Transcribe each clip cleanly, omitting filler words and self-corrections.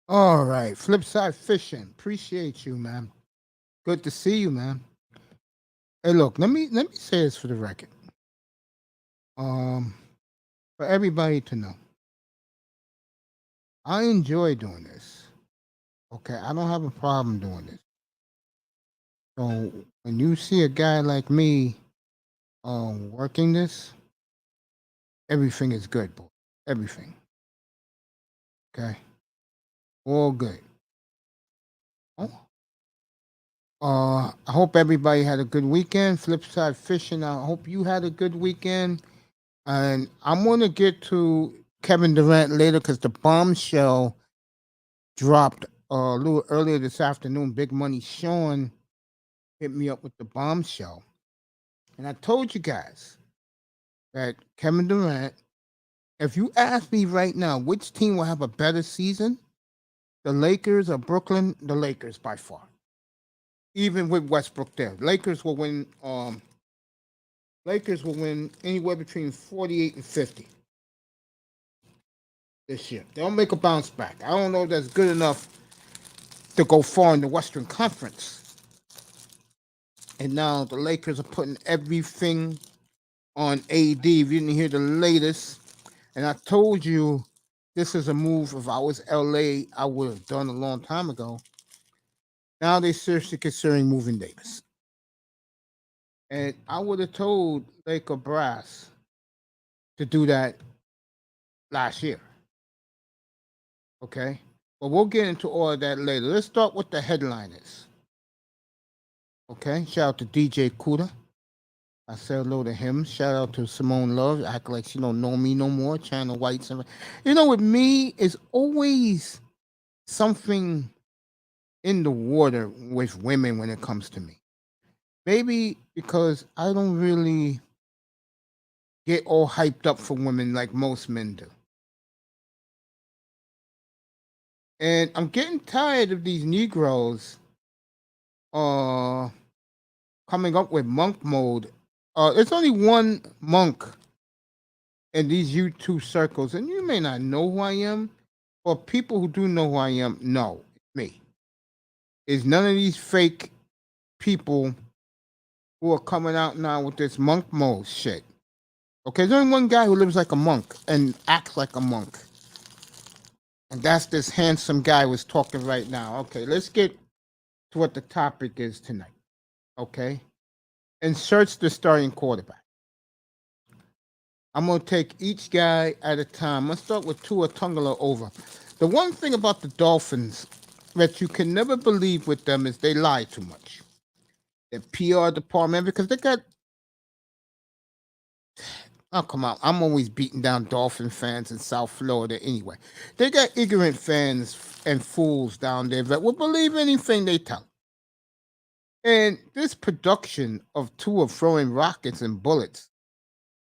All right, Flipside Fishing. Appreciate you, man. Good to see you, man. Hey, look, let me say this for the record. Um, for everybody to know, I enjoy doing this. Okay, I don't have a problem doing this. So when you see a guy like me, working this, everything is good, boy. Everything. Okay, all good. Oh, I hope everybody had a good weekend. Flipside Fishing. I hope you had a good weekend. And I'm gonna get to Kevin Durant later because the bombshell dropped a little earlier this afternoon. Big Money Sean hit me up with the bombshell, and I told you guys that Kevin Durant. If you ask me right now, which team will have a better season, the Lakers or Brooklyn? The Lakers by far. Even with Westbrook there, Lakers will win. Lakers will win anywhere between 48 and 50 this year. They'll make a bounce back. I don't know if that's good enough to go far in the Western Conference. And now the Lakers are putting everything on AD. If you didn't hear the latest, and I told you this is a move. If I was LA, I would have done a long time ago. Now they're seriously considering moving Davis. And I would have told Laker Brass to do that last year. Okay? But we'll get into all of that later. Let's start with the headliners. Okay? Shout out to DJ Kuda. I said hello to him. Shout out to Simone Love. Act like she don't know me no more. China White. You know, with me, it's always something in the water with women when it comes to me. Maybe because I don't really get all hyped up for women like most men do. And I'm getting tired of these Negroes uh coming up with monk mode. There's only one monk in these YouTube circles, and you may not know who I am, but people who do know who I am know it's me. It's none of these fake people who are coming out now with this monk mode shit. Okay, there's only one guy who lives like a monk and acts like a monk. And that's this handsome guy who's talking right now. Okay, let's get to what the topic is tonight. Okay? Inserts the starting quarterback. I'm going to take each guy at a time. Let's start with Tua Tungala over. The one thing about the Dolphins that you can never believe with them is they lie too much. Their PR department, because they got, oh, come on. I'm always beating down Dolphin fans in South Florida anyway. They got ignorant fans and fools down there that will believe anything they tell. And this production of Tua throwing rockets and bullets,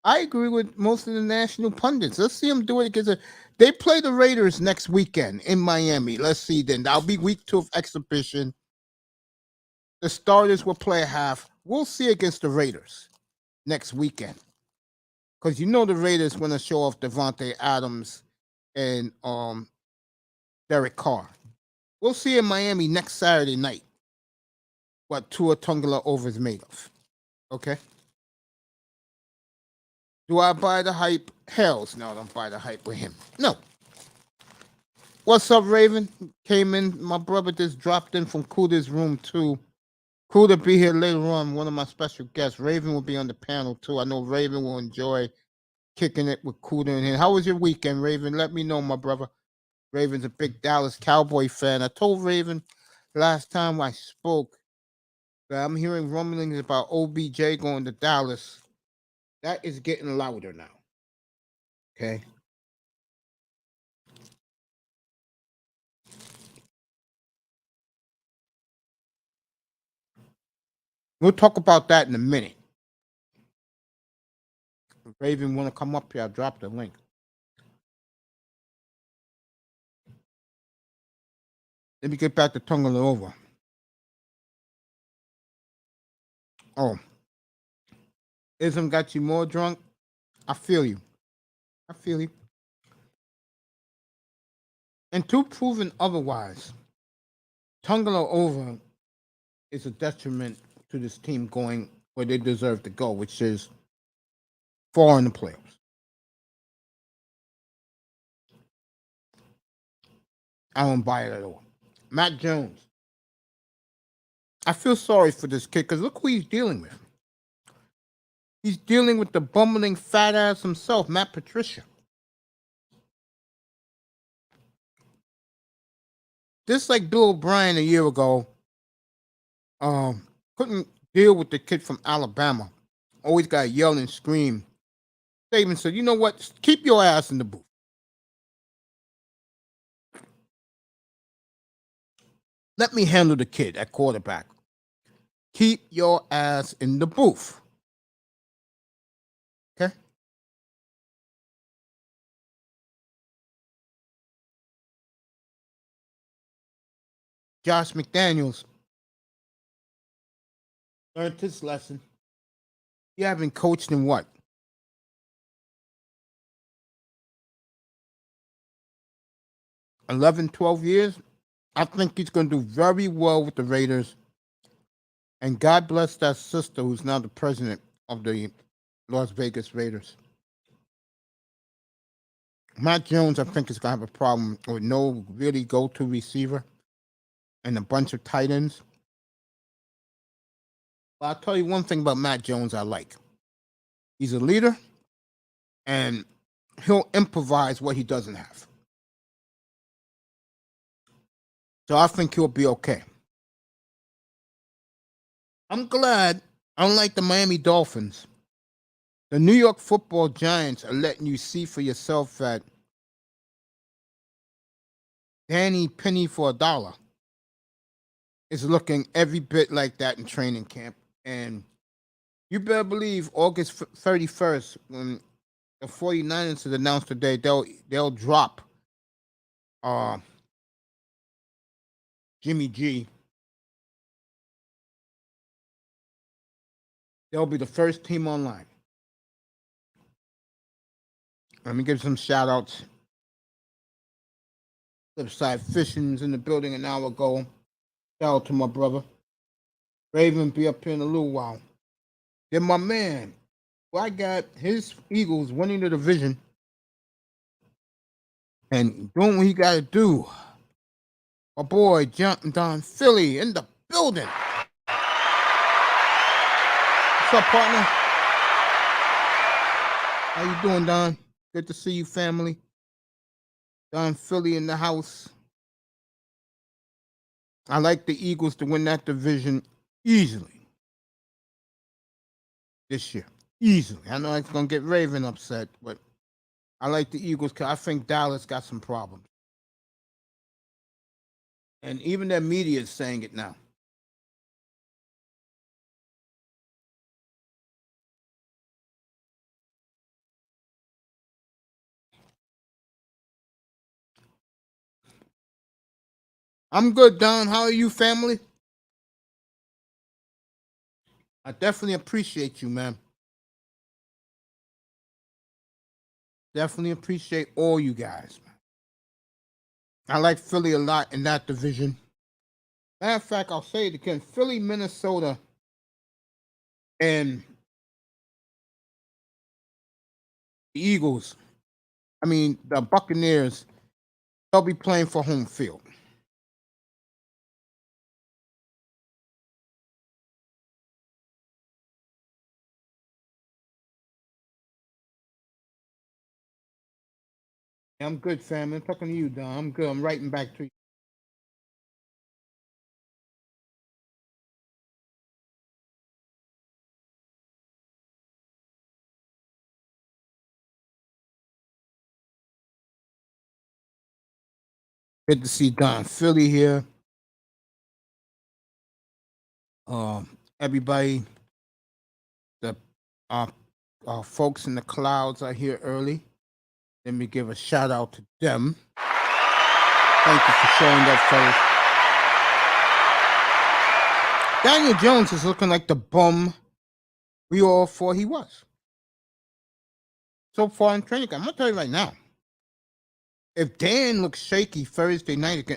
I agree with most of the national pundits. Let's see them do it because they play the Raiders next weekend in Miami. Let's see then. That'll be week 2 of exhibition. The starters will play a half. We'll see against the Raiders next weekend. Because you know the Raiders want to show off Devontae Adams and Derek Carr. We'll see in Miami next Saturday night what Tua Tungala over is made of. Okay? Do I buy the hype? Hells no, I don't buy the hype with him. No. What's up, Raven? Came in. My brother just dropped in from Kuda's room, too. Kuda be here later on. One of my special guests. Raven will be on the panel, too. I know Raven will enjoy kicking it with Kuda in here. How was your weekend, Raven? Let me know, my brother. Raven's a big Dallas Cowboy fan. I told Raven last time I spoke that I'm hearing rumblings about OBJ going to Dallas. That is getting louder now. Okay. We'll talk about that in a minute. If Raven want to come up here, I'll drop the link. Let me get back to Tonga over. Oh, ism got you more drunk? I feel you. I feel you. Until proven otherwise, Tungalo over is a detriment to this team going where they deserve to go, which is far in the playoffs. I don't buy it at all. Matt Jones. I feel sorry for this kid because look who he's dealing with. He's dealing with the bumbling fat ass himself, Matt Patricia. Just like Bill O'Brien a year ago, couldn't deal with the kid from Alabama. Always got to yell and scream. Saban said, you know what? Keep your ass in the booth. Let me handle the kid at quarterback. Keep your ass in the booth. Okay? Josh McDaniels learned his lesson. You haven't coached in what? 11, 12 years? I think he's going to do very well with the Raiders. And God bless that sister who's now the president of the Las Vegas Raiders. Matt Jones, I think, is going to have a problem with no really go-to receiver and a bunch of tight ends. But I'll tell you one thing about Matt Jones I like. He's a leader, and he'll improvise what he doesn't have. So I think he'll be okay. I'm glad, unlike the Miami Dolphins, the New York Football Giants are letting you see for yourself that Danny Penny for $1 is looking every bit like that in training camp. And you better believe August 31st, when the 49ers has announced today, they'll drop Jimmy G. They'll be the first team online. Let me give some shout outs. Flipside Fishing's in the building an hour ago. Shout out to my brother. Raven be up here in a little while. Then my man, I got his Eagles winning the division and doing what he got to do. My boy, Don Philly in the building. What's up, partner? How you doing, Don? Good to see you, family. Don Philly in the house. I like the Eagles to win that division easily this year. Easily. I know it's going to get Raven upset, but I like the Eagles because I think Dallas got some problems. And even their media is saying it now. I'm good, Don. How are you, family? I definitely appreciate you, man. Definitely appreciate all you guys. I like Philly a lot in that division. Matter of fact, I'll say it again. Philly, Minnesota, and the Eagles. I mean, the Buccaneers, they'll be playing for home field. I'm good, family. I'm talking to you, Don. I'm good. I'm writing back to you. Good to see Don Philly here. Everybody, the folks in the clouds are here early. Let me give a shout out to them. Thank you for showing up, fellas. Daniel Jones is looking like the bum we all thought he was. So far in training camp, I'm gonna tell you right now. If Dan looks shaky Thursday night,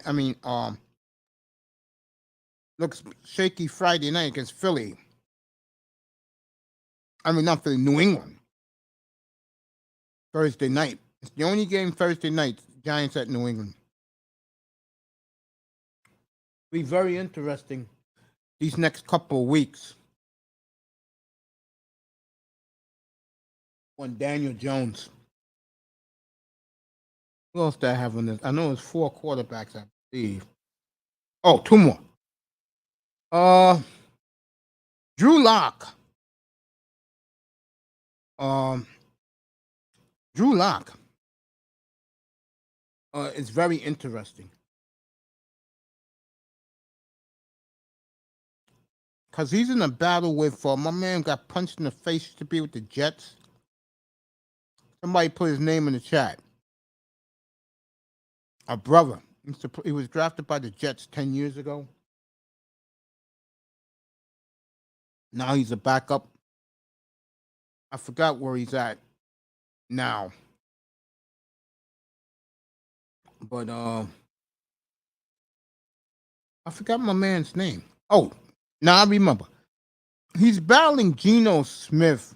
looks shaky Friday night against Philly. Not Philly, New England. Thursday night. It's the only game Thursday night. Giants at New England. Be very interesting these next couple of weeks on DanielJones. Who else do I have on this? I know it's 4 quarterbacks, I believe. Oh, 2 more. Drew Lock. Drew Lock. It's very interesting. Because he's in a battle with, my man got punched in the face to be with the Jets. Somebody put his name in the chat. A brother. He was drafted by the Jets 10 years ago. Now he's a backup. I forgot where he's at now. But I forgot my man's name. Oh, now I remember. He's battling Geno Smith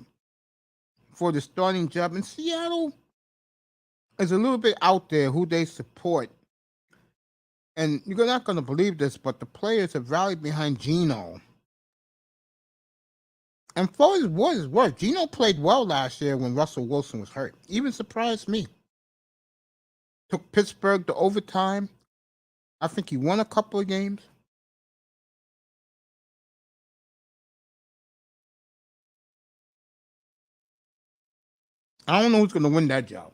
for the starting job in Seattle. Is a little bit out there who they support. And you're not going to believe this, but the players have rallied behind Geno. And for what it's worth, Geno played well last year when Russell Wilson was hurt. Even surprised me. Took Pittsburgh to overtime. I think he won a couple of games. I don't know who's going to win that job.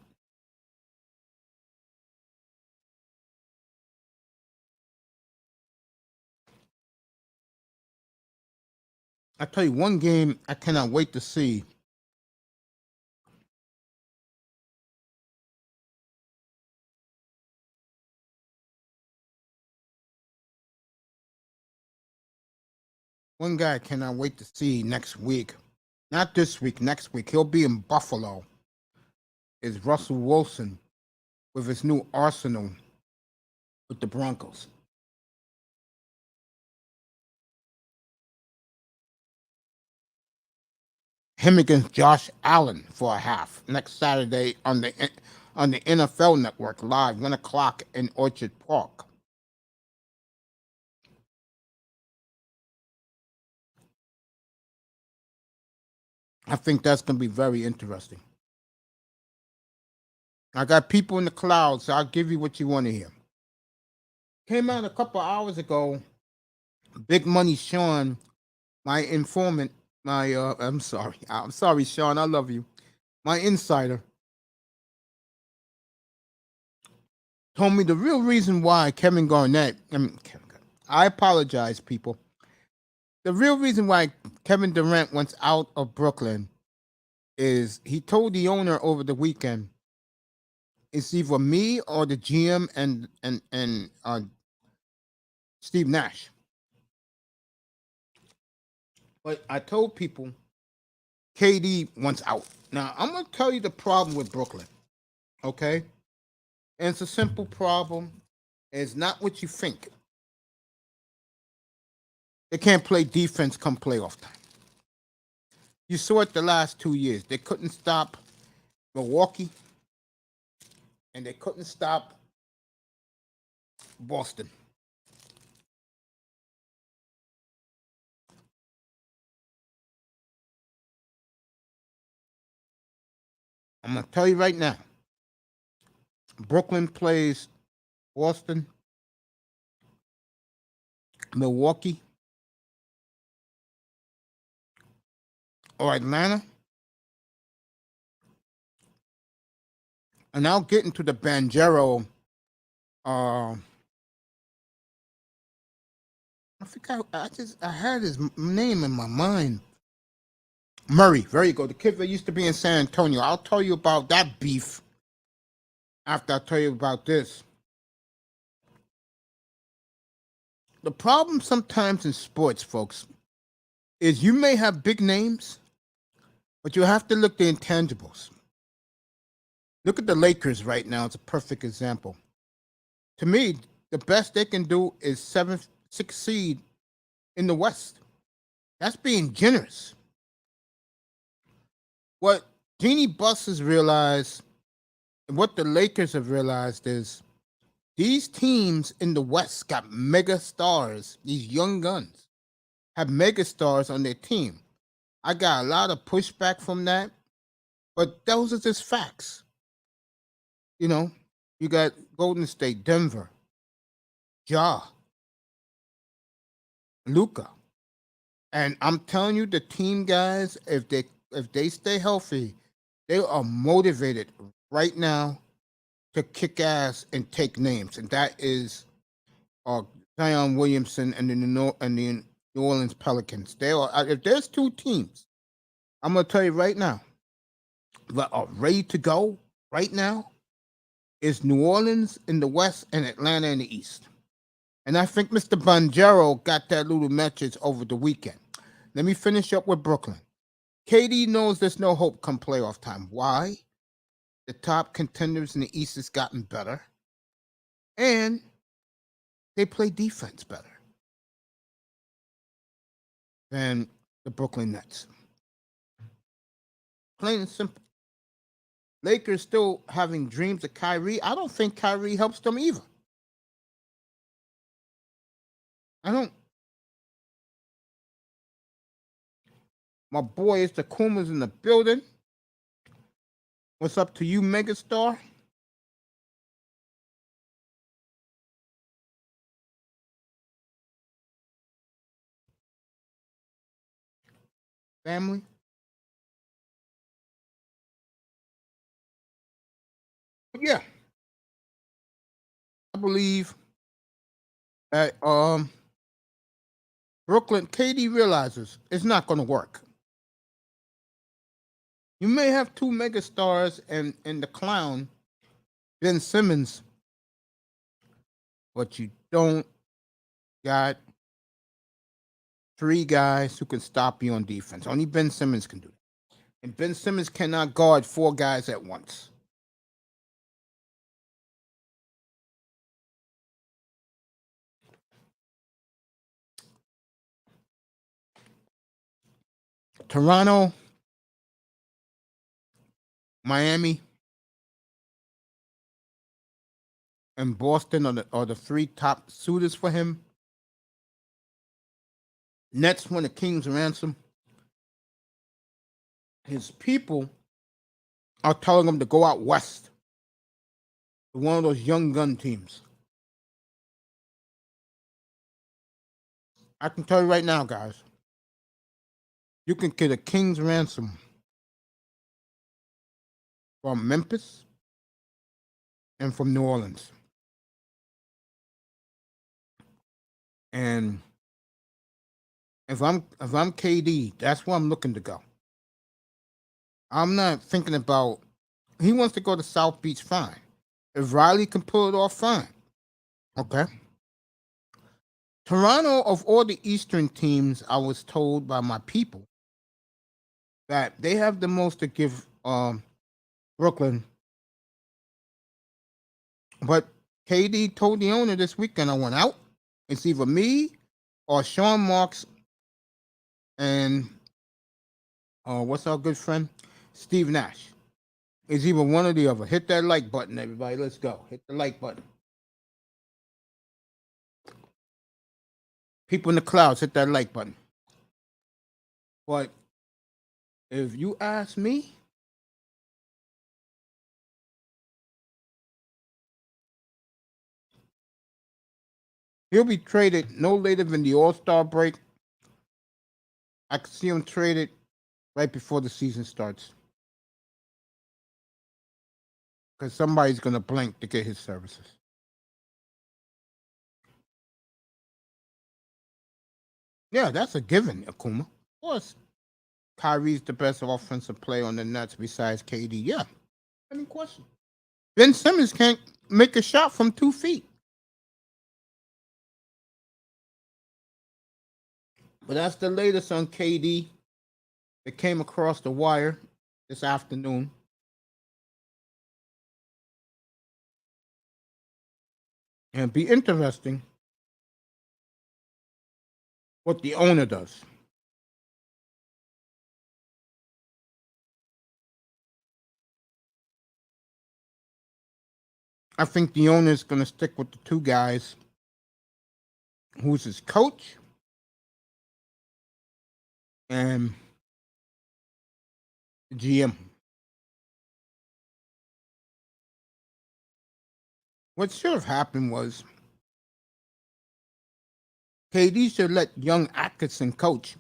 I tell you, one game I cannot wait to see. One guy I cannot wait to see next week. Not this week, next week. He'll be in Buffalo. Is Russell Wilson with his new arsenal with the Broncos. Him against Josh Allen for a half next Saturday on the N.F.L. network live, 1 o'clock in Orchard Park. I think that's going to be very interesting. I got people in the clouds, so I'll give you what you want to hear. Came out a couple hours ago. Big Money Sean, my informant, I'm sorry, Sean, I love you. My insider told me the real reason why Kevin Garnett, I apologize, people. The real reason why Kevin Durant wants out of Brooklyn is he told the owner over the weekend, it's either me or the GM and Steve Nash. But I told people KD wants out. Now, I'm going to tell you the problem with Brooklyn, okay? And it's a simple problem. It's not what you think. They can't play defense come playoff time. You saw it the last 2 years. They couldn't stop Milwaukee, and they couldn't stop Boston. I'm going to tell you right now. Brooklyn plays Boston, Milwaukee, or Atlanta. And I'll get into the Banchero. I think I had his name in my mind. Murray, very good. The kid that used to be in San Antonio. I'll tell you about that beef after I tell you about this. The problem sometimes in sports, folks, is you may have big names, but you have to look at the intangibles. Look at the Lakers right now. It's a perfect example. To me, the best they can do is 6 seed in the West. That's being generous. What Jeannie Buss has realized, and what the Lakers have realized is these teams in the West got mega stars. These young guns have mega stars on their team. I got a lot of pushback from that, but those are just facts. You know, you got Golden State, Denver, Ja, Luca, and I'm telling you, the team guys, if they stay healthy, they are motivated right now to kick ass and take names, and that is uh, Zion Williamson and the New Orleans Pelicans. They are. If there's two teams, I'm gonna tell you right now that are ready to go right now is New Orleans in the West and Atlanta in the East. And I think Mr. Banjero got that little message over the weekend. Let me finish up with Brooklyn. KD knows there's no hope come playoff time. Why? The top contenders in the East has gotten better, and they play defense better than the Brooklyn Nets. Plain and simple. Lakers still having dreams of Kyrie. I don't think Kyrie helps them either. I don't. My boy is the Kuma's in the building. What's up to you, Megastar? Family? But yeah, I believe that Brooklyn KD realizes it's not going to work. You may have two megastars and the clown Ben Simmons, but you don't got three guys who can stop you on defense. Only Ben Simmons can do that. And Ben Simmons cannot guard four guys at once. Toronto, Miami, and Boston are the three top suitors for him. Nets won the King's ransom. His people are telling him to go out west to one of those young gun teams. I can tell you right now, guys, you can get a King's ransom from Memphis and from New Orleans. And if I'm KD, that's where I'm looking to go. I'm not thinking about he wants to go to South Beach, fine. If Riley can pull it off, fine. Okay. Toronto, of all the Eastern teams, I was told by my people that they have the most to give Brooklyn. But KD told the owner this weekend I went out. It's either me or Sean Marks and what's our good friend? Steve Nash. It's either one or the other. Hit that like button, everybody. Let's go. Hit the like button. People in the clouds, hit that like button. But if you ask me, he'll be traded no later than the All-Star break. I could see him traded right before the season starts. Because somebody's going to blink to get his services. Yeah, that's a given, Akuma. Of course, Kyrie's the best offensive player on the Nets besides KD. Yeah, any question. Ben Simmons can't make a shot from 2 feet. But that's the latest on KD that came across the wire this afternoon. And it'd be interesting what the owner does. I think the owner is going to stick with the two guys who's his coach and the GM. What should have happened was KD should let young Atkinson coach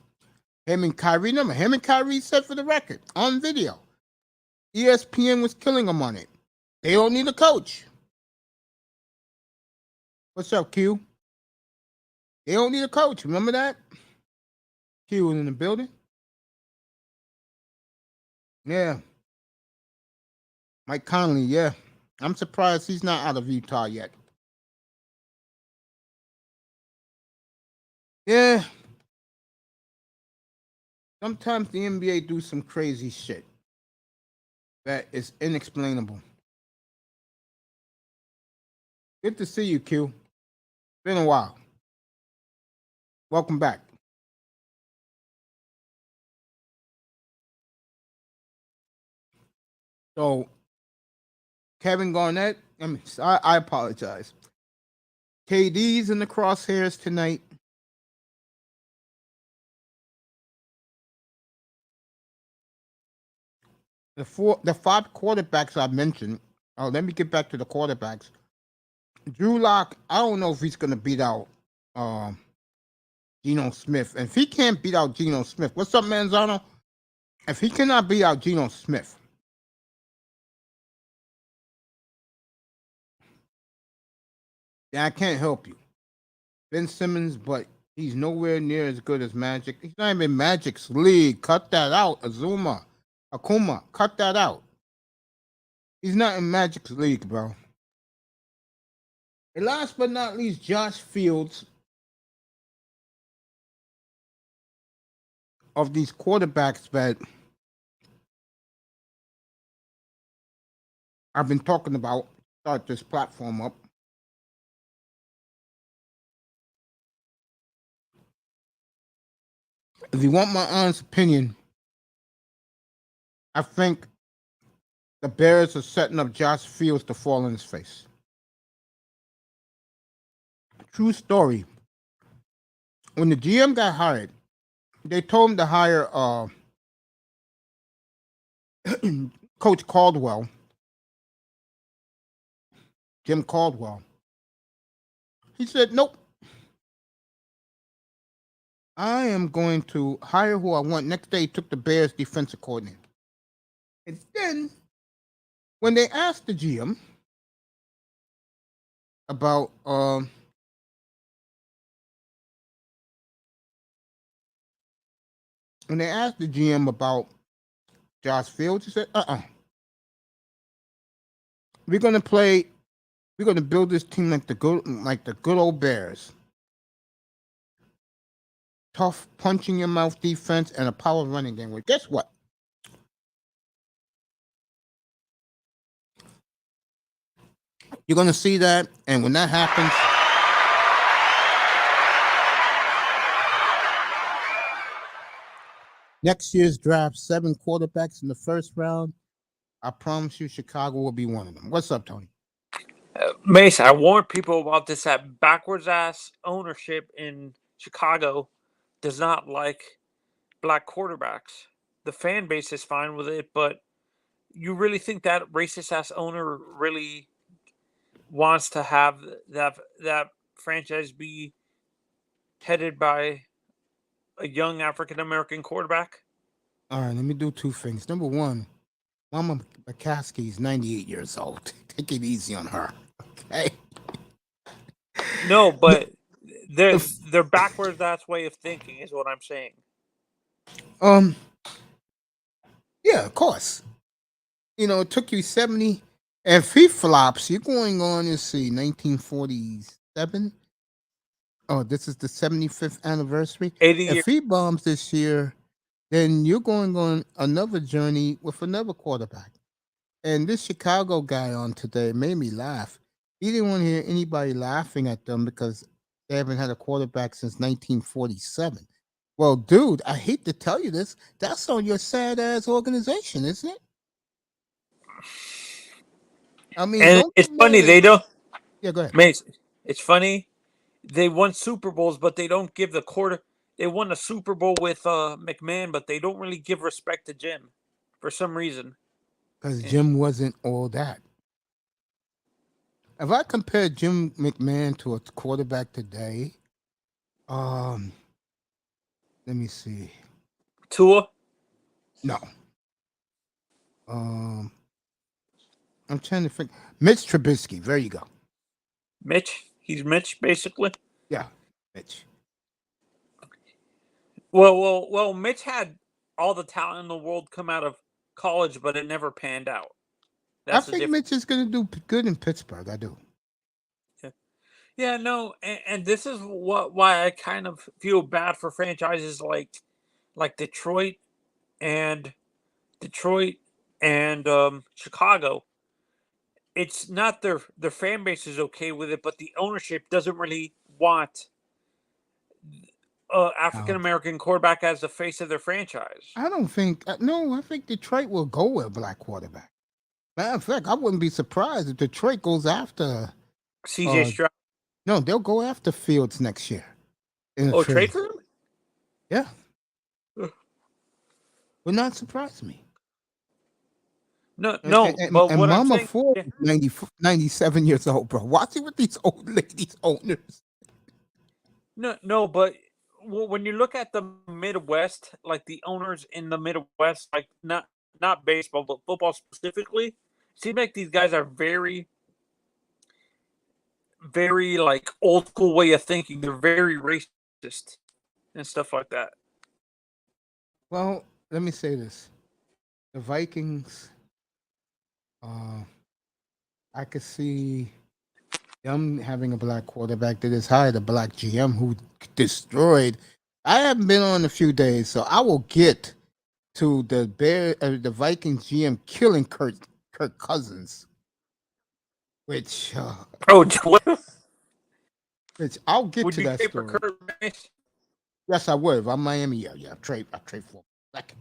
him and Kyrie. Remember, him and Kyrie said for the record on video. ESPN was killing him on it. They don't need a coach. What's up, Q? They don't need a coach. Remember that? Q was in the building. Yeah. Mike Conley, yeah. I'm surprised he's not out of Utah yet. Yeah. Sometimes the NBA do some crazy shit that is inexplainable. Good to see you, Q. Been a while. Welcome back. So, Kevin Garnett, I apologize. KD's in the crosshairs tonight. The five quarterbacks I mentioned. Oh, let me get back to the quarterbacks. Drew Lock, I don't know if he's going to beat out Geno Smith. And if he can't beat out Geno Smith, what's up, Manzano? If he cannot beat out Geno Smith, then I can't help you. Ben Simmons, but he's nowhere near as good as Magic. He's not even in Magic's league. Cut that out, Akuma, cut that out. He's not in Magic's league, bro. And last but not least, Josh Fields. Of these quarterbacks that I've been talking about, start this platform up. If you want my honest opinion, I think the Bears are setting up Josh Fields to fall in his face. True story. When the GM got hired, they told him to hire Coach Caldwell, Jim Caldwell. He said, nope. I am going to hire who I want. Next day, he took the Bears defensive coordinator. And then, when they asked the GM about Josh Fields, he said, we're gonna build this team like the good old Bears. Tough, punching your mouth defense and a power running game. Well, guess what? You're gonna see that, and when that happens, next year's draft, 7 quarterbacks in the first round. I promise you, Chicago will be one of them. What's up, Tony? Mace, I warned people about this. That backwards ass ownership in Chicago does not like black quarterbacks. The fan base is fine with it, but you really think that racist ass owner really wants to have that franchise be headed by a young African American quarterback? All right, let me do 2 things. Number 1, Mama McCaskey is 98 years old. Take it easy on her, okay? No, but they're backwards ass way of thinking is what I'm saying. Yeah, of course. You know, it took you 70, and if he flops, you're going on, let's see, 1947. Oh, this is the 75th anniversary. 80 years. If he bombs this year, then you're going on another journey with another quarterback. And this Chicago guy on today made me laugh. He didn't want to hear anybody laughing at them because they haven't had a quarterback since 1947. Well, dude, I hate to tell you this. That's on your sad ass organization, isn't it? I mean, And don't it's get mad funny at. they don't. Yeah, go ahead. Mace, it's funny they won Super Bowls, but they don't give the quarter. They won a Super Bowl with McMahon, but they don't really give respect to Jim for some reason. Because Jim wasn't all that. If I compare Jim McMahon to a quarterback today, let me see. Tua, No. Um, I'm trying to think. Mitch Trubisky. There you go. Mitch, he's Mitch basically. Yeah, Mitch. Well. Mitch had all the talent in the world come out of college, but it never panned out. I That's the think difference. Mitch is going to do good in Pittsburgh. I do. Yeah, no, and this is why I kind of feel bad for franchises like and Detroit and Chicago. It's not their fan base is okay with it, but the ownership doesn't really want African American quarterback as the face of their franchise. I don't think. No, I think Detroit will go with a black quarterback. Matter of fact, I wouldn't be surprised if Detroit goes after. CJ Stroud. No, they'll go after Fields next year in a Oh, trade. trade for him? Yeah, would not surprise me. No, And but what I'm Mama saying, Ford is 97 years old, bro. Watch it with these old ladies owners. no, but when you look at the Midwest, like the owners in the Midwest, like not baseball but football specifically, it seems like these guys are very, very like old school way of thinking. They're very racist and stuff like that. Well, let me say this: the Vikings. I could see them having a black quarterback that is hired a black GM who destroyed. I haven't been on a few days, so I will get to the Vikings GM killing Kirk Cousins, which Oh, which I'll get would to you that trade for story. Kurt Mace? Yes, I would. If I'm Miami, yeah, I trade for a second.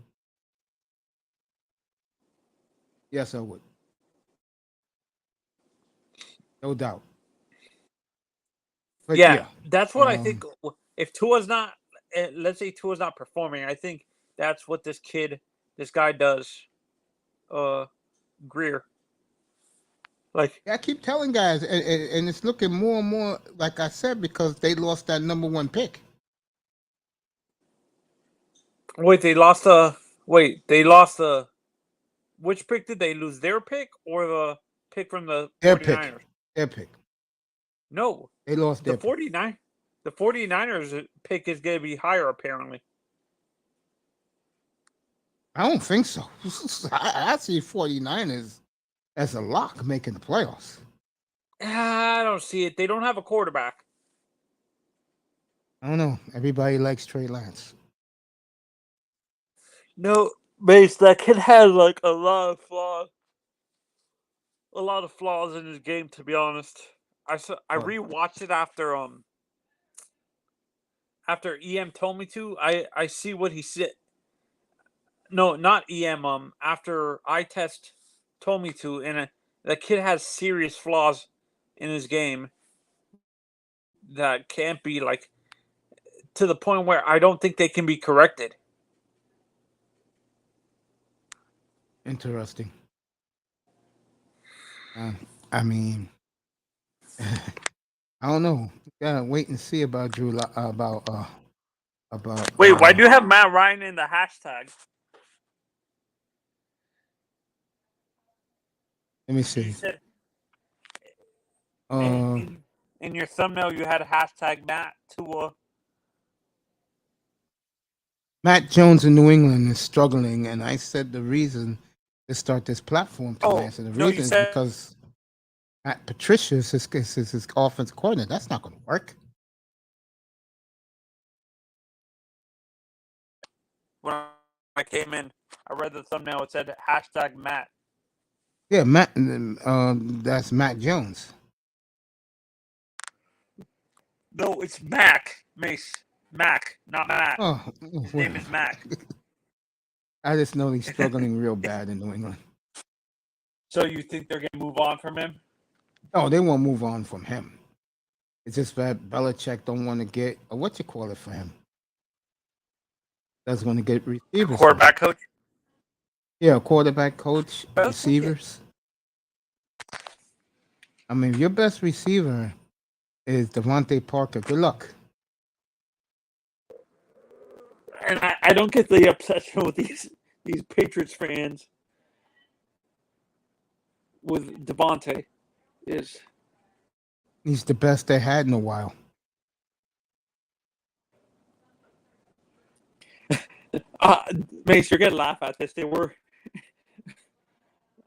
Yes, I would. No doubt. But Yeah, yeah, that's what I think. If Tua's not, let's say Tua's not performing, I think that's what this guy does. Greer, like, I keep telling guys, and it's looking more and more like I said because they lost that number one pick. wait, they lost the. Wait, they lost the. Which pick did they lose? Their pick or the pick from the Their 49ers? pick. Their pick. No, They lost the their pick. 49 the 49ers pick is going to be higher apparently. I don't think so. I see 49ers as a lock making the playoffs. I don't see it. They don't have a quarterback. I don't know. Everybody likes Trey Lance. No, base that kid has like a lot of flaws. A lot of flaws in his game, to be honest. I rewatched it after EM told me to. I see what he said. No, not EM. After eye test told me to, and the kid has serious flaws in his game that can't be like to the point where I don't think they can be corrected. Interesting. I mean, I don't know. Gotta wait and see about Drew. About. Wait, why do you have Matt Ryan in the hashtag? Let me You see. said in your thumbnail you had a hashtag Matt to Matt Jones in New England is struggling, and I said the reason to start this platform tonight. So the no, you reason is said because Matt Patricia is his offense coordinator. That's not going to work. when I came in, I read the thumbnail. It said hashtag Matt. Yeah, Matt. That's Matt Jones. No, it's Mac. Mace. Mac, not Matt. Oh, His name is Mac. I just know he's struggling real bad in New England. So you think they're going to move on from him? Oh, they won't move on from him. It's just that Belichick don't want to get what you call it for him. That's going to get receivers. Quarterback coach? Yeah, quarterback coach, receivers. I mean, if your best receiver is Devontae Parker, good luck. And I don't get the obsession with these Patriots fans with Devontae. He's the best they had in a while. Mace, you're gonna laugh at this. They were.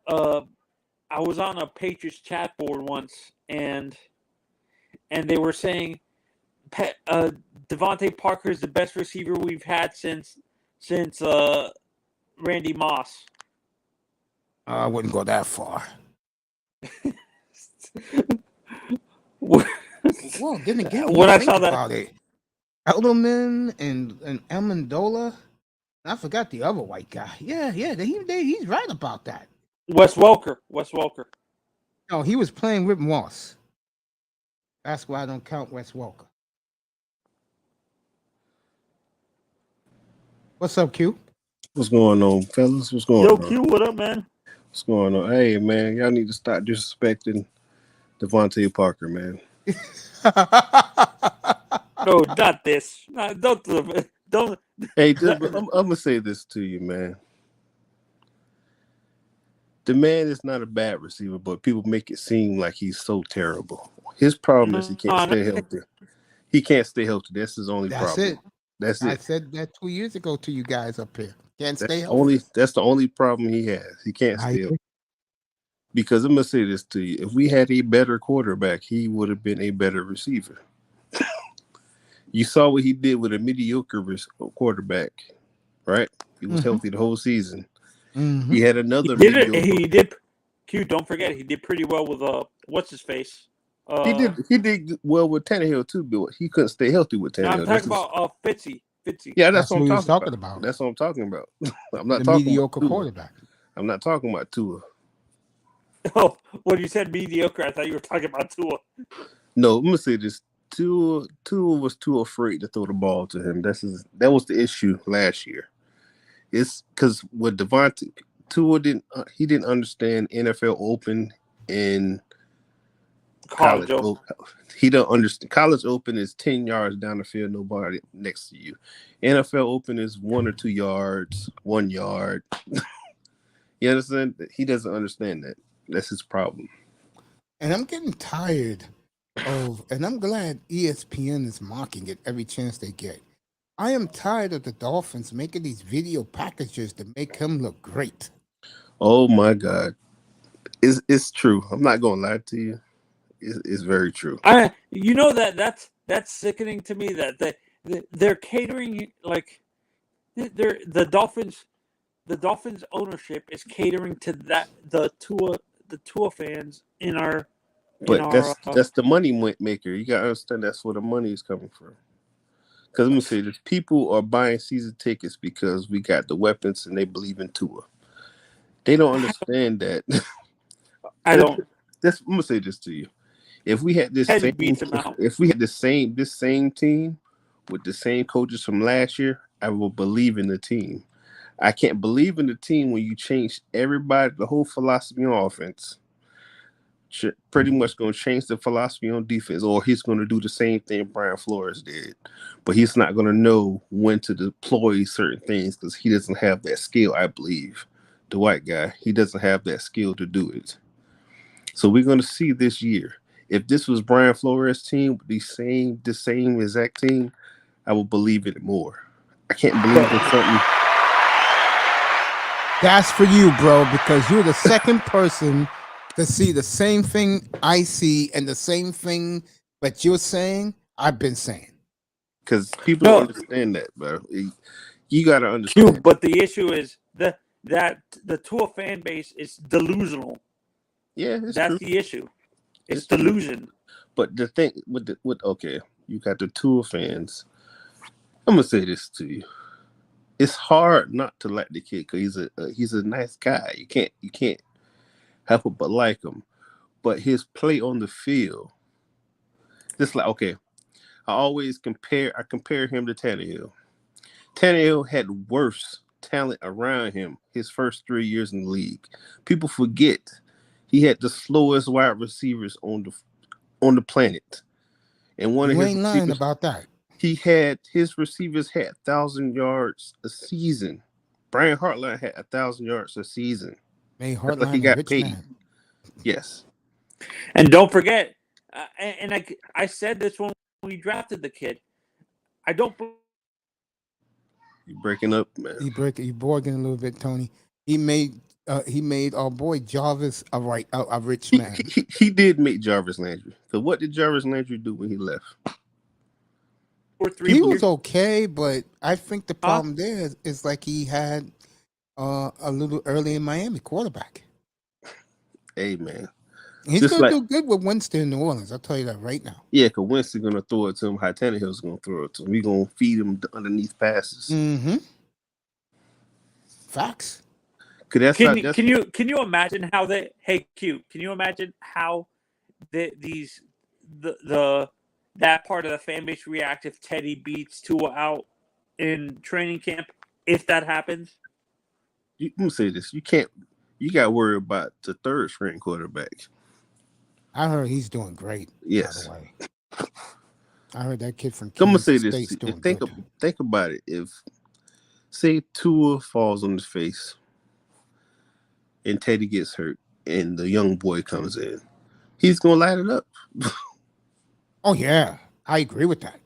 I was on a Patriots chat board once, and they were saying, Devontae Parker is the best receiver we've had since Randy Moss. I wouldn't go that far. Well, then again, when I think saw that, about it, Edelman and Amendola, I forgot the other white guy. Yeah, he's right about that. Wes Welker. No, he was playing with Moss. That's why I don't count Wes Welker. What's up, Q? What's going on, fellas? What's going on? Yo, Q, what up, man? What's going on? Hey, man, y'all need to stop disrespecting Devontae Parker, man. No, not this. Don't. Hey, I'm gonna say this to you, man. The man is not a bad receiver, but people make it seem like he's so terrible. His problem is he can't stay healthy. He can't stay healthy. That's his only problem. That's it. I said that 2 years ago to you guys up here. Can't stay healthy. That's the only problem he has. He can't stay healthy. Because I'm gonna say this to you: if we had a better quarterback, he would have been a better receiver. You saw what he did with a mediocre quarterback, right? He was healthy the whole season. Mm-hmm. He had another. He did. Q, don't forget, he did pretty well with what's his face. He did well with Tannehill too, but he couldn't stay healthy with Tannehill. No, I'm talking about Fitzy. Yeah, that's what I'm talking about. That's what I'm talking about. I'm not the talking mediocre about quarterback. I'm not talking about Tua. Oh, when you said mediocre, I thought you were talking about Tua. No, I'm gonna say this. Tua was too afraid to throw the ball to him. That was the issue last year. It's because with Devontae, Tua didn't understand NFL Open and college Open. He don't understand. College Open is 10 yards down the field, nobody next to you. NFL Open is 1 or 2 yards, 1 yard. You understand? He doesn't understand that. That's his problem. And I'm getting tired and I'm glad ESPN is mocking it every chance they get. I am tired of the Dolphins making these video packages to make him look great. Oh my God. It's true. I'm not gonna lie to you. It's very true. You know that's sickening to me that they're catering like the Dolphins ownership is catering to the Tua fans in our. But that's the money maker. You gotta understand that's where the money is coming from. Because let me say this: people are buying season tickets because we got the weapons and they believe in Tua. They don't understand that. I don't. I'm gonna say this to you: if we had this same team with the same coaches from last year, I will believe in the team. I can't believe in the team when you change everybody, the whole philosophy on offense. Pretty much going to change the philosophy on defense, or he's going to do the same thing Brian Flores did, but he's not going to know when to deploy certain things because he doesn't have that skill. I believe the white guy, he doesn't have that skill to do it. So we're going to see this year. If this was Brian Flores' team, the same exact team, I will believe in it more. I can't believe in something. That's for you, bro, because you're the second person to see the same thing I see and the same thing that you're saying, I've been saying. Because people don't understand that, bro. You got to understand. But the issue is that the Tua fan base is delusional. Yeah, that's true. The issue. It's delusion. But the thing You got the Tua fans. I'm gonna say this to you. It's hard not to like the kid because he's a nice guy. You can't help it but like him. But his play on the field, just like okay, I compare him to Tannehill. Tannehill had worse talent around him his first 3 years in the league. People forget he had the slowest wide receivers on the planet, and one of You his ain't lying receivers, about that. his receivers had 1,000 yards a season. Brian Hartline had 1,000 yards a season. Made That's like he Hartline a got rich paid. man. Yes. And don't forget, I said this when we drafted the kid. I don't. You breaking up, man. You bargain a little bit, Tony. He made our boy Jarvis a rich man. He did make Jarvis Landry. So what did Jarvis Landry do when he left? He was okay, but I think the problem there is like he had a little early in Miami quarterback. Hey, man. He's Just gonna like- do good with Winston in New Orleans. I'll tell you that right now. Yeah, because Winston's going to throw it to him. How Tannehill's going to throw it to him. We're going to feed him the underneath passes. Mm-hmm. Facts. Can you imagine how they? Hey, Q. Can you imagine how that part of the fan base react if Teddy beats Tua out in training camp? If that happens, I'm going to say this. You got to worry about the third string quarterback. I heard he's doing great. Yes. By the way. I heard that kid from I'm going to say Kansas this. State's doing Think about it. If, say, Tua falls on his face and Teddy gets hurt and the young boy comes in, he's going to light it up. Oh, yeah. I agree with that.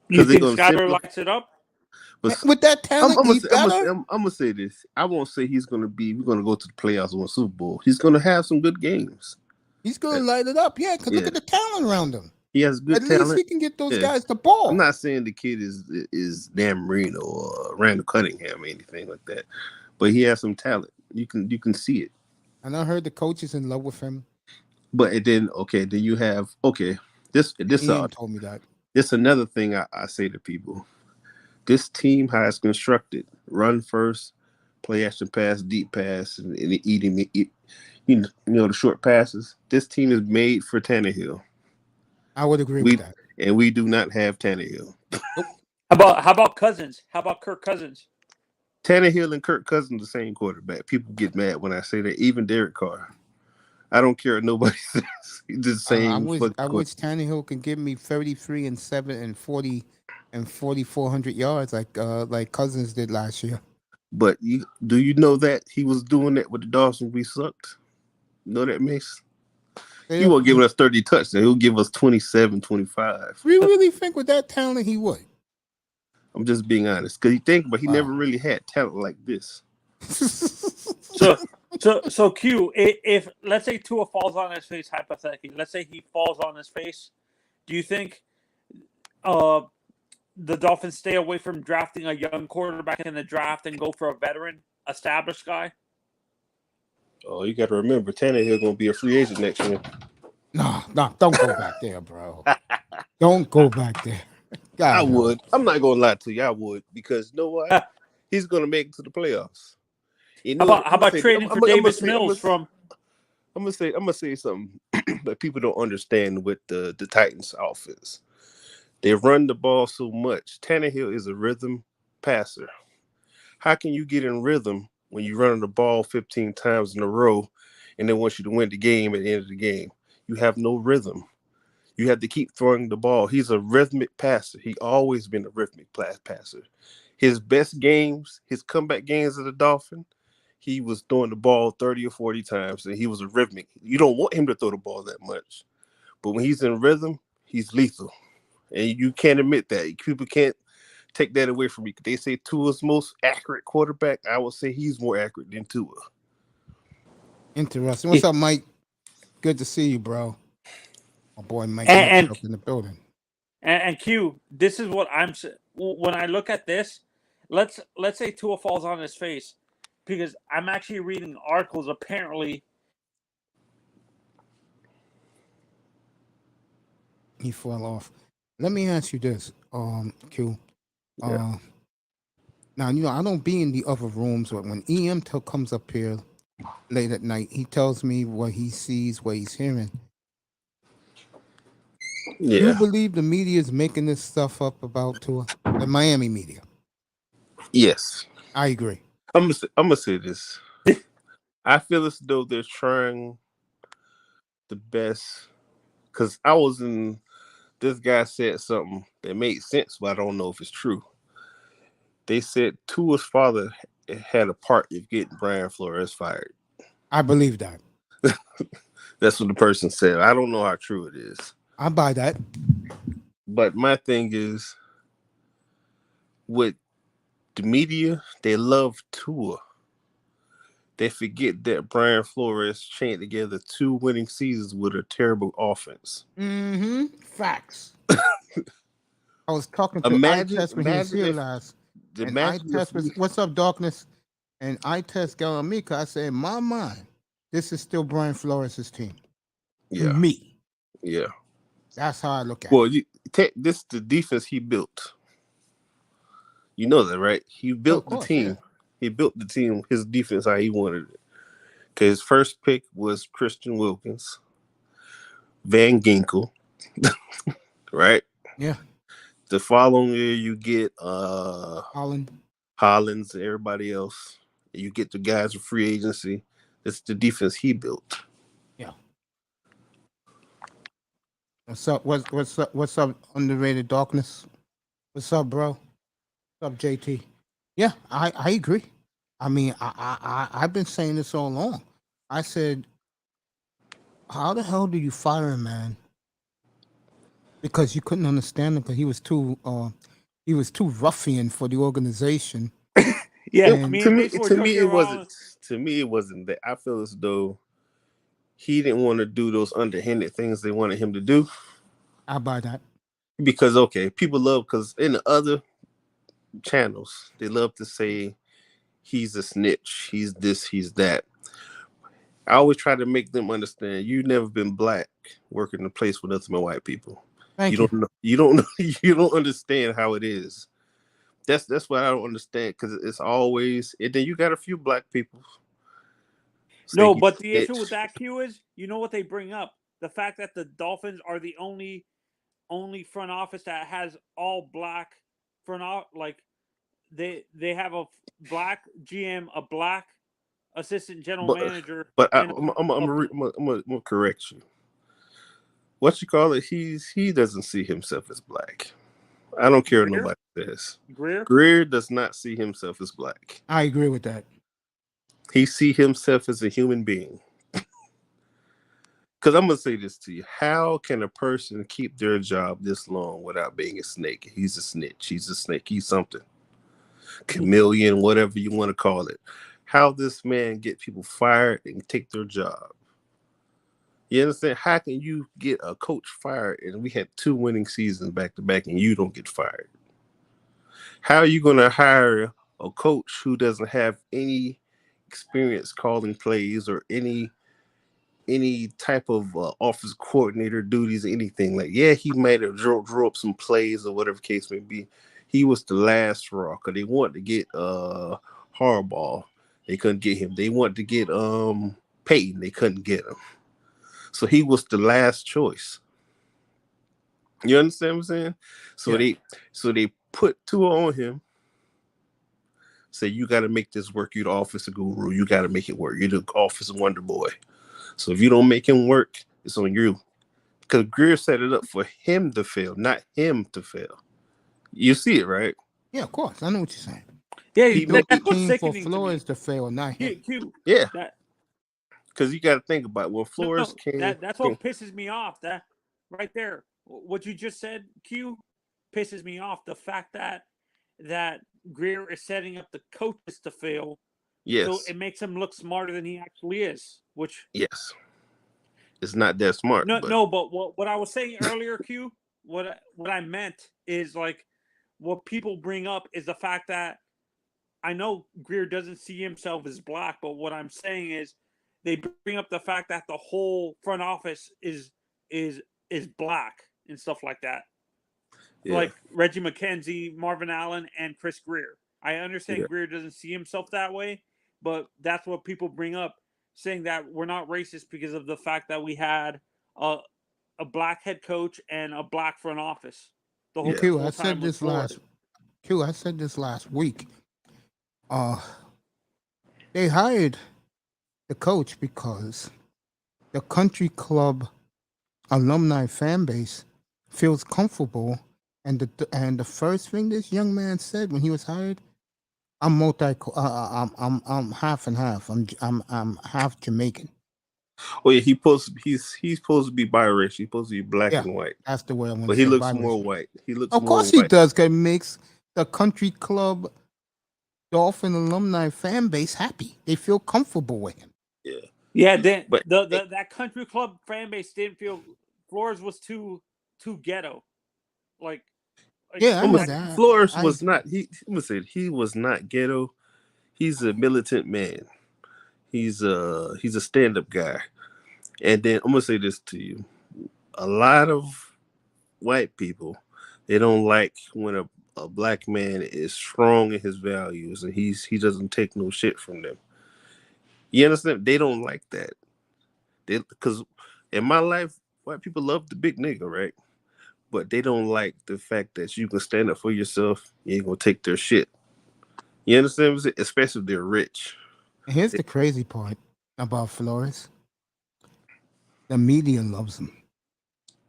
you think Skyler lights it up? But with that talent, I'm gonna say this. I won't say we're gonna go to the playoffs and win Super Bowl. He's gonna have some good games. He's gonna light it up, yeah. Because look at the talent around him. He has good talent. At least he can get those guys the ball. I'm not saying the kid is Dan Marino or Randall Cunningham or anything like that, but he has some talent. You can see it. And I heard the coach is in love with him. But then you have this Ian told me that. This another thing I say to people. This team, how it's constructed, run first, play action pass, deep pass, and eating the short passes. This team is made for Tannehill. I would agree with that. And we do not have Tannehill. How about Cousins? How about Kirk Cousins? Tannehill and Kirk Cousins the same quarterback. People get mad when I say that. Even Derek Carr. I don't care what nobody says. He's the same. I wish Tannehill could give me 33 and 7 and 40 and 4,400 yards like Cousins did last year. But do you know that he was doing that with the Dolphins when we sucked? You know that, Mace? He won't give us 30 touchdowns. He'll give us 27, 25. We really think with that talent he would? I'm just being honest. Because he never really had talent like this. So Q, if let's say Tua falls on his face, hypothetically, let's say he falls on his face, do you think the Dolphins stay away from drafting a young quarterback in the draft and go for a veteran, established guy? Oh, you got to remember, Tannehill going to be a free agent next year. No, don't go back there, bro. Don't go back there. God, I would. I'm not going to lie to you. I would, because you know what? He's going to make it to the playoffs. How about trading for Davis Mills from? I'm gonna say something that people don't understand with the Titans offense. They run the ball so much. Tannehill is a rhythm passer. How can you get in rhythm when you're running the ball 15 times in a row and they want you to win the game at the end of the game? You have no rhythm. You have to keep throwing the ball. He's a rhythmic passer. He always been a rhythmic passer. His best games, his comeback games of the Dolphins, he was throwing the ball 30 or 40 times, and he was a rhythmic. You don't want him to throw the ball that much. But when he's in rhythm, he's lethal. And you can't admit that. People can't take that away from me. They say Tua's most accurate quarterback. I would say he's more accurate than Tua. Interesting. What's up, Mike? Good to see you, bro. My boy Mike and up in the building. And Q, this is what I'm when I look at this. Let's say Tua falls on his face, because I'm actually reading articles. Apparently, he fell off. let me ask you this, Q. Yeah. Now I don't be in the other rooms, but when comes up here late at night, he tells me what he sees, what he's hearing. You Yeah. believe the media is making this stuff up about Tua? The Miami media. Yes. I agree. I'm gonna say this. I feel as though they're trying the best because I was in. This guy said something that made sense, but I don't know if it's true. They said Tua's father had a part in getting Brian Flores fired. I believe that. That's what the person said. I don't know how true it is. I buy that. But my thing is, with the media, they love Tua. They forget that Brian Flores chained together 2 winning seasons with a terrible offense. Mm-hmm. Facts. I was talking to Imagine, iTest when he was imagine here if, last, and imagine if iTest was, "What's up, darkness?" And iTest got on me because I said, in my mind, this is still Brian Flores' team. To yeah, me, yeah. that's how I look at Well, it. this is the defense he built. You know that, right? He Yeah, of built the course, yeah. team. He built the team, his defense how he wanted it. Because his first pick was Christian Wilkins, Van Ginkel, right? Yeah, The following year, you get Holland. Hollins and everybody else. You get the guys with free agency. It's the defense he built. Yeah. What's up? What's up? What's up? Underrated darkness. What's up, bro? What's up, JT? Yeah, I agree. I mean, I've been saying this all along. I said, how the hell do you fire a man? Because you couldn't understand him because he was too ruffian for the organization. Yeah, And me and Mason were To me, joking it wasn't. around. To me, it wasn't that. I feel as though he didn't want to do those underhanded things they wanted him to do. I buy that. Because okay, people love because in the other channels they love to say he's a snitch, he's this, he's that. I always try to make them understand you've never been black working in a place with nothing but white people. You Thank you. don't know. You don't know. You don't understand how it is. That's what I don't understand because it's always and then you got a few black people say No, he's but a the issue snitch. with that Q is, you know what they bring up? The fact that the Dolphins are the only front office that has all black front office. Like they have a black GM, a black assistant general But manager, but and I'm gonna correct you. What you call it? He doesn't see himself as black. I don't care what Greer. nobody says. Greer. Greer does not see himself as black. I agree with that. He see himself as a human being. Because I'm gonna say this to you: how can a person keep their job this long without being a snake? He's a snitch. He's a snake. He's something. Chameleon, whatever you want to call it. How this man get people fired and take their job? You understand? How can you get a coach fired and we had 2 winning seasons back to back and you don't get fired? How are you going to hire a coach who doesn't have any experience calling plays or any type of office coordinator duties, anything like? Yeah, he might have drew up some plays or whatever case may be. He was the last straw because they wanted to get Harbaugh, they couldn't get him. They wanted to get Peyton, they couldn't get him. So he was the last choice. You understand what I'm saying? So Yeah. they put Tua on him. Say you got to make this work. You're the offensive guru. You got to make it work. You're the offensive wonder boy. So if you don't make him work, it's on you. Because Greer set it up for him to fail, not him to fail. You see it, right? Yeah, of course. I know what you're saying. Yeah, He built the that's what's team for sickening to me. Flores to fail, not him. Q. Yeah. That Because you got to think about it. When no, Flores came. that's what pisses me off. That right there, what you just said, Q, pisses me off. The fact that Greer is setting up the coaches to fail, so Yes. it makes him look smarter than he actually is. Which Yes. It's not that smart, but no. But what I was saying earlier, Q, what I meant is like what people bring up is the fact that I know Greer doesn't see himself as black, but what I'm saying is they bring up the fact that the whole front office is black and stuff like that. like Reggie McKenzie, Marvin Allen, and Chris Greer. I understand Greer doesn't see himself that way, but that's what people bring up, saying that we're not racist because of the fact that we had a black head coach and a black front office. The whole, Q, whole I said time with this Flores. last week. They hired the coach because the country club alumni fan base feels comfortable, and the first thing this young man said when he was hired, I'm I'm half and half. I'm half Jamaican. Oh yeah, he's supposed to be biracial. He's supposed to be black Yeah, and white, that's the way I want but to he say. looks Biracial. more white. He looks Of more course he white. does, because it makes the country club Dolphin alumni fan base happy. They feel comfortable with him. Yeah. Then But that country club fan base didn't feel Flores was too ghetto. Like Yeah, I know that. Flores was not. He was not ghetto. He's a militant man. He's a stand-up guy. And then I'm gonna say this to you: a lot of white people, they don't like when a black man is strong in his values and he doesn't take no shit from them. You understand? They don't like that. Because in my life, white people love the big nigga, right? But they don't like the fact that you can stand up for yourself. You ain't gonna take their shit. You understand what I'm saying? Especially if they're rich. Here's the crazy part about Flores. The media loves him.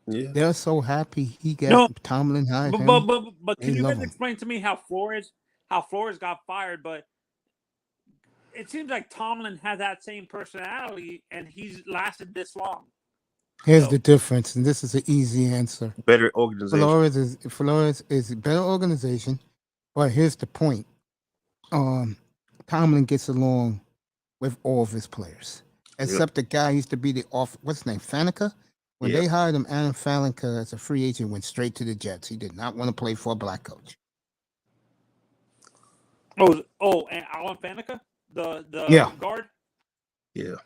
Yeah. They're so happy he got Tomlin hired him. But can you guys explain to me how Flores got fired? But it seems like Tomlin has that same personality, and he's lasted this long. Here's the difference, and this is an easy answer. Better organization. Flores is better organization, but here's the point. Tomlin gets along with all of his players, except the guy who used to be what's his name, Faneca? When they hired him, N.F.L as a free agent, went straight to the Jets. He did not want to play for a black coach. And Alan Faneca, the guard. Yeah.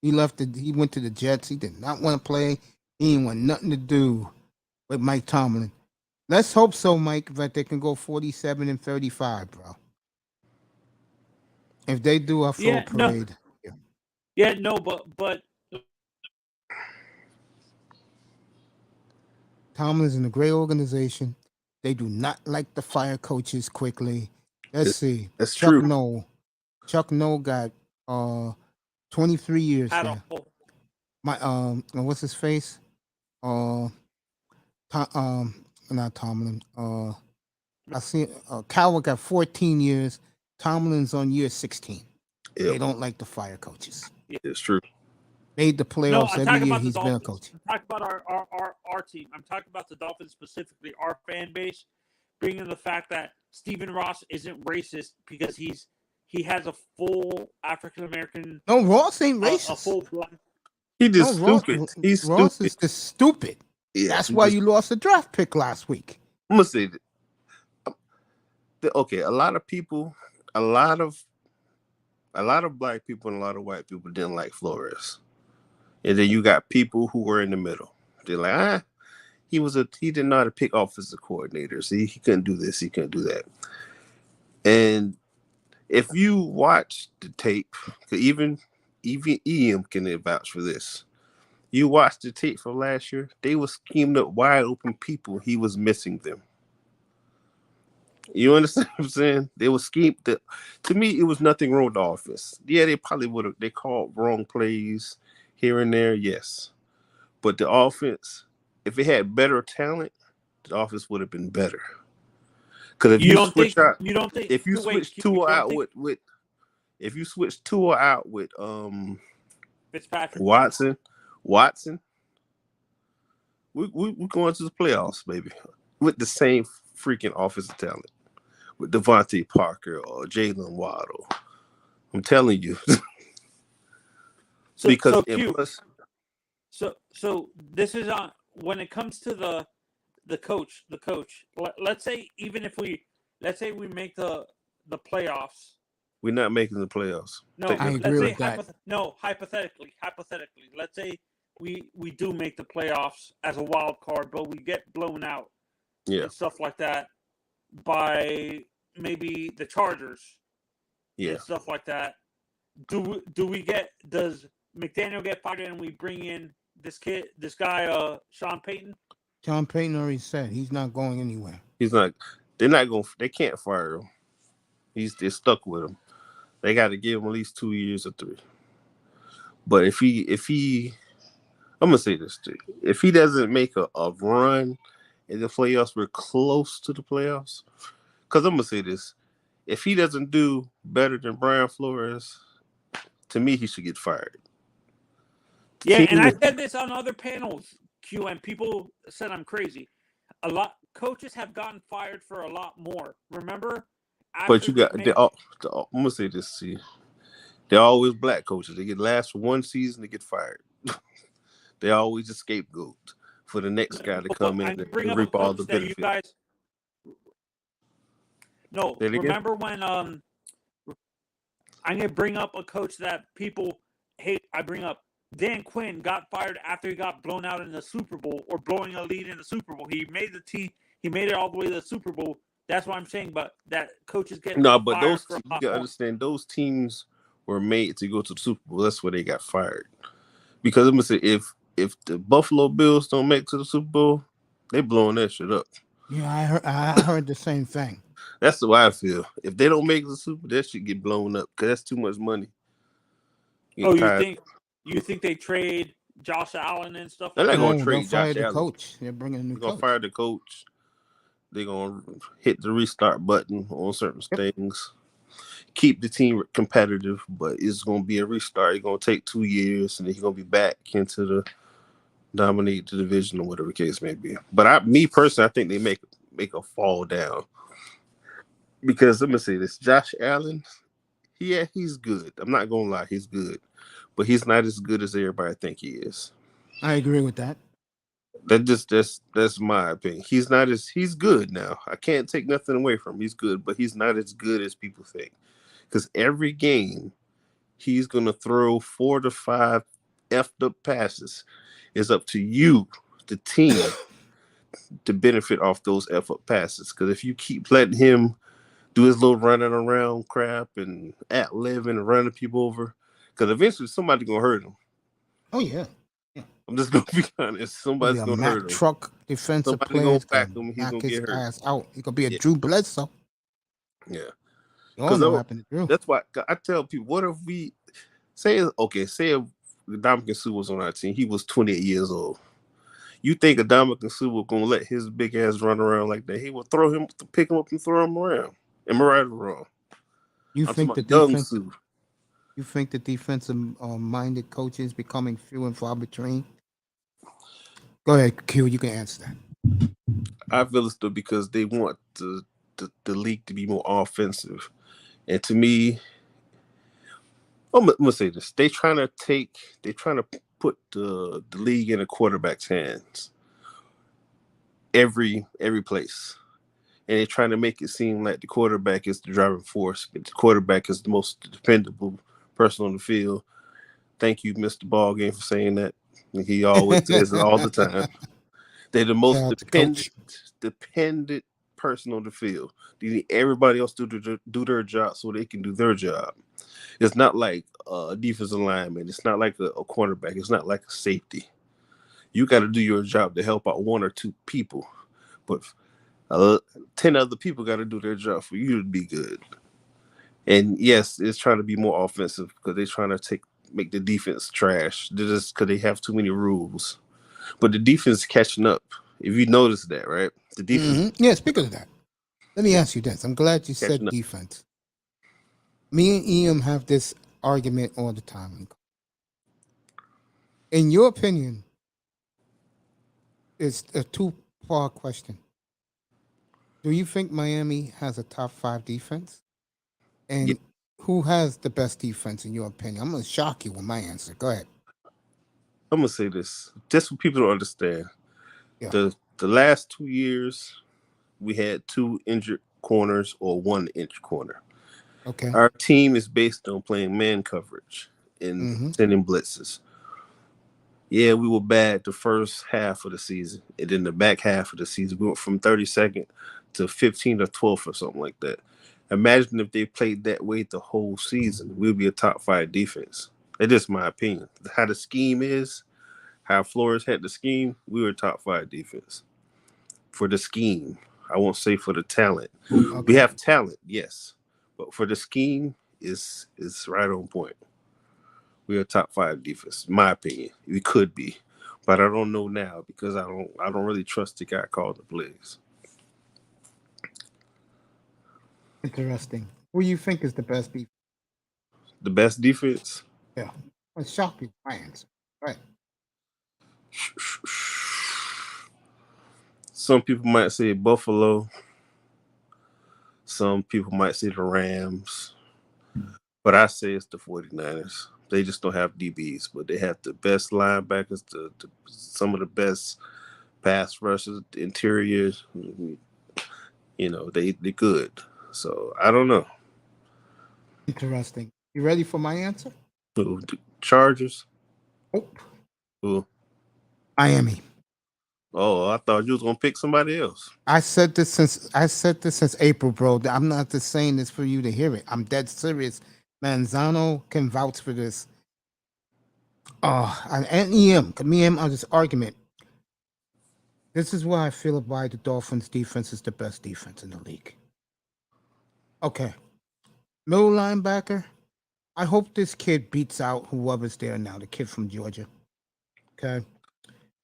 He left. He went to the Jets. He did not want to play. He didn't want nothing to do with Mike Tomlin. Let's hope so, Mike, that they can go 47-35, bro. If they do a full parade. But Tomlin's in a great organization. They do not like to fire coaches quickly. Let's see. That's Chuck true. Noll. Chuck Noll got 23 years there. What's his face? Not Tomlin. I see Coward got 14 years. Tomlin's on year 16. Yep. They don't like to fire coaches. It's true. Made the playoffs every year he's been a coach. I'm talking about our team. I'm talking about the Dolphins specifically, our fan base, bringing the fact that Stephen Ross isn't racist because he has a full African American. No, Ross ain't racist. A full black. He just stupid. He's Ross stupid. is just stupid. Yeah, that's why you lost the draft pick last week. I'm gonna say that. Okay, a lot of people, a lot of black people and a lot of white people didn't like Flores. And then you got people who were in the middle. They're like, he didn't know how to pick offensive coordinators. He couldn't do this, he couldn't do that. And if you watch the tape, even EM can vouch for this. You watch the tape from last year, they were scheming up wide open people. He was missing them. You understand what I'm saying? They were schemed. To me, it was nothing wrong with the offense. Yeah, they probably would have. They called wrong plays here and there, yes. But the offense, if it had better talent, the offense would have been better. Because if you switch Tua out with Fitzpatrick, Watson, we're going to the playoffs, baby, with the same freaking offensive talent, with Devontae Parker or Jalen Waddle. I'm telling you. So this is on when it comes to the coach. Let's say we make the playoffs. We're not making the playoffs. No, I agree with that. Hypothetically, let's say we do make the playoffs as a wild card, but we get blown out. and stuff like that by maybe the Chargers and stuff like that. Does McDaniel get fired and we bring in this guy, Sean Payton? Sean Payton already said he's not going anywhere. He's not. They're not going. They can't fire him. They're stuck with him. They got to give him at least 2 years or 3. But if he, I'm gonna say this too. If he doesn't make a run in the playoffs, we're close to the playoffs. Because I'm gonna say this: if he doesn't do better than Brian Flores, to me, he should get fired. Yeah, and I said this on other panels, Q, and people said I'm crazy. A lot coaches have gotten fired for a lot more. Remember? But you got. I'm gonna say this. See, they're always black coaches. They get last for one season, they get fired. They always a scapegoat for the next guy to come in and reap all the benefits. You guys... No, remember when I'm gonna bring up a coach that people hate. I bring up Dan Quinn got fired after he got blown out in the Super Bowl or blowing a lead in the Super Bowl. He made the team. He made it all the way to the Super Bowl. That's what I'm saying. But that coaches get but those you gotta understand those teams were made to go to the Super Bowl. That's where they got fired. Because I'm gonna say if the Buffalo Bills don't make it to the Super Bowl, they blowing that shit up. Yeah, I heard the same thing. That's the way I feel. If they don't make the Super Bowl, that shit get blown up because that's too much money. You think they trade Josh Allen and stuff? They're not No, gonna trade Josh Allen. Coach. They're bringing a new coach. They're gonna fire the coach. They're gonna hit the restart button on certain things. Keep the team competitive, but it's gonna be a restart. It's gonna take 2 years, and then he's gonna be back into the dominate the division or whatever the case may be. But me personally, I think they make a fall down. Because let me say this, Josh Allen, he's good. I'm not gonna lie, he's good, but he's not as good as everybody think he is. I agree with that. That's my opinion. He's good now. I can't take nothing away from him. He's good, but he's not as good as people think. Because every game, he's gonna throw 4 to 5 effed up passes. It's up to you, the team, to benefit off those effed up passes. Because if you keep letting him do his little running around crap and at-living and running people over, because eventually somebody's going to hurt him. Oh, yeah. I'm just going to be honest. Somebody's going to hurt him. Truck defensive player going to knock his ass out. He could be a Drew Bledsoe. Yeah. You all know what happened to Drew. That's why I tell people, what if we say if Ndamukong Suh was on our team, he was 28 years old. You think Ndamukong Suh was going to let his big ass run around like that? He would pick him up and throw him around. Am I right or wrong? You think the defensive minded coaches becoming few and far between? Go ahead, Q. You can answer that. I feel it's still because they want the league to be more offensive, and to me, I'm gonna say this: they're trying to put the league in a quarterback's hands. Every place. And they're trying to make it seem like the quarterback is the driving force, but the quarterback is the most dependable person on the field. Thank you, Mr. Ballgame, for saying that. He always says it all the time. They're the most dependent person on the field. They need everybody else to do their job so they can do their job. It's not like a defensive lineman. It's not like a cornerback. It's not like a safety. You got to do your job to help out 1 or 2 people. But 10 other people got to do their job for you to be good. And yes, it's trying to be more offensive because they're trying to make the defense trash. Just because they have too many rules. But the defense is catching up. If you notice that, right? The defense. Mm-hmm. Yeah, speaking of that, let me ask you this. I'm glad you said defense. Me and Ian have this argument all the time. In your opinion, it's a 2-part question. Do you think Miami has a top 5 defense? And who has the best defense in your opinion? I'm going to shock you with my answer. Go ahead. I'm going to say this. Just for people to understand. Yeah. The last 2 years, we had 2 injured corners or 1 injured corner. Okay. Our team is based on playing man coverage and sending blitzes. Yeah, we were bad the first half of the season, and then the back half of the season we went from 32nd to 15th or 12th or something like that. Imagine if they played that way the whole season, we'd be a top 5 defense. That's just my opinion. How the scheme is, how Flores had the scheme, we were a top 5 defense for the scheme. I won't say for the talent. Okay. We have talent, yes, but for the scheme, it's right on point. We're a top 5 defense, in my opinion. We could be, but I don't know now because I don't really trust the guy called the plays. Interesting. Who you think is the best defense? The best defense. Yeah. I'll shock you. My answer. Right. Some people might say Buffalo. Some people might say the Rams. But I say it's the 49ers. They just don't have DBs, but they have the best linebackers, some of the best pass rushers, the interiors. They good. So I don't know. Interesting. You ready for my answer? Ooh, the Chargers. Oh, Ooh. Miami. Oh, I thought you was gonna pick somebody else. I said this since April, bro. I'm not just saying this for you to hear it. I'm dead serious. Manzano can vouch for this. And EM, me and him on this argument. This is why I feel why the Dolphins defense is the best defense in the league. Okay. Middle linebacker. I hope this kid beats out whoever's there now, the kid from Georgia. Okay.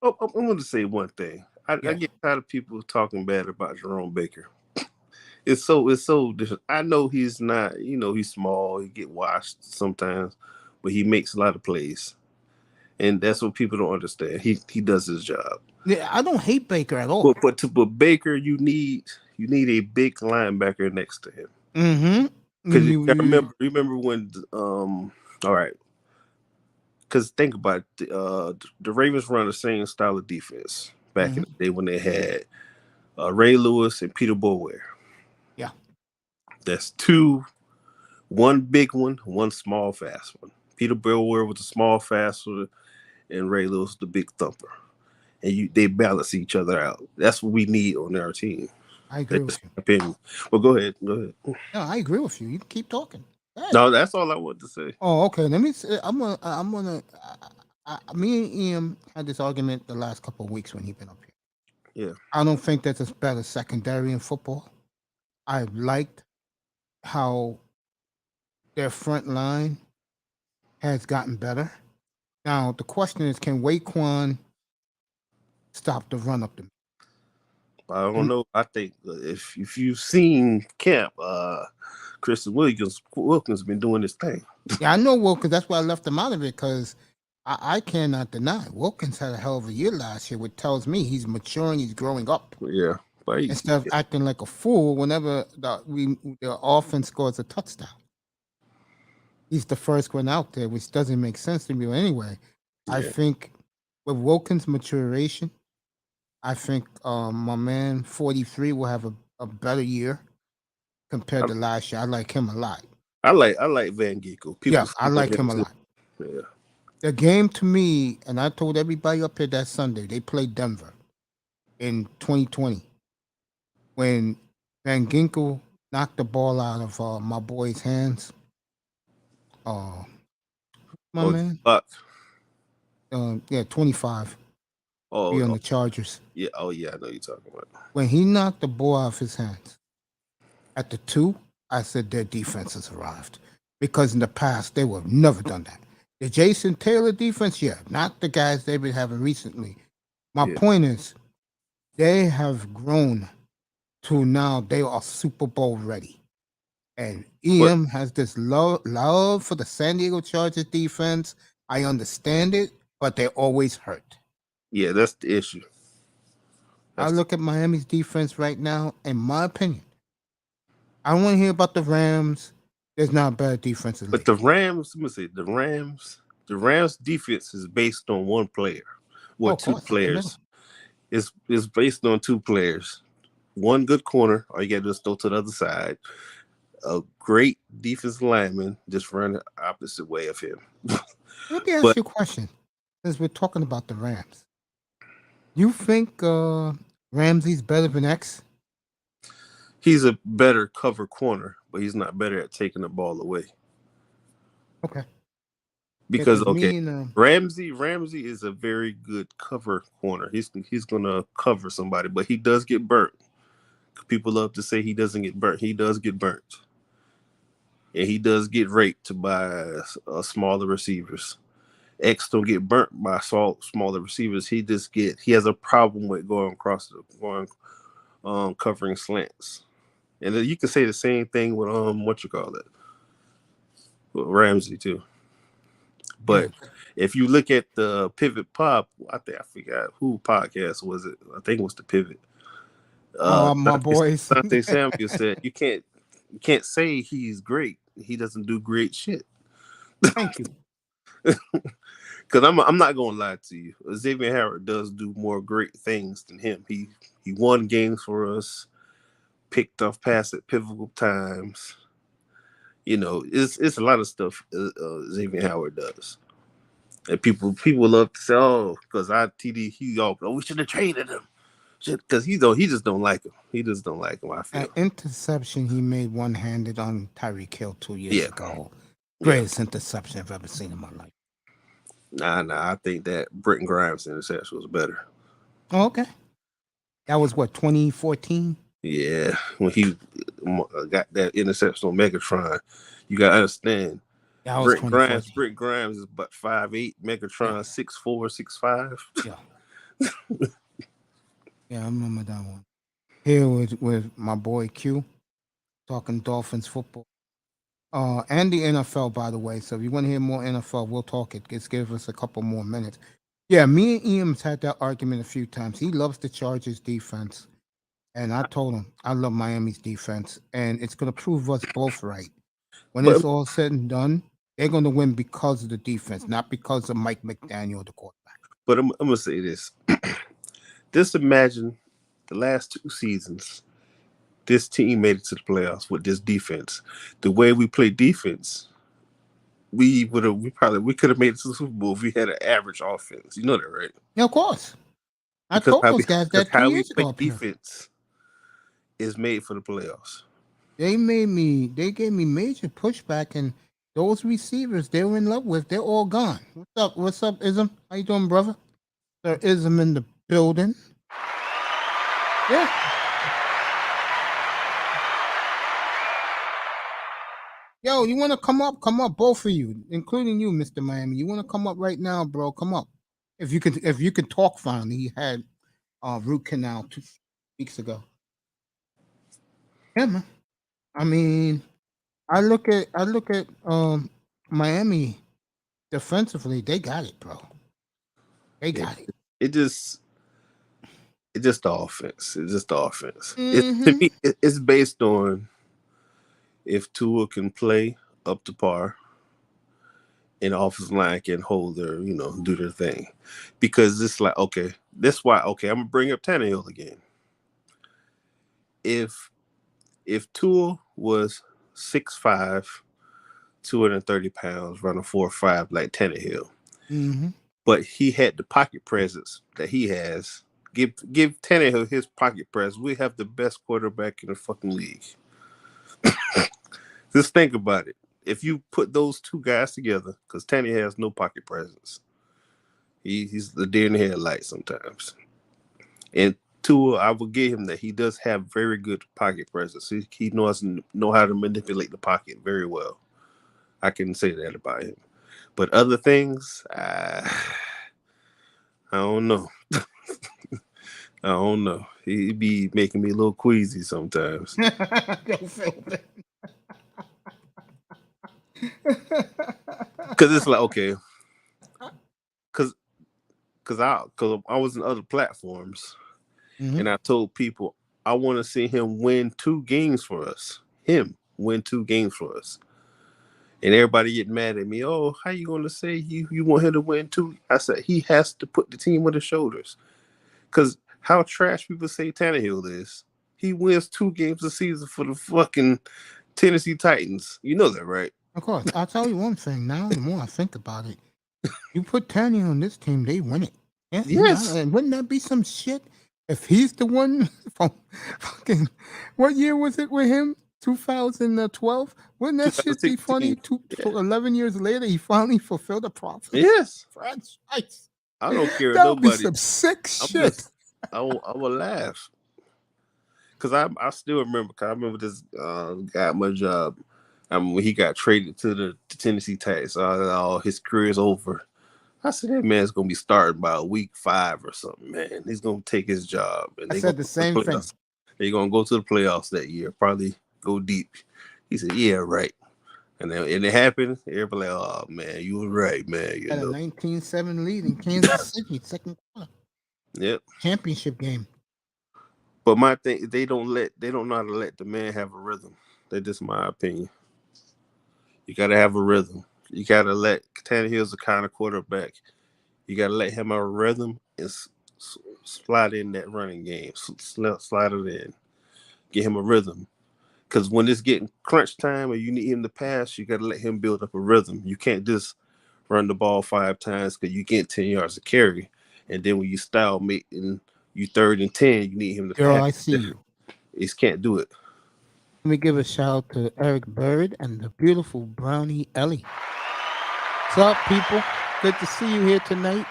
Oh, I'm going to say one thing. I Yeah. get tired of people talking bad about Jerome Baker. It's so different. I know he's not, he's small. He get washed sometimes, but he makes a lot of plays, and that's what people don't understand. He does his job. Yeah, I don't hate Baker at all. But Baker, you need a big linebacker next to him. Mm-hmm. Because you remember when all right. Because think about it, the Ravens run the same style of defense back in the day when they had Ray Lewis and Peter Boulware. Yeah. That's two, one big one, one small, fast one. Peter Boulware was the small, fast one, and Ray Lewis the big thumper. And they balance each other out. That's what we need on our team. I agree with you. Opinion. Well, go ahead. No, I agree with you. You can keep talking. No, that's all I wanted to say. Oh, okay. Let me say, me and Ian had this argument the last couple of weeks when he's been up here. Yeah. I don't think that's a better secondary in football. I liked how their front line has gotten better. Now, the question is, can Waquan stop the run up the middle? I don't know. I think if you've seen camp, Christian Wilkins been doing this thing. Yeah, I know Wilkins. That's why I left him out of it, because I cannot deny Wilkins had a hell of a year last year, which tells me he's maturing, he's growing up. Yeah, but instead of acting like a fool whenever the offense scores a touchdown. He's the first one out there, which doesn't make sense to me anyway. Yeah. I think with Wilkins' maturation, I think my man 43 will have a better year compared to last year. I like him a lot. I like Van Ginkel. I like him a lot. Yeah. The game to me, and I told everybody up here that Sunday, they played Denver in 2020 when Van Ginkel knocked the ball out of my boy's hands. Man. Buck. 25. Oh, on the Chargers. Yeah. Oh, yeah. I know you're talking about. When he knocked the ball out of his hands at the 2, I said their defense has arrived, because in the past they would have never done that. The Jason Taylor defense, not the guys they've been having recently. My point is, they have grown to now they are Super Bowl ready. And EM has this love for the San Diego Chargers defense. I understand it, but they're always hurt. Yeah, that's the issue. I look at Miami's defense right now, in my opinion. I don't want to hear about the Rams. There's not a better defense. But the Rams, let me say, the Rams defense is based on one player. Two players. It's based on 2 players. One good corner, all you got to do is throw to the other side. A great defensive lineman just run the opposite way of him. Let me ask you a question. since we're talking about the Rams, you think Ramsey's better than X? He's a better cover corner, but he's not better at taking the ball away. Okay. Because me and Ramsey is a very good cover corner. He's gonna cover somebody, but he does get burnt. People love to say he doesn't get burnt. He does get burnt, and he does get raped by smaller receivers. X don't get burnt by smaller receivers. He has a problem with covering slants. And then you can say the same thing with with Ramsey too. But if you look at the Pivot Pop, I forgot who podcast was it. I think it was the Pivot. my boys. Dante Samuel said you can't say he's great. He doesn't do great shit. Thank you. Because I'm not gonna lie to you, Xavier Howard does do more great things than him. He won games for us, picked off pass at pivotal times. It's a lot of stuff Xavier Howard does, and people love to say, "Oh, because we should have traded him," because he just don't like him. He just don't like him. I feel an interception he made one-handed on Tyreek Hill 2 years ago. Greatest interception I've ever seen in my life. Nah. I think that Britton Grimes interception was better. Oh, okay. That was what, 2014? Yeah, when he got that interception on Megatron, you gotta understand. That was Britton Grimes is but 5'8", Megatron 6'4", 6'5". Yeah. Yeah, I remember that one. Here with my boy Q, talking Dolphins football. And the NFL, by the way. So if you want to hear more NFL, we'll talk it. Just give us a couple more minutes. Yeah, me and Ian's had that argument a few times. He loves the Chargers defense. And I told him I love Miami's defense. And it's going to prove us both right. When it's all said and done, they're going to win because of the defense, not because of Mike McDaniel, the quarterback. But I'm going to say this. Just imagine the last 2 seasons, this team made it to the playoffs with this defense. The way we play defense, we could have made it to the Super Bowl if we had an average offense. You know that, right? Yeah, of course. I told those guys that 2 years ago. Defense is made for the playoffs. They gave me major pushback, and those receivers they were in love with, they're all gone. What's up, Ism? How you doing, brother? Sir Ism in the building. Yeah. Yo, you want to come up? Come up, both of you, including you, Mr. Miami. You want to come up right now, bro? Come up. If you could talk finally. He had root canal 2 weeks ago. Yeah, man. I mean, I look at Miami defensively. They got it, bro. They got it. It's just the offense. It's just the offense. Mm-hmm. To me, it's based on if Tua can play up to par and the offensive line can hold their, do their thing. Because it's like, okay, that's why, I'm going to bring up Tannehill again. If Tua was 6'5", 230 pounds, running 4.5 like Tannehill, but he had the pocket presence that he has, give Tannehill his pocket presence, we have the best quarterback in the fucking league. Just think about it. If you put those 2 guys together, because Tannehill has no pocket presence, he's the deer in the headlight sometimes. And Tua, I will give him that he does have very good pocket presence. He knows how to manipulate the pocket very well. I can say that about him. But other things, I don't know. I don't know. He be making me a little queasy sometimes. Because it's like, okay, because I was in other platforms, and I told people I want to see him win 2 games for us. And everybody get mad at me. Oh, how you going to say you want him to win 2? I said he has to put the team on his shoulders. Because how trash people say Tannehill is, he wins 2 games a season for the fucking Tennessee Titans. You know that, right? Of course. I'll tell you one thing now, the more I think about it, You put Tannehill on this team, they win it. Yeah, Yes. and wouldn't that be some shit if he's the one from fucking what year was it with him? 2012. Wouldn't that shit be funny? 2016. 11 years later, he finally fulfilled the prophecy. Yes. Franchise. I don't care That would be nobody. some sick shit. I will laugh. Cause I still remember. Cause I remember this guy at my job. When he got traded to the Tennessee Titans, his career's over. I said that man's gonna be starting by week 5 or something. Man, he's gonna take his job. And I said the same thing. They're gonna go to the playoffs that year. Probably go deep. He said, "Yeah, right." And it happened. Everybody like, "Oh man, you were right, man." You Had a know. 19-7 lead in Kansas City, second quarter. Yep. Championship game. But my thing, they don't know how to let the man have a rhythm. That's just my opinion. You got to have a rhythm. You got to let Tannehill's the kind of quarterback. You got to let him have a rhythm and slide in that running game. Slide it in. Get him a rhythm. Because when it's getting crunch time and you need him to pass, you got to let him build up a rhythm. You can't just run the ball 5 times because you get 10 yards to carry. And then when you style mate and you 3rd and 10, you need him to Girl, pass. I see you. He just can't do it. Let me give a shout out to Eric Bird and the beautiful Brownie Ellie. What's up, people? Good to see you here tonight.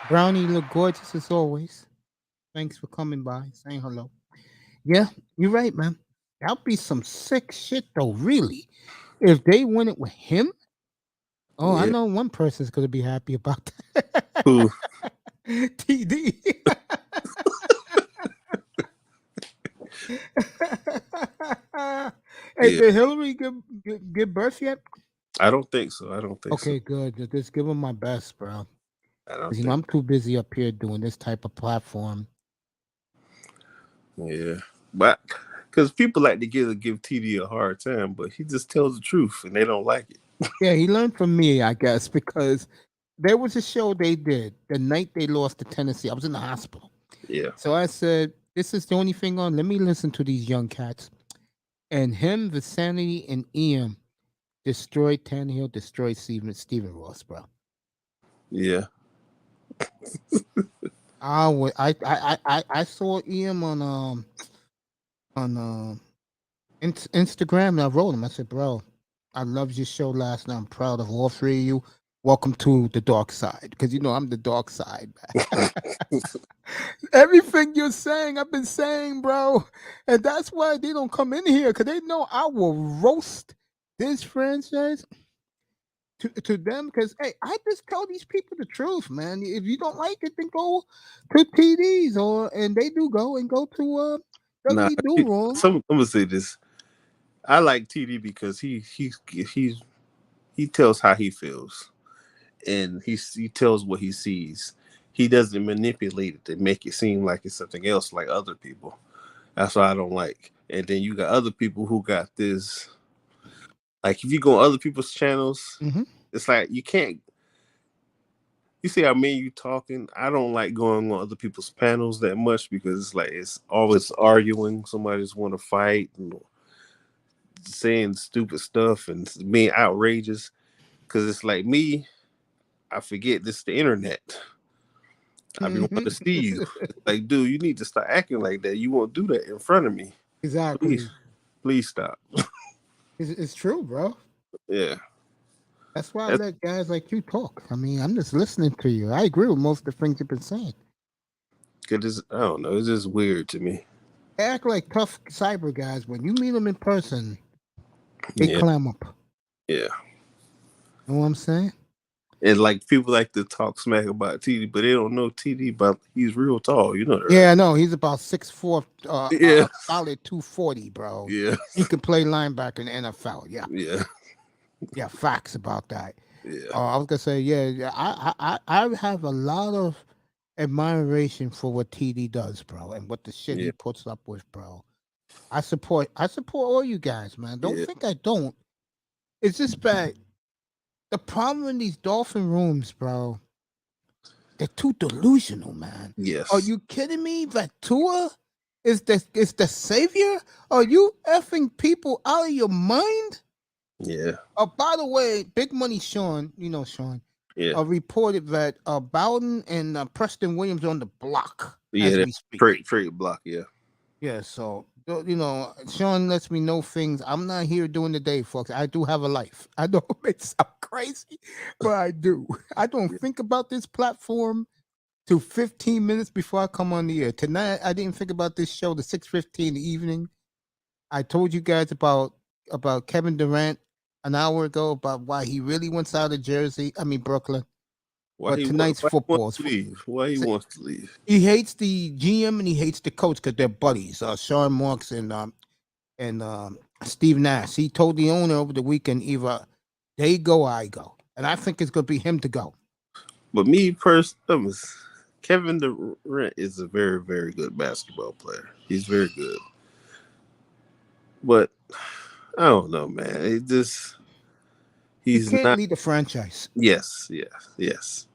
Brownie, you look gorgeous as always. Thanks for coming by, saying hello. Yeah, you're right, man. That'll be some sick shit, though, really. If they win it with him, oh, yeah. I know one person's going to be happy about that. Who? TD. Hey, did Hillary give birth yet? I don't think so. Okay, good. Just give him my best, bro. You know, I'm too busy up here doing this type of platform. Yeah, but because people like to give TD a hard time, but he just tells the truth, and they don't like it. Yeah, he learned from me, I guess, because there was a show they did the night they lost to Tennessee. I was in the hospital. Yeah. So I said, this is the only thing on. Let me listen to these young cats. And him, Vicinity, and Ian destroyed Tannehill, destroyed Stephen Ross, bro. Yeah. I saw Ian on Instagram, and I wrote him. I said, bro, I loved your show last night. I'm proud of all 3 of you. Welcome to the dark side, because I'm the dark side, man. Everything you're saying, I've been saying, bro, and that's why they don't come in here, because they know I will roast this franchise to them. Because hey, I just tell these people the truth, man. If you don't like it, then go to TDs, and they do go to we do wrong. I'm gonna say this. I like TD because he tells how he feels, and he tells what he sees. He doesn't manipulate it to make it seem like it's something else like other people. That's what I don't like. And then you got other people who got this. Like if you go on other people's channels, it's like you can't. You see how me and you talking? I don't like going on other people's panels that much because it's like it's always arguing. Somebody just want to fight and saying stupid stuff and being outrageous. Because it's like me, I forget this is the internet. I be wanting to see you. Like, dude, you need to start acting like that. You won't do that in front of me. Exactly. Please stop. It's true, bro. Yeah. That's why I let guys like you talk. I mean, I'm just listening to you. I agree with most of the things you've been saying. Cause I don't know. It's just weird to me. They act like tough cyber guys. When you meet them in person, they clam up. Yeah. You know what I'm saying? And like people like to talk smack about TD, but they don't know TD, but he's real tall. You know that. Yeah, no, he's about 6'4", solid 240, bro. Yeah. He could play linebacker in the NFL. Yeah. Yeah. Yeah, facts about that. Yeah. I was gonna say, I have a lot of admiration for what TD does, bro, and what the shit he puts up with, bro. I support all you guys, man. Don't think I don't. It's just bad. The problem in these Dolphin rooms, bro, they're too delusional, man. Yes. Are you kidding me? That Tua is the savior? Are you effing people out of your mind? Yeah. By the way, Big Money Sean, Sean, Yeah. reported that Bowden and Preston Williams on the block Yeah. as That we speak. trade block. Yeah. Yeah, so Sean lets me know things. I'm not here during the day, folks. I do have a life. I know it may sound crazy, but I do. I don't Yeah. think about this platform till 15 minutes before I come on the air. Tonight, I didn't think about this show to 6:15 in the evening. I told you guys about Kevin Durant an hour ago about why he really wants out of Brooklyn. Why But he tonight's wants football to leave? Why he wants to leave? he hates the GM and he hates the coach because they're buddies. Sean Marks and Steve Nash. He told the owner over the weekend either they go or I go, and I think it's going to be him to go. But me personally, Kevin Durant is a very, very good basketball player. He's very good. But I don't know, man. He He's can't not. lead the franchise. Yes, yes.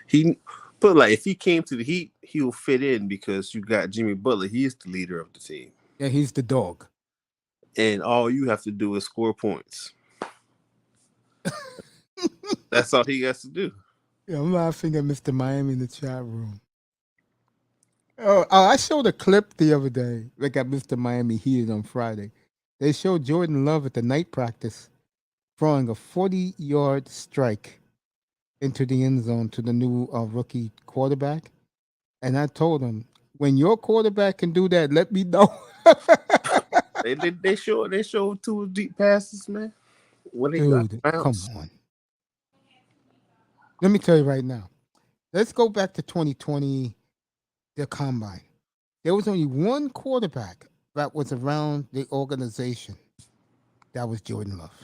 He, but like if he came to the Heat, he'll fit in because you got Jimmy Butler. He's the leader of the team, Yeah, he's the dog. and all you have to do is score points. That's all he has to do. Yeah, I'm laughing at Mr. Miami in the chat room. Oh, I showed a clip the other day. They got Mr. Miami heated on Friday. They showed Jordan Love at the night practice throwing a 40-yard strike into the end zone to the new rookie quarterback. And I told him, when your quarterback can do that, let me know. They show two deep passes, man. When they got Dude, come bounce. on. Let me tell you right now. Let's go back to 2020, the combine. There was only one quarterback that was around the organization. That was Jordan Love.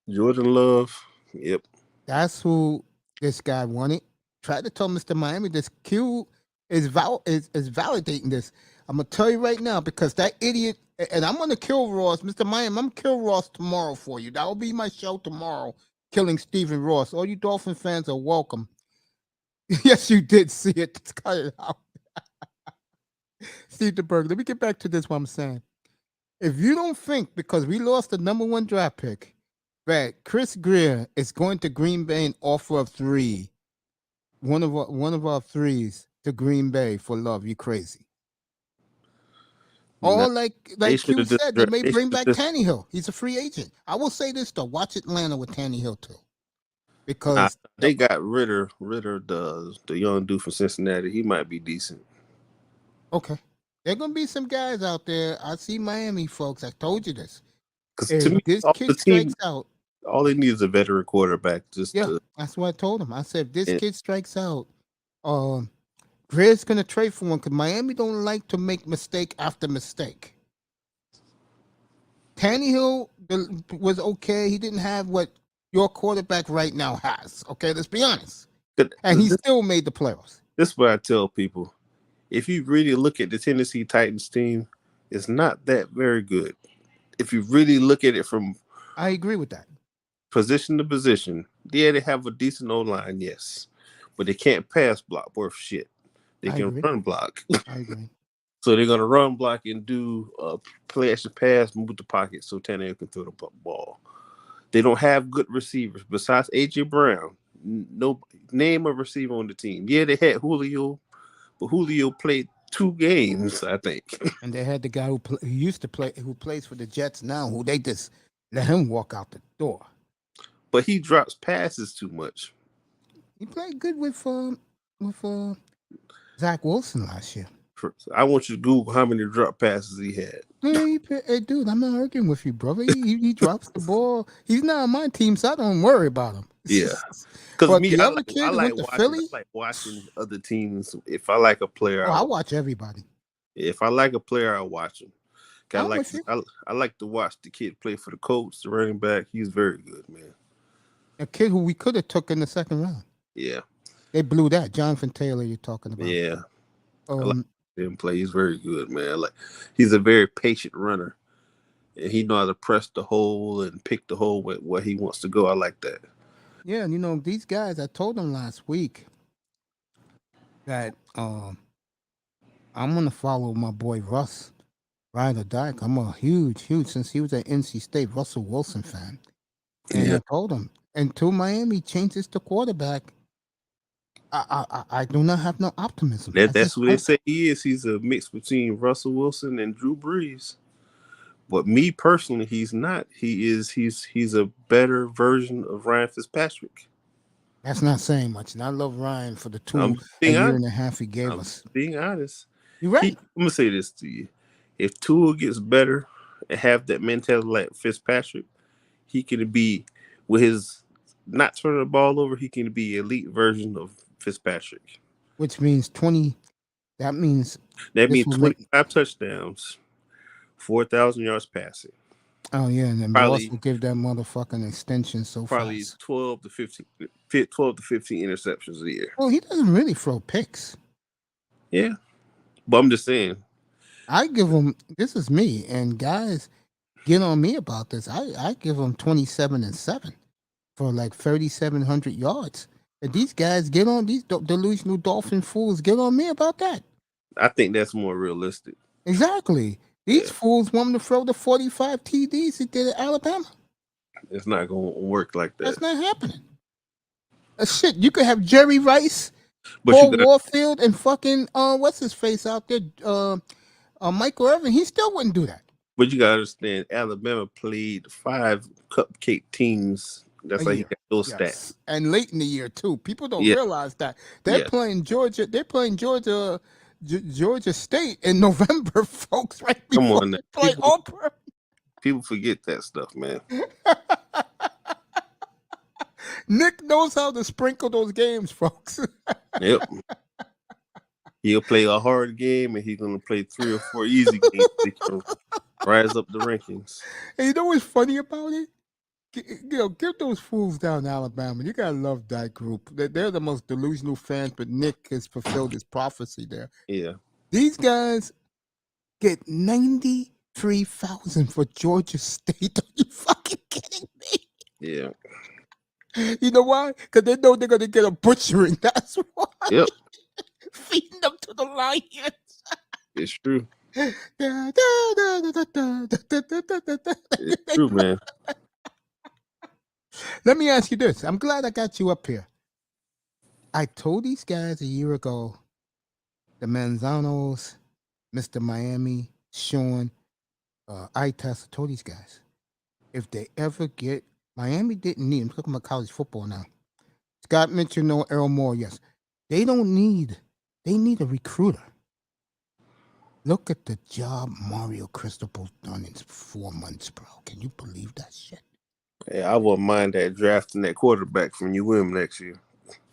Jordan Love. Yep. That's who this guy wanted. Tried to tell Mr. Miami this Q is validating this. I'm gonna tell you right now because that idiot, and I'm gonna kill Ross, Mr. Miami. I'm gonna kill Ross tomorrow for you. That will be my show tomorrow, killing Stephen Ross. All you Dolphin fans are welcome. Yes, you did see it. Let's cut it out. Steve DeBerg. Let me get back to this. What I'm saying. If you don't think because we lost the number 1 draft pick that Chris Greer is going to Green Bay and offer a 3, one of our 3s to Green Bay for Love, you crazy. Nah, Or like Q said, they may bring back Tannehill. He's a free agent. I will say this though: watch Atlanta with Tannehill too, because they got Ritter, the young dude from Cincinnati. He might be decent. Okay, there gonna be some guys out there. I see Miami folks. I told you this. Because to me, This all kid the team, strikes out. all they need is a veteran quarterback. That's what I told him. I said, if this kid strikes out, Greer's gonna trade for one because Miami don't like to make mistake after mistake. Tannehill was okay. He didn't have what your quarterback right now has. Okay, let's be honest. And he still made the playoffs. This is what I tell people. If you really look at the Tennessee Titans team, it's not that very good. If you really look at it from I agree with that. Position to position, yeah, they have a decent O-line, yes. But they can't pass block worth shit. They can run block. I agree. So they're going to run block and do play action pass, move the pocket so Tannehill can throw the ball. They don't have good receivers. Besides A.J. Brown, no name a receiver on the team. Yeah, they had Julio, but Julio played 2 games, I think. And they had the guy who used to play, who plays for the Jets now, who they just let him walk out the door. But he drops passes too much. He played good with Zach Wilson last year. I want you to Google how many drop passes he had. Hey, dude, I'm not arguing with you, brother. He drops the ball. He's not on my team, so I don't worry about him. Yeah. Because me, I like watching other teams. If I like a player, I watch everybody. If I like a player, I watch him. I like to watch the kid play for the Colts, the running back. He's very good, man. A kid who we could have took in the second round. Yeah. They blew that. Jonathan Taylor, you're talking about. Yeah. I like him play. He's very good, man. He's a very patient runner. And he knows how to press the hole and pick the hole where he wants to go. I like that. Yeah, and these guys, I told them last week that I'm gonna follow my boy Russ, ride or die. I'm a huge, since he was at NC State, Russell Wilson fan. And Yeah, I told him, until Miami changes the quarterback, I do not have no optimism. I that's just who they don't. say he is. He's a mix between Russell Wilson and Drew Brees. But me personally, he's not. He's a better version of Ryan Fitzpatrick. That's not saying much. And I love Ryan for the I'm a being year honest. and a half he gave I'm us. being honest. You're right. I'm gonna say this to you: if Tua gets better and have that mentality like Fitzpatrick, he can be with his not turning the ball over. He can be elite version of Fitzpatrick. Which means 20. That means That this means will make. 25 touchdowns, 4,000 yards passing. Oh, yeah. And then Ross Probably will give that motherfucker an extension so probably fast. 12 to 15 interceptions a year. Well, he doesn't really throw picks. Yeah, but I'm just saying. I give him, this is me, and guys get on me about this. I give him 27-7 for like 3,700 yards. And these guys get on, these delusional Dolphin fools get on me about that. I think that's more realistic. Exactly. These Yeah, fools want him to throw the 45 TDs he did at Alabama. it's not going to work like that. That's not happening. Shit, you could have Jerry Rice, But you Paul got, Warfield, and fucking what's his face out there, Michael Irvin. He still wouldn't do that. but you got to understand, Alabama played 5 cupcake teams. A That's how he year. got those stats. Yes. And late in the year too. People don't Yeah, realize that. yeah. Playing Georgia, they're playing Georgia State in November, folks, right Come before on now. they play Auburn. People forget that stuff, man. Nick knows how to sprinkle those games, folks. Yep. He'll play a hard game and he's going to play 3 or 4 easy games. He can rise up the rankings. And you know what's funny about it? Give those fools down in Alabama. You gotta love that group. They're the most delusional fans, but Nick has fulfilled his prophecy there. Yeah. These guys get 93,000 for Georgia State. Are you fucking kidding me? Yeah. You know why? Because they know they're gonna get a butchering. That's why. Yep. Feeding them to the lions. It's true. It's true, man. Let me ask you this. I'm glad I got you up here. I told these guys a year ago, the Manzanos, Mr. Miami, Sean, I-Test, I told these guys, if they ever get, Miami didn't need, I'm talking about college football now. Scott Mitchell, no, Errol Moore, yes. They need a recruiter. Look at the job Mario Cristobal's done in 4 months, bro. Can you believe that shit? Hey, I wouldn't mind that drafting that quarterback from UM next year.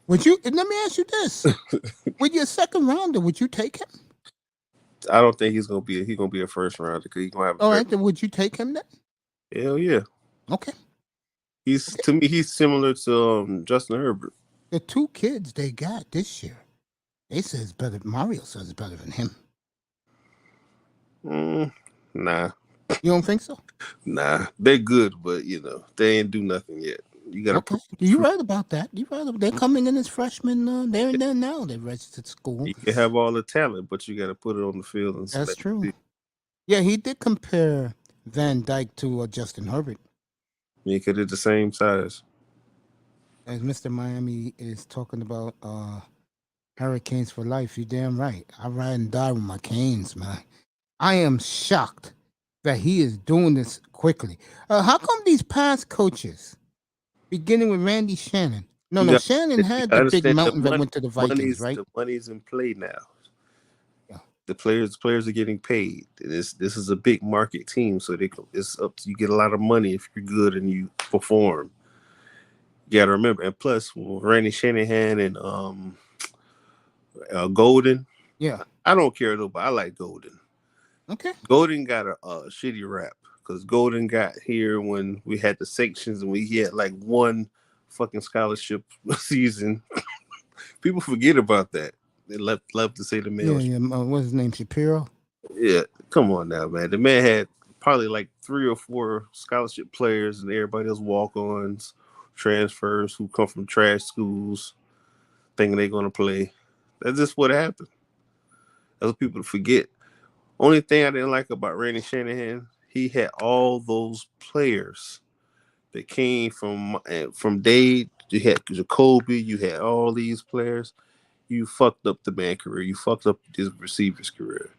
Would you? Let me ask you this: with your second rounder, would you take him? I don't think he's gonna be a first rounder because he's gonna have. All right, then would you take him then? Hell yeah. Okay. To me, he's similar to Justin Herbert. The 2 kids they got this year, they say it's better. Mario says it's better than him. Nah. You don't think so? Nah, they're good, but they ain't do nothing yet. You gotta. Okay, you're right about that. You're right. They're coming in as freshmen. They're in there now. They registered school. You can have all the talent, but you got to put it on the field. And That's true. Yeah, he did compare Van Dyke to Justin Herbert. Because they're the same size. As Mr. Miami is talking about Hurricanes for life, you're damn right. I ride and die with my Canes, man. I am shocked that he is doing this quickly. How come these past coaches, beginning with Randy Shannon? Shannon had the big mountain that went to the Vikings, right? The money's in play now. Yeah. The players are getting paid. This is a big market team, so it's up to you. Get a lot of money if you're good and you perform. You got to remember, and plus Randy Shanahan and Golden. Yeah, I don't care though, but I like Golden. Okay. Golden got a shitty rap because Golden got here when we had the sections and we had like 1 fucking scholarship season. People forget about that. They love to say the man. Yeah. What's his name? Shapiro. Yeah, come on now, man. The man had probably like 3 or 4 scholarship players, and everybody else walk-ons, transfers who come from trash schools, thinking they're gonna play. That's just what happened. That's what people forget. Only thing I didn't like about Randy Shanahan, he had all those players that came from Dade. You had Jacoby. You had all these players. You fucked up the man career. You fucked up this receiver's career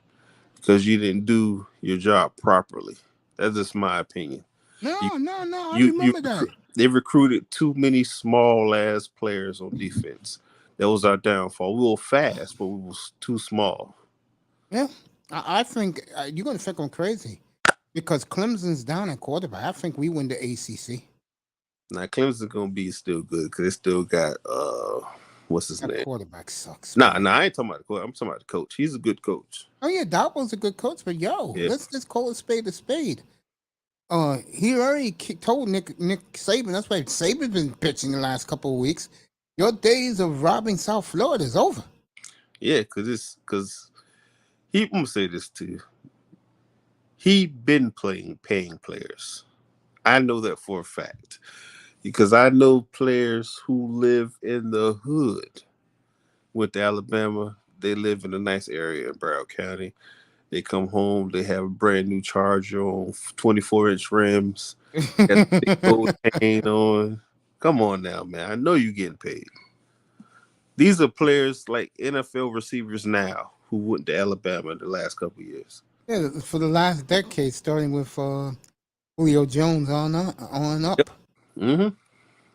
because you didn't do your job properly. That's just my opinion. No. I You remember that. They recruited too many small ass players on defense. That was our downfall. We were fast, but we was too small. Yeah, I think you're gonna think I'm crazy because Clemson's down at quarterback. I think we win the ACC. Now Clemson's gonna be still good because they still got what's his That name? quarterback sucks. Nah, man. I ain't talking about the coach. I'm talking about the coach. He's a good coach. Oh yeah, Dabo's a good coach, but Yeah. let's just call a spade a spade. He already told Nick Saban. That's why Saban's been pitching the last couple of weeks. Your days of robbing South Florida is over. Yeah, because I'm gonna say this to you. He been paying players. I know that for a fact because I know players who live in the hood. Went to Alabama. They live in a nice area in Broward County. They come home. They have a brand new Charger on 24-inch rims. Got the big gold chain on. Come on now, man. I know you're getting paid. These are players like N.F.L. receivers now who went to Alabama in the last couple of years. Yeah, for the last decade, starting with Julio Jones on up. Yep. Mm-hmm.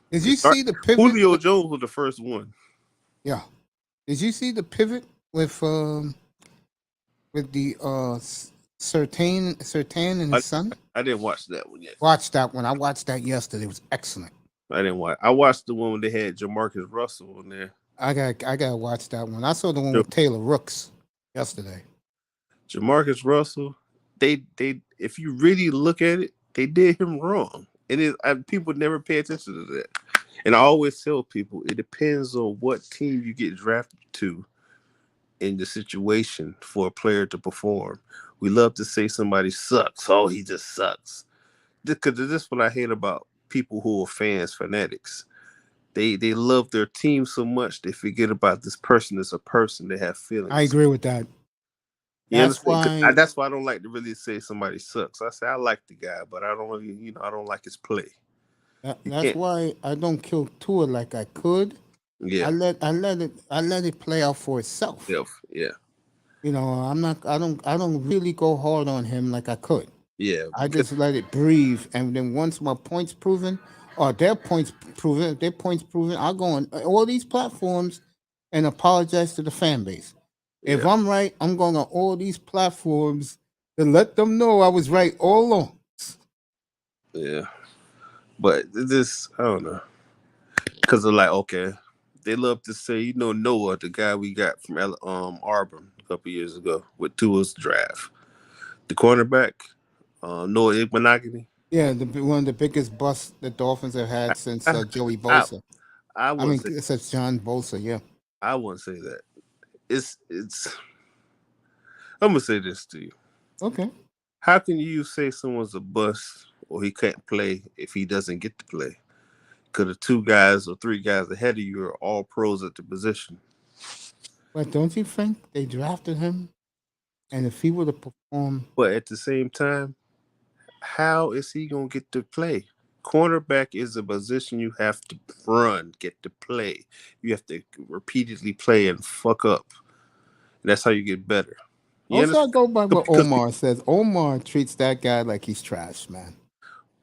Did you see the pivot? Julio Jones was the first one. Yeah. Did you see the pivot with the Sertan and his son? I didn't watch that one yet. Watch that one. I watched that yesterday. It was excellent. I didn't watch. I watched the one when they had Jamarcus Russell on there. I gotta watch that one. I saw the one with Taylor Rooks yesterday. Jamarcus Russell, they if you really look at it, they did him wrong. People never pay attention to that. And I always tell people it depends on what team you get drafted to in the situation for a player to perform. We love to say somebody sucks. Oh, he just sucks. Because this is what I hate about people who are fanatics. They love their team so much they forget about this person as a person. They have feelings. I agree with that. That's why I don't like to really say somebody sucks. I say I like the guy, but I don't really, I don't like his play. That's why I don't kill Tua like I could. Yeah, I let it play out for itself. Yeah. I don't really go hard on him like I could. Yeah. I just let it breathe, and then once my points proven, or their points proven, I'll go on all these platforms and apologize to the fan base. If I'm right, I'm going on all these platforms to let them know I was right all along. Yeah. But this, I don't know. Because they're like, okay, they love to say, Noah, the guy we got from Auburn a couple years ago with Tua's draft. The cornerback, Noah Igbenogany. Yeah, one of the biggest busts the Dolphins have had since Joey Bosa. Since John Bosa, yeah. I wouldn't say that. It's I'm gonna say this to you. Okay. How can you say someone's a bust or he can't play if he doesn't get to play? Because the 2 guys or 3 guys ahead of you are all pros at the position. But don't you think they drafted him? And if he were to perform, but at the same time, how is he gonna get to play? Cornerback is a position you have to run, get to play. You have to repeatedly play and fuck up. And that's how you get better. I go by what Omar says. Omar treats that guy like he's trash, man.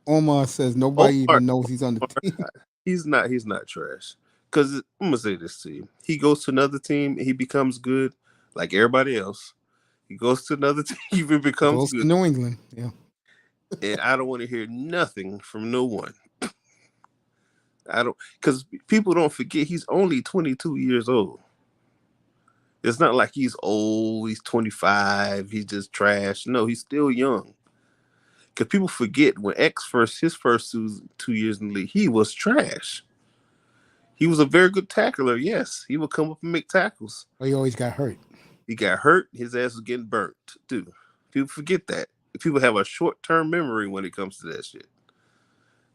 Omar says nobody even knows he's on the team. He's not trash. Because I'm gonna say this to you. He goes to another team, he becomes good, like everybody else. He goes to another team, he becomes good. To New England, yeah. And I don't want to hear nothing from no one. Because people don't forget he's only 22 years old. It's not like he's old, he's 25, he's just trash. No, he's still young. Because people forget when his first 2 years in the league, he was trash. He was a very good tackler, yes. He would come up and make tackles. But he always got hurt. He got hurt, his ass was getting burnt, too. People forget that. People have a short-term memory when it comes to that shit.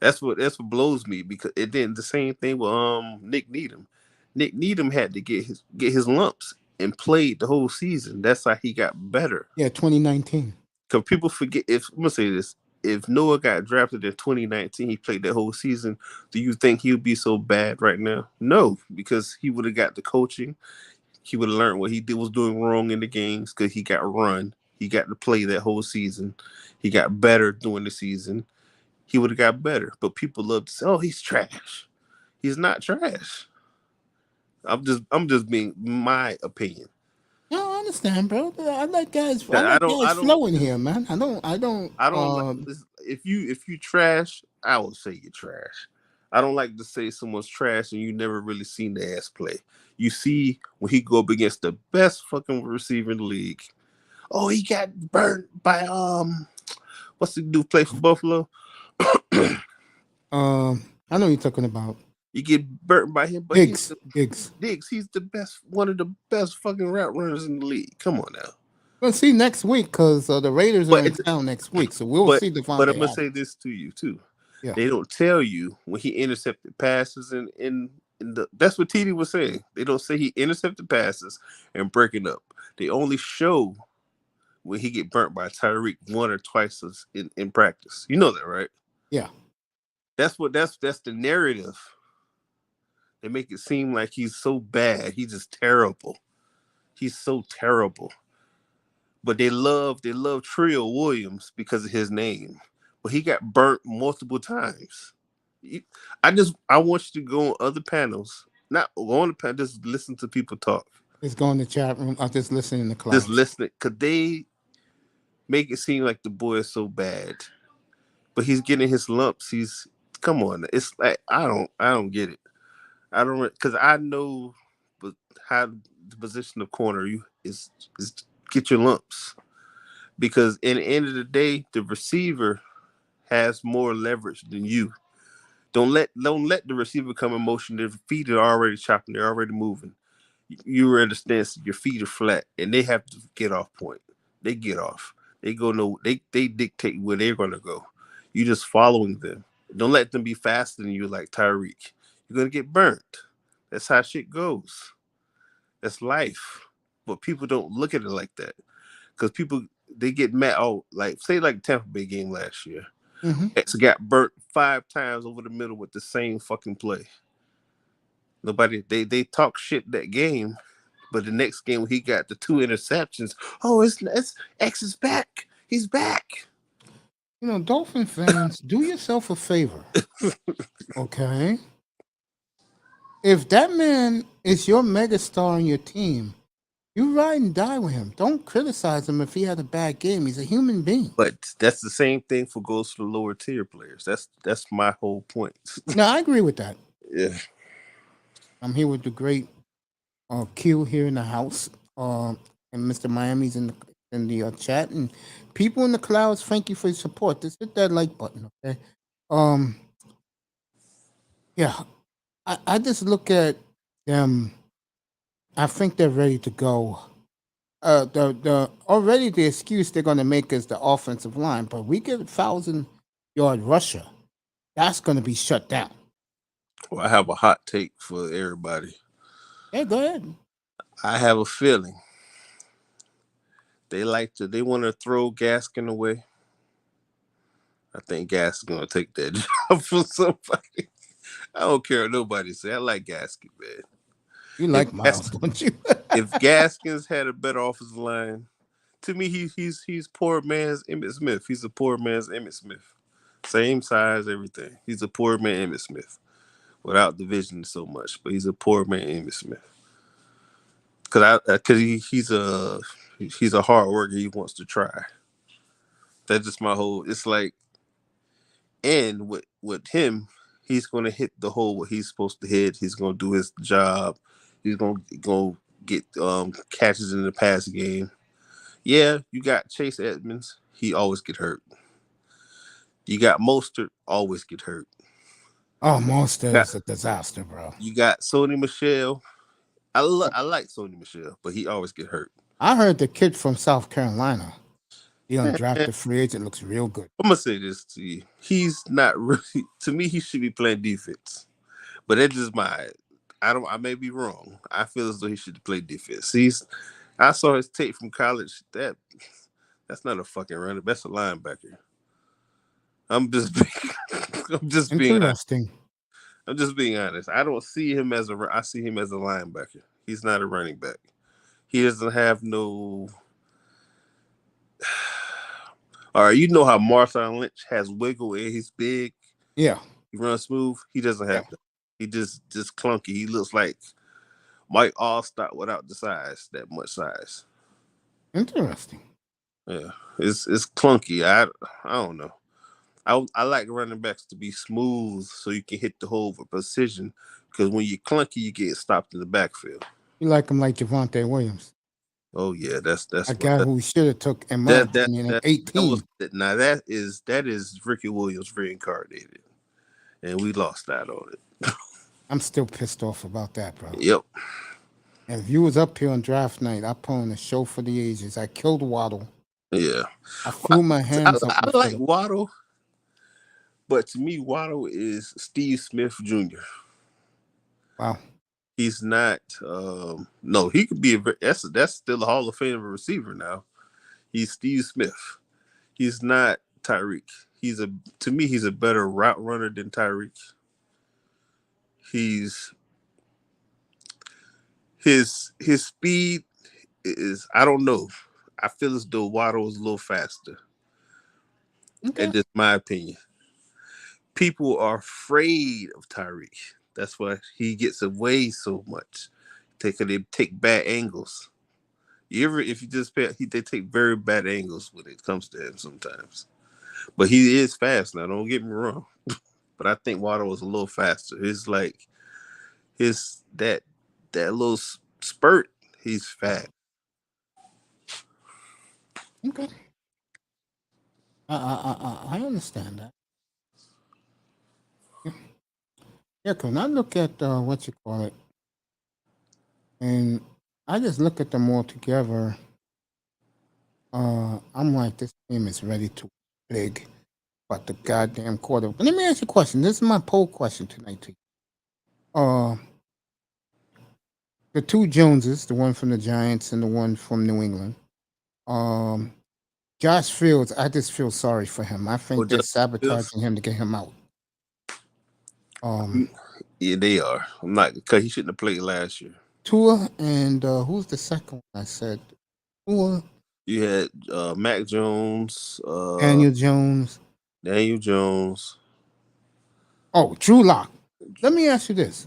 That's what blows me, because it did the same thing with Nick Needham. Nick Needham had to get his lumps and played the whole season. That's how he got better. Yeah, 2019. Because people forget, I'm gonna say this, if Noah got drafted in 2019, he played that whole season. Do you think he would be so bad right now? No, because he would have got the coaching. He would have learned what he was doing wrong in the games because he got run. He got to play that whole season. He got better during the season. He would have got better. But people love to say, "Oh, he's trash." He's not trash. I'm just being my opinion. No, I understand, bro. I like guys. I That like guys I don't flowing here, man. I don't. I don't like this. If you trash, I will say you're trash. I don't like to say someone's trash and you never really seen the ass play. You see when he go up against the best fucking receiver in the league. Oh, he got burnt by what's the dude play for Buffalo? I know you're talking about You get burnt by him, but Diggs. Diggs. He's the best, one of the best fucking route runners in the league. Come on now. We'll see next week because the Raiders are in town next week, so we'll see But Devontae I'm gonna say Adams. this to you too. Yeah. They don't tell you when he intercepted passes in the. That's what TD was saying. They don't say he intercepted passes and breaking up. They only show when he get burnt by Tyreek one or twice in practice. You know that, right? Yeah. That's the narrative. They make it seem like he's so bad. He's just terrible. He's so terrible. But they love Trio Williams because of his name. But he got burnt multiple times. I want you to go on other panels. Not go on the panel, just listen to people talk. Just go in the chat room. I'll just listen in the class. Just listening. Because they make it seem like the boy is so bad. But he's getting his lumps. Come on. It's like I don't get it. I don't, because I know how the position of corner is get your lumps, because in the end of the day, the receiver has more leverage than you. Don't let the receiver come in motion. Their feet are already chopping. They're already moving. You understand? So your feet are flat, and they have to get off point. They get off. They go no. They dictate where they're gonna go. You just following them. Don't let them be faster than you like Tyreek. You're gonna get burnt. That's how shit goes. That's life. But people don't look at it like that. Because people, they get mad. Oh, like, say like Tampa Bay game last year. Mm-hmm. X got burnt 5 times over the middle with the same fucking play. Nobody, they talk shit that game. But the next game when he got the 2 interceptions, oh, it's X is back. He's back. You know, Dolphin fans, do yourself a favor. Okay? If that man is your megastar on your team, you ride and die with him. Don't criticize him if he had a bad game. He's a human being. But that's the same thing goes for the lower tier players. That's my whole point. No, I agree with that. Yeah. I'm here with the great Q here in the house, and Mr. Miami's in the chat, and people in the clouds. Thank you for your support. Just hit that like button, okay? Yeah, I just look at them. I think they're ready to go. The already the excuse they're going to make is the offensive line, but we get 1,000-yard rusher, that's going to be shut down. Well, I have a hot take for everybody. Yeah, go ahead. I have a feeling they want to throw Gaskin away. I think Gaskin's going to take that job for somebody. I don't care what nobody say. I like Gaskin, man. You like Miles, don't you? If Gaskins had a better offensive line, to me, he's poor man's Emmitt Smith. He's a poor man's Emmitt Smith. Same size, everything. He's a poor man Emmitt Smith, without division so much. But he's a poor man Emmitt Smith. Because he's a hard worker. He wants to try. That's just my whole. It's like, and with him, he's going to hit the hole what he's supposed to hit. He's going to do his job. He's going to get catches in the pass game. Yeah, you got Chase Edmonds. He always get hurt. You got Mostert. Always get hurt. Oh, Mostert is a disaster, bro. You got Sony Michel. I like Sony Michel, but he always get hurt. I heard the kid from South Carolina, the undrafted free agent, looks real good. I'm gonna say this to you. He's not really. To me, he should be playing defense. But that's just I may be wrong. I feel as though he should play defense. I saw his tape from college. That's not a fucking runner. That's a linebacker. I'm just being honest. Interesting. I'm just being honest. I don't see him as I see him as a linebacker. He's not a running back. He doesn't have no. All right, you know how Marshawn Lynch has wiggle and he's big. Yeah. He runs smooth. He doesn't have that. He just clunky. He looks like Mike Allstott without the size, that much size. Interesting. Yeah, it's clunky. I don't know. I like running backs to be smooth so you can hit the hole with precision. Because when you're clunky, you get stopped in the backfield. You like him like Javonte Williams. Oh yeah, that's a guy who should have took in my opinion at 18. That is Ricky Williams reincarnated, and we lost that on it. I'm still pissed off about that, bro. Yep. And if you was up here on draft night, I put on a show for the ages. I killed Waddle. Yeah. I threw my hands up. I like Waddle, but to me, Waddle is Steve Smith Jr. Wow. He's not. No, he could be that's still a Hall of Fame receiver now. He's Steve Smith. He's not Tyreek. To me, he's a better route runner than Tyreek. His speed is, I don't know. I feel as though Waddle is a little faster. Okay. And that's my opinion. People are afraid of Tyreek. That's why he gets away so much. They take bad angles. They take very bad angles when it comes to him sometimes. But he is fast now. Don't get me wrong. But I think Waddle was a little faster. It's like that little spurt. He's fast. Okay. I understand that. Yeah, because I look at what you call it, and I just look at them all together. I'm like, this team is ready to big, but the goddamn quarterback. Let me ask you a question. This is my poll question tonight to you. The two Joneses, the one from the Giants and the one from New England. Josh Fields, I just feel sorry for him. I think they're sabotaging him to get him out. Yeah, they are. I'm not, because he shouldn't have played last year. Tua and who's the second one? I said Tua. You had Mac Jones, Daniel Jones. Oh, Drew Lock. Let me ask you this: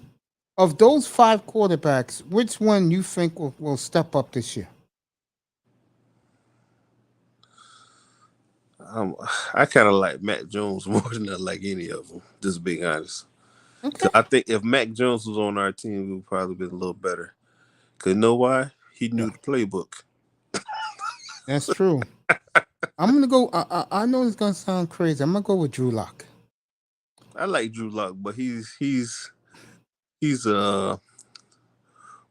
of those 5 quarterbacks, which one you think will step up this year? I kind of like Mac Jones more than I like any of them, just being honest. Okay. I think if Mac Jones was on our team, we would probably been a little better. Because you know why? He knew the playbook. That's true. I'm going to go. I know it's going to sound crazy. I'm going to go with Drew Lock. I like Drew Lock, but he's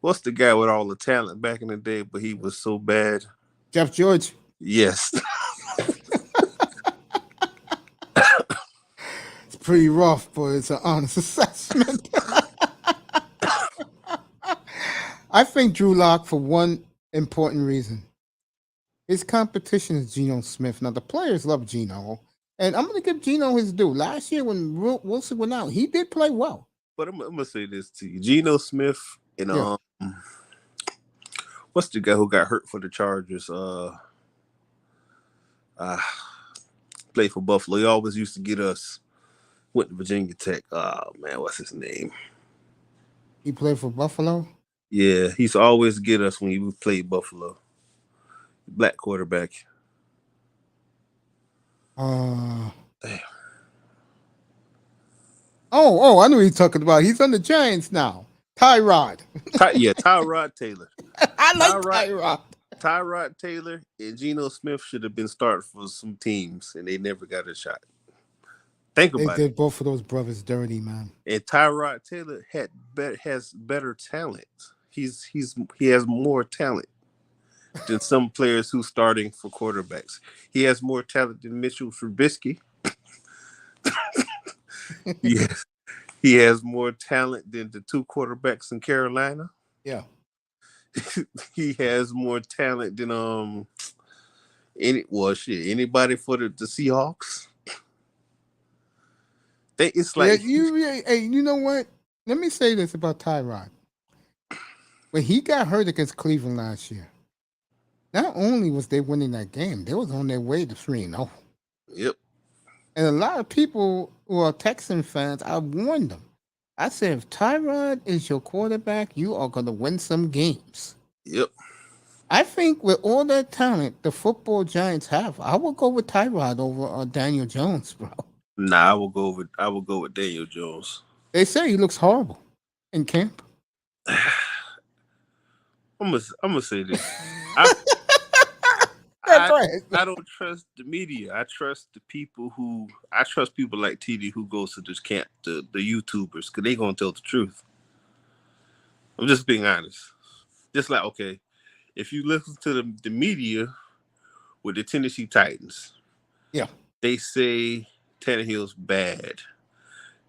what's the guy with all the talent back in the day, but he was so bad? Jeff George. Yes. It's pretty rough, but it's an honest assessment. I think Drew Lock for one important reason. His competition is Geno Smith. Now, the players love Geno, and I'm going to give Geno his due. Last year when Wilson went out, he did play well. But I'm going to say this to you. Geno Smith and what's the guy who got hurt for the Chargers? Played for Buffalo. He always used to get us. Went to Virginia Tech. Oh, man, what's his name? He played for Buffalo? Yeah, he used to always get us when he played Buffalo. Black quarterback. Damn. Oh, I know what you're talking about. He's on the Giants now. Tyrod. Tyrod Taylor. I like Tyrod. Tyrod Taylor and Geno Smith should have been started for some teams, and they never got a shot. Think about it. They did both of those brothers dirty, man. And Tyrod Taylor has better talent. He has more talent than some players who's starting for quarterbacks. He has more talent than Mitchell Trubisky. Yes. He has more talent than the 2 quarterbacks in Carolina. Yeah. He has more talent than anybody for the Seahawks. It's like Hey, you know what? Let me say this about Tyrod. When he got hurt against Cleveland last year, not only was they winning that game, they was on their way to 3-0. Yep. And a lot of people who are Texan fans, I warned them. I said, if Tyrod is your quarterback, you are going to win some games. Yep. I think with all that talent the football Giants have, I would go with Tyrod over Daniel Jones, bro. Nah, I will go with Daniel Jones. They say he looks horrible in camp. I'm gonna say this. Go ahead. I don't trust the media. I trust people like TD who goes to this camp, the YouTubers, because they gonna tell the truth. I'm just being honest. Just like, okay, if you listen to the media with the Tennessee Titans, yeah, they say Tannehill's bad.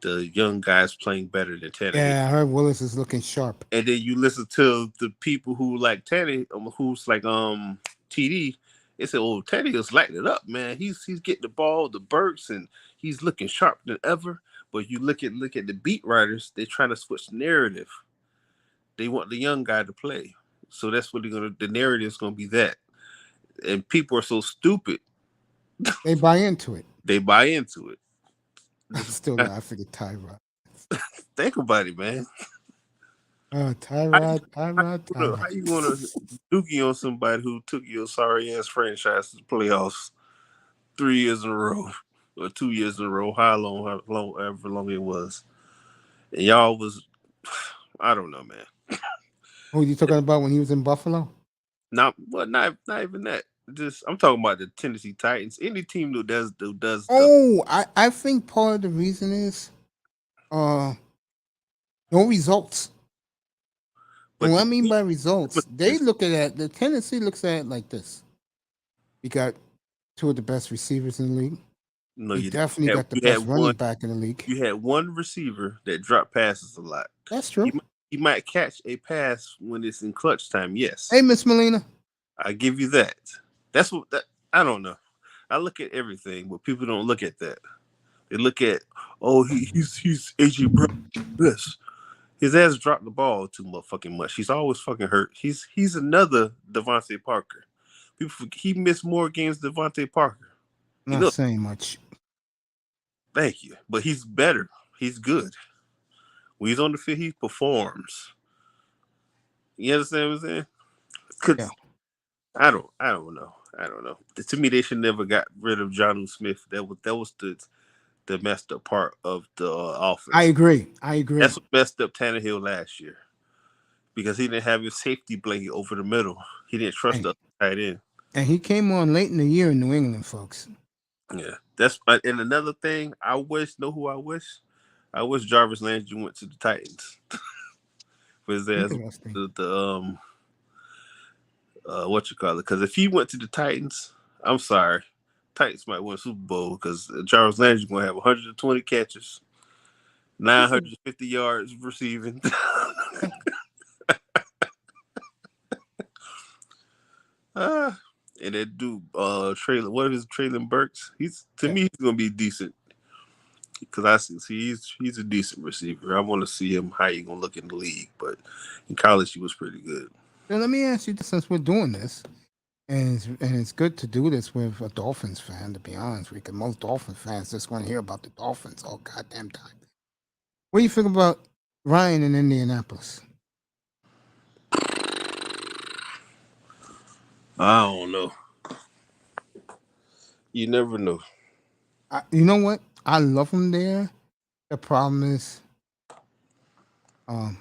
The young guy's playing better than Tannehill. Yeah, I heard Willis is looking sharp. And then you listen to the people who like Tannehill, who's like TD. They say, "Oh, Tannehill's lighting it up, man. He's getting the ball, the bursts, and he's looking sharp than ever." But you look at the beat writers, they're trying to switch the narrative. They want the young guy to play, so that's what the narrative is gonna be that. And people are so stupid. They buy into it. They buy into it. I'm still laughing at Tyrod. Think about it, man. Tyrod. How you gonna dookie on somebody who took your sorry ass franchise to the playoffs 3 years in a row or 2 years in a row? However long it was, and y'all was, I don't know, man. Who are you talking about when he was in Buffalo? Not even that. Just I'm talking about the Tennessee Titans. Any team who does. Oh, I think part of the reason is, no results. But what I mean by results, they look at it. The Tennessee looks at it like this: we got two of the best receivers in the league. No, you definitely got the best running back in the league. You had one receiver that dropped passes a lot. That's true. He might catch a pass when it's in clutch time. Yes. Hey, Miss Molina. I give you that. That's what I don't know. I look at everything, but people don't look at that. They look at, he's AJ Brown. Yes. His ass dropped the ball too motherfucking much. He's always fucking hurt. He's another Devontae Parker. He missed more games than Devontae Parker. Not saying much. Thank you. But he's better. He's good. When he's on the field, he performs. You understand what I'm saying? Yeah. I don't know. To me, they should never got rid of Jonnu Smith. That was the messed up part of the offense. I agree. That's what messed up Tannehill last year because he didn't have his safety blanket over the middle. He didn't trust the tight end. And he came on late in the year in New England, folks. Yeah, and another thing. I wish Jarvis Landry went to the Titans for his ass. What you call it? Because if he went to the Titans, I'm sorry, Titans might win Super Bowl because Jarvis Landry's going to have 120 catches, 950 yards receiving. And that dude, Traylon Burks? He's going to be decent because I see he's a decent receiver. I want to see him how he going to look in the league, but in college he was pretty good. Now, let me ask you this, since we're doing this, and it's good to do this with a Dolphins fan, to be honest with you, because most Dolphins fans just want to hear about the Dolphins all goddamn time. What do you think about Ryan in Indianapolis? I don't know. You never know. You know what? I love him there. The problem is the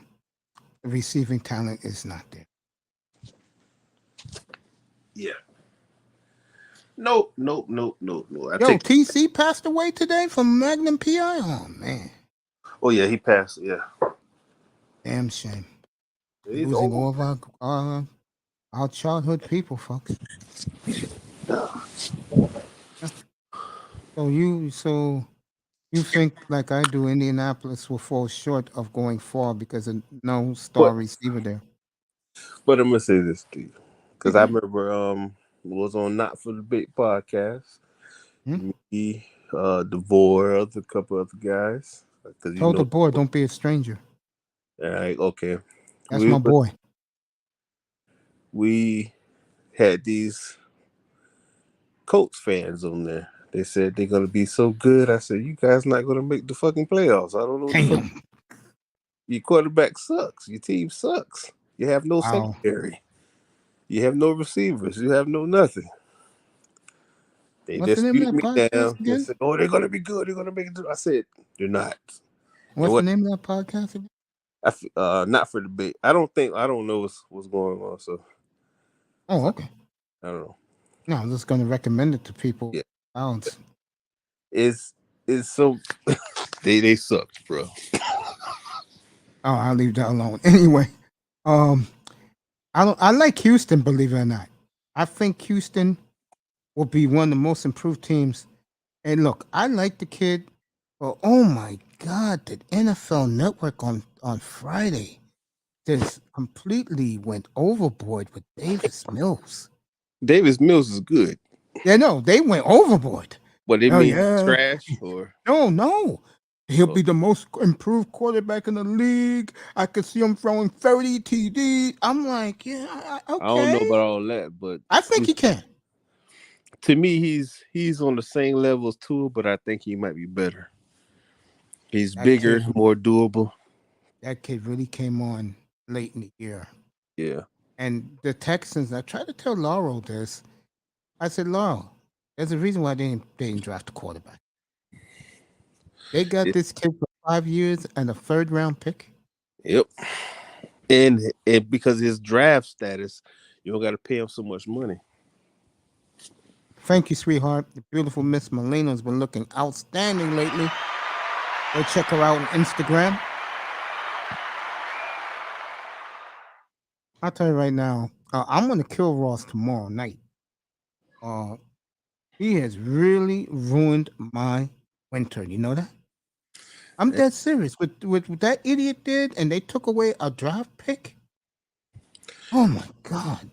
receiving talent is not there. Yeah. Nope. TC passed away today from Magnum PI. Oh, man. Oh, yeah, he passed. Yeah. Damn shame. Losing all of our childhood people, folks. So you think, like I do, Indianapolis will fall short of going far because of no star receiver there? But I'm gonna say this to you because I remember was on Not for the Big podcast. Me, DeVore, a couple other guys. Because Tell the boy, don't be a stranger. all right, okay. That's my boy. We had these Colts fans on there. They said they're gonna be so good. I said, you guys not gonna make the fucking playoffs. I don't know what the fuck. Damn. Your quarterback sucks. Your team sucks. You have no Wow. secondary. You have no receivers. You have no nothing. They What's the name of dispute that me podcast down. They again? said, "Oh, they're gonna be good. They're gonna make it." I said, "They're not." What's the name of that podcast again? Not for debate. I don't know what's going on. So, Oh, okay. I don't know. No, I'm just going to recommend it to people. Yeah. Bounce. It's so they suck, bro. Oh, I'll leave that alone. Anyway, I like Houston, believe it or not. I think Houston will be one of the most improved teams. And look, I like the kid, but oh my God, the NFL Network on Friday just completely went overboard with Davis Mills. Davis Mills is good. Yeah, no, they went overboard. What they Oh, mean yeah. trash or No. He'll be the most improved quarterback in the league. I could see him throwing 30 TDs. I'm like, yeah, okay. I don't know about all that, but I think he can. To me, he's on the same level as Tua, but I think he might be better. He's bigger, more doable. That kid really came on late in the year. Yeah. And the Texans, I tried to tell Laurel this. I said, Laurel, there's a reason why they didn't draft a quarterback. They got this kid for 5 years and a 3rd round pick. Yep. And because of his draft status, you don't got to pay him so much money. Thank you, sweetheart. The beautiful Miss Molina has been looking outstanding lately. Go check her out on Instagram. I'll tell you right now, I'm going to kill Ross tomorrow night. He has really ruined my winter. You know that? I'm dead serious. With what that idiot did, and they took away a draft pick. Oh my God!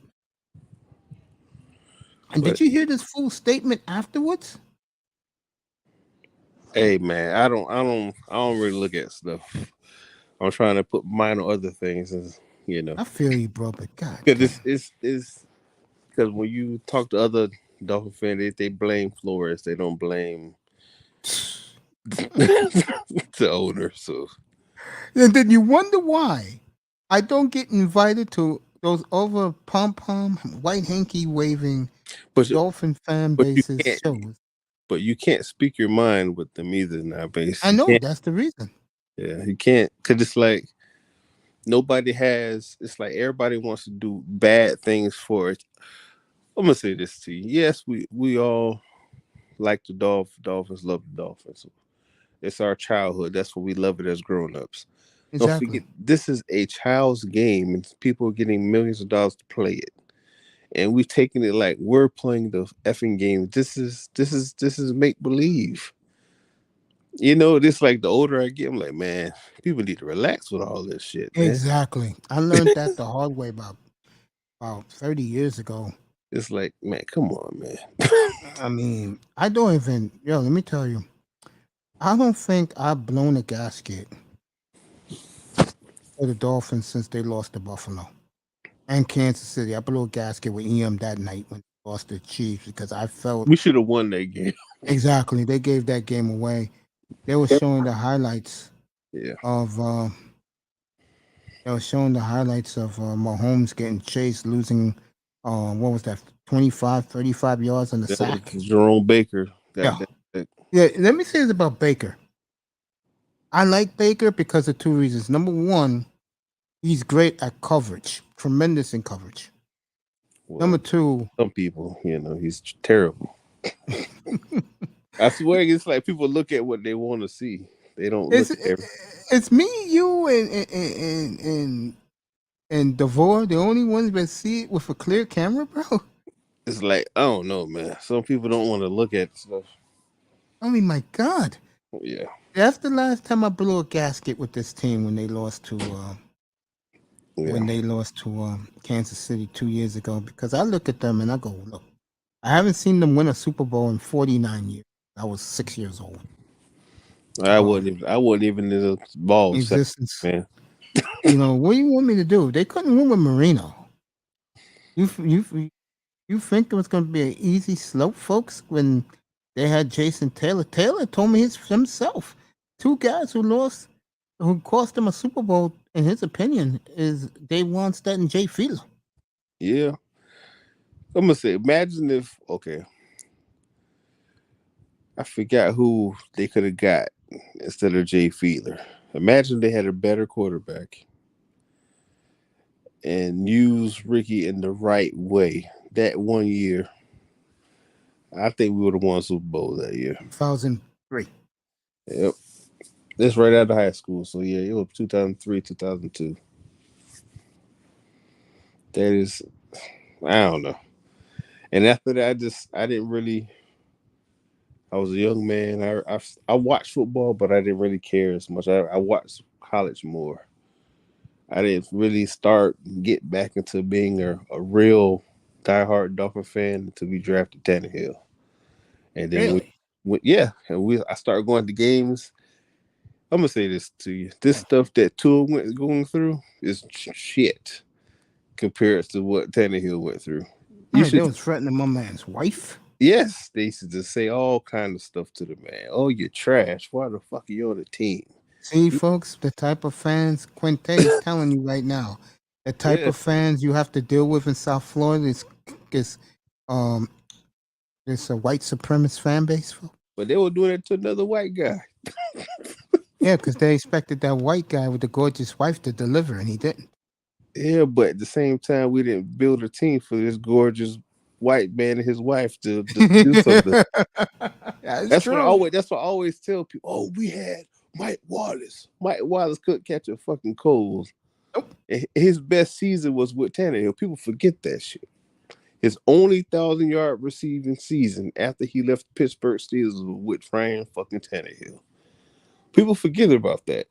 And did you hear this full statement afterwards? Hey man, I don't really look at stuff. I'm trying to put mine on other things, and you know. I feel you, bro, but God, because it's because when you talk to other Dolphin fans, they blame Flores. They don't blame the owner. So, and then you wonder why I don't get invited to those over pom pom white hanky waving Dolphin fan bases shows. But you can't speak your mind with them either now, basically. I know that's the reason. Yeah, you can't, because it's like nobody has. It's like everybody wants to do bad things for it. I'm gonna say this to you. Yes, we all like the Dolphins, love the Dolphins. It's our childhood. That's what we love it as grown-ups. Exactly. Don't forget, this is a child's game, and people are getting millions of dollars to play it. And we've taken it like we're playing the effing game. This is make believe. You know, this like the older I get, I'm like, man, people need to relax with all this shit. Man. Exactly. I learned that the hard way about 30 years ago. It's like, man, come on, man. I mean, I don't even, let me tell you, I don't think I've blown a gasket for the Dolphins since they lost to Buffalo and Kansas City. I blew a gasket with EM that night when they lost the Chiefs because I felt we should have won that game. Exactly. They gave that game away. They were showing the highlights of Mahomes getting chased, losing what was that, 25, 35 yards on the sack? Jerome Baker. Yeah, let me say this about Baker. I like Baker because of 2 reasons. Number one, he's great at coverage, tremendous in coverage. Well, number 2, some people, he's terrible. I swear, it's like people look at what they want to see. They don't look at everything. It's me, you, and DeVore, the only ones that see it with a clear camera, bro. It's like, I don't know, man. Some people don't want to look at stuff. I mean, my God. Yeah. That's the last time I blew a gasket with this team when they lost to Kansas City 2 years ago, because I look at them and I go, look, I haven't seen them win a Super Bowl in 49 years. I was 6 years old. I wasn't even in the ball section, Existence. man. What do you want me to do? They couldn't win with Marino. You think it was going to be an easy slope, folks, when they had Jason Taylor? Taylor told me himself. Two guys who cost them a Super Bowl, in his opinion, is Dave Wannstedt and Jay Fiedler. Yeah. I'm gonna say, imagine if I forgot who they could have got instead of Jay Fiedler. Imagine they had a better quarterback and used Ricky in the right way that one year. I think we would have won Super Bowl that year. 2003. Yep. That's right out of high school. So yeah, it was 2003, 2002. That is, I don't know. And after that, I didn't really. I was a young man. I watched football, but I didn't really care as much. I watched college more. I didn't really get back into being a real diehard Dolphin fan until we drafted Tannehill. And then Really? I started going to games. I'm gonna say this to you: this stuff that Tua going through is shit compared to what Tannehill went through. They was threatening my man's wife. Yes, they used to just say all kind of stuff to the man. Oh, you're trash. Why the fuck are you on the team? See, folks, the type of fans Quinte is telling you right now, the type of fans you have to deal with in South Florida is this a white supremacist fan base. Folks. But they were doing it to another white guy. Yeah, because they expected that white guy with the gorgeous wife to deliver, and he didn't. Yeah, but at the same time, we didn't build a team for this gorgeous white man and his wife to do something. That's what I always tell people. Oh, we had Mike Wallace. Mike Wallace couldn't catch a fucking cold. Nope. His best season was with Tannehill. People forget that shit. His only 1,000-yard receiving season after he left the Pittsburgh Steelers was with Ryan fucking Tannehill. People forget about that.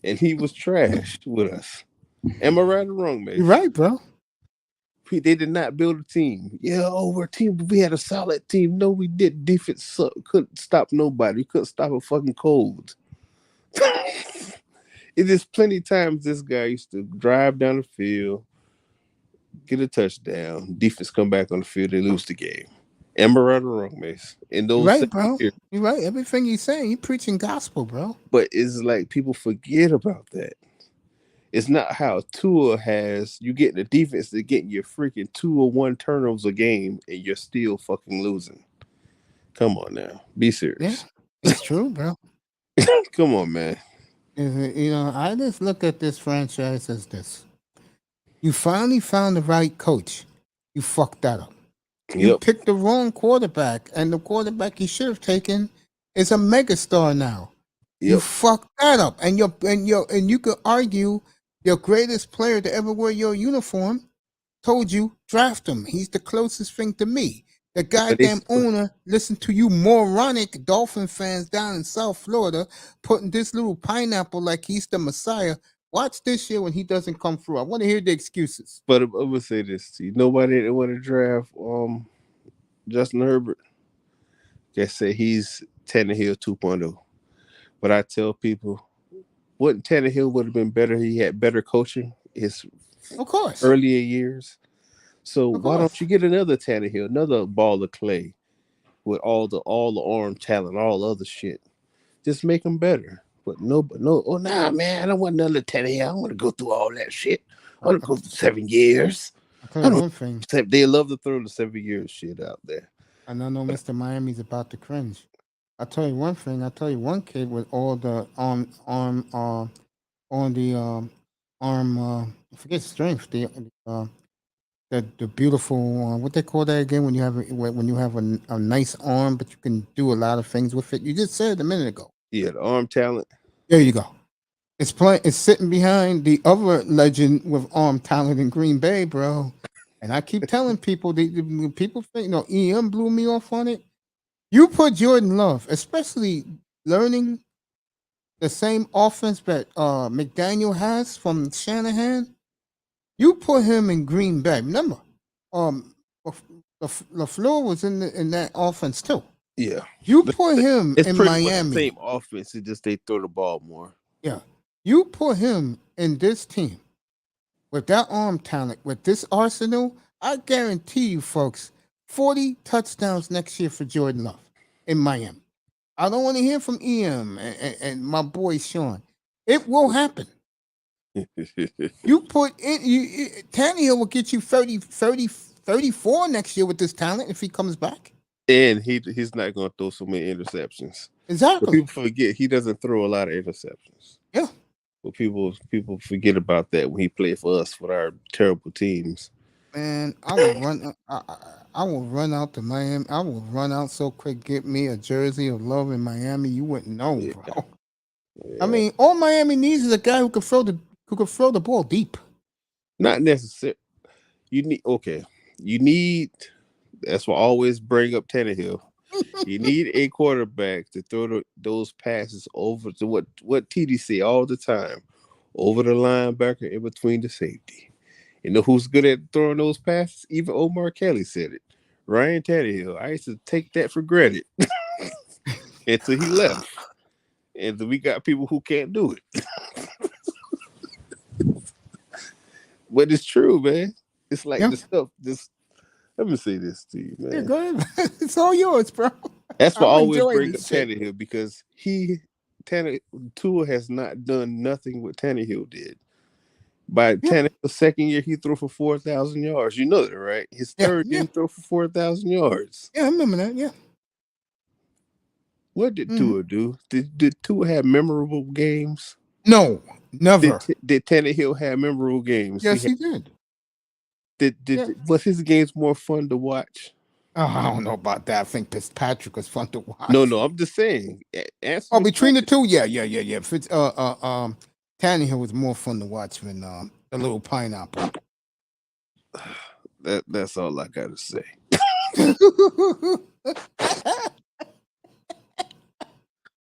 And he was trashed with us. Am I right or wrong, man? You're right, bro. They did not build a team. Yeah, we're a team. We had a solid team. No, we did. Defense couldn't stop nobody. We couldn't stop a fucking cold. It is plenty of times this guy used to drive down the field, get a touchdown, defense come back on the field, they lose the game. Am I right or wrong, Mace? In those right, bro. Years, you're right. Everything you saying, you preaching gospel, bro. But it's like people forget about that. It's not how Tua has you get the defense to getting your freaking 2 or 1 turnovers a game and you're still fucking losing. Come on now. Be serious. Yeah, it's true, bro. Come on, man. I just look at this franchise as this. You finally found the right coach. You fucked that up. You picked the wrong quarterback, and the quarterback you should have taken is a megastar now. Yep. You fucked that up. And you could argue your greatest player to ever wear your uniform told you draft him. He's the closest thing to me. The goddamn owner listened to you moronic Dolphin fans down in South Florida putting this little pineapple like he's the Messiah. Watch this year when he doesn't come through. I want to hear the excuses. But I'm gonna say this to you. Nobody want to draft Justin Herbert. They say he's Tannehill 2.0. But I tell people, wouldn't Tannehill would have been better? He had better coaching his earlier years. So why don't you get another Tannehill, another ball of clay with all the arm talent, all other shit? Just make them better. But no. Oh, nah, man, I don't want another Tannehill. I don't want to go through all that shit. I want to go through 7 years. One thing. They love to throw the 7 years shit out there. And I know Mr. Miami's about to cringe. I'll tell you one thing. I'll tell you one kid with all the arm, I forget strength. The beautiful what they call that again when you have a nice arm but you can do a lot of things with it. You just said it a minute ago. Yeah, the arm talent. There you go. It's sitting behind the other legend with arm talent in Green Bay, bro. And I keep telling people, people think, EM blew me off on it. You put Jordan Love, especially learning the same offense that McDaniel has from Shanahan. You put him in Green Bay. Remember, LaFleur was in that offense too. Yeah. You put him It's in pretty much the Miami. same offense. It's just they throw the ball more. Yeah. You put him in this team with that arm talent, with this arsenal, I guarantee you, folks, 40 touchdowns next year for Jordan Love in Miami. I don't want to hear from EM and my boy Sean. It will happen. You put in Tannehill will get you 34 next year with this talent if he comes back. And he's not going to throw so many interceptions. But Exactly. people forget he doesn't throw a lot of interceptions. Yeah. But people forget about that when he played for us with our terrible teams. Man, I will run. I will run out to Miami. I will run out so quick. Get me a jersey of Love in Miami. You wouldn't know, Yeah. bro. Yeah. I mean, all Miami needs is a guy who can throw the ball deep. Not necessary. You need. That's why I always bring up Tannehill. You need a quarterback to throw those passes over to what TD say all the time, over the linebacker in between the safety. You know who's good at throwing those passes? Even Omar Kelly said it. Ryan Tannehill. I used to take that for granted until he left. And we got people who can't do it. But it's true, man. It's like Yeah. the stuff. Let me say this to you, man. Yeah, go ahead. It's all yours, bro. That's why I I'm always enjoying bring up this shit. Tannehill because Tua has not done nothing what Tannehill did. By Yeah. Tannehill's second year, he threw for 4,000 yards. You know that, right? His third year, he threw for 4,000 yards. Yeah, I remember that. Yeah. What did Tua do? Did Tua have memorable games? No, never. Did Tannehill have memorable games? Yes, he did. Was his games more fun to watch? Oh, I don't know about that. I think Fitzpatrick was fun to watch. No, I'm just saying. Oh, between the two, yeah. Tannehill was more fun to watch than the little pineapple. That's all I gotta say.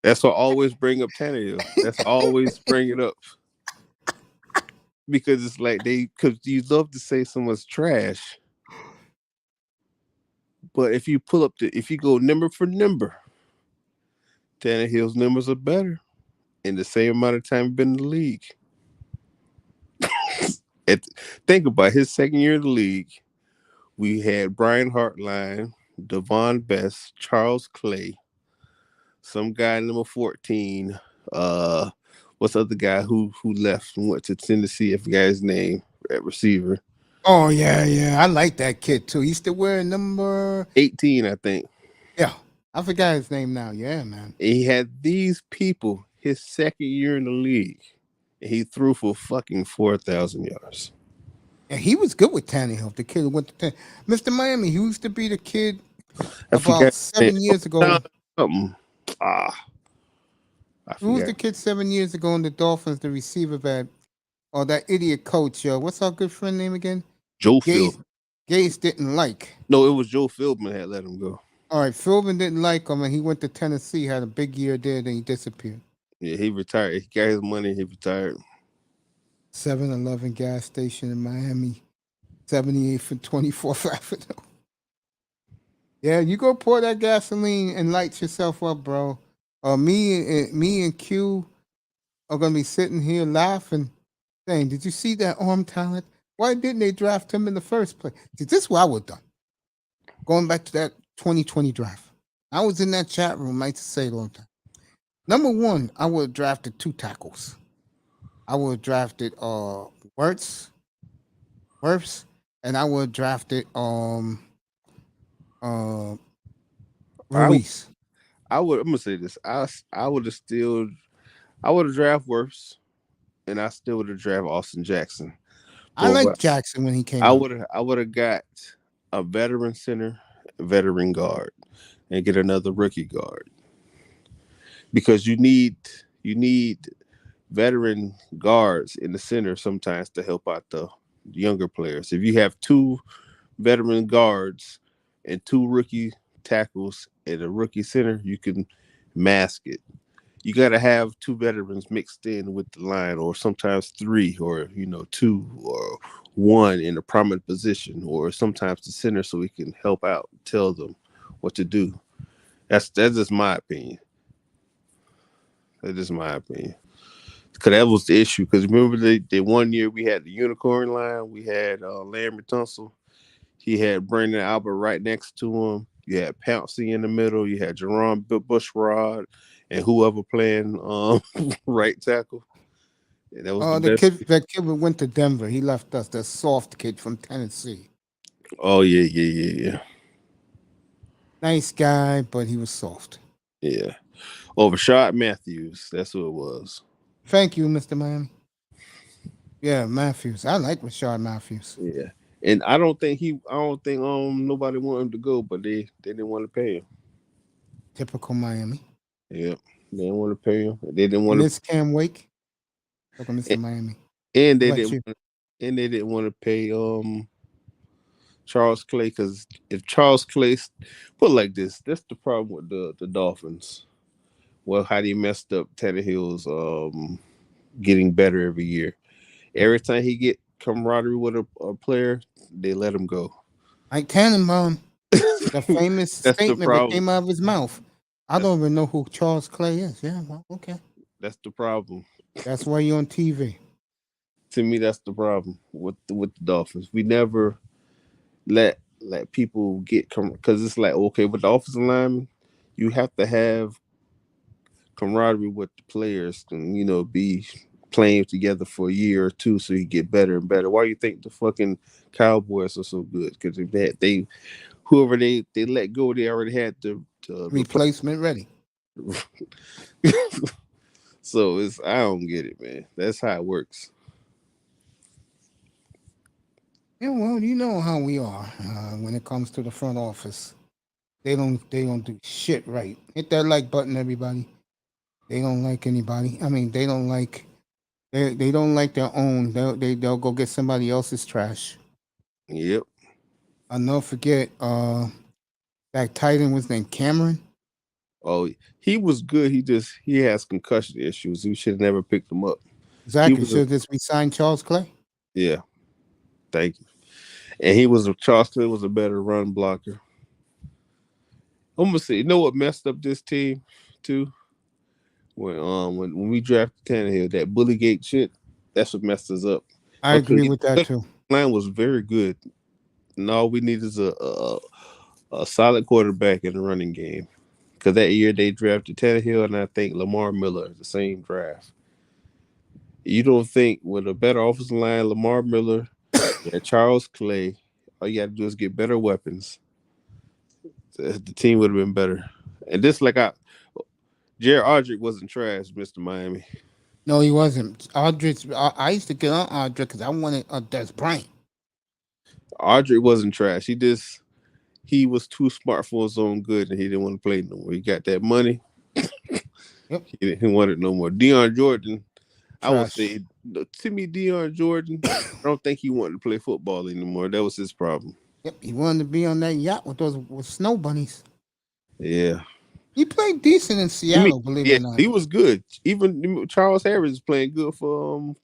That's why I always bring up Tannehill. That's always bring it up. Because it's like because you love to say someone's trash. But if you if you go number for number, Tannehill's numbers are better in the same amount of time he's been in the league. Think about his second year in the league. We had Brian Hartline, Devon Best, Charles Clay, some guy number 14. What's the other guy who left and went to Tennessee? I forgot his name at receiver. Oh yeah. I like that kid too. He used to wear number 18, I think. Yeah, I forgot his name now. Yeah, man. And he had these people his second year in the league. And he threw for fucking 4,000 yards. And he was good with Tannehill. The kid who went to Mr. Miami. He used to be the kid about 7 years ago. Something. Who was the kid 7 years ago in the Dolphins, the receiver bad? Oh, that idiot coach. What's our good friend name again? Joe Philbin. Gaze didn't like. No, it was Joe Philbin had let him go. All right, Philbin didn't like him, and he went to Tennessee, had a big year there, then he disappeared. Yeah, he retired. He got his money, he retired. 7-Eleven gas station in Miami, 78th and 24th Avenue. Yeah, you go pour that gasoline and light yourself up, bro. Me and Q are gonna be sitting here laughing, saying, "Did you see that arm talent? Why didn't they draft him in the first place?" See, this is what I would have done. Going back to that 2020 draft, I was in that chat room. I used to say it all the time. Number one, I would have drafted 2 tackles. I would have drafted Wirtz, and I would have drafted Ruiz. I'm gonna say this. I would have drafted Wirtz, and I still would have drafted Austin Jackson. I liked Jackson when he came out. I would have got a veteran center, a veteran guard, and get another rookie guard. Because you need veteran guards in the center sometimes to help out the younger players. If you have 2 veteran guards and 2 rookie tackles and a rookie center, you can mask it. You got to have 2 veterans mixed in with the line, or sometimes 3, or 2 or 1 in a prominent position, or sometimes the center, so we can help out, tell them what to do. That's just my opinion. That's just my opinion. Because that was the issue. Because remember the 1 year we had the unicorn line, we had Larry Tunsil. He had Brandon Albert right next to him. You had Pouncey in the middle. You had Jerome Bushrod and whoever playing right tackle. And that was the best. That kid went to Denver. He left us. The soft kid from Tennessee. Oh yeah. Nice guy, but he was soft. Yeah. Oh, Rashad Matthews. That's who it was. Thank you, Mr. Miami. Yeah, Matthews. I like Rashard Matthews. Yeah. And I don't think nobody wanted him to go, but they didn't want to pay him. Typical Miami. Yeah. They didn't want to pay him. They didn't want And to this Cam Wake. Look at Mr. Miami. and they What about didn't you? and they didn't want to pay Charles Clay, because if Charles Clay put it like this, that's the problem with the Dolphins. Well, how they messed up Tannehill's getting better every year. Every time he get camaraderie with a player, they let him go. Like Tannenbaum, the famous That's the statement that problem. came out of his mouth. I don't even know who Charles Clay is. Yeah, well, okay. That's the problem. That's why you're on TV. To me, that's the problem with the Dolphins. We never let people get because it's like, okay, with the offensive lineman, you have to have camaraderie with the players and be playing together for a year or two so you get better and better. Why do you think the fucking Cowboys are so good? Because they whoever they let go, they already had the Replacement ready. So I don't get it, man. That's how it works. Yeah, well, you know how we are when it comes to the front office. They don't do shit right. Hit that like button, everybody. They don't like anybody. I mean, they don't like their own. They'll go get somebody else's trash. Yep. I'll never forget. That tight end was named Cameron. Oh, he was good. He has concussion issues. We should have never picked him up. Exactly. Should just resign Charles Clay. Yeah. Thank you. And Charles Clay was a better run blocker. I'm gonna say, you know what messed up this team too? When we drafted Tannehill, that bullygate shit, that's what messed us up. I agree with that too. Line was very good, and all we need is a solid quarterback in the running game. Because that year they drafted Tannehill and I think Lamar Miller, the same draft. You don't think with a better offensive line, Lamar Miller, and Charles Clay, all you got to do is get better weapons. The team would have been better. And this, Jared Aldridge wasn't trash, Mr. Miami. No, he wasn't. Aldridge. I used to get on Aldridge because I wanted Des Bryant. Aldridge wasn't trash. He was too smart for his own good, and he didn't want to play no more. He got that money. Yep. He didn't want it no more. Deion Jordan, Trash. I would say, to me, Deion Jordan, I don't think he wanted to play football anymore. That was his problem. Yep, he wanted to be on that yacht with snow bunnies. Yeah. He played decent in Seattle, believe it or not. He was good. Even Charles Harris is playing good for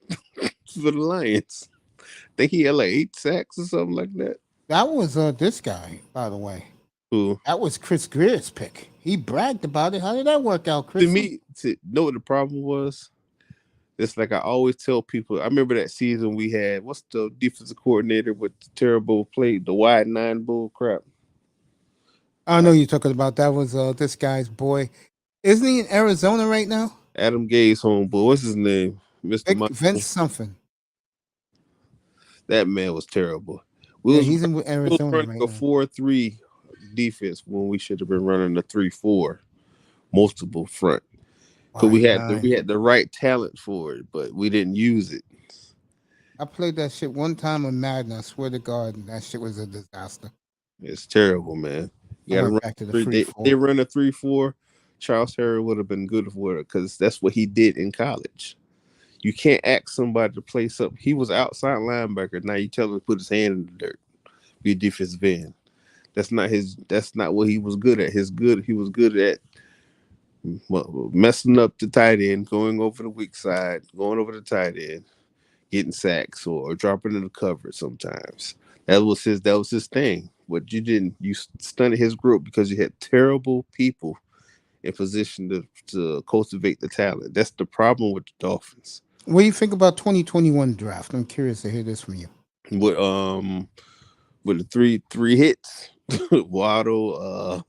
the Lions. I think he had like 8 sacks or something like that. That was this guy, by the way. Who? That was Chris Greer's pick. He bragged about it. How did that work out, Chris? To me, to know what the problem was, it's like I always tell people. I remember that season we had, what's the defensive coordinator with the terrible play, the wide 9 bull crap? I know you're talking about. That was this guy's boy. Isn't he in Arizona right now? Adam Gaye's homeboy. What's his name? Mr. Vince something. That man was terrible. He's in Arizona running right a now. 4-3 defense when we should have been running a 3-4 multiple front. Because we had the right talent for it, but we didn't use it. I played that shit one time in Madden. I swear to God, that shit was a disaster. It's terrible, man. You gotta run back to the 3-4. They run a 3-4. Charles Harris would have been good for it because that's what he did in college. You can't ask somebody to play something. He was outside linebacker. Now you tell him to put his hand in the dirt, be a defensive end. That's not what he was good at. He was good at messing up the tight end, going over the weak side, going over the tight end, getting sacks or dropping in the cover sometimes. That was his thing. But you didn't. You stunted his growth because you had terrible people in position to cultivate the talent. That's the problem with the Dolphins. What do you think about 2021 draft? I'm curious to hear this from you. With with the three hits, Waddle,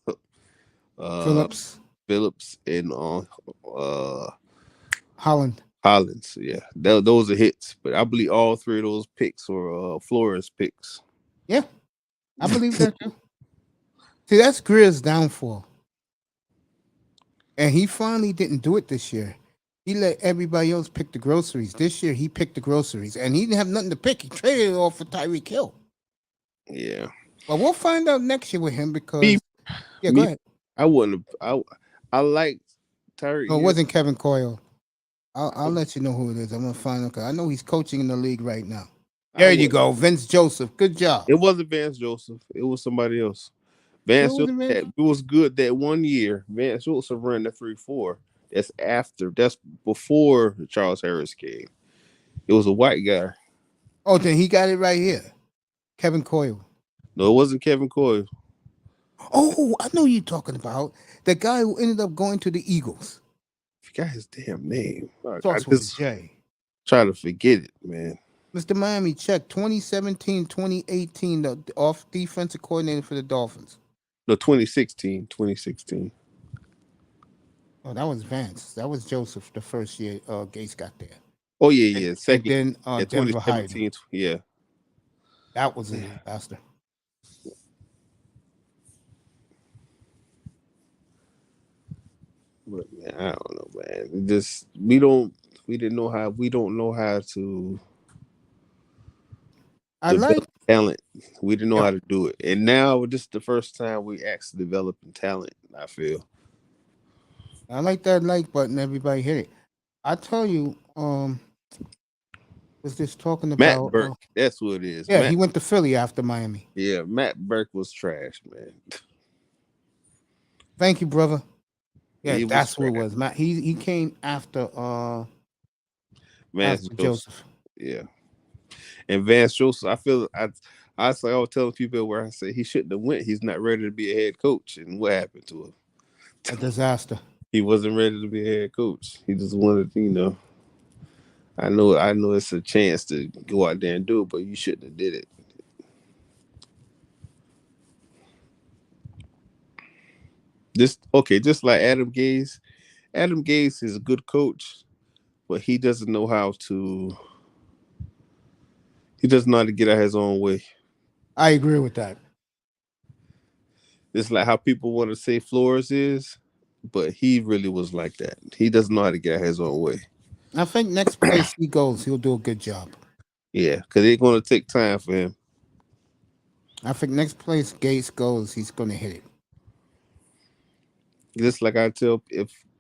uh, Phillips, Phillips, and Holland. Hollins. Yeah, those are hits. But I believe all three of those picks were Flores picks. Yeah, I believe that too. See, that's Greer's downfall. And he finally didn't do it this year. He let everybody else pick the groceries. This year, he picked the groceries, and he didn't have nothing to pick. He traded it all for Tyreek Hill. Yeah, But we'll find out next year with him me, because, yeah, go me, ahead. I wouldn't. I like Tyreek No, it Hill. wasn't Kevin Coyle. I'll let you know who it is. I'm gonna find out. 'Cause I know he's coaching in the league right now. I There you would. go, Vince Joseph. Good job. It wasn't Vance Joseph. It was somebody else. Sure Vance Joseph. wasn't Vince. It was good that 1 year. Vance Joseph ran the 3-4. That's after. That's before Charles Harris came. It was a white guy. Oh, then he got it right here. Kevin Coyle. No, it wasn't Kevin Coyle. Oh, I know you're talking about the guy who ended up going to the Eagles. I forgot his damn name. I Starts with a just J. try to forget it, man. Mr. Miami, check 2017, 2018, the off defensive coordinator for the Dolphins. No, 2016. 2016. Oh, that was Vance. That was Joseph the first year Gates got there. Oh yeah. And Second. then Yeah, Denver hired him. 2017. Yeah. That was a disaster. But man, I don't know, man. We don't know how to I like develop talent. We didn't know how to do it. And now this is the first time we actually developing talent, I feel. that like button. Everybody hit it. I tell you, was this talking Matt about? Burke, that's what it is. Yeah, he went to Philly after Miami. Yeah, Matt Burke was trash, man. Thank you, brother. Yeah, He was that's what it trash. was. Matt, he came after Vance after Joseph. Joseph. Yeah. And Vance Joseph, I was telling people where I said he shouldn't have went. He's not ready to be a head coach. And what happened to him? A disaster. He wasn't ready to be a head coach. He just wanted. I know it's a chance to go out there and do it, but you shouldn't have did it. Just like Adam Gase. Adam Gase is a good coach, but he doesn't know how to get out his own way. I agree with that. It's like how people want to say Flores is, but he really was like that. He doesn't know how to get out his own way. I think next place he goes, he'll do a good job. Yeah, because it's going to take time for him. I think next place Gates goes, he's going to hit it. Just like I tell,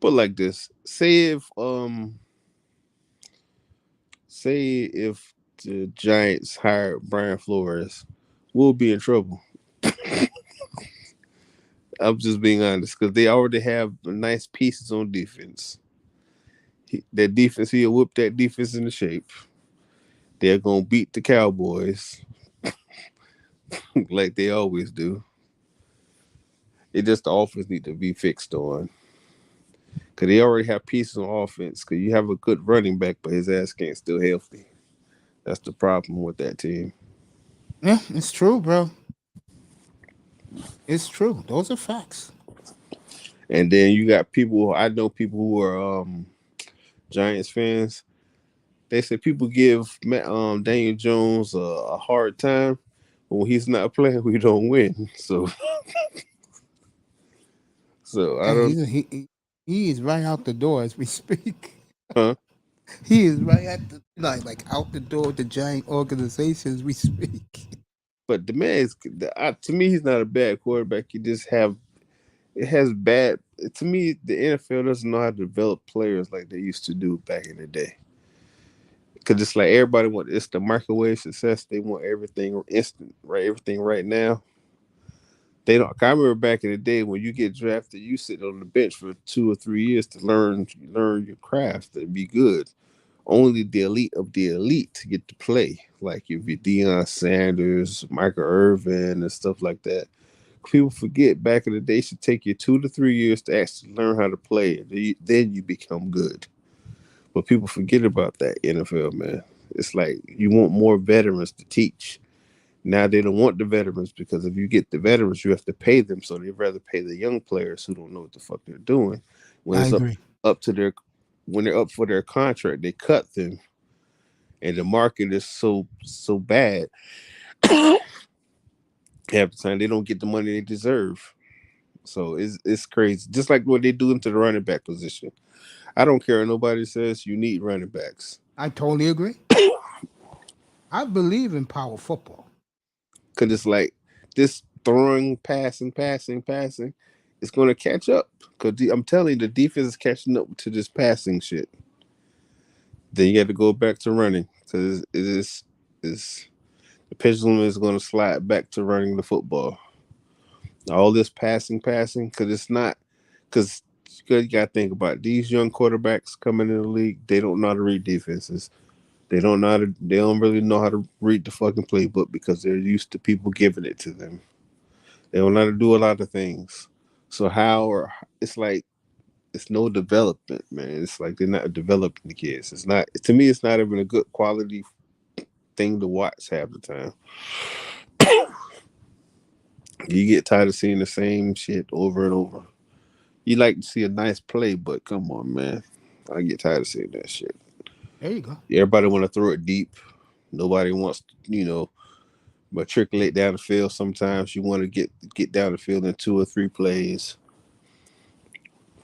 put like this: say if the Giants hired Brian Flores, we'll be in trouble. I'm just being honest because they already have nice pieces on defense. That defense, he'll whip that defense into shape. They're gonna beat the Cowboys like they always do. It just the offense need to be fixed on because they already have pieces on offense. Because you have a good running back, but his ass can't still healthy. That's the problem with that team. Yeah, it's true, bro. It's true. Those are facts. And then you got people. I know people who are Giants fans. They say people give Daniel Jones a hard time, but when he's not playing, we don't win. So I don't. He is right out the door as we speak. Huh? He is right at the like out the door of the Giant organization as we speak. But the man is to me, he's not a bad quarterback. He just has bad. To me, the NFL doesn't know how to develop players like they used to do back in the day. Because it's like everybody it's the microwave success. They want everything instant, right? Everything right now. They don't. I remember back in the day when you get drafted, you sit on the bench for 2 or 3 years to learn your craft and be good. only the elite of the elite get to play. Like if you're Deion Sanders, Michael Irvin, and stuff like that. People forget back in the day, it should take you 2 to 3 years to actually learn how to play. Then you become good. But people forget about that NFL, man. It's like you want more veterans to teach. Now they don't want the veterans because if you get the veterans, you have to pay them. So they'd rather pay the young players who don't know what the fuck they're doing. When I it's agree. up to their when they're up for their contract, they cut them, and the market is so bad. Half the time they don't get the money they deserve. So it's crazy. Just like what they do into the running back position. I don't care what nobody says. You need running backs I totally agree. I believe in power football. because it's like this throwing, passing. It's going to catch up. Because I'm telling you, the defense is catching up to this passing shit. Then you got to go back to running because it's the pendulum is going to slide back to running the football. All this passing, because it's not because you got to think about it. These young quarterbacks coming in the league. They don't know how to read defenses. They don't really know how to read the fucking playbook because they're used to people giving it to them. They don't know how to do a lot of things. So it's like it's no development, man. It's like they're not developing the kids. It's not to me. It's not even a good quality thing to watch half the time. You get tired of seeing the same shit over and over. You like to see a nice play, but come on, man. I get tired of seeing that shit. There you go. Everybody want to throw it deep. Nobody wants, matriculate down the field. Sometimes you want to get down the field in 2 or 3 plays.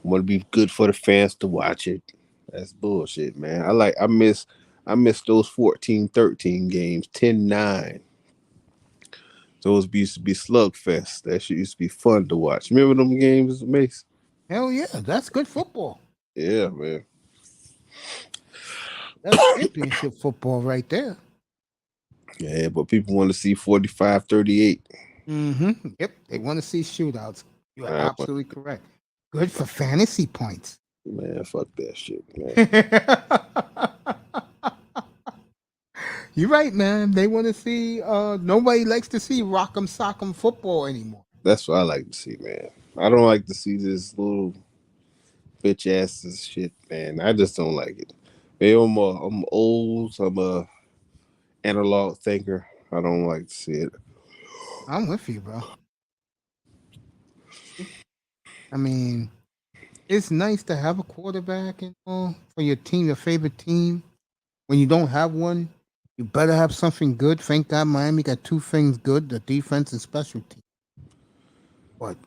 Want to be good for the fans to watch it. That's bullshit, man. I miss those 14-13 games, 10-9. Those used to be slugfest. That shit used to be fun to watch. Remember them games, Mace? Hell yeah, that's good football. Yeah, man. That's championship football right there. Yeah, but people want to see 45-38. Mm-hmm. Yep. They want to see shootouts. You are I want, absolutely correct. Good for fantasy points. man, fuck that shit, man. You're right, man. They want to see. Nobody likes to see rock'em sock'em football anymore. That's what I like to see, man. I don't like to see this little bitch asses shit, man. I just don't like it. Maybe I'm old. I'm a analog thinker. I don't like to see it. I'm with you, bro. I mean, it's nice to have a quarterback, for your team, your favorite team. When you don't have one, you better have something good. Thank God Miami got two things good: the defense and special team. But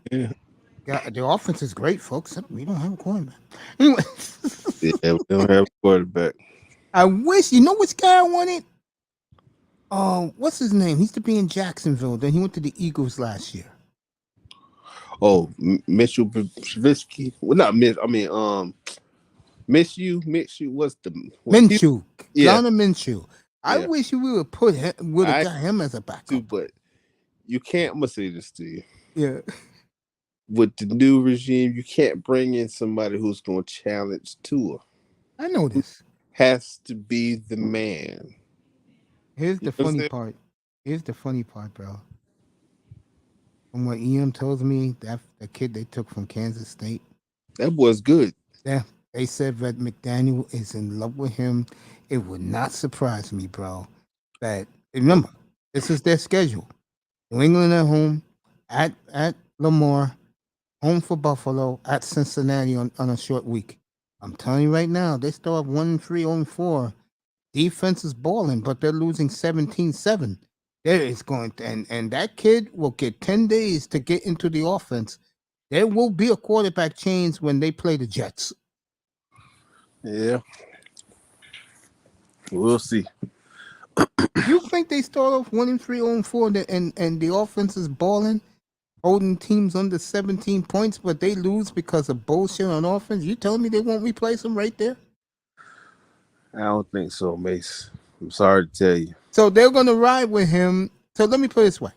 Yeah, the offense is great, folks. We don't have a quarterback. Anyway, yeah, we don't have a quarterback. I wish which guy I wanted. Oh, what's his name? He used to be in Jacksonville. Then he went to the Eagles last year. Oh, Mitchell Trubisky. Well, not Mitch. I mean, Minshew. What's the what? Minshew, Yeah, Ghana Minshew. I yeah. wish we would have I got him as a do, backup. but you can't. I'm gonna say this to you. Yeah, With the new regime, you can't bring in somebody who's going to challenge Tua. I know this. Has to be the man. Here's You the funny understand? part. Here's the funny part, bro. From what EM tells me, that the kid they took from Kansas State, That boy's good. yeah, they said that McDaniel is in love with him. It would not surprise me, bro. That remember, this is their schedule. New England at home, at Lamar, home for Buffalo, at Cincinnati on a short week. I'm telling you right now, they still have 1-3, 0-4. Defense is balling, but they're losing 17-7. There is going to, and that kid will get 10 days to get into the offense. There will be a quarterback change when they play the Jets. Yeah, we'll see. You think they start off 1-3, 0-4, and the offense is balling, holding teams under 17 points, but they lose because of bullshit on offense? You telling me they won't replace them right there? I don't think so, Mace. I'm sorry to tell you. So they're gonna ride with him. So let me put it this way.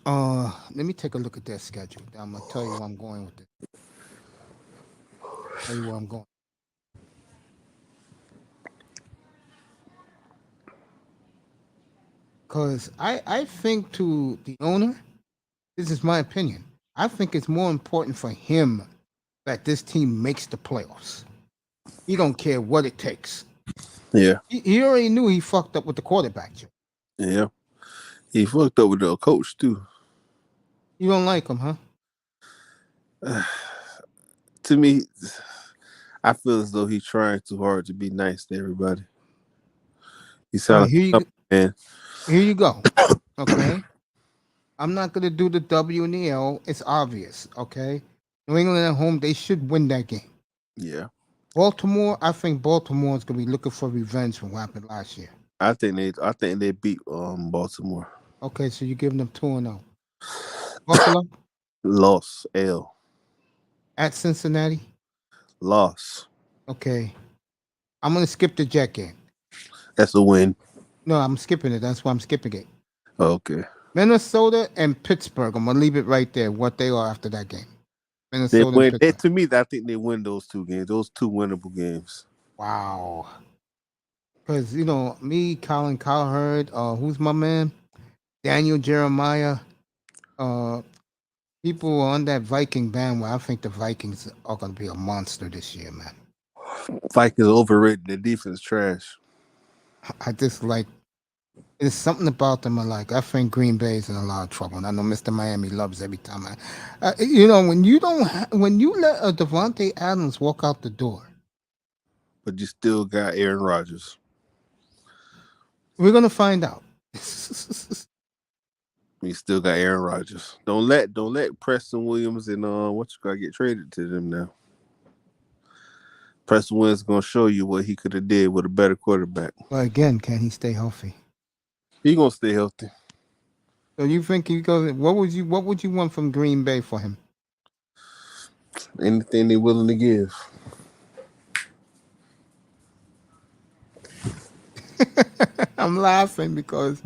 Let me take a look at their schedule. I'm gonna tell you where I'm going with this. Tell you where I'm going. Because I think to the owner, this is my opinion. I think it's more important for him that this team makes the playoffs. He don't care what it takes. Yeah, He already knew he fucked up with the quarterback. Joe. yeah. He fucked up with the coach too. You don't like him, huh? To me, I feel as though he's trying too hard to be nice to everybody. He All right, sounds like a man. here you go. Okay. I'm not gonna do the W and the L. It's obvious. Okay. New England at home, they should win that game. Yeah, Baltimore, I think Baltimore is gonna be looking for revenge from what happened last year. I think they beat Baltimore. Okay, so you're giving them 2-0. Buffalo Loss. L. at Cincinnati. Loss. Okay. I'm gonna skip the Jet game. That's a win. No, I'm skipping it. That's why I'm skipping it. Okay. Minnesota and Pittsburgh. I'm gonna leave it right there. What they are after that game. They Minnesota and win. Pittsburgh. To me, I think they win those two games. Those two winnable games. Wow. Because me, Colin Cowherd, who's my man? Daniel Jeremiah. People on that Viking bandwagon. I think the Vikings are gonna be a monster this year, man. Vikings overrated. The defense trash. I just like. There's something about them I like. I think Green Bay is in a lot of trouble, and I know Mr. Miami loves every time when you don't, when you let a Devontae Adams walk out the door, But you still got Aaron Rodgers. we're gonna find out. You still got Aaron Rodgers. Don't let Preston Williams and get traded to them now. Preston Williams is gonna show you what he could have did with a better quarterback. But again, can he stay healthy? He gonna stay healthy. So you think he goes? What would you want from Green Bay for him? Anything they're willing to give. I'm laughing because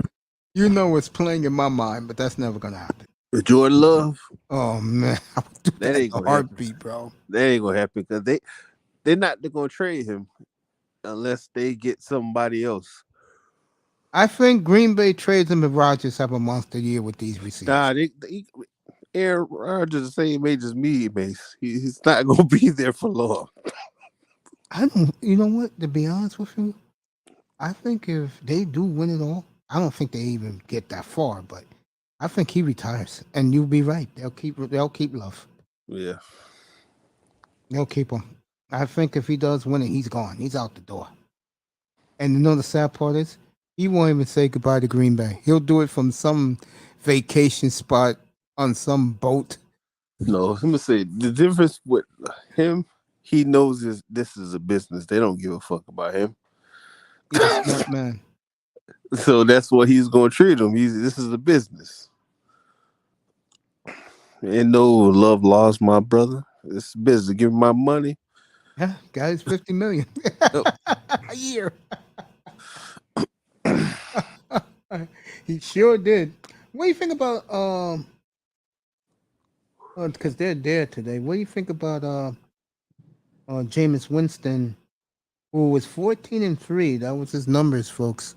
what's playing in my mind, but that's never gonna happen. Jordan Love. Oh man, I would do That ain't in a gonna heartbeat, happen. bro. That ain't gonna happen because they're not gonna trade him unless they get somebody else. I think Green Bay trades him if Rodgers have a monster year with these receivers. Nah, Aaron Rodgers the same age as me, Mace. He's not gonna be there for long. I don't. You know what? To be honest with you, I think if they do win it all, I don't think they even get that far. But I think he retires, and you'll be right. They'll keep Love. Yeah. They'll keep him. I think if he does win it, he's gone. He's out the door. And the sad part is, he won't even say goodbye to Green Bay. He'll do it from some vacation spot on some boat. No, I'm gonna say the difference with him. He knows this is a business. They don't give a fuck about him. He's a smart man. So that's what he's gonna treat him. This is a business. Ain't no love lost, my brother. It's business. Give me my money. Yeah, guy's $50 million a year. He sure did. What do you think about because they're there today. What do you think about Jameis Winston, who was 14-3? That was his numbers, folks.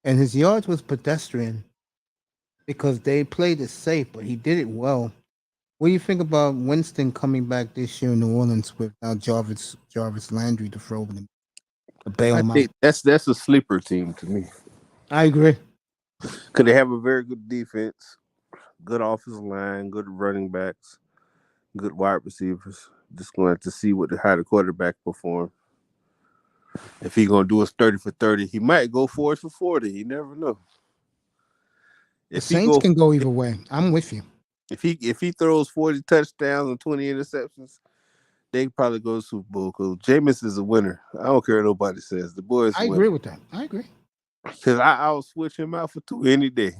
And his yards was pedestrian because they played it safe, but he did it well. What do you think about Winston coming back this year in New Orleans with now Jarvis Landry to throw them to bail him out? That's a sleeper team to me. I agree. Because they have a very good defense, good offensive line, good running backs, good wide receivers. Just going to have to see how the quarterback perform. If he's going to do his 30 for 30, he might go 40 for 40. You never know. The Saints can go either way. I'm with you. If he throws 40 touchdowns and 20 interceptions, they can probably go to the Super Bowl. Because Jameis is a winner. I don't care what nobody says. The boy is a winner. I agree with that. I agree. Because I'll switch him out for 2 any day.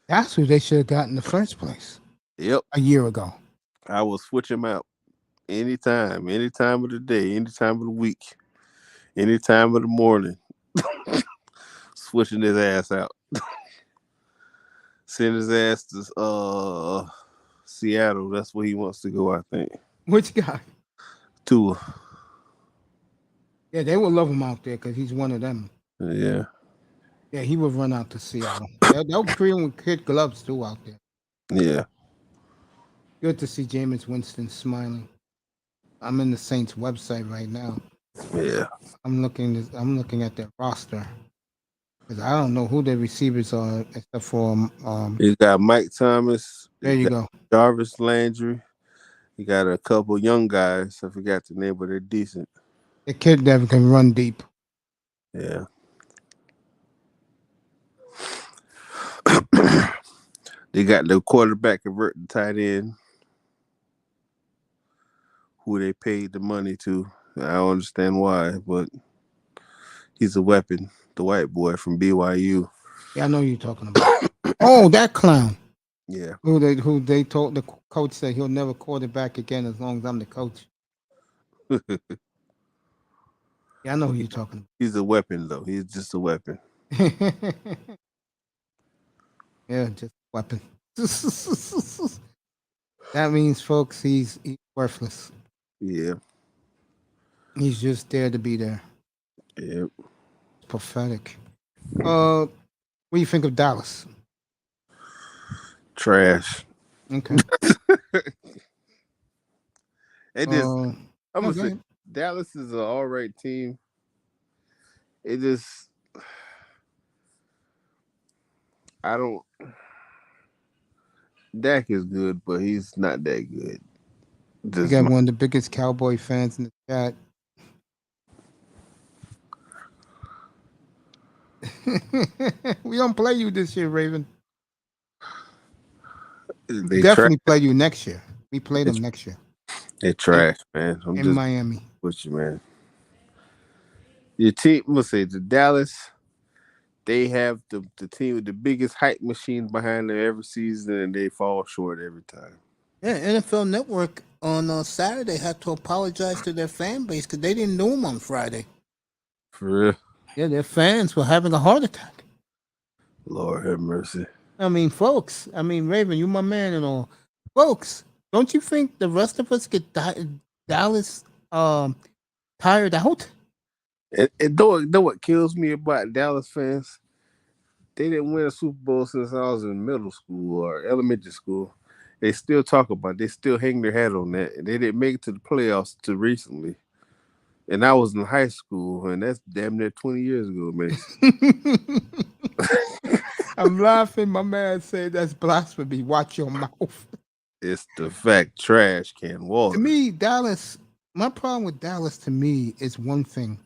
That's who they should have got in the first place. Yep. A year ago. I will switch him out any time of the day, any time of the week, any time of the morning. Switching his ass out. Send his ass to Seattle. That's where he wants to go, I think. Which guy? Tua. Yeah, they will love him out there because he's one of them. Yeah. Yeah, he would run out to Seattle. They'll create with kid gloves too out there. Yeah. Good to see Jameis Winston smiling. I'm in the Saints website right now. Yeah. I'm looking at their roster because I don't know who their receivers are except for You got Mike Thomas. There you got go. Jarvis Landry. You got a couple young guys. I forgot the name, but they're decent. The kid that can run deep. Yeah. They got the quarterback converting tight end, who they paid the money to. I don't understand why, but he's a weapon. The white boy from BYU. Yeah, I know who you're talking about. Oh, that clown. Yeah. Who they told the coach said he'll never quarterback again as long as I'm the coach. Yeah, I know who you're talking He's a weapon, though. He's just a weapon. about. Yeah, just weapon. That means, folks, he's worthless. Yeah. He's just there to be there. Yep. It's pathetic. What do you think of Dallas? Trash. Okay. It just, I'm gonna go say ahead. Dallas is an all right team. It just, I don't. Dak is good, but he's not that good. You Just got one of the biggest Cowboy fans in the chat. We don't play you this year, Raven. they Definitely play you next year. We play them next year They trash, man. I'm in just Miami. with you, man. Your team, I'm gonna say the Dallas. They have the team with the biggest hype machine behind them every season, and they fall short every time. Yeah, N.F.L. Network on Saturday had to apologize to their fan base because they didn't know them on Friday. For real, Yeah, their fans were having a heart attack. Lord have mercy. I mean, folks. I mean, Raven, you my man and all. Folks, don't you think the rest of us get Dallas tired out? And know what kills me about Dallas fans? They didn't win a Super Bowl since I was in middle school or elementary school. They still talk about it. They still hang their hat on that. And they didn't make it to the playoffs till recently. And I was in high school, and that's damn near 20 years ago, man. I'm laughing. My man said that's blasphemy. Watch your mouth. It's the fact. Trash can water. To me, Dallas. My problem with Dallas, to me, is one thing.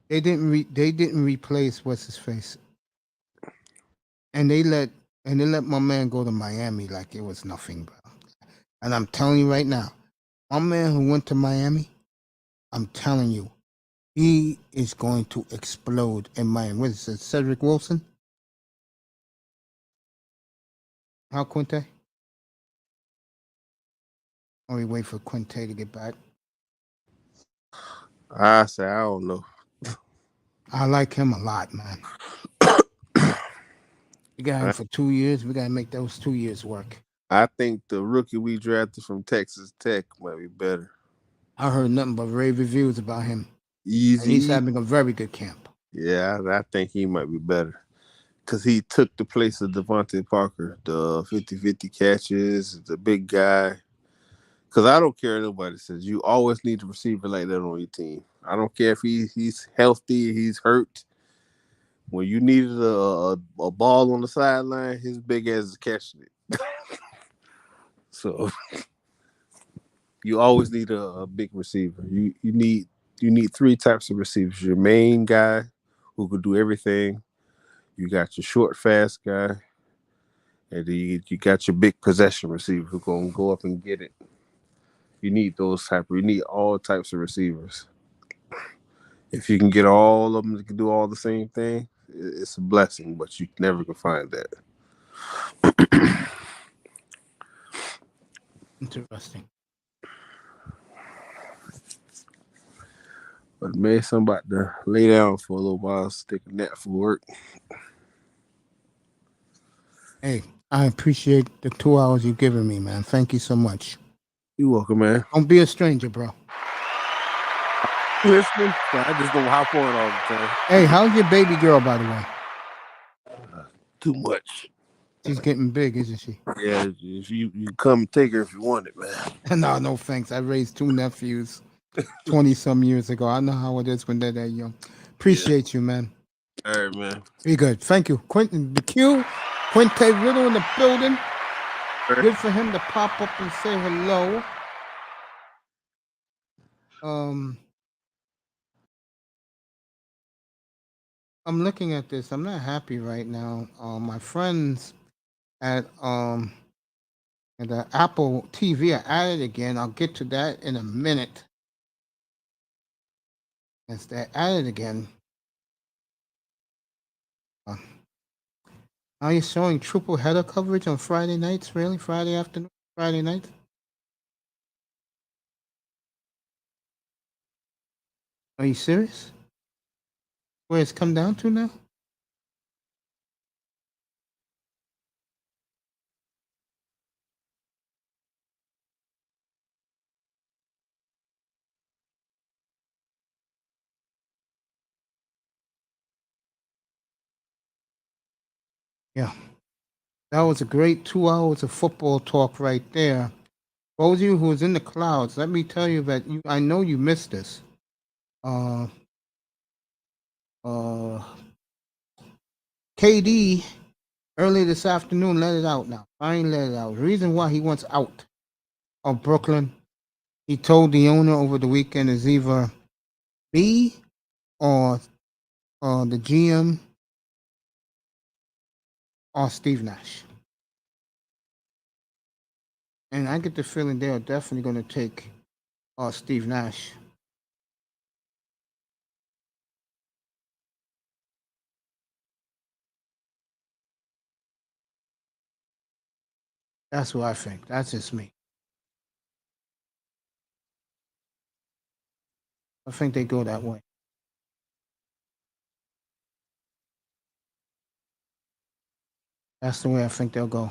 They didn't replace what's his face, and they let my man go to Miami like it was nothing, bro. And I'm telling you right now, my man who went to Miami, I'm telling you, he is going to explode in Miami. What is it, Cedric Wilson? How, Quinte? Oh, we wait for Quinte to get back. I say I don't know. I like him a lot, man. We got him for 2 years. We got to make those 2 years work. I think the rookie we drafted from Texas Tech might be better. I heard nothing but rave reviews about him. Easy. And he's having a very good camp. Yeah, I think he might be better. Because he took the place of Devontae Parker, the 50-50 catches, the big guy. Because I don't care what nobody says. You always need a receiver like that on your team. I don't care if he's healthy, he's hurt. When you needed a ball on the sideline, his big ass is catching it. So you always need a big receiver. You need 3 types of receivers. Your main guy who can do everything. You got your short, fast guy. And then you got your big possession receiver who's going to go up and get it. You need you need all types of receivers. If you can get all of them to do all the same thing, it's a blessing, but you never can find that. Interesting. But man, I'm about to lay down for a little while, take a nap for work. Hey, I appreciate the 2 hours you've given me, man. Thank you so much. You're welcome, man. Don't be a stranger, bro. listening, so I just don't hop on all the time. Hey, how's your baby girl, by the way? Too much. She's getting big, isn't she? Yeah, if you come take her if you want it, man. No thanks. I raised 2 nephews 20-some years ago. I know how it is when they're that young. Appreciate you, man. All right, man. Be good. Thank you. Quentin, the Q, Quinte Riddle in the building. Good for him to pop up and say hello. I'm looking at this. I'm not happy right now. My friends at the Apple TV are at it again. I'll get to that in a minute. As they're at it again. Are you showing triple header coverage on Friday nights? Really? Friday afternoon? Friday night? Are you serious? Where it's come down to now? Yeah. That was a great 2 hours of football talk right there. For those of you who was in the clouds, let me tell you that I know you missed this. KD early this afternoon let it out now. Finally let it out. The reason why he wants out of Brooklyn, he told the owner over the weekend, is either me or the GM or Steve Nash. And I get the feeling they are definitely going to take Steve Nash. That's what I think. That's just me. I think they go that way. That's the way I think they'll go.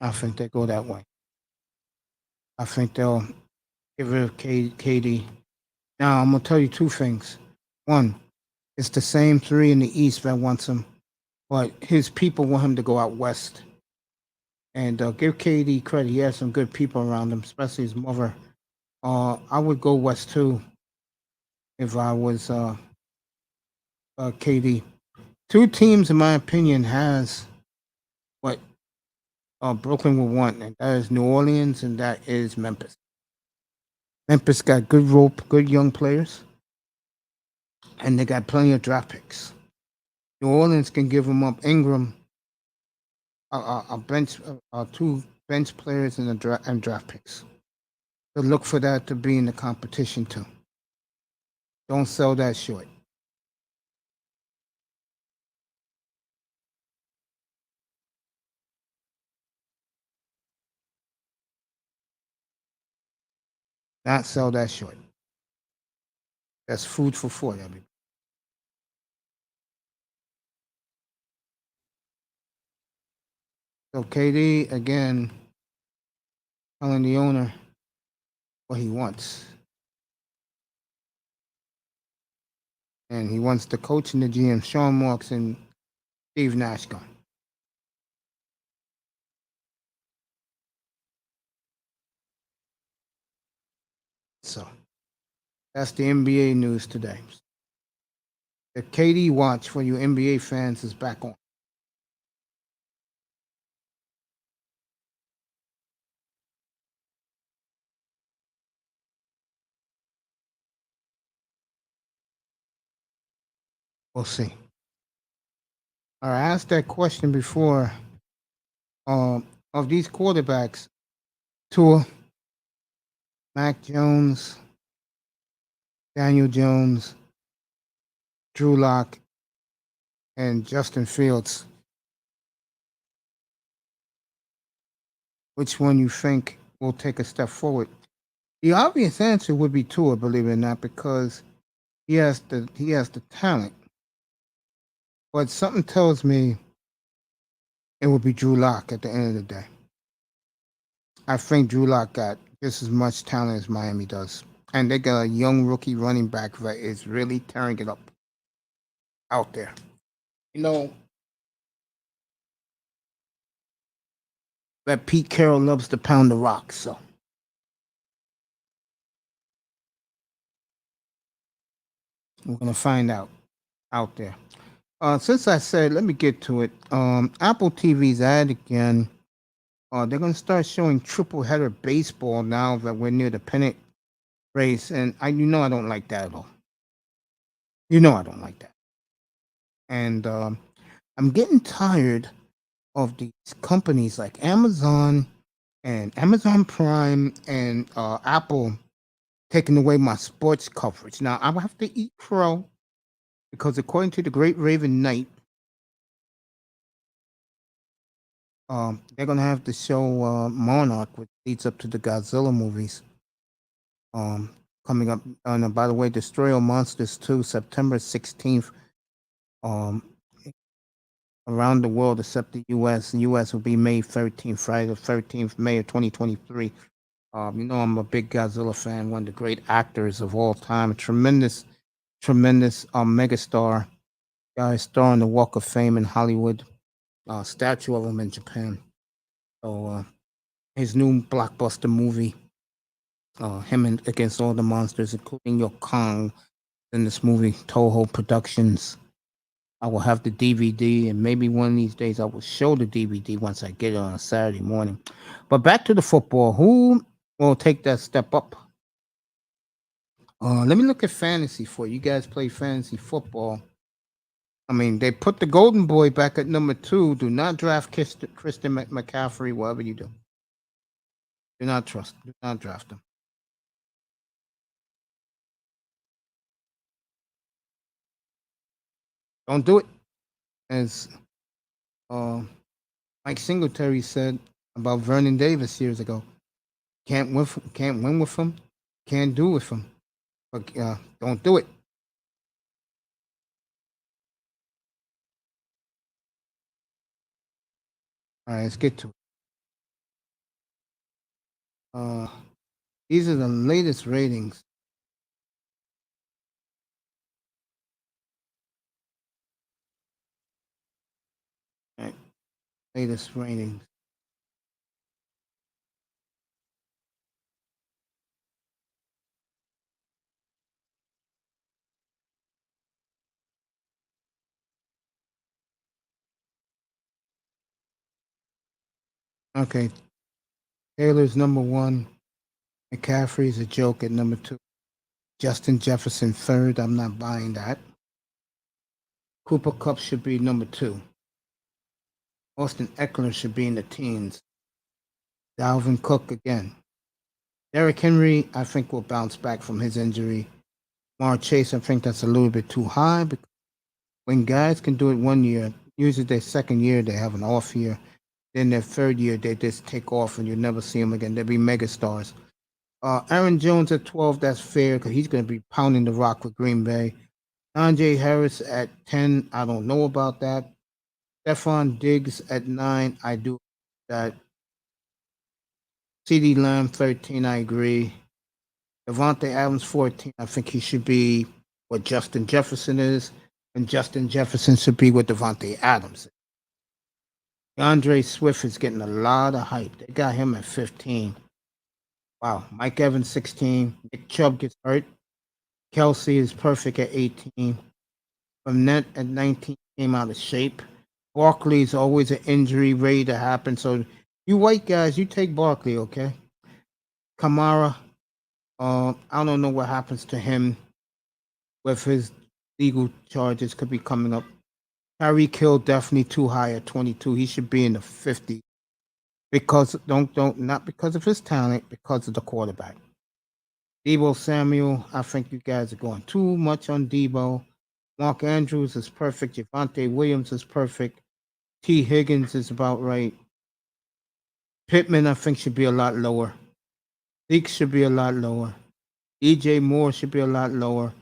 I think they go that way. I think they'll get rid of KD. Now, I'm going to tell you 2 things. One, it's the same 3 in the East that wants him, but his people want him to go out West. And give KD credit. He has some good people around him, especially his mother. I would go West too if I was KD. 2 teams, in my opinion, has what Brooklyn will want, and that is New Orleans and that is Memphis. Memphis got good rope, good young players, and they got plenty of draft picks. New Orleans can give them up Ingram, a bench, 2 bench players and draft picks. So look for that to be in the competition too. Don't sell that short. Not sell that short. That's food for thought, everybody. So KD again telling the owner what he wants. And he wants the coach and the GM, Sean Marks and Steve Nash gone. So that's the NBA news today. The KD watch for you NBA fans is back on. We'll see. All right, I asked that question before. Of these quarterbacks, Tua, Mac Jones, Daniel Jones, Drew Lock, and Justin Fields, which one you think will take a step forward? The obvious answer would be Tua, believe it or not, because he has the talent. But something tells me it would be Drew Lock at the end of the day. I think Drew Lock got just as much talent as Miami does. And they got a young rookie running back that is really tearing it up out there. You know, that Pete Carroll loves to pound the rock, so we're gonna find out there. Since I said, let me get to it. Apple TV's ad again. They're gonna start showing triple header baseball now that we're near the pennant race, and I don't like that at all. You know I don't like that, and I'm getting tired of these companies like Amazon and Amazon Prime and Apple taking away my sports coverage. Now I have to eat crow because according to the Great Raven Knight, they're gonna have to show Monarch, which leads up to the Godzilla movies. Um, Coming up. And by the way, Destroy All Monsters 2, September 16th. Um, Around the world except the U.S. The U.S. will be May 13th, Friday the 13th, May of 2023. I'm a big Godzilla fan, one of the great actors of all time, a tremendous megastar, guy starring the Walk of Fame in Hollywood, statue of him in Japan. So his new blockbuster movie, against all the monsters, including your Kong, in this movie, Toho Productions. I will have the DVD, and maybe one of these days I will show the DVD once I get it on a Saturday morning. But back to the football. Who will take that step up? Let me look at fantasy for you. You guys play fantasy football. I mean, they put the Golden Boy back at number 2. Do not draft Christian McCaffrey, whatever you do. Do not draft him. Don't do it. As Mike Singletary said about Vernon Davis years ago. Can't win with him. Can't do with him. But don't do it. All right, let's get to it. These are the latest ratings. All right, latest ratings. Okay, Taylor's number 1. McCaffrey's a joke at number 2. Justin Jefferson third. I'm not buying that. Cooper Kupp should be number 2. Austin Eckler should be in the teens. Dalvin Cook again. Derrick Henry, I think, will bounce back from his injury. Mar Chase, I think that's a little bit too high. Because when guys can do it 1 year, usually their second year they have an off year. Then their third year they just take off and you never see them again. They'll be megastars. Aaron Jones at 12, that's fair because he's going to be pounding the rock with Green Bay. Najee Harris at 10, I don't know about that. Stephon Diggs at 9, I do that. CeeDee Lamb 13, I agree. Devontae Adams 14, I think he should be what Justin Jefferson is, and Justin Jefferson should be what Devontae Adams is. DeAndre Swift is getting a lot of hype. They got him at 15. Wow. Mike Evans 16. Nick Chubb gets hurt. Kelsey is perfect at 18. Fournette at 19 came out of shape. Barkley is always an injury ready to happen. So you white guys, you take Barkley, okay? Kamara, I don't know what happens to him with his legal charges could be coming up. Tyreek Hill definitely too high at 22. He should be in the 50s because not because of his talent, because of the quarterback. Debo Samuel, I think you guys are going too much on Debo. Mark Andrews is perfect. Javonte Williams is perfect. T. Higgins is about right. Pittman, I think, should be a lot lower. Zeke should be a lot lower. DJ Moore should be a lot lower.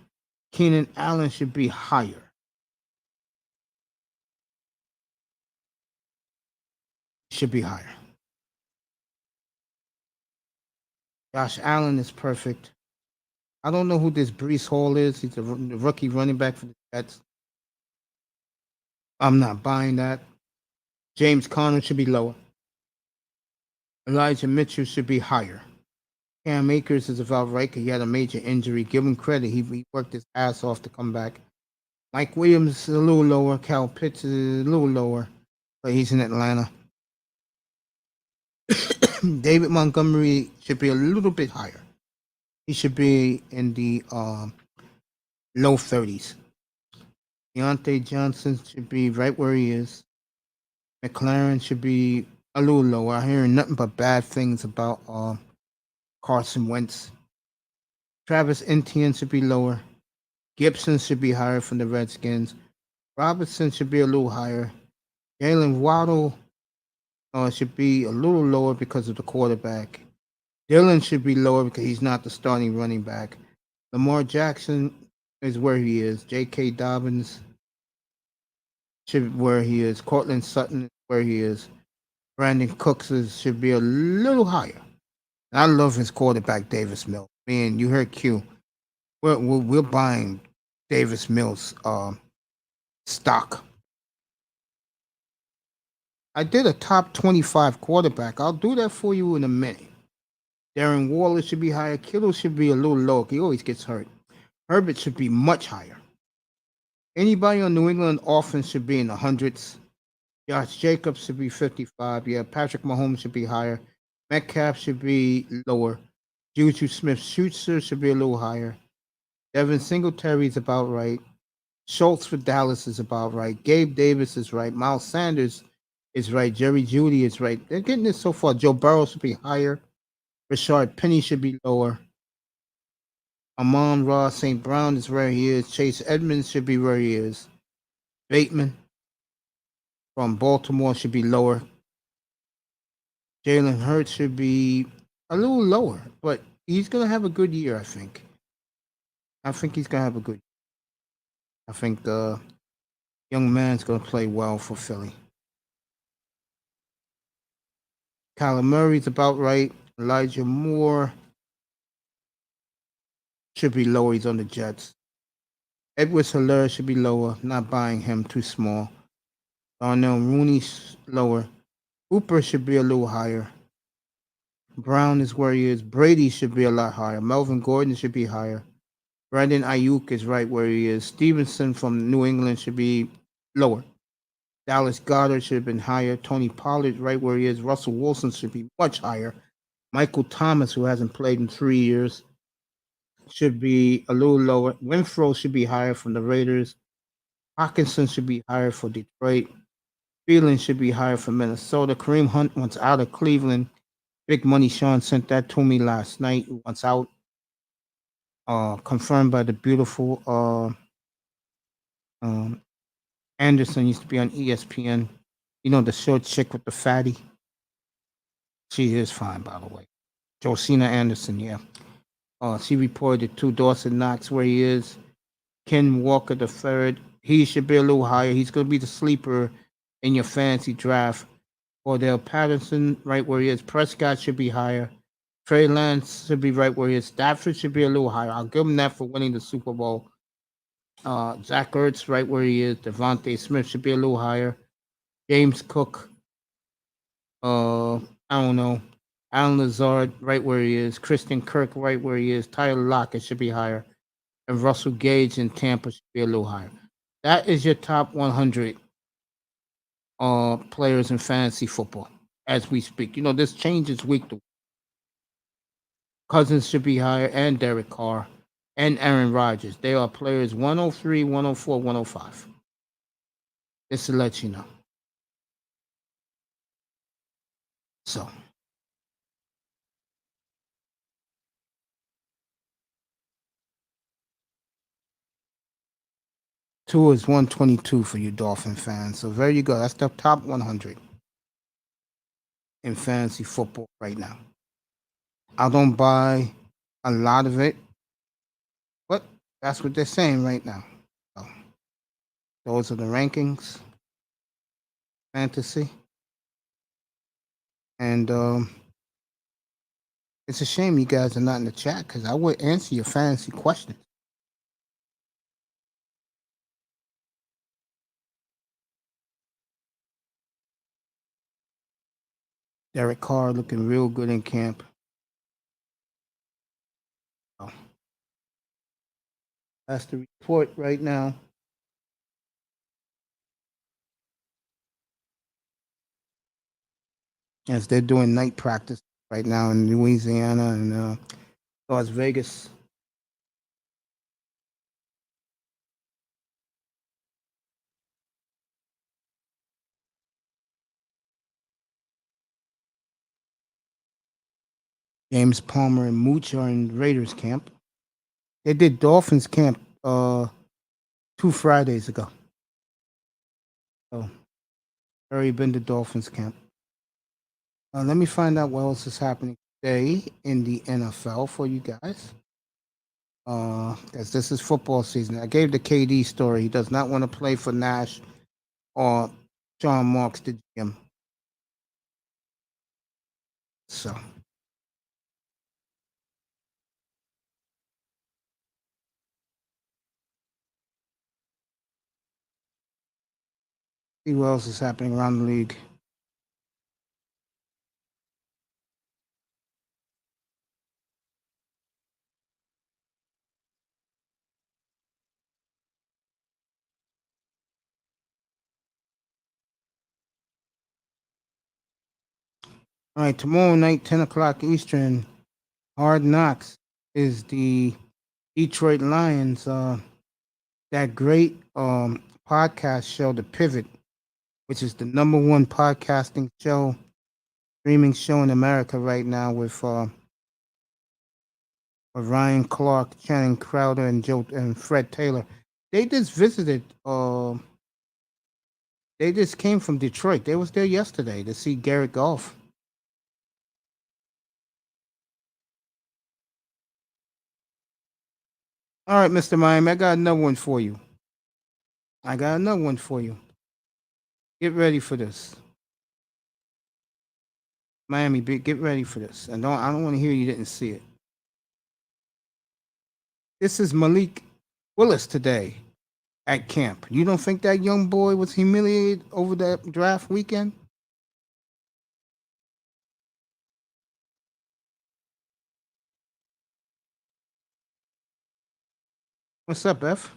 Keenan Allen should be higher. should be higher. Josh Allen is perfect. I don't know who this Brees Hall is. He's a rookie running back for the Jets. I'm not buying that. James Conner should be lower. Elijah Mitchell should be higher. Cam Akers is about right because he had a major injury. Give him credit. He worked his ass off to come back. Mike Williams is a little lower. Cal Pitts is a little lower, but he's in Atlanta. David Montgomery should be a little bit higher. He should be in the low 30s. Deontay Johnson should be right where he is. McLaren should be a little lower. I'm hearing nothing but bad things about Carson Wentz. Travis Etienne should be lower. Gibson should be higher from the Redskins. Robinson should be a little higher. Jalen Waddle should be a little lower because of the quarterback. Dillon should be lower because he's not the starting running back. Lamar Jackson is where he is. J.K. Dobbins should be where he is. Cortland Sutton is where he is. Brandon Cooks should be a little higher. And I love his quarterback, Davis Mills. Man, you heard Q. We're buying Davis Mills stock. I did a top 25 quarterback. I'll do that for you in a minute. Darren Waller should be higher. Kittle should be a little lower. He always gets hurt. Herbert should be much higher. Anybody on New England offense should be in the hundreds. Josh Jacobs should be 55. Yeah, Patrick Mahomes should be higher. Metcalf should be lower. Juju Smith-Schuster should be a little higher. Devin Singletary is about right. Schultz for Dallas is about right. Gabe Davis is right. Miles Sanders is right. Jerry Jeudy is right. They're getting this so far. Joe Burrow should be higher. Rashard Penny should be lower. Amon-Ra St. Brown is where he is. Chase Edmonds should be where he is. Bateman from Baltimore should be lower. Jalen Hurts should be a little lower, but he's going to have a good year, I think. I think he's going to have a good year. I think the young man's going to play well for Philly. Kyler Murray's about right. Elijah Moore should be lower. He's on the Jets. Edwards-Helaire should be lower. Not buying him. Too small. Darnell Mooney's lower. Hooper should be a little higher. Brown is where he is. Brady should be a lot higher. Melvin Gordon should be higher. Brandon Ayuk is right where he is. Stevenson from New England should be lower. Dallas Goedert should have been higher. Tony Pollard right where he is. Russell Wilson should be much higher. Michael Thomas, who hasn't played in 3 years, should be a little lower. Winfrey should be higher from the Raiders. Hawkinson should be higher for Detroit. Thielen should be higher for Minnesota. Kareem Hunt wants out of Cleveland. Big Money Sean sent that to me last night. He wants out. Confirmed by the beautiful Anderson, used to be on ESPN. You know, the short chick with the fatty. She is fine, by the way. Josina Anderson, yeah. She reported to Dawson Knox where he is. Ken Walker the third. He should be a little higher. He's going to be the sleeper in your fantasy draft. Cordell Patterson, right where he is. Prescott should be higher. Trey Lance should be right where he is. Stafford should be a little higher. I'll give him that for winning the Super Bowl. Zach Ertz, right where he is. Devontae Smith should be a little higher. James Cook. I don't know. Alan Lazard, right where he is. Christian Kirk, right where he is. Tyler Lockett should be higher. And Russell Gage in Tampa should be a little higher. That is your top 100 players in fantasy football as we speak. You know, this changes week to week. Cousins should be higher, and Derek Carr, and Aaron Rodgers. They are players 103, 104, 105. Just to let you know. So. Two is 122 for you Dolphin fans. So there you go. That's the top 100 in fantasy football right now. I don't buy a lot of it, but that's what they're saying right now. So those are the rankings. Fantasy. And it's a shame you guys are not in the chat because I would answer your fantasy questions. Derek Carr looking real good in camp. Oh. That's the report right now. As they're doing night practice right now in Louisiana and Las Vegas. James Palmer and Mooch are in Raiders camp. They did Dolphins camp 2 Fridays ago. So already been to Dolphins camp. Let me find out what else is happening today in the NFL for you guys. Because this is football season. I gave the KD story. He does not want to play for Nash or Sean Marks, the GM. So. See what else is happening around the league. All right, tomorrow night, 10 o'clock Eastern, Hard Knocks is the Detroit Lions. That great podcast show, The Pivot, which is the #1 podcasting show, streaming show in America right now with Ryan Clark, Channing Crowder, and Fred Taylor. They just visited. They just came from Detroit. They was there yesterday to see Garrett Golf. All right, Mr. Miami, I got another one for you. Get ready for this. Miami, get ready for this. And I don't want to hear you didn't see it. This is Malik Willis today at camp. You don't think that young boy was humiliated over that draft weekend? What's up, F?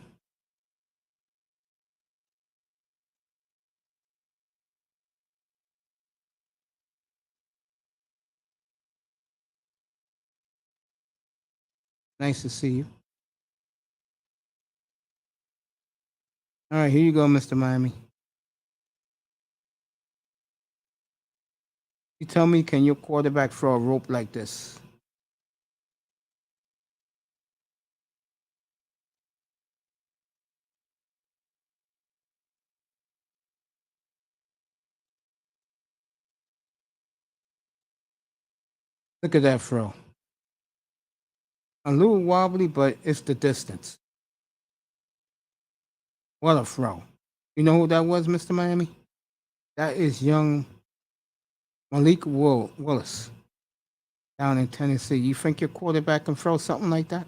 Nice to see you. All right, here you go, Mr. Miami. You tell me, can your quarterback throw a rope like this? Look at that throw. A little wobbly, but it's the distance. What a throw. You know who that was, Mr. Miami? That is young Malik Willis down in Tennessee. You think your quarterback can throw something like that?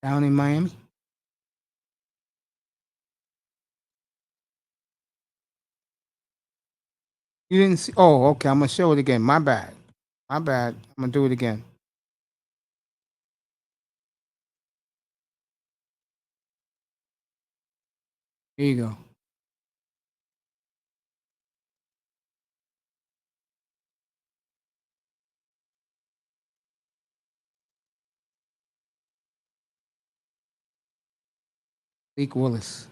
Down in Miami? You didn't see? Oh, okay. I'm going to show it again. My bad. I'm going to do it again. Here you go. Malik Willis.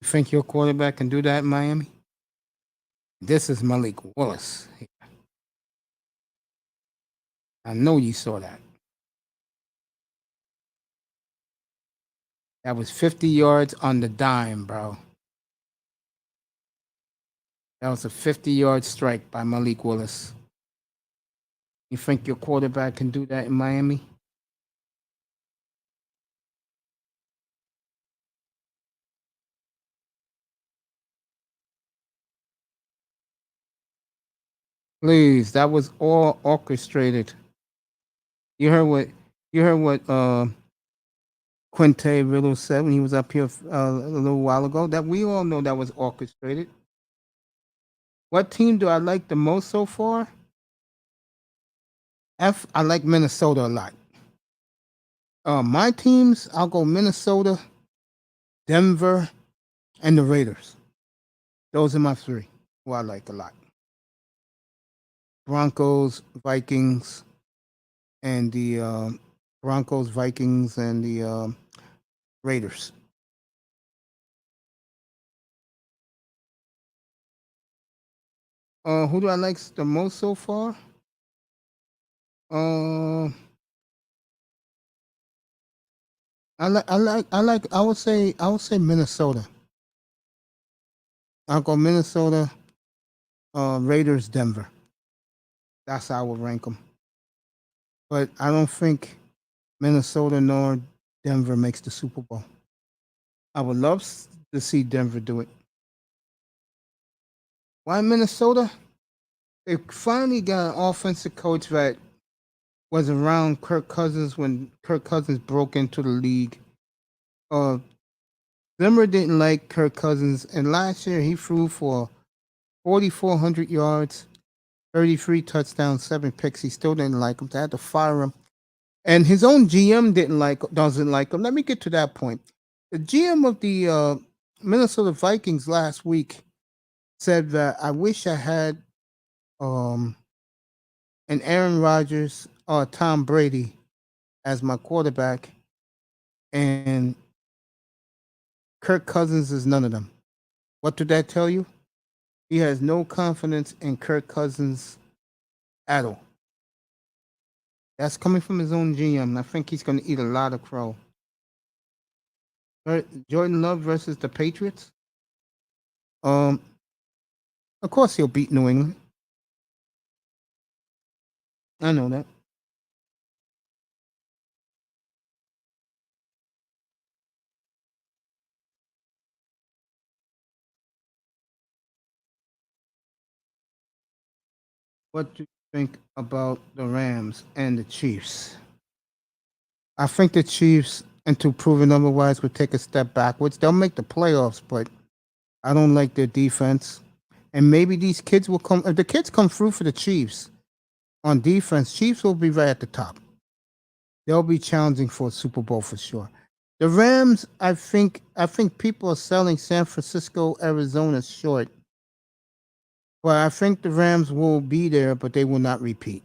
You think your quarterback can do that in Miami? This is Malik Willis. I know you saw that. That was 50 yards on the dime, bro. That was a 50-yard strike by Malik Willis. You think your quarterback can do that in Miami? Please, that was all orchestrated. You heard what Quinte Riddle said when he was up here a little while ago. That we all know that was orchestrated. What team do I like the most so far? I like Minnesota a lot. My teams, I'll go Minnesota, Denver, and the Raiders. Those are my three who I like a lot. Broncos, Vikings, and the Broncos, Vikings, and the Raiders. Who do I like the most so far? Uh, I would say Minnesota. I'll go Minnesota, Raiders, Denver. That's how I would rank them. But I don't think Minnesota nor Denver makes the Super Bowl. I would love to see Denver do it. Why Minnesota? They finally got an offensive coach that was around Kirk Cousins when Kirk Cousins broke into the league. Uh, Zimmer didn't like Kirk Cousins, and last year he threw for 4,400 yards, 33 touchdowns, 7 picks. He still didn't like him. They had to fire him, and his own GM doesn't like him. Let me get to that point. The GM of the Minnesota Vikings last week said that I wish I had an Aaron Rodgers or Tom Brady as my quarterback, and Kirk Cousins is none of them. What did that tell you? He has no confidence in Kirk Cousins at all. That's coming from his own GM. I think he's going to eat a lot of crow. Jordan Love versus the Patriots. Um, of course he'll beat New England. I know that. What do you think about the Rams and the Chiefs? I think the Chiefs, until proven otherwise, would take a step backwards. They'll make the playoffs, but I don't like their defense. And maybe these kids will come. If the kids come through for the Chiefs on defense, Chiefs will be right at the top. They'll be challenging for a Super Bowl for sure. The Rams, I think people are selling San Francisco, Arizona short. But I think the Rams will be there, but they will not repeat.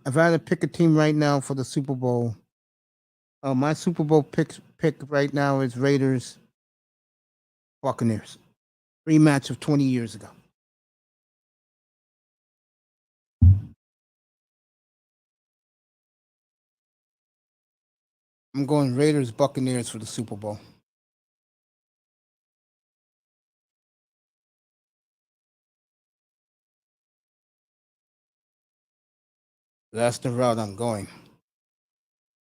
If I had to pick a team right now for the Super Bowl, my Super Bowl pick right now is Raiders, Buccaneers. Rematch of 20 years ago. I'm going Raiders, Buccaneers for the Super Bowl. That's the route I'm going.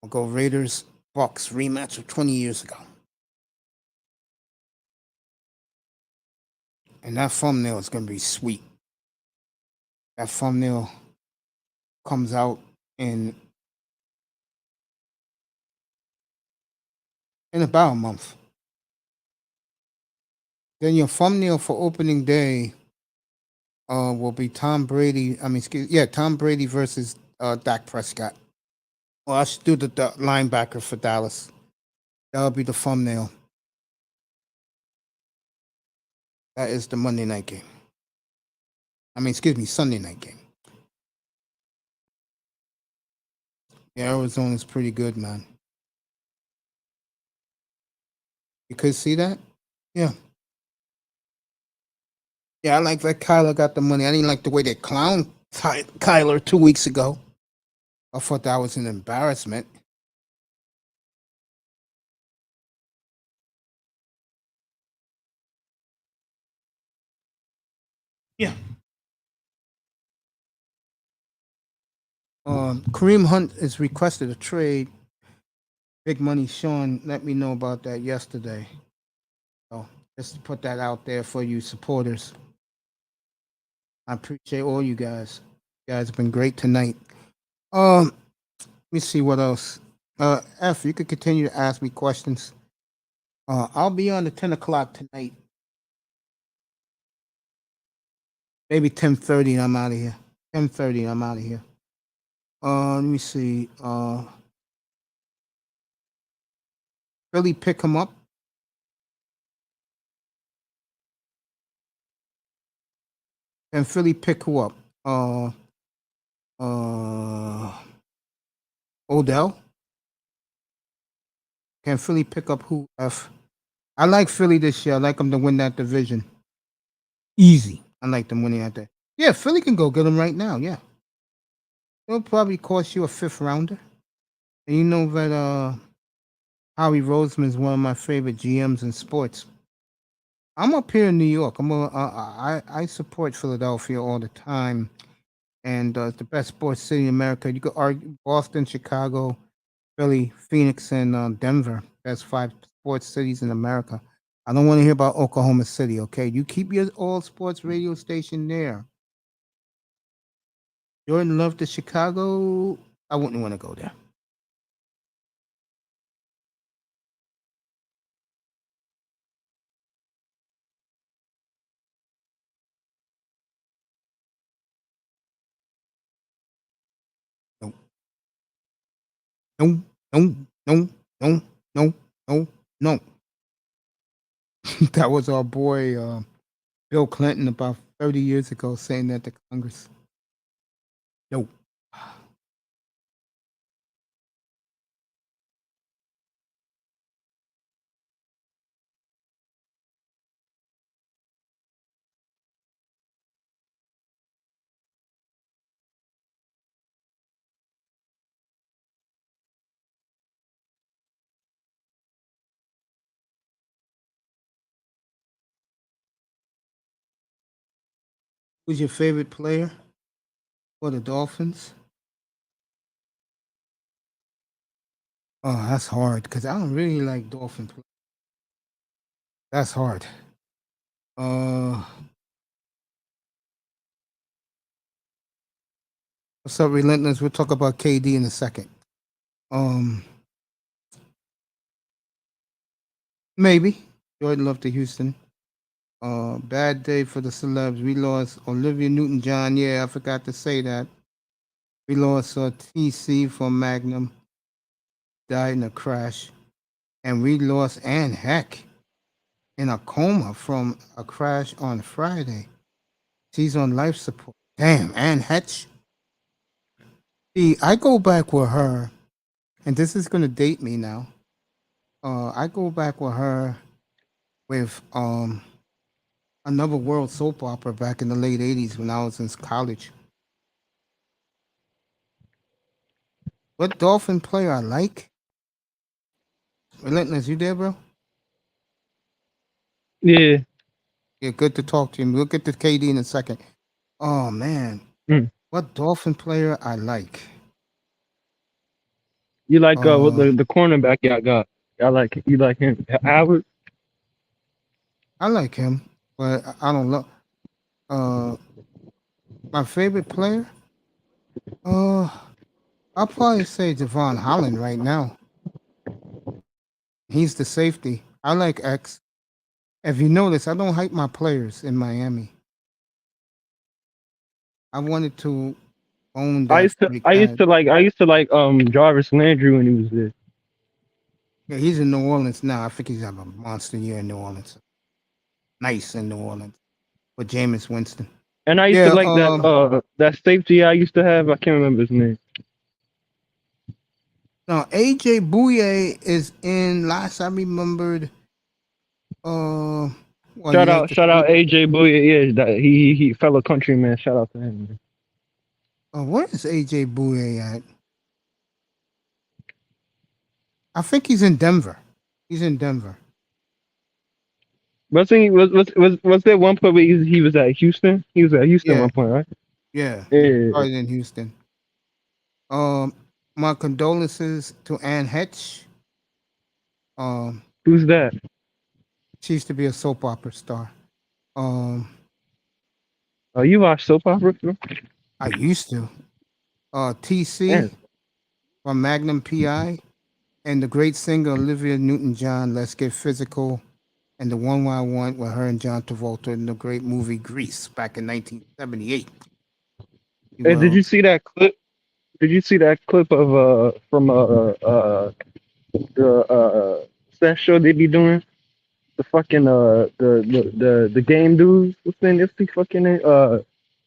I'll go Raiders, Bucks, rematch of 20 years ago. And that thumbnail is going to be sweet. That thumbnail comes out in about a month. Then your thumbnail for opening day will be Tom Brady. Tom Brady versus Dak Prescott. Well, I should do the linebacker for Dallas. That'll be the thumbnail. That is the Monday night game. Sunday night game. Yeah, Arizona's pretty good, man. You could see that? Yeah. Yeah, I like that Kyler got the money. I didn't like the way they clowned Kyler 2 weeks ago. I thought that was an embarrassment. Yeah. Kareem Hunt is requested a trade. Big Money Sean let me know about that yesterday. So just to put that out there for you supporters. I appreciate all you guys. You guys have been great tonight. Let me see what else. F, you could continue to ask me questions. I'll be on at 10 o'clock tonight. Maybe 10:30 and I'm out of here. 10:30 and I'm out of here. Let me see. Philly pick him up. And Philly pick who up? Odell. Can Philly pick up who? F. I like Philly this year. I like them to win that division. Easy. I like them winning that day. Yeah, Philly can go get him right now. Yeah. It'll probably cost you a 5th rounder. And you know that Howie Roseman is one of my favorite GMs in sports. I'm up here in New York. I support Philadelphia all the time, and it's the best sports city in America. You could argue Boston, Chicago, Philly, Phoenix, and Denver. That's 5 sports cities in America. I don't want to hear about Oklahoma City. Okay, you keep your all sports radio station there. Jordan Love to Chicago. I wouldn't want to go there. No, no, no, no, no, no, no, no. That was our boy Bill Clinton about 30 years ago saying that to Congress. No. Who's your favorite player for the Dolphins? Oh, that's hard because I don't really like Dolphins. That's hard. What's up, Relentless? We'll talk about KD in a second. Maybe Jordan Love to Houston. Bad day for the celebs. We lost Olivia Newton-John. Yeah, I forgot to say that. We lost TC from Magnum. Died in a crash. And we lost Ann Heck in a coma from a crash on Friday. She's on life support. Damn, Ann Hetch. See, I go back with her, and this is gonna date me now. I go back with her with another world soap opera back in the late '80s when I was in college. What Dolphin player I like? Relentless, you there, bro? Yeah. Yeah, good to talk to you. We'll get to KD in a second. Oh man, what Dolphin player I like? You like what the cornerback y'all got? You like him? Howard? I like him, but I don't know. My favorite player? I'll probably say Devon Holland right now. He's the safety. I like X. If you notice, I don't hype my players in Miami. I wanted to own that freak I used guy. to like Jarvis Landry when he was there. Yeah, he's in New Orleans now. I think he's having a monster year in New Orleans. Nice in New Orleans with Jameis Winston. And I used to Yeah, like that safety I used to have. I can't remember his name. now AJ Bouye is in. Last I remembered, well, you like the Shout out AJ Bouye. Yeah, he fellow countryman. Shout out to him. Man. where is AJ Bouye at? I think he's in Denver. He's in Denver. Was there one point where he was at Houston? He was at Houston at Yeah, one point, right? yeah. He Yeah. started in Houston. My condolences to Anne Hetch. Um, Who's that? she used to be a soap opera star. Um, Oh, you watch soap opera? Bro? I used to. TC Man, from Magnum PI and the great singer Olivia Newton-John. Let's Get Physical, and the one I want with her and John Travolta in the great movie Grease back in 1978. hey, did Well, you see that clip? Did you see that clip of from the that show they be doing? The fucking the game dudes. What's the fucking name?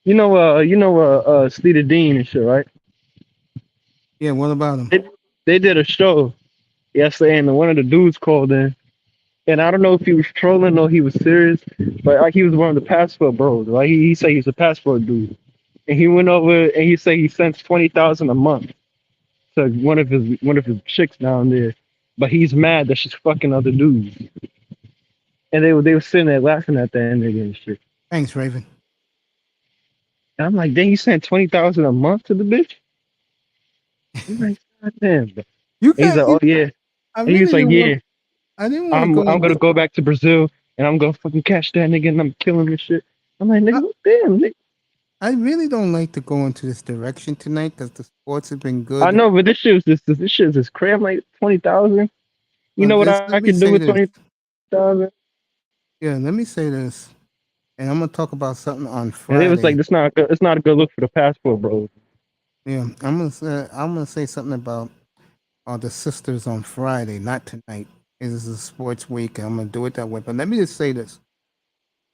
Steeda Dean and shit, right? yeah. What about him? They did a show yesterday, and one of the dudes called in, and I don't know if he was trolling or he was serious, but like, he was one of the passport bros. Right? He said he's a passport dude, and he went over and he said he sends 20,000 a month to one of his chicks down there, but he's mad that she's fucking other dudes, and they were sitting there laughing at that nigga and shit. Thanks, Raven. And I'm like, dang, you sent 20,000 a month to the bitch? He's like, God damn. Bro. You And he's got. like, oh yeah. I And he was really like, didn't want. yeah, I didn't want to I'm go I'm gonna into. go back to Brazil and I'm gonna fucking catch that nigga and I'm killing this shit. I'm like, I, nigga, damn, nigga. I really don't like to go into this direction tonight because the sports have been I good. know, but this shit was this shit is just crazy. I'm like 20,000. You But know what this, I let me could do say with this. 20,000? Yeah, let me say this, and I'm gonna talk about something on And it was like, Friday. it's not a good look for the passport, bro. Yeah, I'm gonna say something about the sisters on Friday, not tonight. It is a sports week, and I'm gonna do it that way. But let me just say this: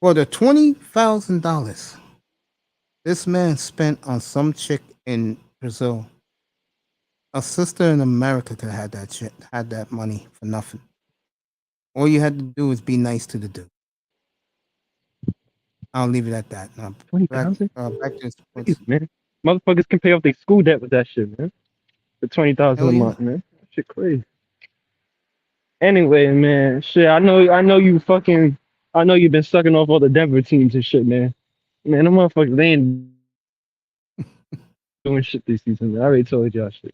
for the $20,000 this man spent on some chick in Brazil, a sister in America could have had that shit, had that money for nothing. All you had to do is be nice to the dude. I'll leave it at that. Now, back, 20,000? back to the Please, sports. man. Motherfuckers can pay off their school debt with that shit, man. For 20,000 Hell a yeah. month, man. That shit crazy. Anyway, man, shit. I know you've been sucking off all the Denver teams and shit, man. Man, them motherfuckers, they ain't doing shit this season. Man. I already told y'all shit.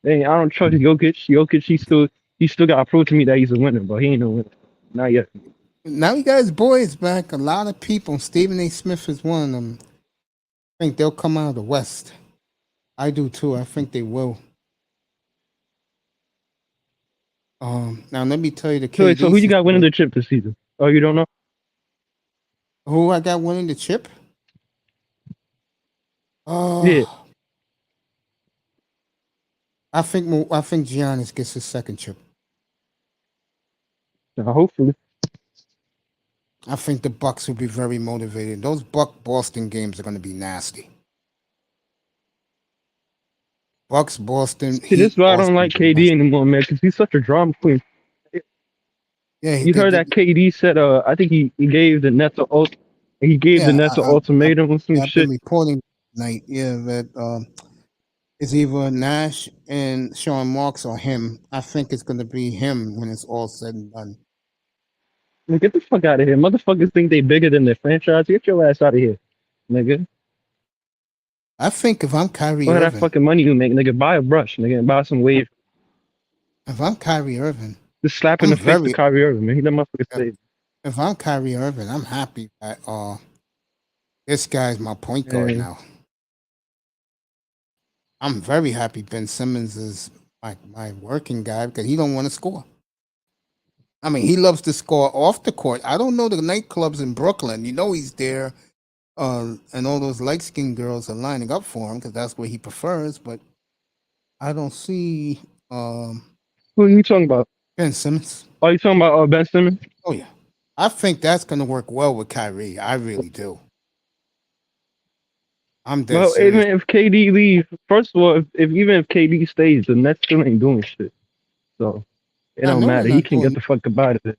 Hey, I don't trust Jokic. Jokic, he still got to prove to me that he's a winner, but he ain't no winner. Not yet. Now you guys boys back. A lot of people. Stephen A. Smith is one of them. I think they'll come out of the West. I do too. I think they will. Now let me tell you the So KD who you got winning situation. the chip this season? Oh, you don't know? Who I got winning the chip? Yeah. Oh, I think Giannis gets his second chip. Hopefully. I think the Bucks will be very motivated. Those Buck Boston games are going to be nasty. Bucks Boston See, this Heat is why I don't Boston like be KD nasty. anymore, man, because he's such a drama queen. Yeah, You heard that KD said, I think he gave the Nets he gave the yeah. Nets an ultimatum or some I've been shit. reporting tonight. Yeah, that it's either Nash and Sean Marks or him. I think it's going to be him when it's all said and done. Man, get the fuck out of here. Motherfuckers think they bigger than their franchise. Get your ass out of here, nigga. I think if I'm Kyrie All that Irving, fucking money you make, nigga, buy a brush, nigga, and buy some wave. if I'm Kyrie Irving, Just slap in I'm the face to very. Kyrie Irving, man. He that motherfucker say, If I'm Kyrie Irving, I'm happy that this guy's my point guard man, now. I'm very happy Ben Simmons is my working guy because he don't want to score. I mean, he loves to score off the court. I don't know the nightclubs in Brooklyn. You know he's there, and all those light skinned girls are lining up for him because that's what he prefers. But I don't see who are you talking about? Ben Simmons. Oh, you talking about Ben Simmons? Oh yeah, I think that's going to work well with Kyrie. I really do. I'm dead Well, serious. even if KD leaves, first of all, if KD stays, the Nets still ain't doing shit. So it I don't know they're matter. He not can get doing, the fuck about it.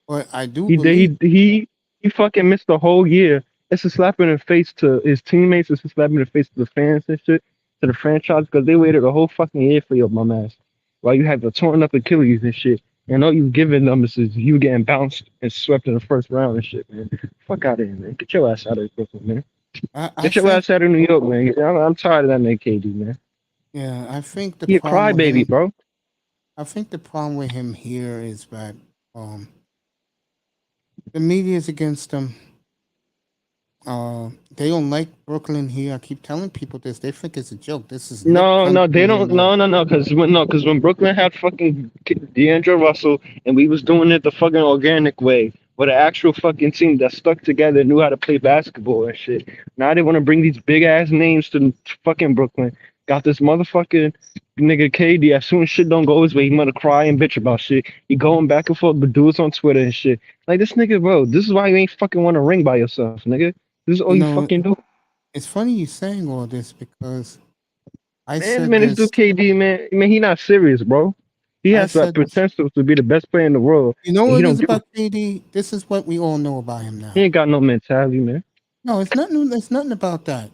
but I do He believe. did. He fucking missed the whole year. It's a slap in the face to his teammates. It's a slap in the face to the fans and shit, to the franchise, because they waited a whole fucking year for your mum ass. While you had the torn up Achilles and shit. And all you giving them is you getting bounced and swept in the first round and shit, man. Fuck out of here, man. Get your ass out of Brooklyn, man. I Get your think ass out of New York, man. I'm tired of that man KD, man. Yeah, I think the He a problem with crybaby, him. bro. I think the problem with him here is that the media is against him. They don't like Brooklyn here. I keep telling people this. They think it's a joke. This is Nick No, country. no, they don't. No, because when Brooklyn had fucking D'Angelo Russell and we was doing it the fucking organic way, with an actual fucking team that stuck together, knew how to play basketball and shit. Now they want to bring these big ass names to fucking Brooklyn. Got this motherfucking nigga KD. As soon as shit don't go his way, he gonna cry and bitch about shit. He going back and forth with dudes on Twitter and shit. Like this nigga, bro. This is why you ain't fucking want a ring by yourself, nigga. This is all You you know, fucking do. it's funny you saying all this because I Man, said man, this this. dude KD, man, he not serious, bro. He I has that said this. potential to be the best player in the world, You know and what he it don't is give. about KD? This is what we all know about him He now. ain't got no mentality, man. No, it's nothing. It's nothing about that.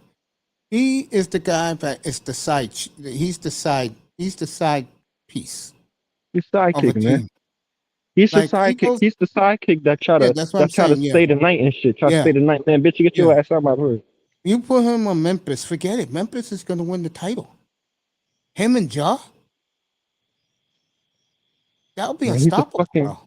He is the guy that is the side. He's the side. He's the side piece He's of a sidekick, man. team. He's the Like he sidekick. goes. He's the sidekick that try Yeah, to that's what I'm saying. Yeah, stay the night and shit. Try to yeah, stay the night, man. Bitch, you get yeah. your ass out my room. You put him on Memphis. Forget it. Memphis is going to win the title. Him and Ja, that'll be Man, he's a unstoppable, fucking. bro.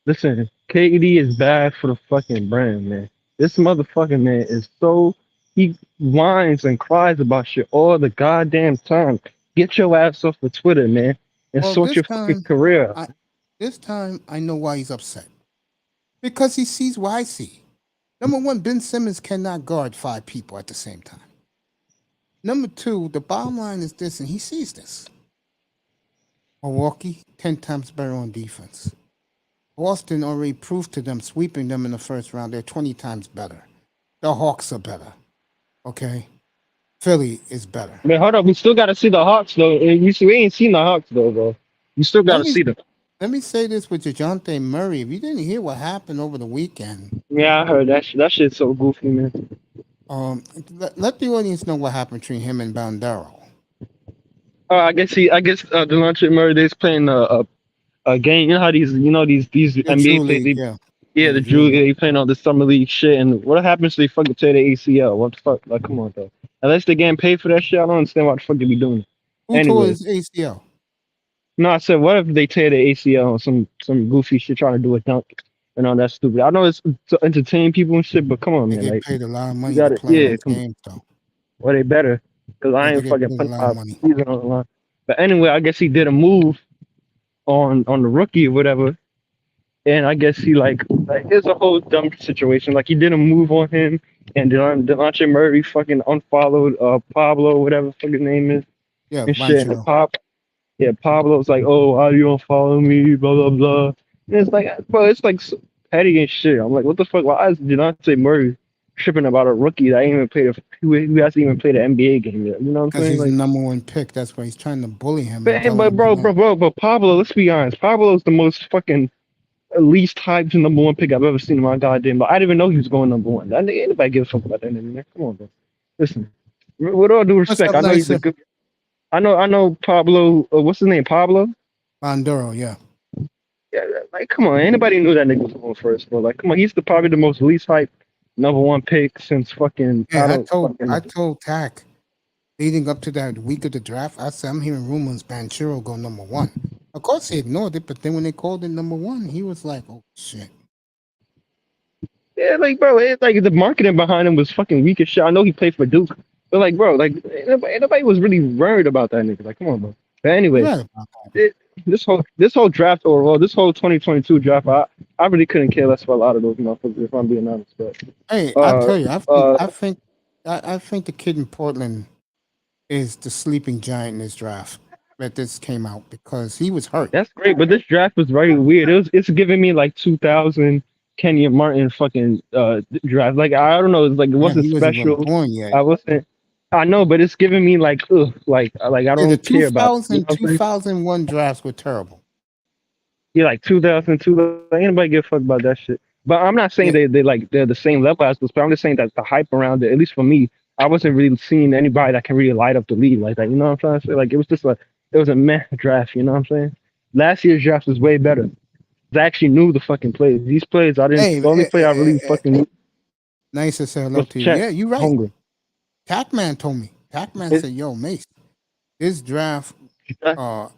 Listen, KD is bad for the fucking brand, man. This motherfucking man is so. He whines and cries about shit all the goddamn time. Get your ass off of Twitter, man, and Well, sort your fucking career. this time I know why he's upset because he sees what I see. Number one, Ben Simmons cannot guard 5 people at the same time. Number two, the bottom line is this, and he sees this. Milwaukee, 10 times better on defense. Boston already proved to them, sweeping them in the first round, they're 20 times better. The Hawks are better. Okay? Philly is better. Man, hold up. We still got to see the Hawks, though. We ain't seen the Hawks, though, bro. You still got Let to me see them. let me say this with DeJounte Murray. If you didn't hear what happened over the weekend, Yeah, I heard that shit. That shit's so goofy, man. let the audience know what happened between him and Bandero. I guess Delonte Murray, they's playing a game. You know how these The Drew NBA players, League, yeah. yeah, The the Drew Drew, League. they playing all this summer league shit. And what happens if they fucking tear the ACL? What the fuck? Like, come on, though. Unless they getting paid for that shit, I don't understand what the fuck they be doing. Who tore Anyway, his ACL? no, I said, what if they tear the ACL on some goofy shit trying to do a dunk and all that stupid? I know it's to entertain people and shit, but come on, They man, get like paid a lot of you money got to it, play in yeah. those games, though. Well, they better, because Yeah, I they ain't get fucking paid a putting lot of my money. season on the line. But anyway, I guess he did a move on the rookie or whatever, and I guess he like it's a whole dumb situation. Like he did a move on him, and Delonte Murray fucking unfollowed Pablo, whatever fucking his name is, Yeah, and shit. And Banchero. Pablo's like, oh, why do you unfollow me? Blah blah blah. And it's like, bro, it's like so petty and shit. I'm like, what the fuck? Why is Delonte Murray tripping about a rookie that ain't even played who hasn't even played an NBA game yet? You know what I'm Because saying? he's the Like. number one pick. That's why he's trying to bully him and But, tell but him, but Pablo, let's be honest. Pablo's the most fucking least hyped number one pick I've ever seen in my goddamn life. I didn't even know he was going number one. That nigga, anybody give a fuck about that nigga, man. Come on, bro. Listen, with all due what's respect, up, I know he's a Nicer? good. I know Pablo. What's his name? Pablo. Bandero, yeah. Yeah, like come on, anybody knew that nigga was going first, bro. Like, come on, he's probably the most least hyped number one pick since fucking I Yeah, don't I fucking. told Tack leading up to that week of the draft, I said, I'm hearing rumors Banchero go number one. Of course, he ignored it, but then when they called it number one, he was like, oh, shit. Yeah, like bro, it's like the marketing behind him was fucking weak as shit. I know he played for Duke, but like, bro, like nobody was really worried about that nigga. Like, come on, bro. But You're anyway, right about that. this whole draft overall, this whole 2022 draft, I really couldn't care less for a lot of those motherfuckers if I'm being honest. But Hey, I uh, tell you, uh, I think the kid in Portland is the sleeping giant in this draft that this came out because he was hurt. that's great. But this draft was very weird. It's giving me like 2000 Kenyon Martin fucking draft. Like I don't know, it's like it Yeah, wasn't he wasn't even special. born yet. I wasn't. I know, but it's giving me like ugh, like I Yeah, the don't care about it. You know what I'm saying? 2001 drafts were terrible. Yeah, like 2002. Like, anybody give a fuck about that shit? But I'm not saying Yeah, they're the same level as this, but I'm just saying that the hype around it, at least for me, I wasn't really seeing anybody that can really light up the league like that. You know what I'm trying to say? Like it was a meh draft. You know what I'm saying? Last year's draft was way better. I actually knew the fucking players. These players I didn't. hey, The only player I really fucking knew nice to say hello was to you. Chet Yeah, you're right. Holmgren. Tackman told me. Tackman It, said, yo, Mace, This draft, Uh,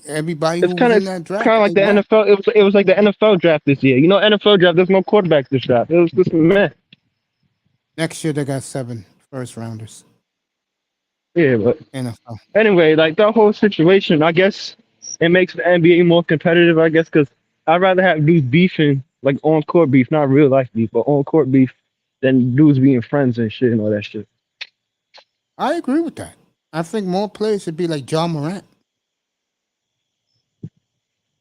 everybody It's who kind was of in that draft, kind of like they the went. NFL. It was like the NFL draft this year. You know, NFL draft. There's no quarterback this draft. It was just man. Next year they got 7 first rounders. Yeah, but NFL. anyway, like that whole situation, I guess it makes the NBA more competitive. I guess because I'd rather have dudes beefing like on court beef, not real life beef, but on court beef, than dudes being friends and shit and all that shit. I agree with that. I think more players should be like John Morant.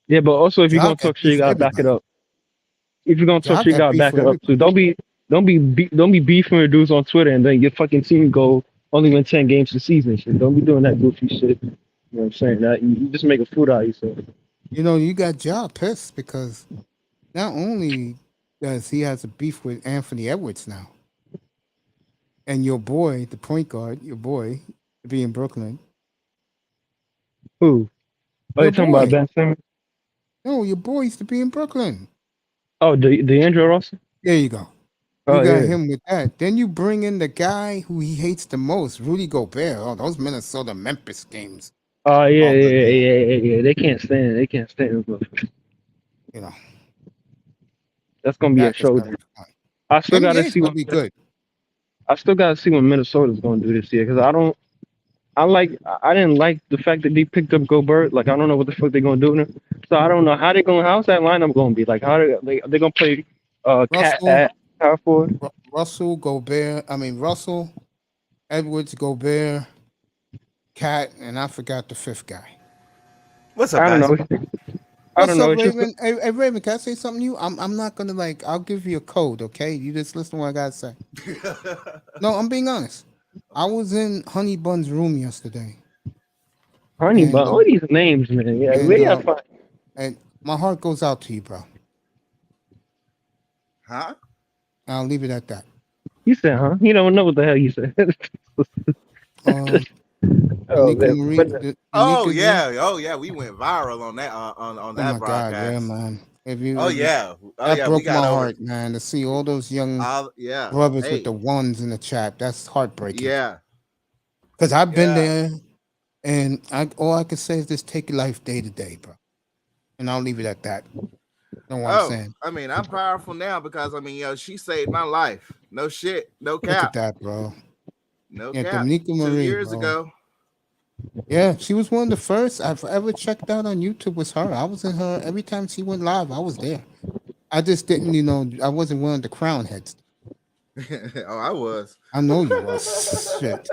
Yeah, but also if you're Ja gonna got talk shit, beef you with gotta back it everybody. up. If you're gonna talk Ja shit, you got gotta beef back with it up too. everybody. Don't be beefing with dudes on Twitter and then your fucking team go only win 10 games this season. Shit, don't be doing that goofy shit. You know what I'm saying? That you just make a fool out of yourself. You know, you got Ja pissed because not only does he has a beef with Anthony Edwards now, and your boy, the point guard, your boy, to be in Brooklyn. Who? Oh, Your you talking about boy. Ben Simmons? No, your boy used to be in Brooklyn. Oh, the Andrew Russell? There you go. You Oh got yeah. him with that. Then you bring in the guy who he hates the most, Rudy Gobert. Oh, those Minnesota Memphis games. Oh yeah, Oh my God. yeah. They can't stand. They can't stand him. You know, That's gonna be a that is show. gonna be fun. I still gotta NBA is see gonna what be good. Minnesota's gonna do this year because I didn't like the fact that they picked up Gobert. Like I don't know what the fuck they're gonna do with him. So I don't know how's that lineup gonna be. Like how they gonna play Cat Russell, at power forward? Russell Gobert. I mean Russell, Edwards, Gobert, Cat, and I forgot the 5th guy. What's up, I don't guys? know. I What's don't know. up, It's just Raven? Hey, Raven, can I say something to you? I'm not gonna I'll give you a code, okay? You just listen to what I gotta say. No, I'm being honest. I was in Honey Bun's room yesterday, Honey Bun. All these names, man. Yeah, and where y'all find? and my heart goes out to you, bro. Huh? I'll leave it at that. You said, huh? You don't know what the hell you said. Um, Oh Danica man. Marie, But Oh Danica's room. yeah. We went viral on that on Oh that my God, yeah, broadcast. man. If you, Oh if you yeah. Oh that yeah. We broke got my over. heart, man, to see all those young Yeah. brothers with Hey. the ones in the chat. That's heartbreaking. Yeah. Because I've been Yeah. there, and all I can say is just take your life day to day, bro. And I'll leave it at that. Know what I'm Oh, saying? I mean, I'm powerful now because I mean, she saved my life. No shit. No Look at cap. that, bro. No Yeah, cap. Danica 2 Marie, years bro. ago. Yeah, she was one of the first I've ever checked out on YouTube. Was her? I was in her every time she went live. I was there. I just didn't, I wasn't one of the crown heads. Oh, I was. I know you was. Shit.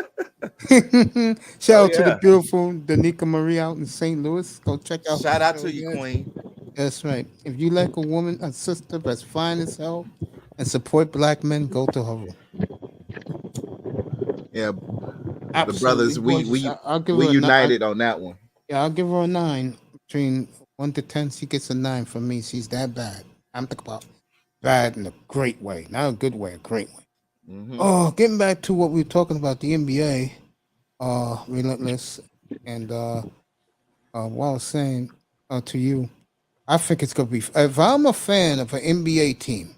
Shout out to the yeah. beautiful Danica Marie out in St. Louis. Go check out. Shout her out show, to you, yes. Queen. That's right. If you like a woman, a sister that's fine as hell, and support black men, go to her room. Yeah. Absolutely, The brothers, I'll give we her united on that one. I'll give her a 9. Between 1 to 10, she gets a 9 from me. She's that bad. I'm talking about bad in a great way, not a good way, a great way. Mm-hmm. Oh, getting back to what we were talking about, the NBA, relentless, and what I was saying to you, I think it's gonna be. If I'm a fan of an NBA team,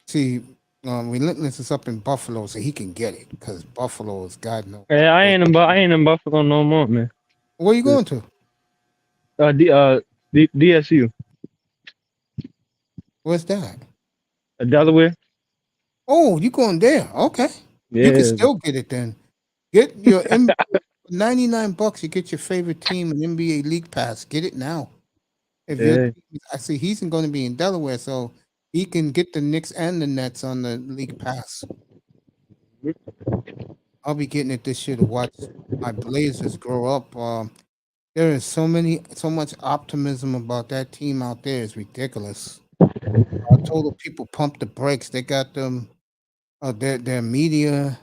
see, relentless is up in Buffalo, so he can get it because Buffalo is God knows. hey, I ain't in Buffalo no more, man. Where you going to? DSU. Where's that? Delaware. Oh, you going there? Okay. Yeah. You can still get it then. Get your $99. You get your favorite team in NBA League Pass. Get it now. If I see he's going to be in Delaware, so he can get the Knicks and the Nets on the League Pass. I'll be getting it this year to watch my Blazers grow up. There is so much optimism about that team out there. It's ridiculous. I told the people pump the brakes. They got them. Their media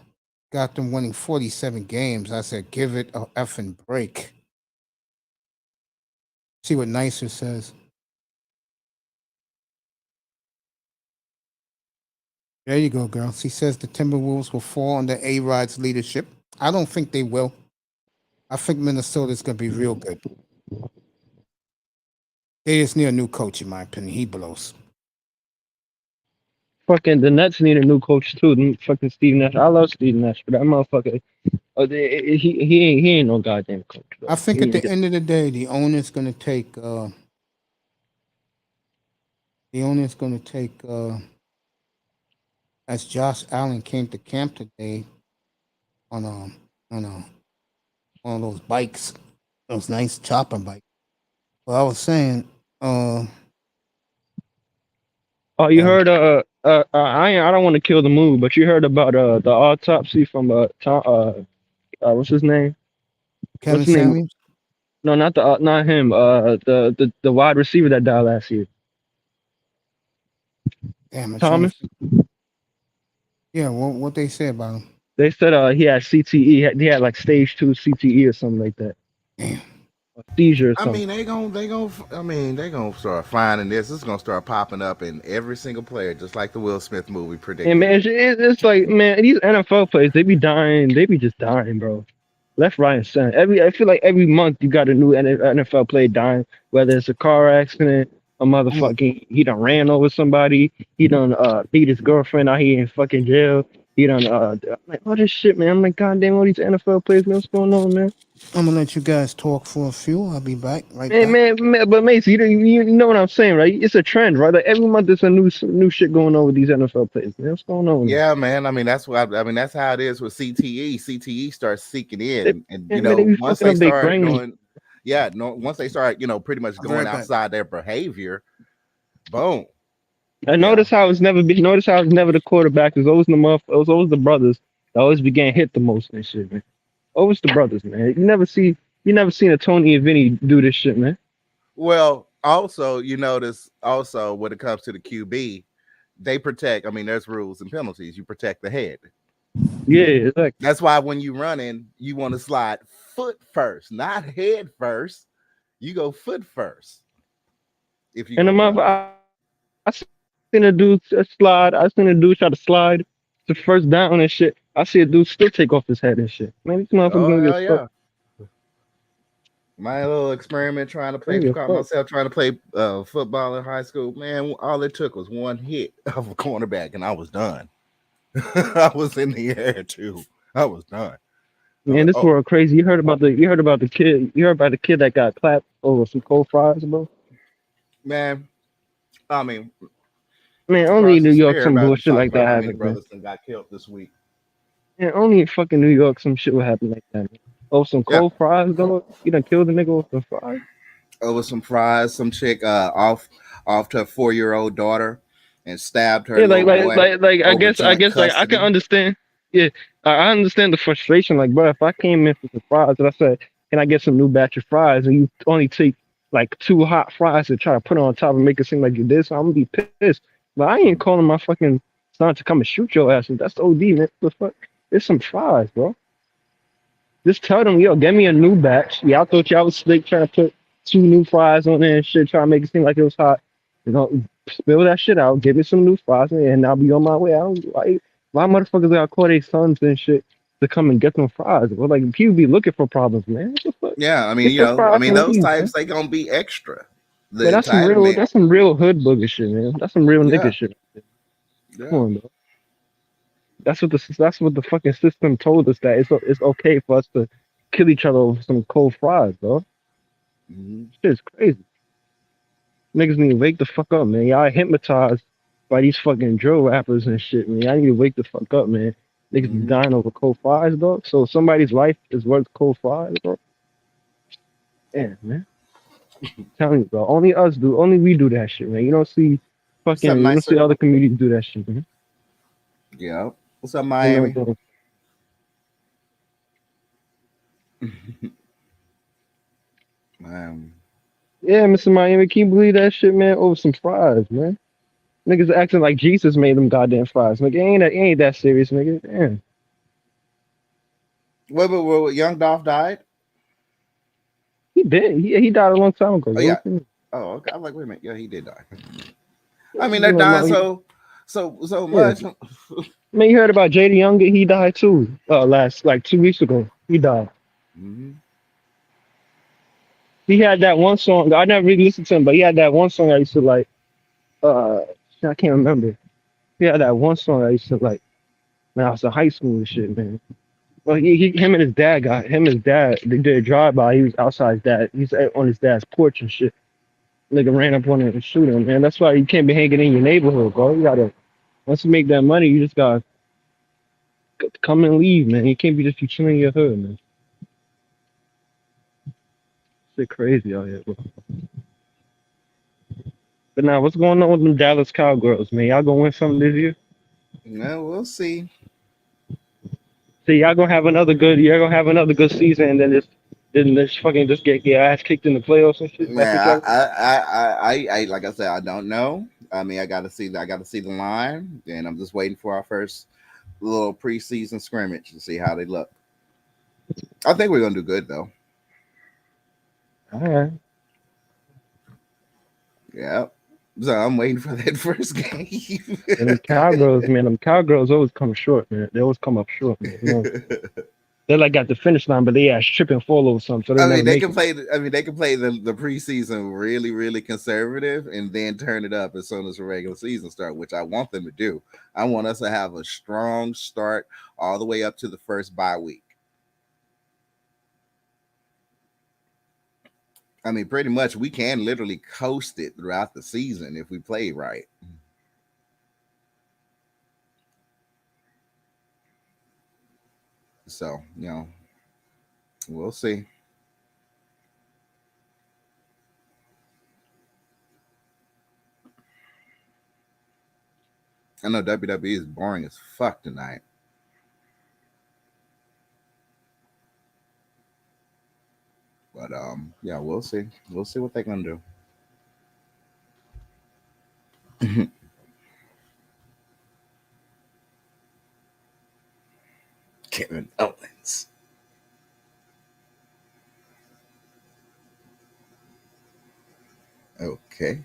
got them winning 47 games. I said, give it a effing break. See what Nicer says. There you go, girl. She says the Timberwolves will fall under A-Rod's leadership. I don't think they will. I think Minnesota's going to be real good. They just need a new coach, in my opinion. He blows. Fucking the Nets need a new coach too. Fucking Steve Nash. I love Steve Nash, but that motherfucker He ain't no goddamn coach. Bro. I think at the end of the day, the owner's gonna take as Josh Allen came to camp today on on one of those bikes, those nice chopper bikes. Well, I was saying, Oh, you heard? I don't want to kill the mood, but you heard about the autopsy from Tom, what's his name? Kevin What's his name? Samuels. No, not him. The wide receiver that died last year. Damn, I'm trying to Thomas. think. Yeah, what they say about him? They said he had CTE. He had like stage 2 CTE or something like that. Damn. A seizure or I something. mean, they gonna start finding this. It's gonna start popping up in every single player, just like the Will Smith movie predicted. And man, it's like, man, these NFL players, they be dying. They be just dying, bro. Left, right, and center. I feel like every month you got a new NFL player dying, whether it's a car accident, a motherfucking, he done ran over somebody, he done beat his girlfriend out here in fucking jail. He done like all this shit, man. I'm like, goddamn, all these NFL players, man, what's going on, man? I'm gonna let you guys talk for a few. I'll be back right Man, back. man, but Mace, you know what I'm saying, right? It's a trend, right? Like every month there's a new shit going on with these NFL players, man. What's going on? Yeah, man. I mean, that's what I mean. That's how it is with CTE. CTE starts seeking in, and Man, they be once fucking they up their start brain. doing, once they start, pretty much I'll be going right back. outside their behavior, boom. And notice how it's never the quarterback. It's always the brothers that always began hit the most and shit, man. Always the brothers, man. You never seen a Tony and Vinny do this shit, man. Well, also, you notice also when it comes to the QB, they protect. I mean, there's rules and penalties. You protect the head. Yeah, it's like That's why when you running, you want to slide foot first, not head first. You go foot first. If you and the gonna run. mother, I seen a dude slide. I seen a dude try to slide to first down and shit. I see a dude still take off his head and shit. Man, these motherfuckers Oh gonna hell get yeah. fucked. My little experiment trying to play Yeah, caught fuck. myself trying to play football in high school. Man, all it took was one hit of a cornerback, and I was done. I was in the air too. I was done. Man, this Oh world crazy. You heard about the kid. You heard about the kid that got clapped over some cold fries, bro. man, I mean, Man, only in across New the York sphere some about to bullshit talk like that about how many happens, man. brothers that got killed this week. Man, only in fucking New York some shit will happen like that, man. Oh, some Yeah. cold fries, dog. You done killed a nigga with some fries. Over some fries, some chick off to a 4-year-old daughter and stabbed her Yeah, little boy like I over guess joint like I can custody. understand. Yeah, I understand the frustration. Like, bro, if I came in for some fries and I said, "Can I get some new batch of fries?" and you only take like 2 hot fries and try to put it on top and make it seem like you did, so I'm gonna be pissed. But I ain't calling my fucking son to come and shoot your ass. That's OD, man. What the fuck? It's some fries, bro. Just tell them, yo, get me a new batch. Yeah, I thought y'all was slick trying to put 2 new fries on there and shit, trying to make it seem like it was hot. You know, spill that shit out, give me some new fries, and I'll be on my way. I don't like why motherfuckers gotta call their sons and shit to come and get them fries. Well, like people be looking for problems, man. What the fuck? Yeah, I mean, Get the fries from those me, types man. they gonna be extra. The Man, entitlement. that's some real hood booger shit, man. That's some real Yeah, nigga shit. Come yeah. on, bro. That's what the fucking system told us, that it's okay for us to kill each other over some cold fries, bro. Mhm. Shit's crazy. Niggas need to wake the fuck up, man. Y'all hypnotized by these fucking drill rappers and shit, man. Y'all need to wake the fuck up, man. Niggas be Mhm. dying over cold fries, dog. So somebody's life is worth cold fries, bro. Yeah, man. I'm telling you, bro. Only us do. Only we do that shit, man. You don't see What's up, you don't see nicer? other communities do that shit, man. Yeah. What's up, You Miami? know, yeah, Mr. Miami, can you believe that shit, man? Over some fries, man. Niggas acting like Jesus made them goddamn fries. Like, it ain't that serious, nigga. Damn. Wait, Young Dolph died? He did. He died a long time ago. Oh yeah. What you Oh, okay. I'm like, wait a minute. Yeah, he did die. mean? I mean, You they're know, dying yeah. so much. Man, you heard about JD Younger? He died too. Last like 2 weeks ago. He died. Mhm. He had that one song. I never really listened to him, but he had that one song I used to like. I can't remember. He had that one song I used to like when I was in high school and shit, man. Well, him and his dad they did a drive-by. He was outside his dad. He's on his dad's porch and shit. Nigga ran up on him and shoot him, man. That's why you can't be hanging in your neighborhood, bro. You gotta, once you make that money, you just gotta come and leave, man. You can't be just chilling in your hood, man. Shit crazy out here, bro. But now, what's going on with them Dallas Cowgirls, man? Y'all gonna win something this year? No, we'll see. See, y'all gonna have another good season, and then this fucking just get your ass kicked in the playoffs and shit. That's Man, what y'all. I like I said, I don't know. I mean, I gotta see the line, and I'm just waiting for our first little preseason scrimmage to see how they look. I think we're gonna do good though. All right. Yeah. So I'm waiting for that first game. And them Cowgirls, man, them Cowgirls always come short, man. They always come up short, man. You know, they're like at the finish line, but they ass trip and fall over something, so they I never mean, they make can it. play. I mean, they can play the preseason really, really conservative, and then turn it up as soon as the regular season start, which I want them to do. I want us to have a strong start all the way up to the first bye week. I mean, pretty much we can literally coast it throughout the season if we play right. So, we'll see. I know WWE is boring as fuck tonight. But yeah, we'll see. We'll see what they're gonna do. Kevin Owens. Okay.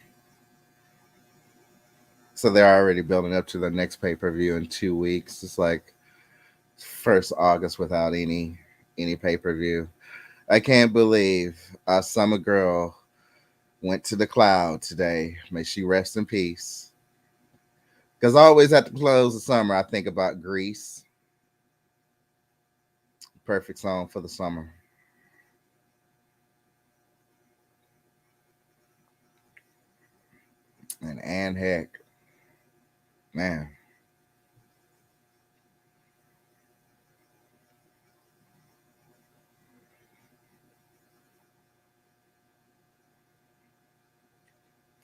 So they're already building up to the next pay-per-view in 2 weeks. It's like 1st August without any pay-per-view. I can't believe our summer girl went to the cloud today. May she rest in peace. Because always at the close of summer, I think about Grease. Perfect song for the summer. And Anne Heck, man.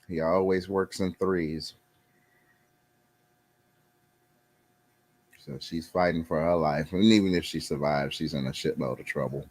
He always works in threes. So she's fighting for her life. And even if she survives, she's in a shitload of trouble.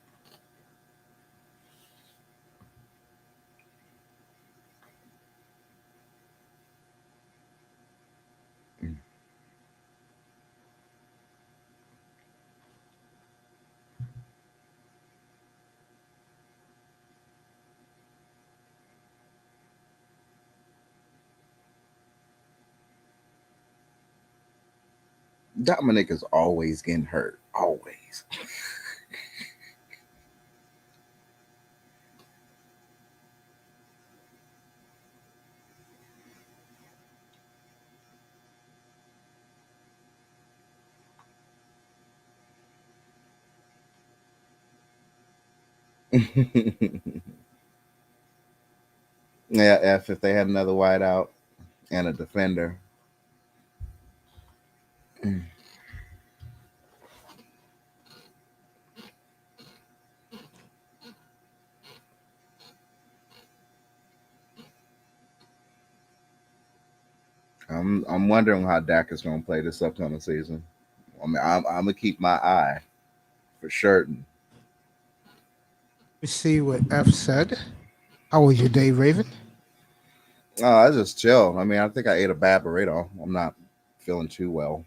Dominic is always getting hurt. Always. Yeah, if they had another wideout and a defender. I'm wondering how Dak is going to play this upcoming season. I mean, I'm gonna keep my eye for certain. We see what F said. How was your day, Raven? I just chill. I mean, I think I ate a bad burrito. I'm not feeling too well,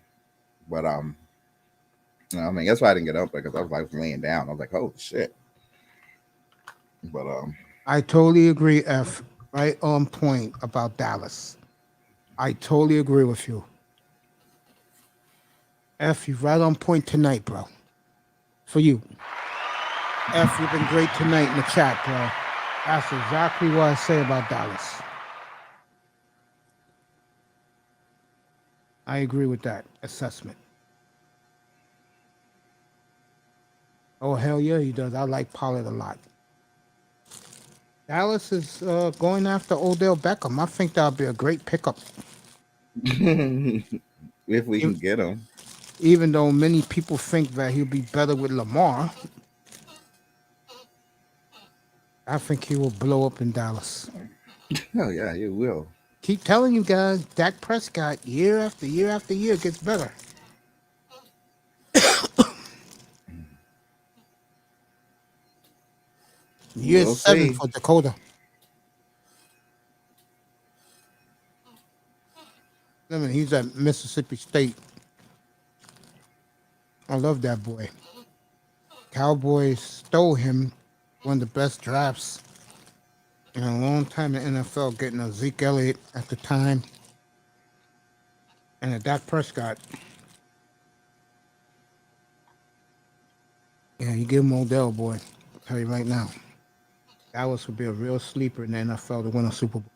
but I mean, that's why I didn't get up because I was like laying down. I was like, "Holy shit!" But I totally agree, F. Right on point about Dallas. I totally agree with you. F, you right on point tonight, bro. For you. F, you've been great tonight in the chat, bro. That's exactly what I say about Dallas. I agree with that assessment. Oh hell yeah, he does. I like Pollard a lot. Dallas is going after Odell Beckham. I think that'll be a great pickup. If we E- can get him. Even though many people think that he'll be better with Lamar, I think he will blow up in Dallas. Oh yeah, you will. Keep telling you guys, Dak Prescott, year after year after year, gets better. Year We'll 7 see. for Dakota. I mean, he's at Mississippi State. I love that boy. Cowboys stole him, one of the best drafts in a long time in the NFL, getting a Zeke Elliott at the time and a Dak Prescott. Yeah, you give him Odell, boy. I'll tell you right now. Dallas would be a real sleeper in the NFL to win a Super Bowl.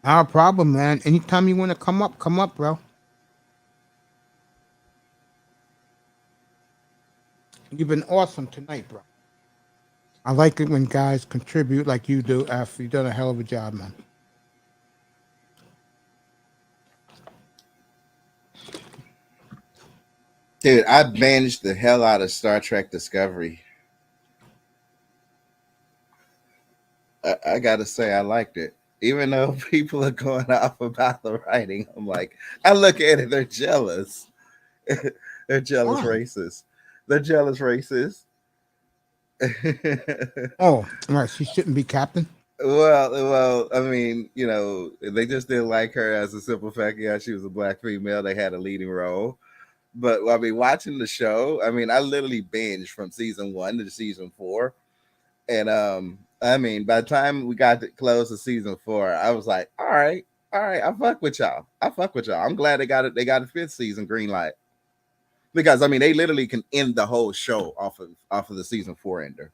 Not a problem, man. Anytime you want to come up, bro. You've been awesome tonight, bro. I like it when guys contribute like you do after you've done a hell of a job, man. Dude, I binged the hell out of Star Trek Discovery. I gotta say, I liked it. Even though people are going off about the writing, I'm like, I look at it, they're jealous. They're jealous Why? racists. They're jealous racists. Oh, right. She shouldn't be captain. Well, I mean, they just didn't like her as a simple fact. Yeah, she was a black female. They had a leading role. But I mean, watching the show, I mean, I literally binged from season 1 to season 4. And I mean, by the time we got to close to season 4, I was like, all right, I fuck with y'all. I'm glad they got it. They got a 5th season green light. Because I mean, they literally can end the whole show off of the season 4 ender.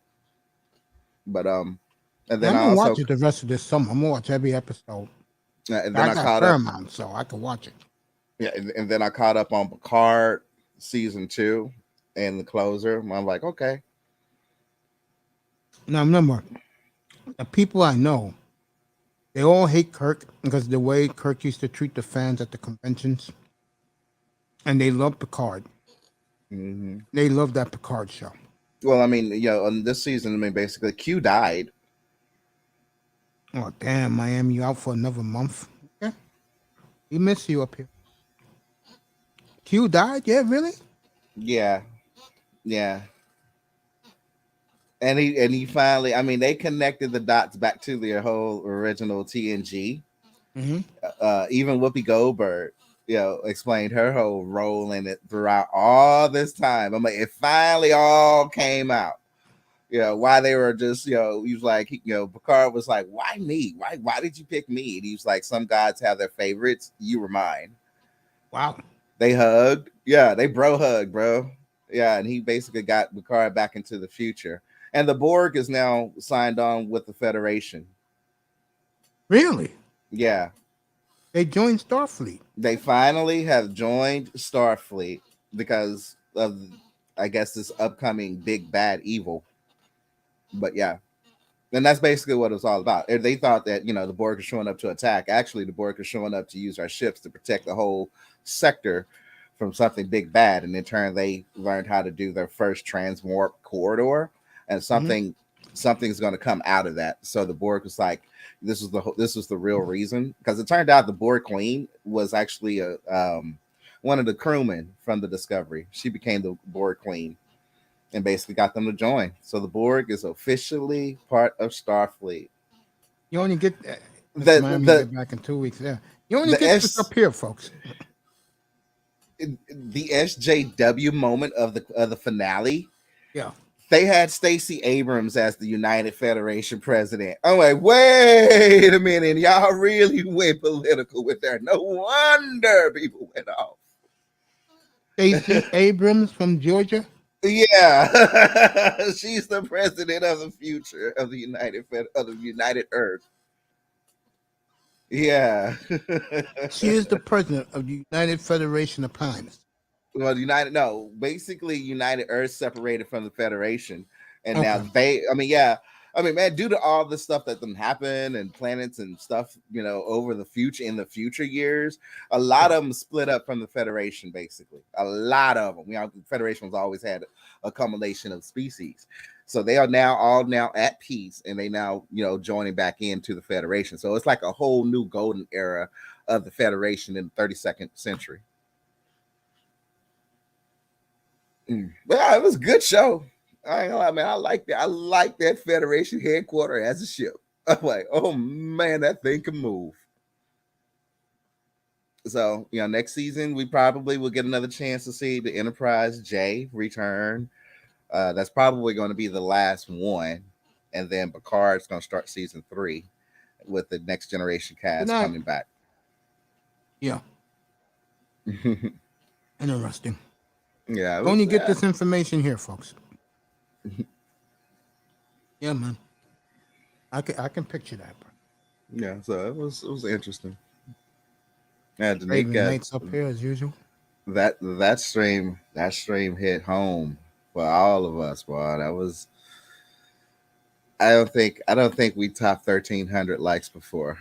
But and then I'm I gonna also watch it the rest of this summer. I'm gonna watch every episode. and then I I got caught up. Paramount, so I can watch it. Yeah, and then I caught up on Picard season 2 and the closer. I'm like, okay. Now remember, the people I know, they all hate Kirk because the way Kirk used to treat the fans at the conventions, and they love Picard. Mm-hmm. They love that Picard show. Well, I mean, on this season, I mean, basically, Q died. Oh damn, Miami, you out for another month? Okay, we miss you up here. Q died? Yeah, really? Yeah, yeah. And he finally, I mean, they connected the dots back to their whole original TNG. Mm-hmm. Even Whoopi Goldberg, explained her whole role in it throughout all this time. I'm like, it finally all came out. Why they were just, he was like, Picard was like, why me? Why did you pick me? And he was like, some gods have their favorites. You were mine. Wow. They hugged. Yeah, they bro hugged, bro. Yeah, and he basically got Picard back into the future. And the Borg is now signed on with the Federation. Really? Yeah. They joined Starfleet. They finally have joined Starfleet because of, I guess, this upcoming big bad evil. But yeah. And that's basically what it was all about. They thought that, the Borg is showing up to attack. Actually, the Borg is showing up to use our ships to protect the whole sector from something big bad. And in turn, they learned how to do their first transwarp corridor. And something's going to come out of that. So the Borg was like, this was the real reason. Because it turned out the Borg Queen was actually one of the crewmen from the Discovery. She became the Borg Queen. And basically got them to join. So the Borg is officially part of Starfleet. You only get Miami get back in 2 weeks. Yeah, you only get this up here, folks. The SJW moment of the finale. Yeah, they had Stacey Abrams as the United Federation president. I'm like, wait a minute, y'all really went political with that. No wonder people went off. Stacey Abrams from Georgia. Yeah, she's the president of the future of the United Earth. Yeah. She is the president of the United Federation of Planets. Well, basically United Earth separated from the Federation, and now Okay. man, due to all the stuff that done happen and planets and stuff, over the future years, a lot of them split up from the Federation. Basically, a lot of them. The Federation's always had a combination of species, so they are now at peace, and they now joining back into the Federation. So it's like a whole new golden era of the Federation in the 32nd century. But yeah, it was a good show. I ain't gonna lie, man. I like that. I like that Federation headquarters as a ship. I'm like, oh man, that thing can move. So, next season we probably will get another chance to see the Enterprise J return. That's probably going to be the last one, and then Picard's going to start season 3 with the Next Generation cast coming back. Yeah. Interesting. Yeah. Don't you get this information here, folks? Yeah, man. I can picture that, bro. Yeah, so it was interesting. Yeah, Raven Knights up here as usual. That stream hit home for all of us, boy. That was I don't think we topped 1,300 likes before.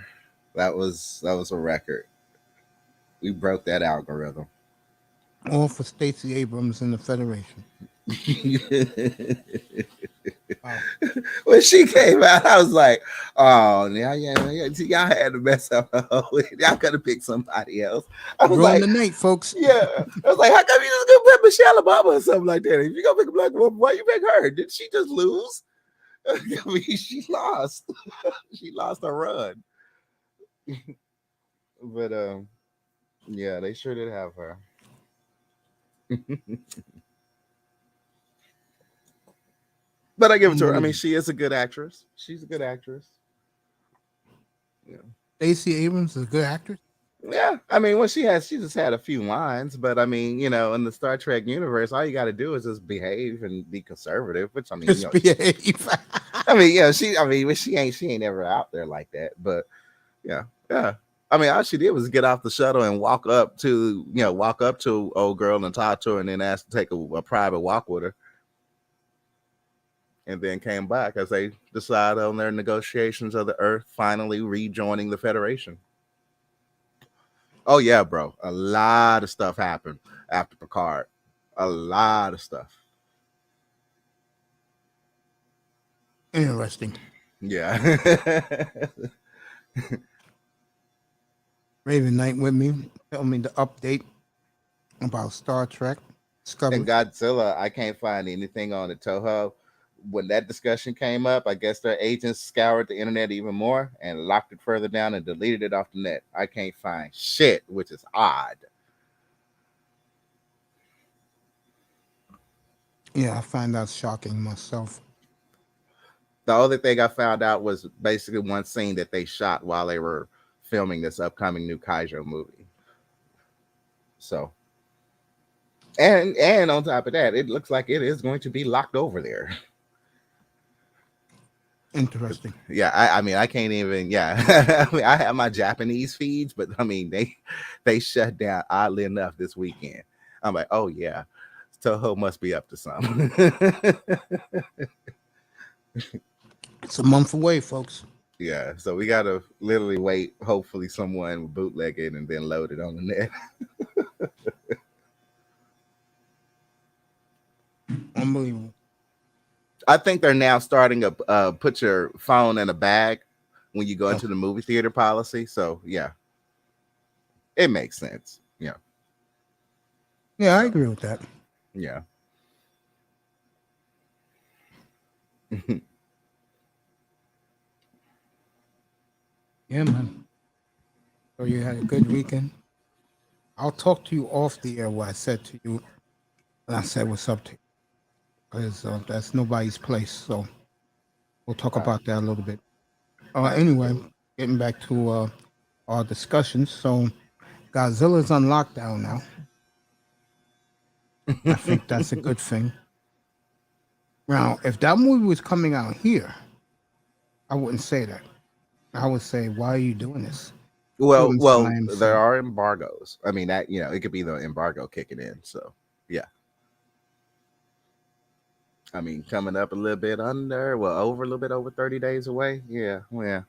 That was a record. We broke that algorithm. All for Stacey Abrams and the Federation. Wow. When she came out, I was like, "Oh, yeah, y'all had to mess up. Y'all could have picked somebody else." I was like, the night, folks. Yeah, I was like, "How come you just gonna pick Michelle Obama or something like that? If you gonna pick a black woman, why you pick her? Did she just lose? I mean, she lost. She lost her run." But yeah, they sure did have her. But I give it to her. I mean, she is a good actress. She's a good actress. Yeah. Stacey Abrams is a good actress. Yeah, I mean, well, she just had a few lines, but I mean, in the Star Trek universe, all you got to do is just behave and be conservative. Which I mean, just behave. I mean, she ain't ever out there like that. But yeah. I mean, all she did was get off the shuttle and walk up to old girl and talk to her, and then ask to take a private walk with her. And then came back as they decided on their negotiations of the Earth finally rejoining the Federation. Oh yeah, bro. A lot of stuff happened after Picard. A lot of stuff. Interesting. Yeah. Raven Knight with me. Tell me the update about Star Trek. Discovery. And Godzilla, I can't find anything on the Toho. When that discussion came up, I guess their agents scoured the internet even more and locked it further down and deleted it off the net. I can't find shit, which is odd. Yeah, I find that shocking myself. The only thing I found out was basically one scene that they shot while they were filming this upcoming new Kaijo movie. So, and on top of that, it looks like it is going to be locked over there. Interesting. Yeah, I mean, I can't even. Yeah, I mean, I have my Japanese feeds, but I mean, they shut down oddly enough this weekend. I'm like, oh yeah, Toho must be up to something. It's a month away, folks. Yeah, so we gotta literally wait. Hopefully, someone will bootleg it and then load it on the net. Unbelievable. I think they're now starting to put your phone in a bag when you go into the movie theater policy. So yeah, it makes sense. Yeah. Yeah, I agree with that. Yeah. Yeah, man. So you had a good weekend. I'll talk to you off the air what I said to you. And I said what's up to you. Because that's nobody's place. So we'll talk about that a little bit. Anyway, getting back to our discussions. So Godzilla's on lockdown now. I think that's a good thing. Now, if that movie was coming out here, I wouldn't say that. I would say, why are you doing this? Well, Mr. well, Miami there said. are embargoes. I mean, that it could be the embargo kicking in. So, yeah. I mean, coming up a little bit under, well, over a little bit over 30 days away. Yeah, well,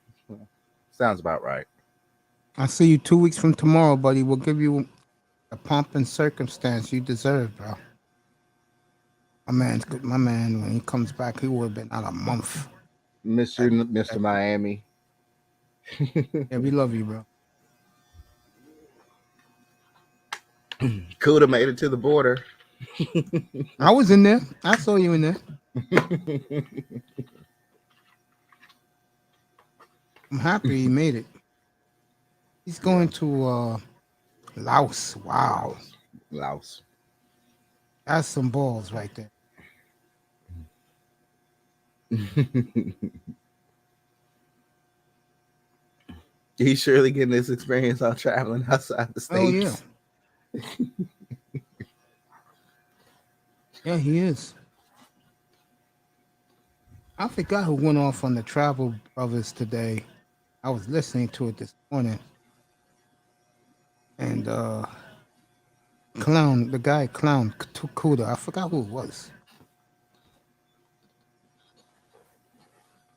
sounds about right. I'll see you 2 weeks from tomorrow, buddy. We'll give you the pomp and circumstance you deserve, bro. My man's good. My man, when he comes back, he would have been out a month. Mr. Miami. Yeah, we love you, bro. Kuda made it to the border. I was in there. I saw you in there. I'm happy he made it. He's going to Laos. Wow. Laos. That's some balls right there. He's surely getting his experience on traveling outside the states. Oh, yeah. Yeah, he is. I forgot who went off on the Travel Brothers today. I was listening to it this morning. And the guy Clown Kuda, I forgot who it was.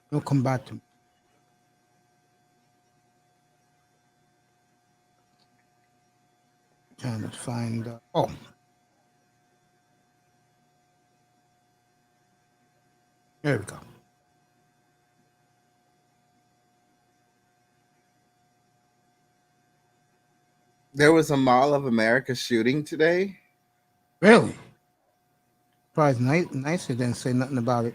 He'll come back to me. Trying to find. There we go. There was a Mall of America shooting today. Really? Surprised Nicer didn't say nothing about it.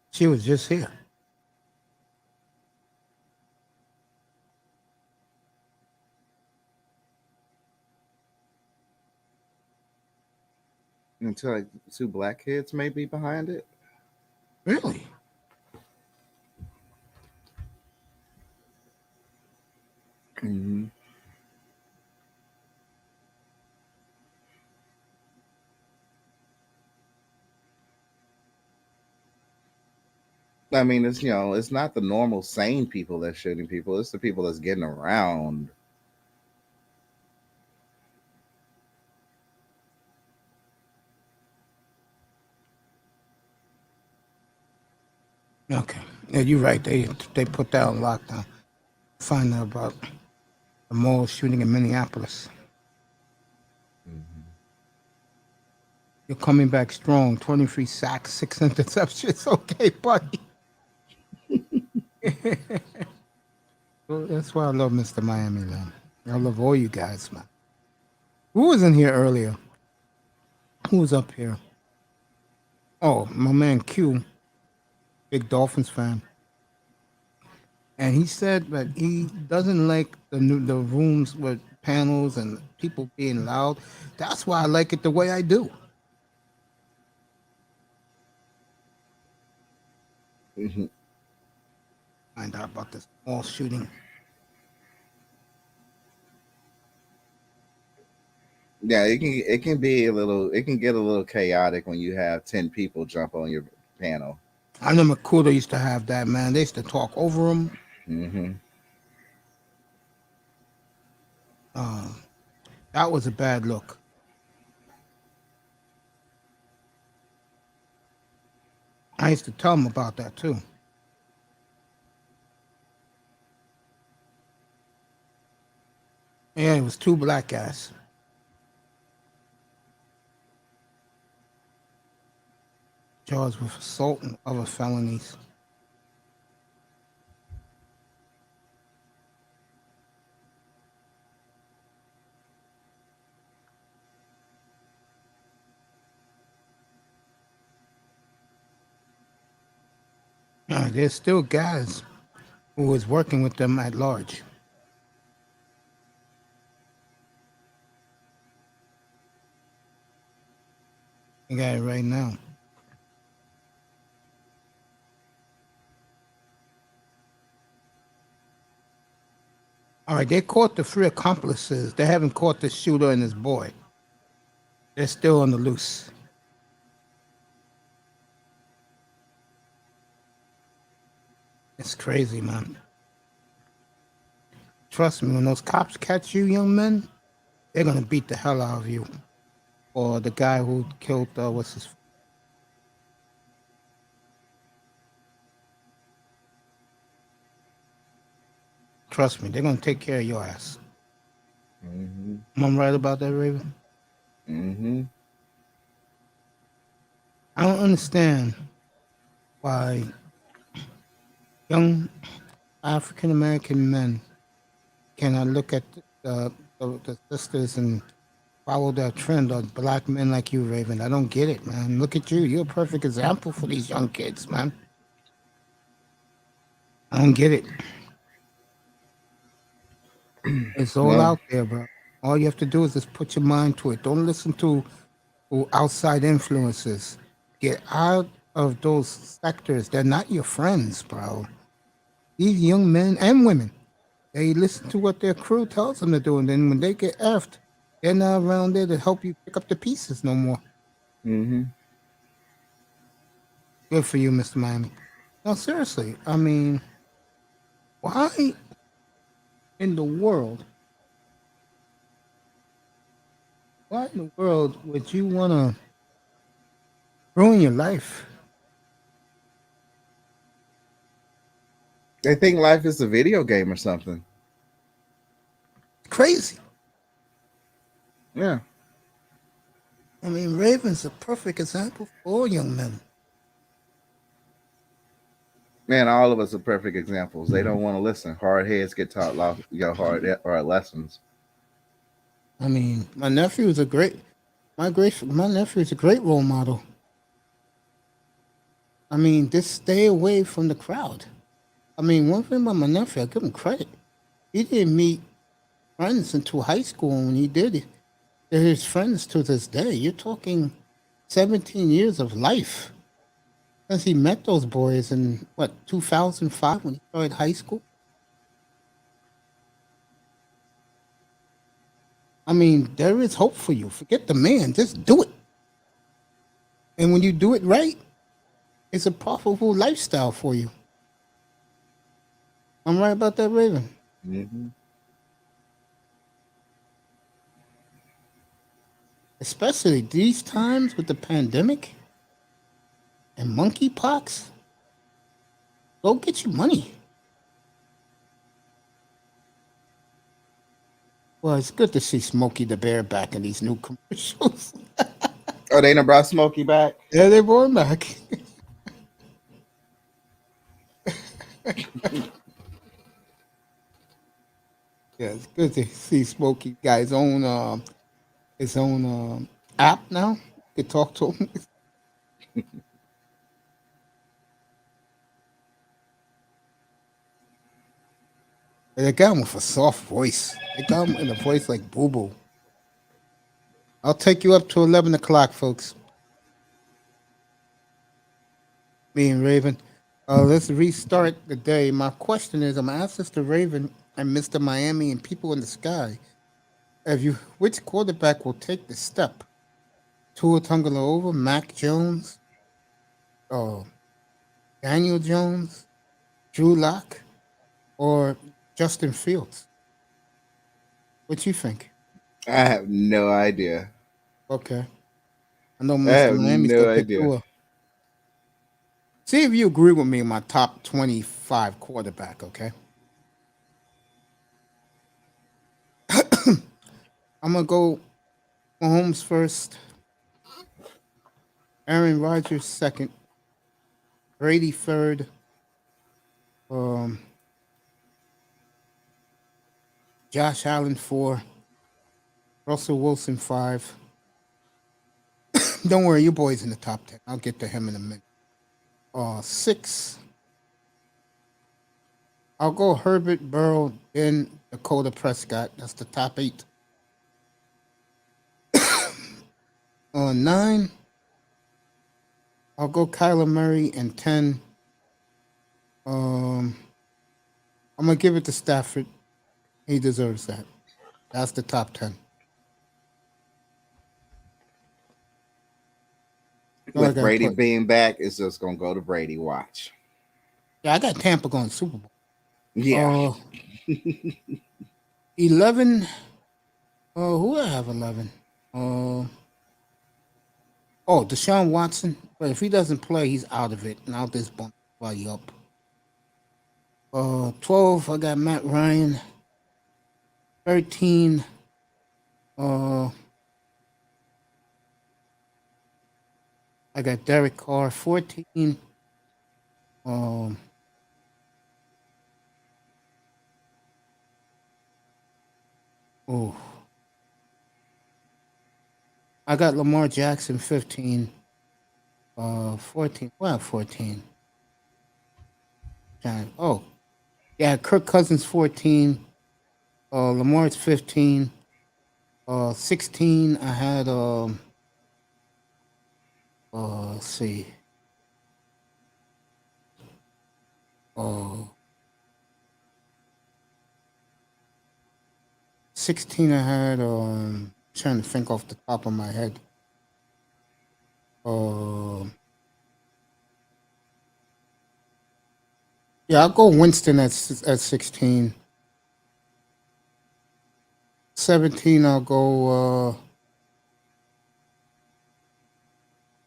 She was just here. Until like 2 black kids may be behind it. Really? Mm-hmm. I mean, it's not the normal sane people that's shooting people. It's the people that's getting around. Okay. Yeah, you're right. They put that on lockdown. Find out about the mall shooting in Minneapolis. Mm-hmm. You're coming back strong. 23 sacks, 6 interceptions. Okay, buddy. Well, that's why I love Mr. Miami, man. I love all you guys, man. Who was in here earlier? Who was up here? Oh, my man Q, big Dolphins fan. And he said that he doesn't like the rooms with panels and people being loud. That's why I like it the way I do. Mm-hmm. Find out about this mall shooting. Yeah, it can get a little chaotic when you have 10 people jump on your panel. I know Makuda used to have that, man. They used to talk over him. Mm-hmm. That was a bad look. I used to tell him about that too. Yeah, it was 2 black guys. Charged with assault and other felonies. There's still guys who was working with them at large. You got it right now. All right, they caught the 3 accomplices. They haven't caught the shooter and his boy. They're still on the loose. It's crazy, man. Trust me, when those cops catch you, young men, they're gonna beat the hell out of you. Or the guy who killed what's his. Trust me, they're gonna take care of your ass. Mm-hmm. Am I right about that, Raven? Mm-hmm. I don't understand why young African American men cannot look at the sisters and follow that trend of black men like you, Raven. I don't get it, man. Look at you. You're a perfect example for these young kids, man. I don't get it. It's all Well, out there, bro. All you have to do is just put your mind to it. Don't listen to outside influences. Get out of those sectors. They're not your friends, bro. These young men and women, they listen to what their crew tells them to do, and then when they get effed, they're not around there to help you pick up the pieces no more. mm-hmm. Good for you, Mr. Miami. No, seriously. I mean, why in the world? Why in the world would you want to ruin your life? They think life is a video game or something. Crazy. Yeah. I mean, Raven's a perfect example for all young men. Man, all of us are perfect examples. They don't want to listen. Hard heads get taught hard lessons. I mean, my nephew is a my nephew is a great role model. I mean, just stay away from the crowd. I mean, one thing about my nephew, I give him credit. He didn't meet friends until high school, and when he did, they're his friends to this day. You're talking 17 years of life since he met those boys in, what, 2005 when he started high school? I mean, there is hope for you. Forget the man, just do it. And when you do it right, it's a profitable lifestyle for you. I'm right about that, Raven. Mm-hmm. Especially these times with the pandemic and monkeypox. Go get your money. Well, it's good to see Smokey the Bear back in these new commercials. Oh, they done brought Smokey back? Yeah, they brought him back. Yeah, it's good to see Smokey got his own app now. You can talk to him. They got him with a soft voice. They got him in a voice like Boo Boo. I'll take you up to 11 o'clock, folks. Me and Raven. Let's restart the day. My question is, I'm asking Mr. Raven and Mr. Miami and people in the sky. Which quarterback will take the step? Tua Tagovailoa, Mac Jones, uh, Daniel Jones, Drew Lock, or Justin Fields? What you think? I have no idea. Okay. I know I Mr. have Miami's no gonna pick idea. Tua. See if you agree with me in my top 25 quarterback, okay? I'm gonna go Mahomes first, Aaron Rodgers second, Brady third, um, Josh Allen four, Russell Wilson five. Don't worry, your boy's in the top 10. I'll get to him in a minute. Six. I'll go Herbert, Burrow, then Dakota Prescott. That's the top eight. Nine. I'll go Kyler Murray, and 10. Um, I'm gonna give it to Stafford. He deserves that. That's the top 10. All I With gotta Brady put. being back, it's just gonna go to Brady. Watch. Yeah, I got Tampa going Super Bowl. Yeah. 11. Who I have 11? Uh, Deshaun Watson. But if he doesn't play, he's out of it, and I'll just bump everybody up. 12. I got Matt Ryan. 13. I got Derek Carr. 14. Um, oh, I got Lamar Jackson. 15. 14. Well, 14. Oh, yeah, Kirk Cousins. 14. Lamar's 15. 16. I had let's see. Uh, 16. I had trying to think off the top of my head. Yeah, I'll go Winston at 16. 17. I'll go.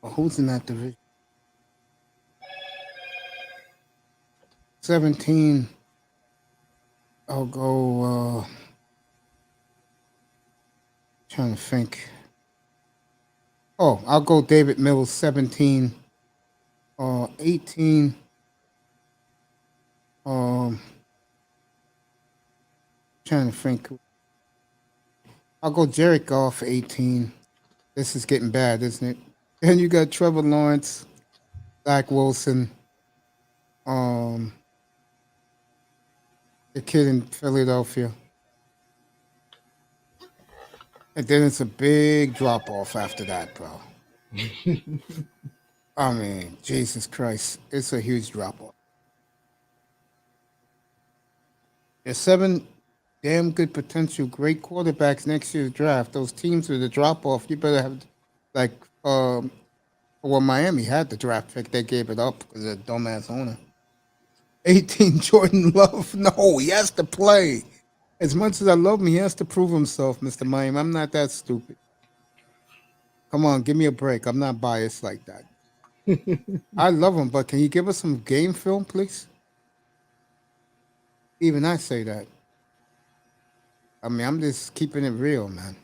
Who's in that division? 17. I'll go. Trying to think. Oh, I'll go David Mills. 17. 18. Trying to think. I'll go Jared Goff. 18. This is getting bad, isn't it? And you got Trevor Lawrence, Zach Wilson, the kid in Philadelphia. And then it's a big drop off after that, bro. I mean, Jesus Christ. It's a huge drop off. There's 7 damn good potential great quarterbacks next year's draft. Those teams with the drop off, you better have like Miami had the draft pick, they gave it up because of the dumbass owner. 18 Jordan Love. No, he has to play. As much as I love him, he has to prove himself, Mr. Miami. I'm not that stupid. Come on, give me a break. I'm not biased like that. I love him, but can you give us some game film, please? Even I say that. I mean, I'm just keeping it real, man.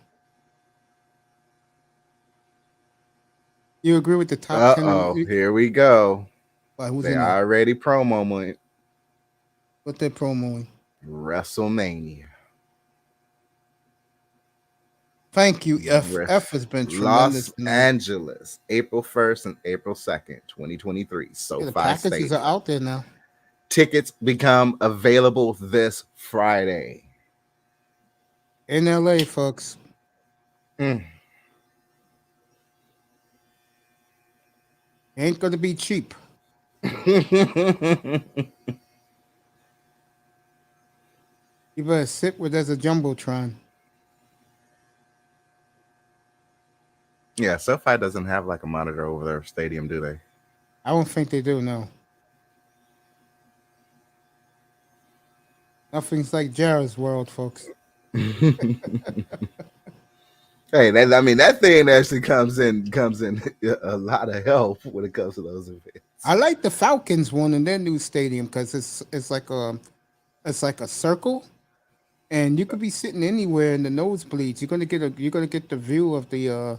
You agree with the top 10? Here we go. Who's They in there? already promoing What they're promoting? WrestleMania. Thank you, F. F has been tremendous Los tonight. Angeles, April 1st and April 2nd, 2023. So The packages are out there now. Tickets become available this Friday. In LA, folks. Ain't gonna be cheap. You better sit where there's a jumbotron. Yeah, SoFi doesn't have like a monitor over their stadium, do they? I don't think they do, no. Nothing's like Jared's world, folks. Hey, that thing actually comes in a lot of help when it comes to those events. I like the Falcons one in their new stadium because it's like a circle, and you could be sitting anywhere in the nosebleeds. You're gonna get the view of the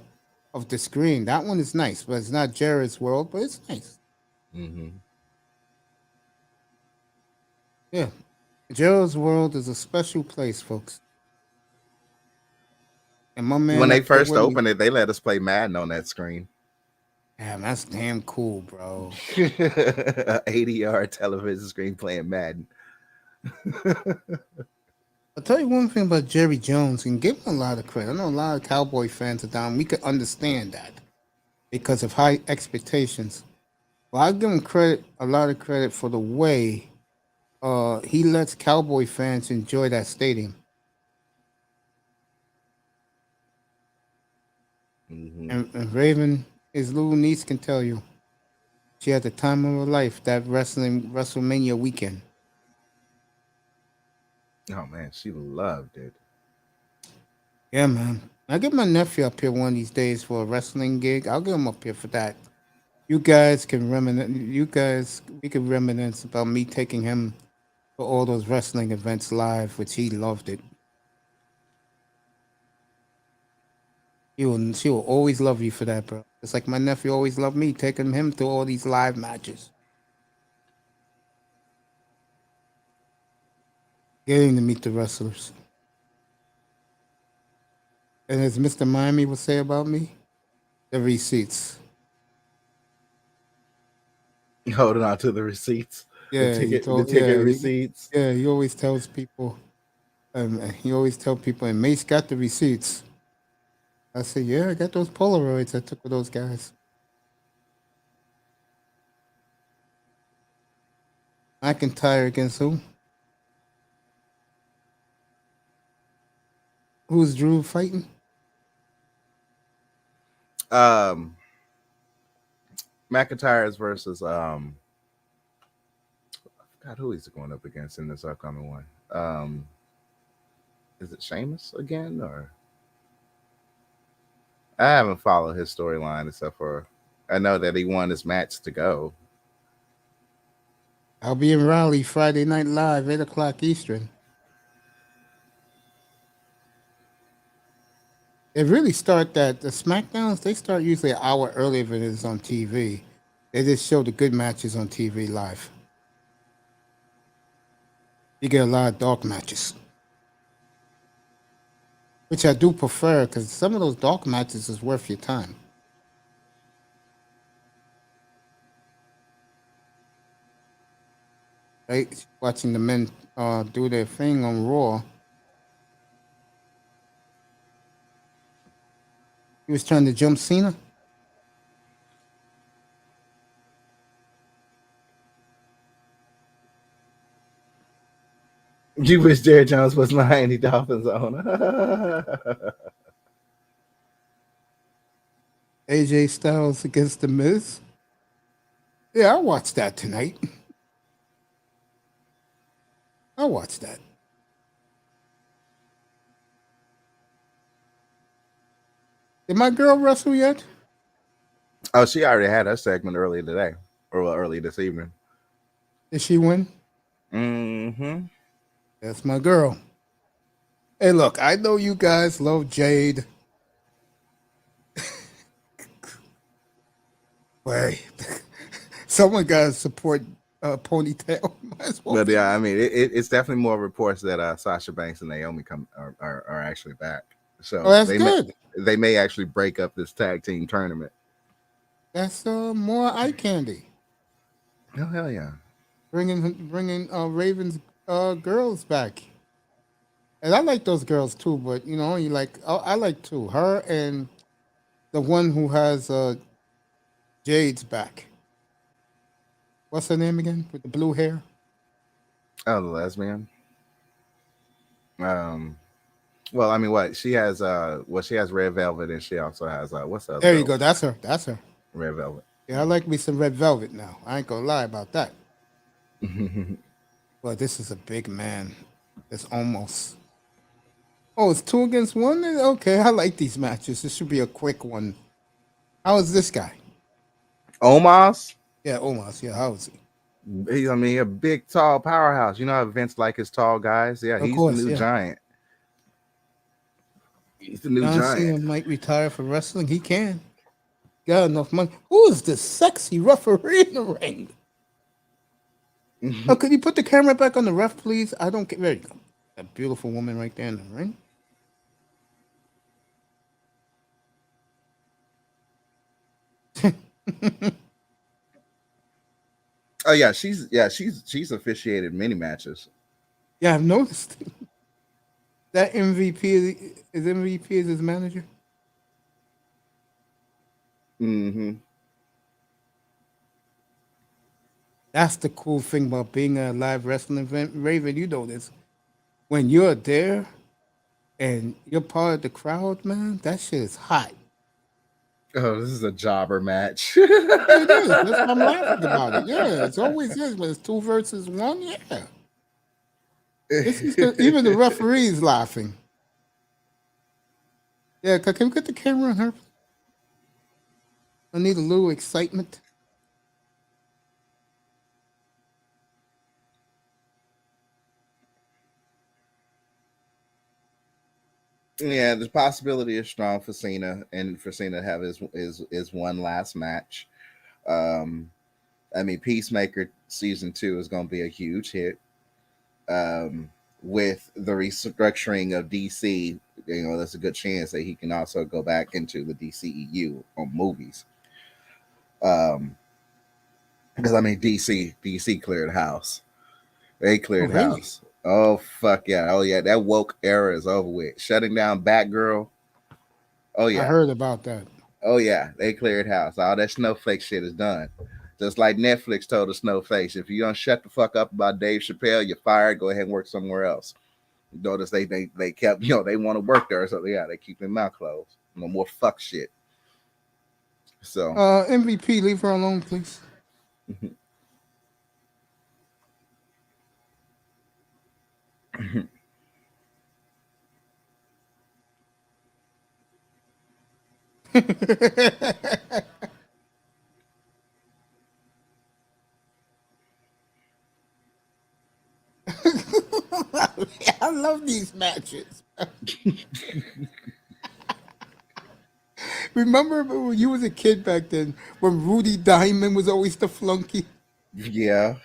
screen. That one is nice, but it's not Jared's world, but it's nice. Mm-hmm. Yeah, Jared's world is a special place, folks. And my man, When they first opened it, they let us play Madden on that screen. Damn, that's damn cool, bro. 80-yard television screen playing Madden. I'll tell you one thing about Jerry Jones, and give him a lot of credit. I know a lot of Cowboy fans are down. We could understand that because of high expectations. Well, I give him a lot of credit for the way he lets Cowboy fans enjoy that stadium. Mm-hmm. And Raven, his little niece, can tell you. She had the time of her life that WrestleMania weekend. Oh man, she loved it. Yeah, man. I get my nephew up here one of these days for a wrestling gig. I'll get him up here for that. You guys can reminisce. We can reminisce about me taking him for all those wrestling events live, which he loved it. She will always love you for that, bro. It's like my nephew always loved me, taking him to all these live matches, getting to meet the wrestlers. And as Mr. Miami would say about me, the receipts. Holding on to the receipts, Yeah, the ticket receipts. yeah. He always tells people, he always tell people, and Mace got the receipts. I said, yeah, I got those Polaroids I took with those guys. McIntyre against who? Who's Drew fighting? McIntyre's versus God, who is going up against in this upcoming one? Is it Sheamus again, or I haven't followed his storyline except for I know that he won his match to go. I'll be in Raleigh Friday Night Live, 8 o'clock Eastern. They really start the SmackDowns, they start usually an hour earlier than it is on TV. They just show the good matches on TV live. You get a lot of dark matches, which I do prefer because some of those dark matches is worth your time. Right? Watching the men do their thing on Raw. He was trying to jump Cena. You wish Jerry Jones was Miami Dolphins owner. AJ Styles against The Miz. Yeah, I'll watch that tonight. I'll watch that. Did my girl wrestle yet? Oh, she already had her segment earlier today, or well, early this evening. Did she win? Mm-hmm. That's my girl. Hey, look, I know you guys love Jade. Wait, someone got to support Ponytail. Might as well But be- yeah, I mean, it's definitely more reports that Sasha Banks and Naomi are actually back. So Oh, that's they good. they may actually break up this tag team tournament. That's more eye candy. Oh hell yeah! Bringing Raven's girls back. And I like those girls too, but you know, I like two. Her and the one who has Jade's back. What's her name again? With the blue hair? Oh, the lesbian. Well, I mean, what she has? She has Red Velvet, and she also has what's the other? There you girl? go. That's her. That's her. Red Velvet. Yeah, I like me some red velvet now. I ain't gonna lie about that. But this is a big man. It's almost. Oh, it's 2 against 1? Okay, I like these matches. This should be a quick one. How is this guy? Omos. Yeah, almost. Yeah, how is he? I mean, a big, tall powerhouse. You know how Vince like his tall guys? Yeah, Of he's course, the new yeah. giant. He's the new John giant. Cena might retire from wrestling. He can. Got enough money. Who is this sexy referee in the ring? Oh, could you put the camera back on the ref, please? I don't get. There you go. That beautiful woman right there in the ring. Oh yeah, she's officiated many matches. Yeah, I've noticed. That MVP is MVP is his manager. Mm-hmm. That's the cool thing about being a live wrestling event. Raven, you know this. When you're there and you're part of the crowd, man, that shit is hot. Oh, this is a jobber match. It is. That's why I'm laughing about it. Yeah, it's always is when it's 2 versus 1. Yeah, this is even the referees laughing. Yeah, can we get the camera on her? I need a little excitement. Yeah, the possibility is strong for Cena and for Cena to have his one last match. I mean, Peacemaker season 2 is going to be a huge hit. With the restructuring of DC, there's a good chance that he can also go back into the DCEU on movies. Because I mean, DC cleared house. They Oh, cleared really? house. Oh fuck yeah! Oh yeah, that woke era is over with. Shutting down Batgirl. Oh I yeah. heard about that. Oh yeah, they cleared house. All that snowflake shit is done. Just like Netflix told the snowflakes, if you don't shut the fuck up about Dave Chappelle, you're fired. Go ahead and work somewhere else. Notice they kept, they want to work there, so yeah, they keep their mouth closed. No more fuck shit. So MVP, leave her alone, please. I love these matches. Remember when you was a kid back then when Rudy Diamond was always the flunky? yeah.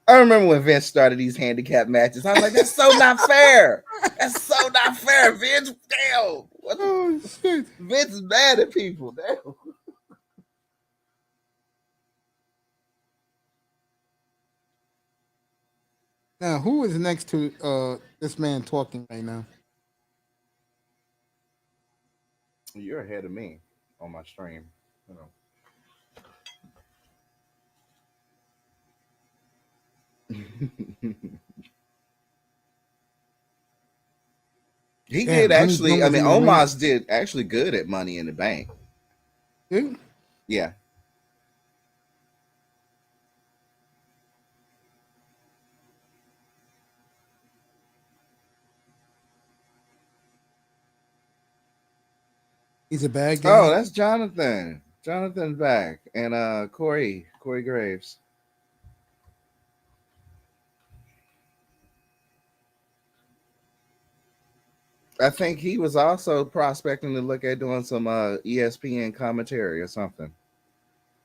I remember when Vince started these handicap matches. I was like, that's so not fair. That's so not fair, Vince. Damn. Oh shit. Vince is mad at people. Damn. Now, who is next to this man talking right now? You're ahead of me on my stream. He Damn, did Honey actually. Bun I was mean, in the ring. Omos did actually good at Money in the Bank. Dude, Yeah. he's a bad guy. Oh, that's Jonathan. Jonathan's back, and Corey Graves. I think he was also prospecting to look at doing some ESPN commentary or something.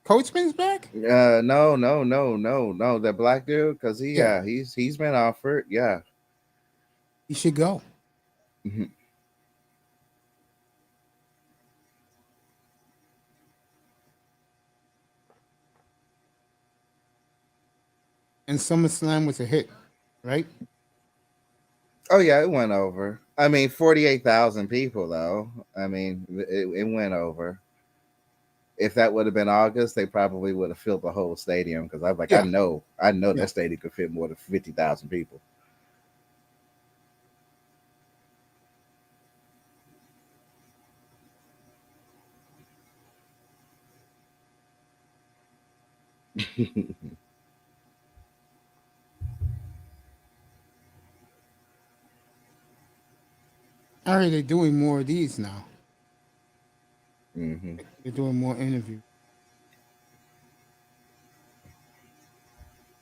Coachman's back? No. That black dude, because he's been offered. Yeah. He should go. Mhm. And SummerSlam was a hit, right? Oh yeah, it went over. I mean, 48,000 people though. I mean, it went over. If that would have been August, they probably would have filled the whole stadium because I'm like, Yeah. I know Yeah. that stadium could fit more than 50,000 people. I heard they're doing more of these now. hmm They're doing more interviews.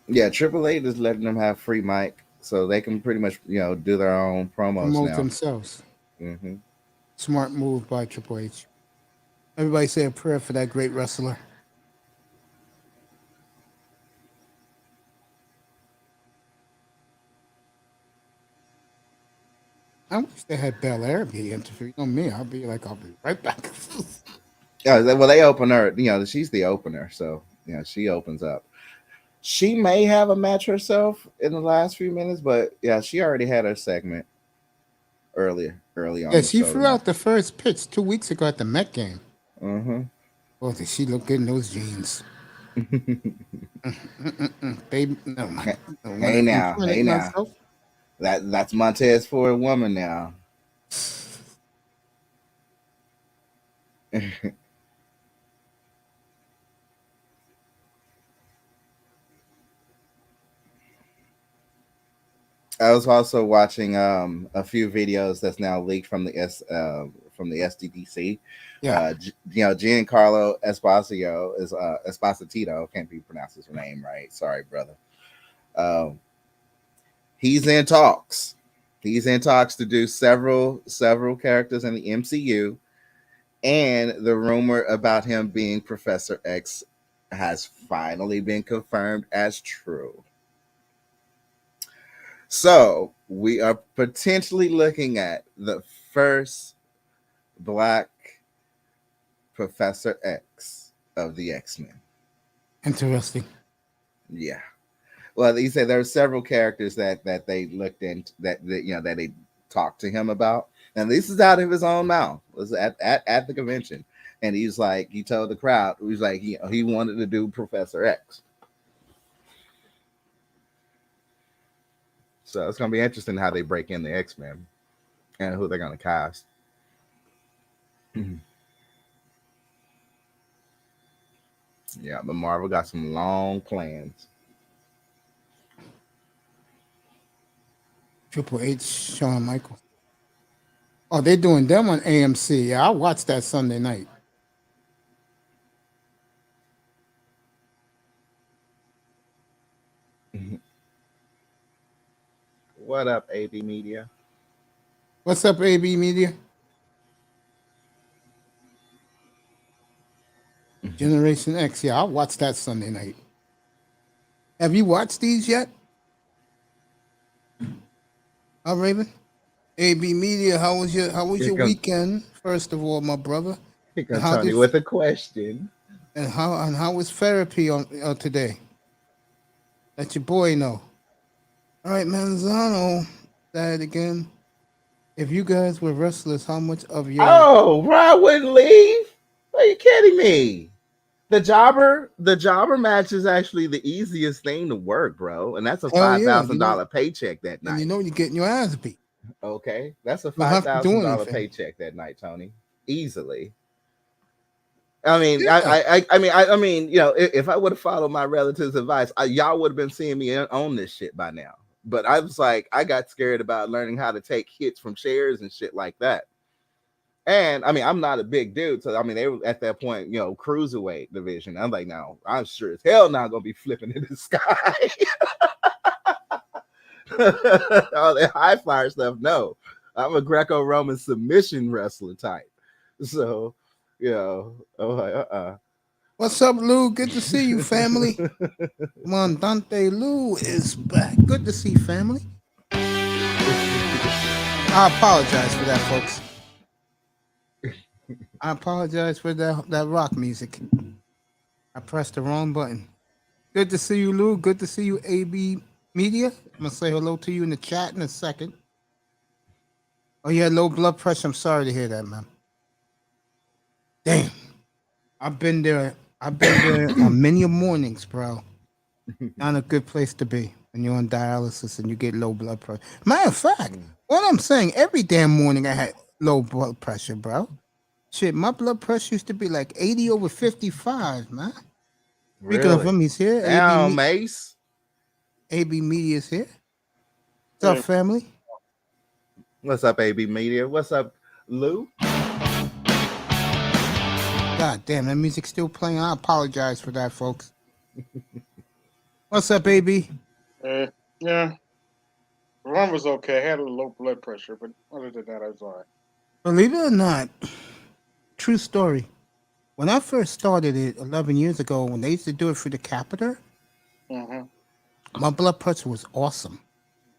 Yeah, AAA is letting them have free mic, so they can pretty much do their own promos Promote now. themselves. hmm Smart move by Triple H. Everybody say a prayer for that great wrestler. I wish they had Belair be interviewed. You know me, I'll be right back. Yeah, well, they open her. She's the opener, so she opens up. She may have a match herself in the last few minutes, but yeah, she already had her segment early on. Yeah, the she show threw tonight. out the first pitch 2 weeks ago at the Met game. Mm-hmm. Oh, did she look good in those jeans? Baby, no, Hey now, incriminate myself. that's Montez for a woman now. I was also watching a few videos that's now leaked from the SDDC. Yeah. Giancarlo Esposito is Esposito, can't be pronounced his name right. Sorry, brother. Um, he's in talks. He's in talks to do several characters in the MCU, and the rumor about him being Professor X has finally been confirmed as true. So we are potentially looking at the first black Professor X of the X-Men. Interesting. Yeah. Well, he said there are several characters that they looked into that they talked to him about, and this is out of his own mouth. It was at the convention, and he's like, he told the crowd, he was like, he wanted to do Professor X. So it's gonna be interesting how they break in the X-Men and who they're gonna cast. Yeah, but Marvel got some long plans. Triple H, Shawn Michaels. Oh, they're doing them on AMC. Yeah, I watched that Sunday night. What up, AB Media? What's up, AB Media? Generation X. Yeah, I watched that Sunday night. Have you watched these yet? Raven? AB Media, how was your Here comes, weekend? First of all, my brother. here And comes how Tony did with a question. and how was therapy on today? Let your boy know. All right, Manzano said again. If you guys were wrestlers, how much of your Oh, Rod wouldn't leave. Are you kidding me? The jobber match is actually the easiest thing to work, bro, and that's a hell five yeah, thousand dollar paycheck that and you night. know you're getting your ass beat. Okay, that's a You don't five have to do thousand dollar anything. paycheck that night, Tony. Easily. I mean, Yeah. I mean, if I would have followed my relatives' advice, y'all would have been seeing me on this shit by now. But I was like, I got scared about learning how to take hits from chairs and shit like that. And I mean, I'm not a big dude, so I mean, they were at that point, cruiserweight division. I'm like, no, I'm sure as hell not gonna be flipping in the sky. All that high flyer stuff. No, I'm a Greco-Roman submission wrestler type. So, I'm like, What's up, Lou? Good to see you, family. Come on, Dante Lou is back. Good to see family. I apologize for that, folks. I apologize for that rock music. I pressed the wrong button. Good to see you, Lou. Good to see you, AB Media. I'm gonna say hello to you in the chat in a second. Oh, you had low blood pressure. I'm sorry to hear that, man. Damn. I've been there on many mornings, bro. Not a good place to be when you're on dialysis and you get low blood pressure. Matter of fact, what I'm saying, every damn morning I had low blood pressure, bro. Shit, my blood pressure used to be like 80 over 55, man. Speaking of him, he's here. Down, Mace. AB Media's here. What's up, family? What's up, AB Media? What's up, Lou? God damn, that music's still playing. I apologize for that, folks. What's up, AB? Yeah. One was okay. I had a low blood pressure, but other than that, I was all right. Believe it or not, true story. When I first started it 11 years ago, when they used to do it for the catheter, my blood pressure was awesome.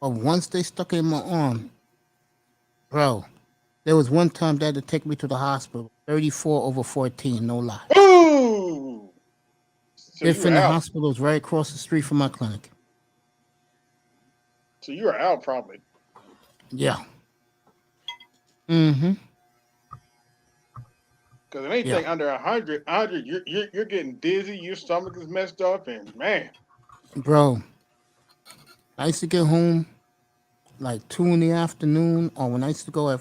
But once they stuck it in my arm, bro, there was one time they had to take me to the hospital. 34 over 14, no lie. Ooh! So If in the hospital was right across the street from my clinic. So you were out probably. Yeah. Mm-hmm. Because anything under 100, you're getting dizzy, your stomach is messed up, and man. Bro, I used to get home like 2 in the afternoon, or when I used to go at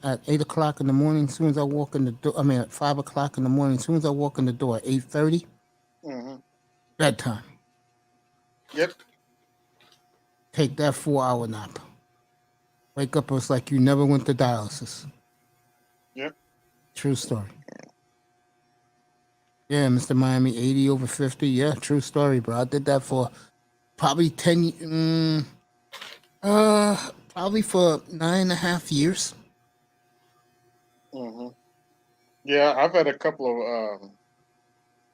at 8 o'clock in the morning. As soon as I walk in the door, I mean at 5 o'clock in the morning. As soon as I walk in the door at 8:30, Mm-hmm. bedtime. Yep. Take that 4 hour nap. Wake up, it's like you never went to dialysis. Yep. True story. Yeah, Mr. Miami, 80 over 50. Yeah, true story, bro. I did that for probably 10, probably for 9.5 years. Mm-hmm. Yeah, I've had a couple of,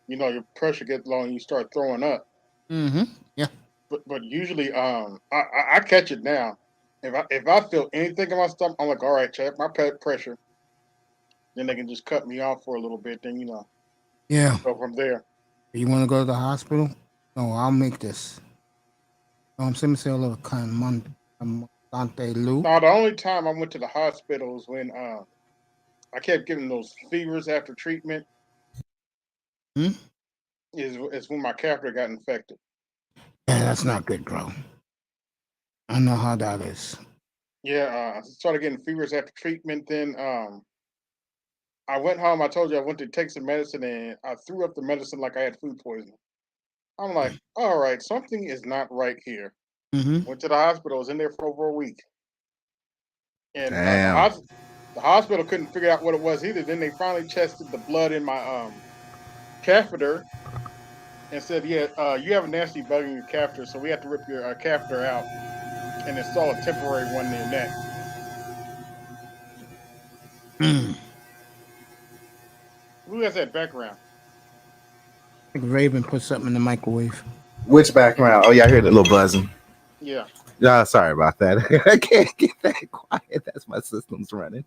your pressure gets low and you start throwing up. Mm-hmm. Yeah. But usually, I catch it now. If I feel anything in my stomach, I'm like, all right, check my pressure. Then they can just cut me off for a little bit. Then Yeah. go from there. You want to go to the hospital? No, I'll make this. I'm saying, say a little kind Monte Lou. No, the only time I went to the hospital was when I kept getting those fevers after treatment. Hmm? Is when my catheter got infected. Yeah, that's not good, bro. I know how that is. Yeah, I started getting fevers after treatment. Then I went home. I told you I went to take some medicine, and I threw up the medicine like I had food poisoning. I'm like, all right, something is not right here. Mm-hmm. Went to the hospital. Was in there for over a week, and Damn. the hospital couldn't figure out what it was either. Then they finally tested the blood in my catheter and said, "Yeah, you have a nasty bug in your catheter, so we have to rip your catheter out and install a temporary one in your neck." Mm. Who has that background? I think Raven put something in the microwave. Which background? Oh, yeah, I heard a little buzzing. Yeah, Yeah, sorry about that. I can't get that quiet. That's my system's running.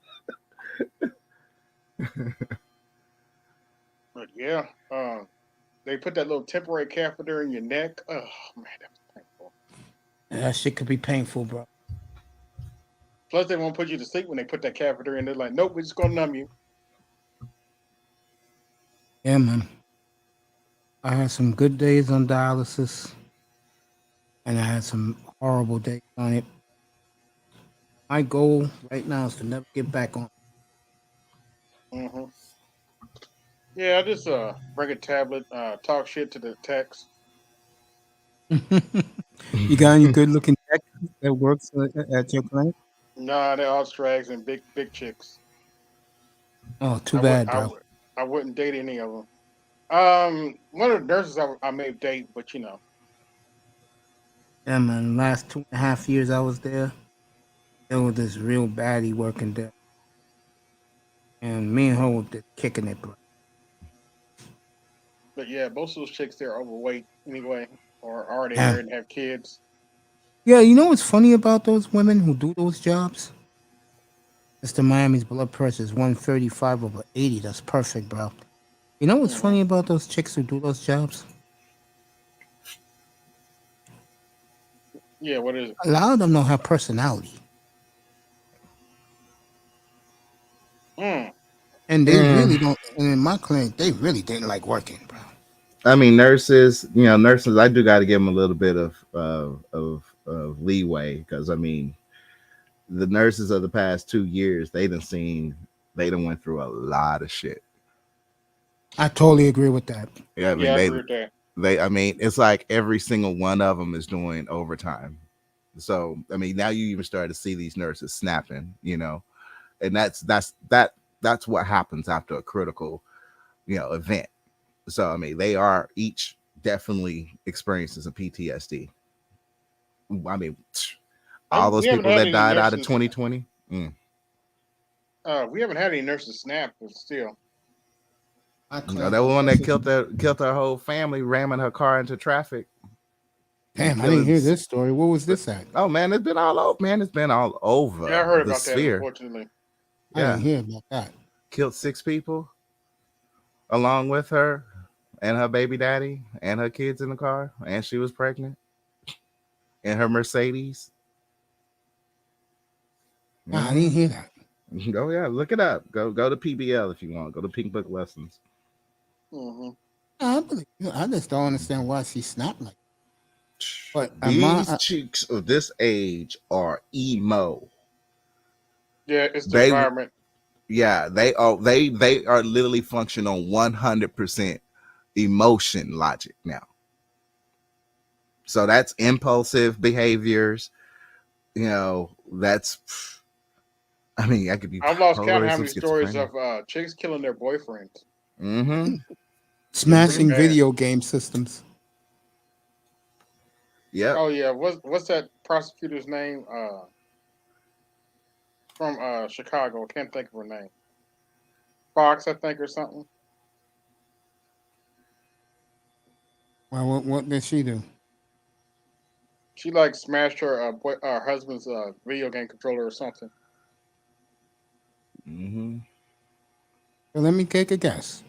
but yeah, they put that little temporary catheter in your neck. Oh man, that was painful. Yeah, that shit could be painful, bro. Plus, they won't put you to sleep when they put that catheter in. They're like, "Nope, we're just gonna numb you." Yeah, man. I had some good days on dialysis, and I had some horrible days on it. My goal right now is to never get back on. Hmm. Yeah, I just bring a tablet, talk shit to the text. You got any good looking tech that works at your clinic? Nah, they're all strags and big chicks. Oh, too I would bad, I bro. would I wouldn't date any of them. One of the nurses I may date, but Yeah, man. Last 2.5 years I was there was this real baddie working there, and me and her were just kicking it, bro. but yeah, most of those chicks they're overweight anyway, or already Yeah. married and have kids. Yeah, you know what's funny about those women who do those jobs? Mr. Miami's blood pressure is 135 over 80. That's perfect, bro. You know what's Hmm. funny about those chicks who do those jobs? Yeah, what is it? A lot of them don't have personality. Mm. And they really don't. And in my clinic, they really didn't like working, bro. I mean, nurses. I do got to give them a little bit of leeway because I mean, the nurses of the past 2 years, they done went through a lot of shit. I totally agree with that. Yeah, I mean Yeah, I agree with that. I mean, it's like every single one of them is doing overtime. So I mean, now you even start to see these nurses snapping, and that's what happens after a critical, event. So I mean, they are each definitely experiencing some PTSD. I mean, all those We haven't people had that any died out of nurses. 2020. We haven't had any nurses snap, but still. My That clinic, one that nurses- killed her whole family, ramming her car into traffic. Damn, I didn't hear this story. Where was this at? Oh man, it's been all over. Man, it's been all over Yeah, I heard the about that. sphere. Unfortunately, I Yeah, didn't hear about that. killed 6 people along with her and her baby daddy and her kids in the car, and she was pregnant in her Mercedes. Nah, I didn't hear that. Go, yeah, look it up. Go to PBL if you want. Go to Pink Book Lessons. hmm Nah, I believe you. I just don't understand why she snapped like. But These chicks of this age are emo. Yeah, it's the They environment. yeah, they are literally function on 100% emotion logic now. So that's impulsive behaviors. That's I mean, I could be I've lost count bipolar, how some many stories schizophrenia. of chicks killing their boyfriends. Mm-hmm. Smashing bad. video game systems. Yep. Oh yeah, what's that prosecutor's name? From Chicago. I can't think of her name. Fox, I think, or something. Well, what did she do? She like smashed her husband's video game controller or something. Mm-hmm. So let me take a guess.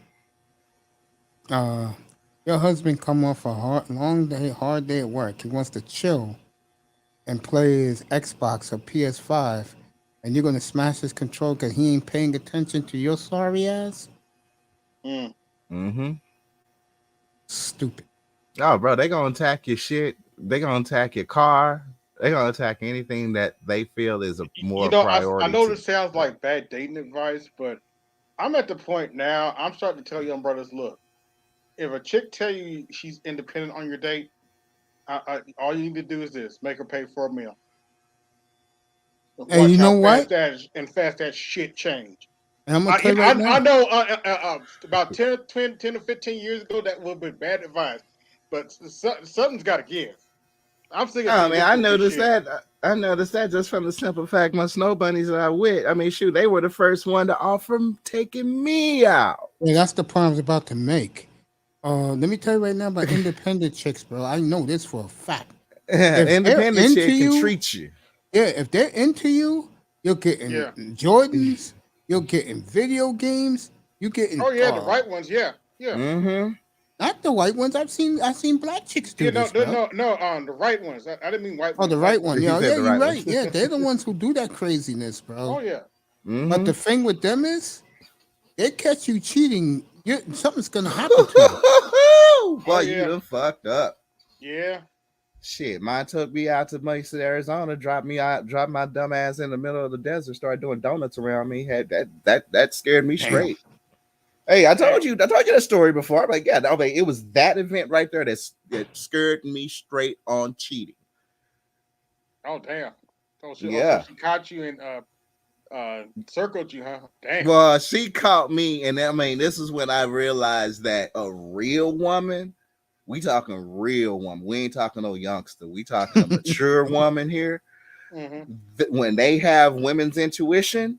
Your husband come off a hard day at work. He wants to chill and play his Xbox or PS5, and you're gonna smash his control because he ain't paying attention to your sorry ass. Mm. Mm-hmm. Stupid. Oh, bro, they gonna attack your shit. They gonna attack your car. They gonna attack anything that they feel is a more I priority know to this sounds like bad dating advice, but I'm at the point now. I'm starting to tell young brothers, look, if a chick tell you she's independent on your date, all you need to do is this: make her pay for a meal. And Watch you how know what? fast that shit change. And I'm gonna tell you right I now. know about 10 to 15 years ago that would have been bad advice, but something's got to give. I'm sick of Oh seeing man, this I goofy noticed shit. that. I noticed that just from the simple fact my snow bunnies that I with. I mean, shoot, they were the first one to offer taking me out. Yeah, that's the point I was about to make. Let me tell you right now about independent chicks, bro. I know this for a fact. If they're Independent into chick can you, treat you. yeah, if they're into you, you're getting Yeah. Jordans, you're getting video games, you're getting Oh yeah, the right ones. Yeah, yeah. Mm-hmm. not the white ones. I've seen black chicks do this, bro. No. The right ones. I didn't mean white Oh, ones. the Right right ones. one. He Yeah, said yeah, the you're right one. right. Yeah, they're the ones who do that craziness, bro. Oh yeah. Mm-hmm. But the thing with them is, they catch you cheating, something's gonna happen to you. Boy, yeah. you done fucked up. Yeah. Shit, mine took me out to Mesa, Arizona, dropped my dumb ass in the middle of the desert, started doing donuts around me. Had that scared me Damn. straight. Hey, I told you that story before. I'm like, yeah, it was that event right there that scared me straight on cheating. Oh damn. So Yeah. she caught you and circled you, huh? Damn. Well, she caught me, and I mean, this is when I realized that a real woman, we talking real woman. We ain't talking no youngster. We talking a mature woman here. Mm-hmm. When they have women's intuition,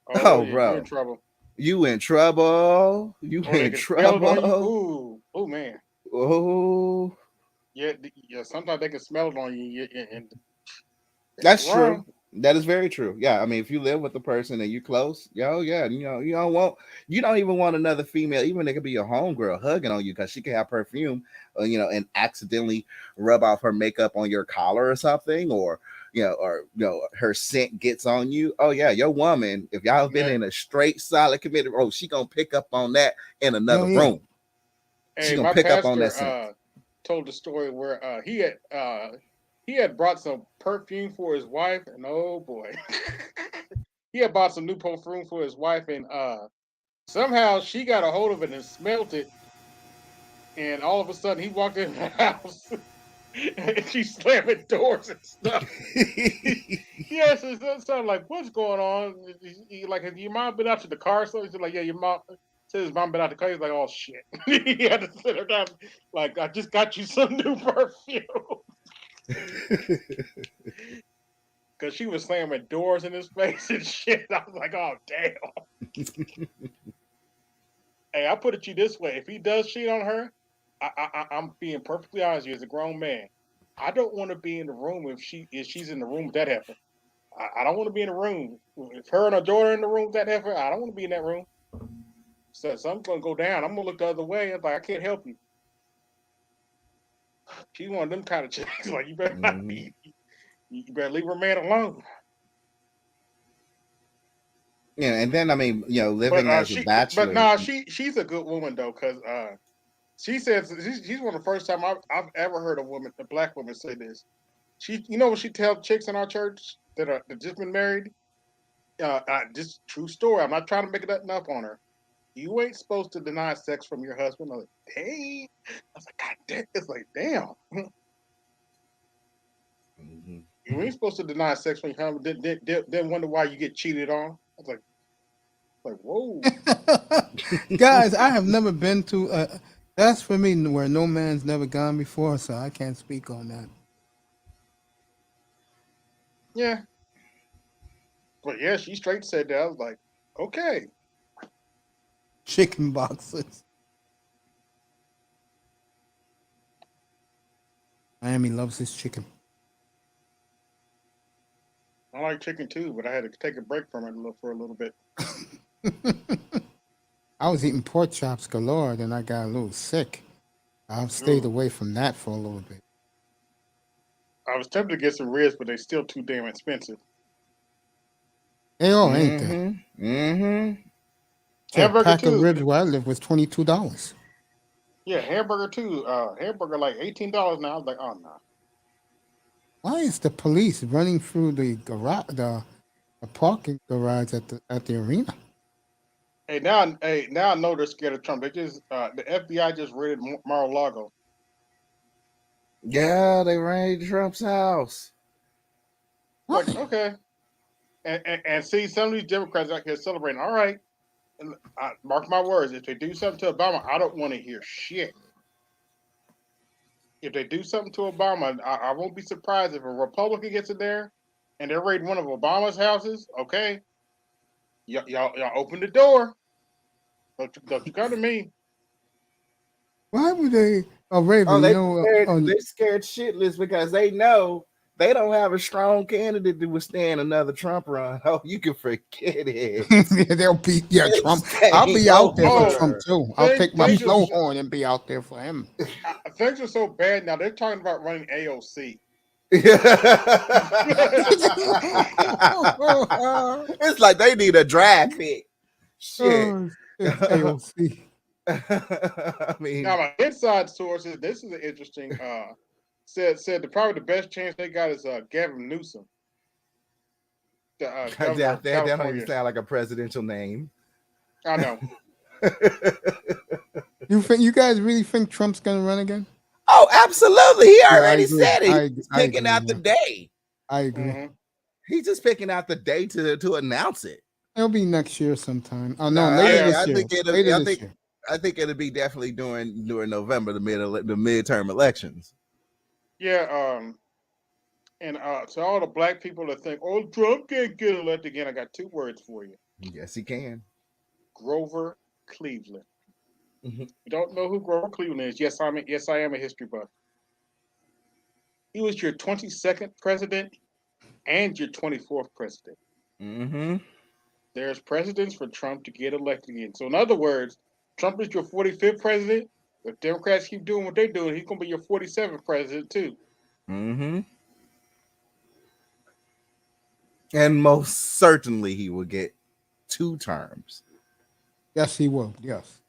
Oh, oh, yeah, you're in bro, trouble. you in trouble. You Or they in can smell it on you. trouble. Ooh, oh man. Oh, Yeah, yeah. Sometimes they can smell it on you, and that's run. true. That is very true. Yeah, I mean, if you live with the person and you close, yeah, you don't even want another female, even it could be your homegirl hugging on you because she can have perfume, and accidentally rub off her makeup on your collar or something, or her scent gets on you. Oh yeah, your woman, if y'all been in a straight, solid, committed, she gonna pick up on that in another room. She Hey, gonna my pick up on that scent. pastor told the story where he had brought some perfume for his wife, and oh boy, he had bought some new perfume for his wife, and somehow she got a hold of it and smelt it, and all of a sudden he walked in the house. And she's slamming doors and stuff. Yes, it sounded like, what's going on? Like, has your mom been out to the car? So he's like, yeah, your mom says his mom been out to the car. He's like, oh shit. He had to sit her down. Like, I just got you some new perfume. Because she was slamming doors in his face and shit. I was like, oh damn. Hey, I put it to you this way: if he does cheat on her, I'm being perfectly honest with you as a grown man. I don't want to be in the room if she's in the room with that heifer. I don't want to be in the room. If her and her daughter in the room with that heifer, I don't want to be in that room. So something's gonna go down. I'm gonna look the other way. I'm like, I can't help you. She's one of them kind of chicks. Like, you better not be. You better leave her man alone. Yeah, and then I mean, living as a bachelor. But nah, she's a good woman though, because she says she's one of the first time I've ever heard a black woman say this. She, when she tells chicks in our church that just been married, Just true story. I'm not trying to make it up on her. You ain't supposed to deny sex from your husband. I was like, dang. I was like, God damn. It's like, damn. Mm-hmm. You ain't supposed to deny sex from your husband. Then wonder why you get cheated on. I was like, whoa. Guys, I have never been to. That's for me where no man's never gone before, so I can't speak on that. Yeah. But yeah, she straight said that. I was like, okay. Chicken boxes. Miami loves his chicken. I like chicken too, but I had to take a break from it for a little bit. I was eating pork chops galore, then I got a little sick. I've stayed Ooh. away from that for a little bit. I was tempted to get some ribs, but they're still too damn expensive. They all ain't they? Mm-hmm. Mm-hmm. So a Hamburger pack of too. ribs where I live was $22. Yeah, hamburger too. Hamburger like $18 now. I was like, oh no. Why is the police running through the garage, the parking garage at the arena? Hey, now I know they're scared of Trump. They just the FBI just raided Mar-a-Lago. Yeah, they raided Trump's house. What? Like, okay, and see some of these Democrats out here celebrating. All right, and mark my words. If they do something to Obama, I don't want to hear shit. If they do something to Obama, I won't be surprised if a Republican gets in there and they're raiding one of Obama's houses. Okay, y'all open the door. Don't you come to me. Why would they? Oh, Raven, Oh, you they know, scared, they scared shitless because they know they don't have a strong candidate to withstand another Trump run. Oh, you can forget it. they'll be Trump. It's I'll be out there for over. Trump too. I'll take my Things flow are horn and be out there for him. things are so bad now. They're talking about running AOC. It's like they need a drag pick. Shit. Oh, it's AOC. I mean, Now my inside sources. This is an interesting. Said probably the best chance they got is Gavin Newsom, the governor of that don't even California. sound like a presidential name. I know. You guys really think Trump's gonna run again? Oh, absolutely. He I already agree. said it. He's I picking agree, out the day. I agree. Mhm. He's just picking out the day to announce it. It'll be next year sometime. Oh No, no, later yeah, this I year. think it'll. Later I this think year. I think it'll be definitely during November, the midterm elections. Yeah. And to all the black people that think, "Oh, Trump can't get elected again," I got two words for you: Yes, he can. Grover Cleveland. Mhm. You don't know who Grover Cleveland is? Yes, I am a history buff. He was your 22nd president and your 24th president. Mm-hmm. There's precedents for Trump to get elected again. So, in other words, Trump is your 45th president. If Democrats keep doing what they're doing, he's going to be your 47th president, too. Mm-hmm. And most certainly he will get 2 terms. Yes, he will. Yes.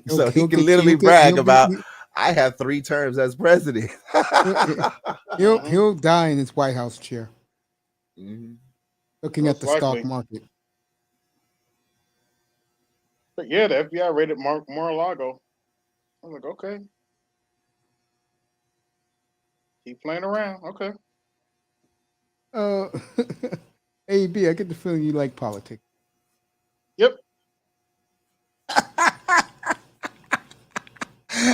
So he can literally brag about, I have 3 terms as president. He'll die in his White House chair, looking at Most the likely. stock market. But yeah, the FBI raided Mar-a-Lago. I'm like, okay. Keep playing around. Okay. AB, I get the feeling you like politics. Yep.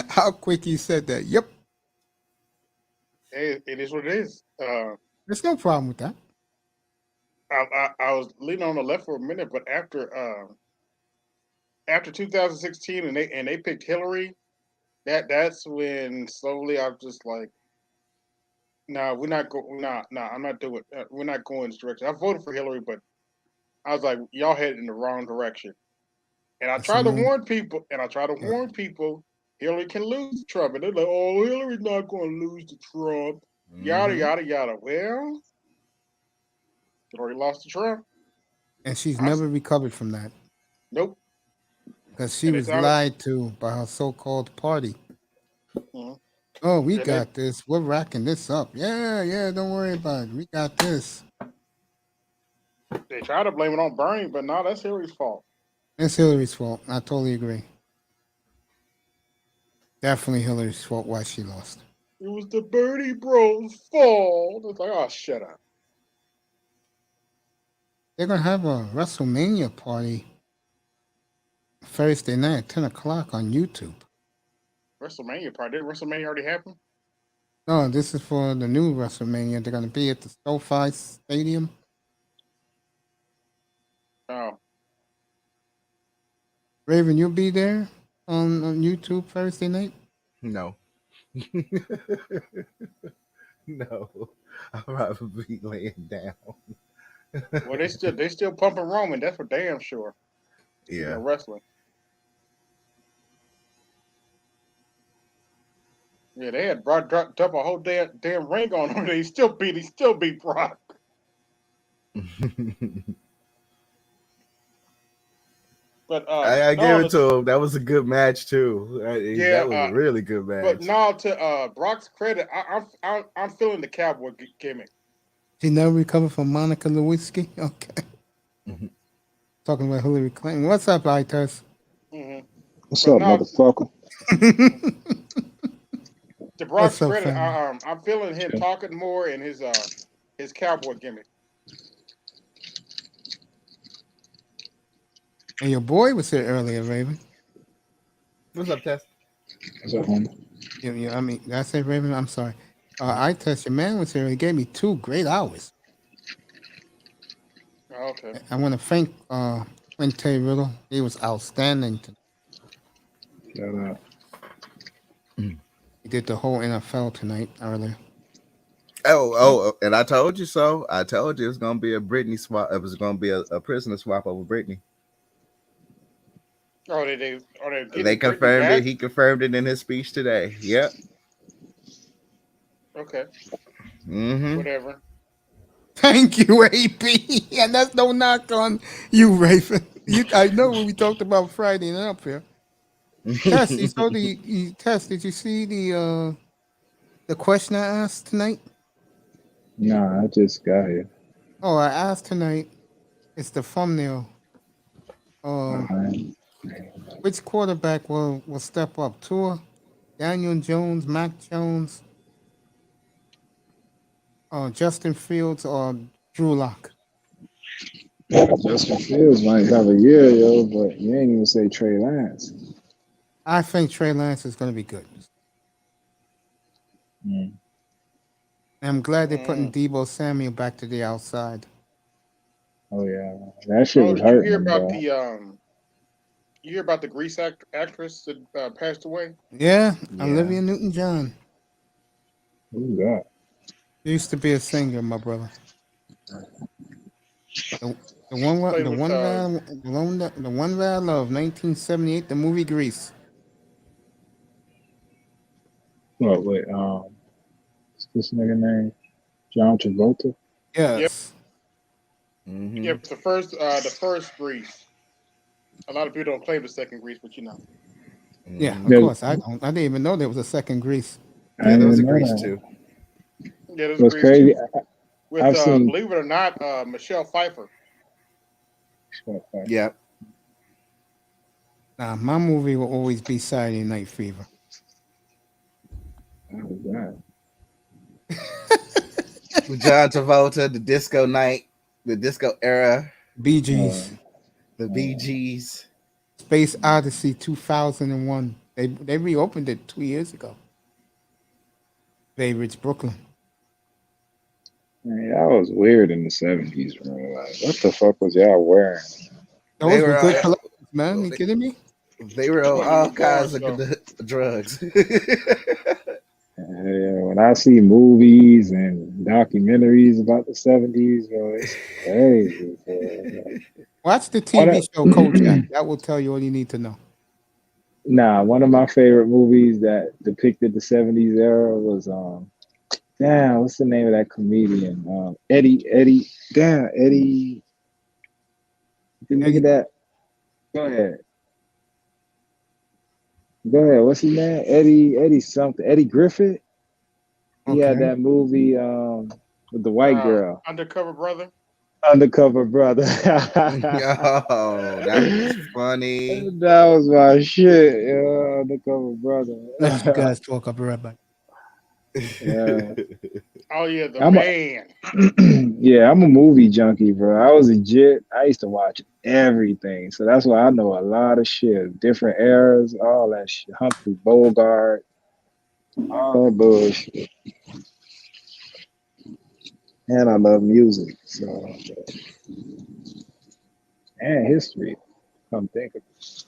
How quick you said that. Yep. It is what it is. There's no problem with that. I was leaning on the left for a minute, but after 2016 and they picked Hillary, that's when slowly I'm just like, no, we're not going. Nah, I'm not doing. We're not going this direction. I voted for Hillary, but I was like, y'all headed in the wrong direction. And I tried to warn people. Hillary can lose to Trump, and they're like, oh, Hillary's not going to lose to Trump. Yada yada yada. Well, Hillary lost to Trump. And she's never recovered from that. Nope. Because she was lied to by her so-called party. Mm-hmm. Oh, we got this. We're racking this up. Yeah, don't worry about it. We got this. They try to blame it on Bernie, but no, that's Hillary's fault. It's Hillary's fault. I totally agree. Definitely Hillary's fault why she lost. It was the Bernie Bros' fault. It's like, oh, shut up. They're gonna have a WrestleMania party Thursday night at 10 o'clock on YouTube. WrestleMania party. Did WrestleMania already happen? No, this is for the new WrestleMania. They're gonna be at the SoFi Stadium. Oh. Raven, you'll be there on YouTube Thursday night? No. No. I'll probably be laying down. Well, they still pumping Roman. That's for damn sure. Yeah. Wrestling. Yeah, they had Brock dropped a whole damn ring on him. He still beat Brock. But I gave it to him. That was a good match too. Yeah, that was a really good match. But now to Brock's credit, I'm feeling the cowboy gimmick. She never recovered from Monica Lewinsky? Okay. Talking about Hillary Clinton. What's up, Itus? Mm-hmm. What's up, motherfucker? To Brock's up, credit, fam? I'm feeling him talking more in his cowboy gimmick. And your boy was here earlier, Raven. What's up, Tess? What's up, homie? I mean, did I say Raven? I'm sorry. Itus, your man was here. He gave me 2 great hours. Oh, okay. I want to thank Quinte Riddle. He was outstanding. Shout out. He did the whole N.F.L. tonight earlier. Oh, and I told you so. I told you it was going to be a Britney swap. It was going to be a prisoner swap over Britney. Oh, They confirmed it. He confirmed it in his speech today. Yep. Okay. Mm-hmm. Whatever. Thank you, AP. And that's no knock on you, Raven. I know when we talked about Friday and up here. Tess, you saw Tess, did you see the question I asked tonight? Nah, I just got here. Oh, I asked tonight. It's the thumbnail. Which quarterback will step up? Tua, DanielJones, Mac Jones, Justin Fields, or Drew Lock? Justin Fields might have a year, yo, but you ain't even say Trey Lance. I think Trey Lance is going to be good. I'm glad they're putting Deebo Samuel back to the outside. Oh yeah, that shit was hurting. You hear about the Grease actress that passed away? Yeah, Olivia Newton-John. Who's that? She used to be a singer, my brother. The one that I love, 1978, the movie Grease. Oh wait, what's this nigga name? John Travolta? Yes. Yep. Mm-hmm. Yep, the first Grease. A lot of people don't claim the second Grease, but you know. Yeah, of course. I didn't even know there was a second Grease. Yeah, there was a Grease too. Yeah, there's what's crazy? With believe it or not, Michelle Pfeiffer. Yeah. Nah, my movie will always be Saturday Night Fever. What was that? John Travolta, the disco night, the disco era. Bee Gees. The Bee Gees. Space Odyssey 2001. They reopened it 2 years ago. Favorites, Brooklyn. Man, y'all was weird in the 70s, bro. Like, what the fuck was y'all wearing? Those were good collections, man. You kidding me? They were on all kinds of drugs. When I see movies and documentaries about the 70s, bro, it's crazy. Bro. Watch the TV show Kojak. That will tell you all you need to know. Nah, one of my favorite movies that depicted the 70s era was damn, what's the name of that comedian? Eddie. The nigga that. Go ahead. What's his name? Eddie something. Eddie Griffith. He had that movie with the white girl. Undercover Brother. Undercover brother. Yo, that was funny. That was my shit, yeah. Undercover brother. Let you guys talk. I'll be right back. Yeah. Oh yeah, the I'm a, man. yeah, I'm a movie junkie, bro. I was legit. I used to watch everything, so that's why I know a lot of shit, different eras, all that shit. Humphrey Bogart, all that bullshit. And I love music, so and history. Come think of it.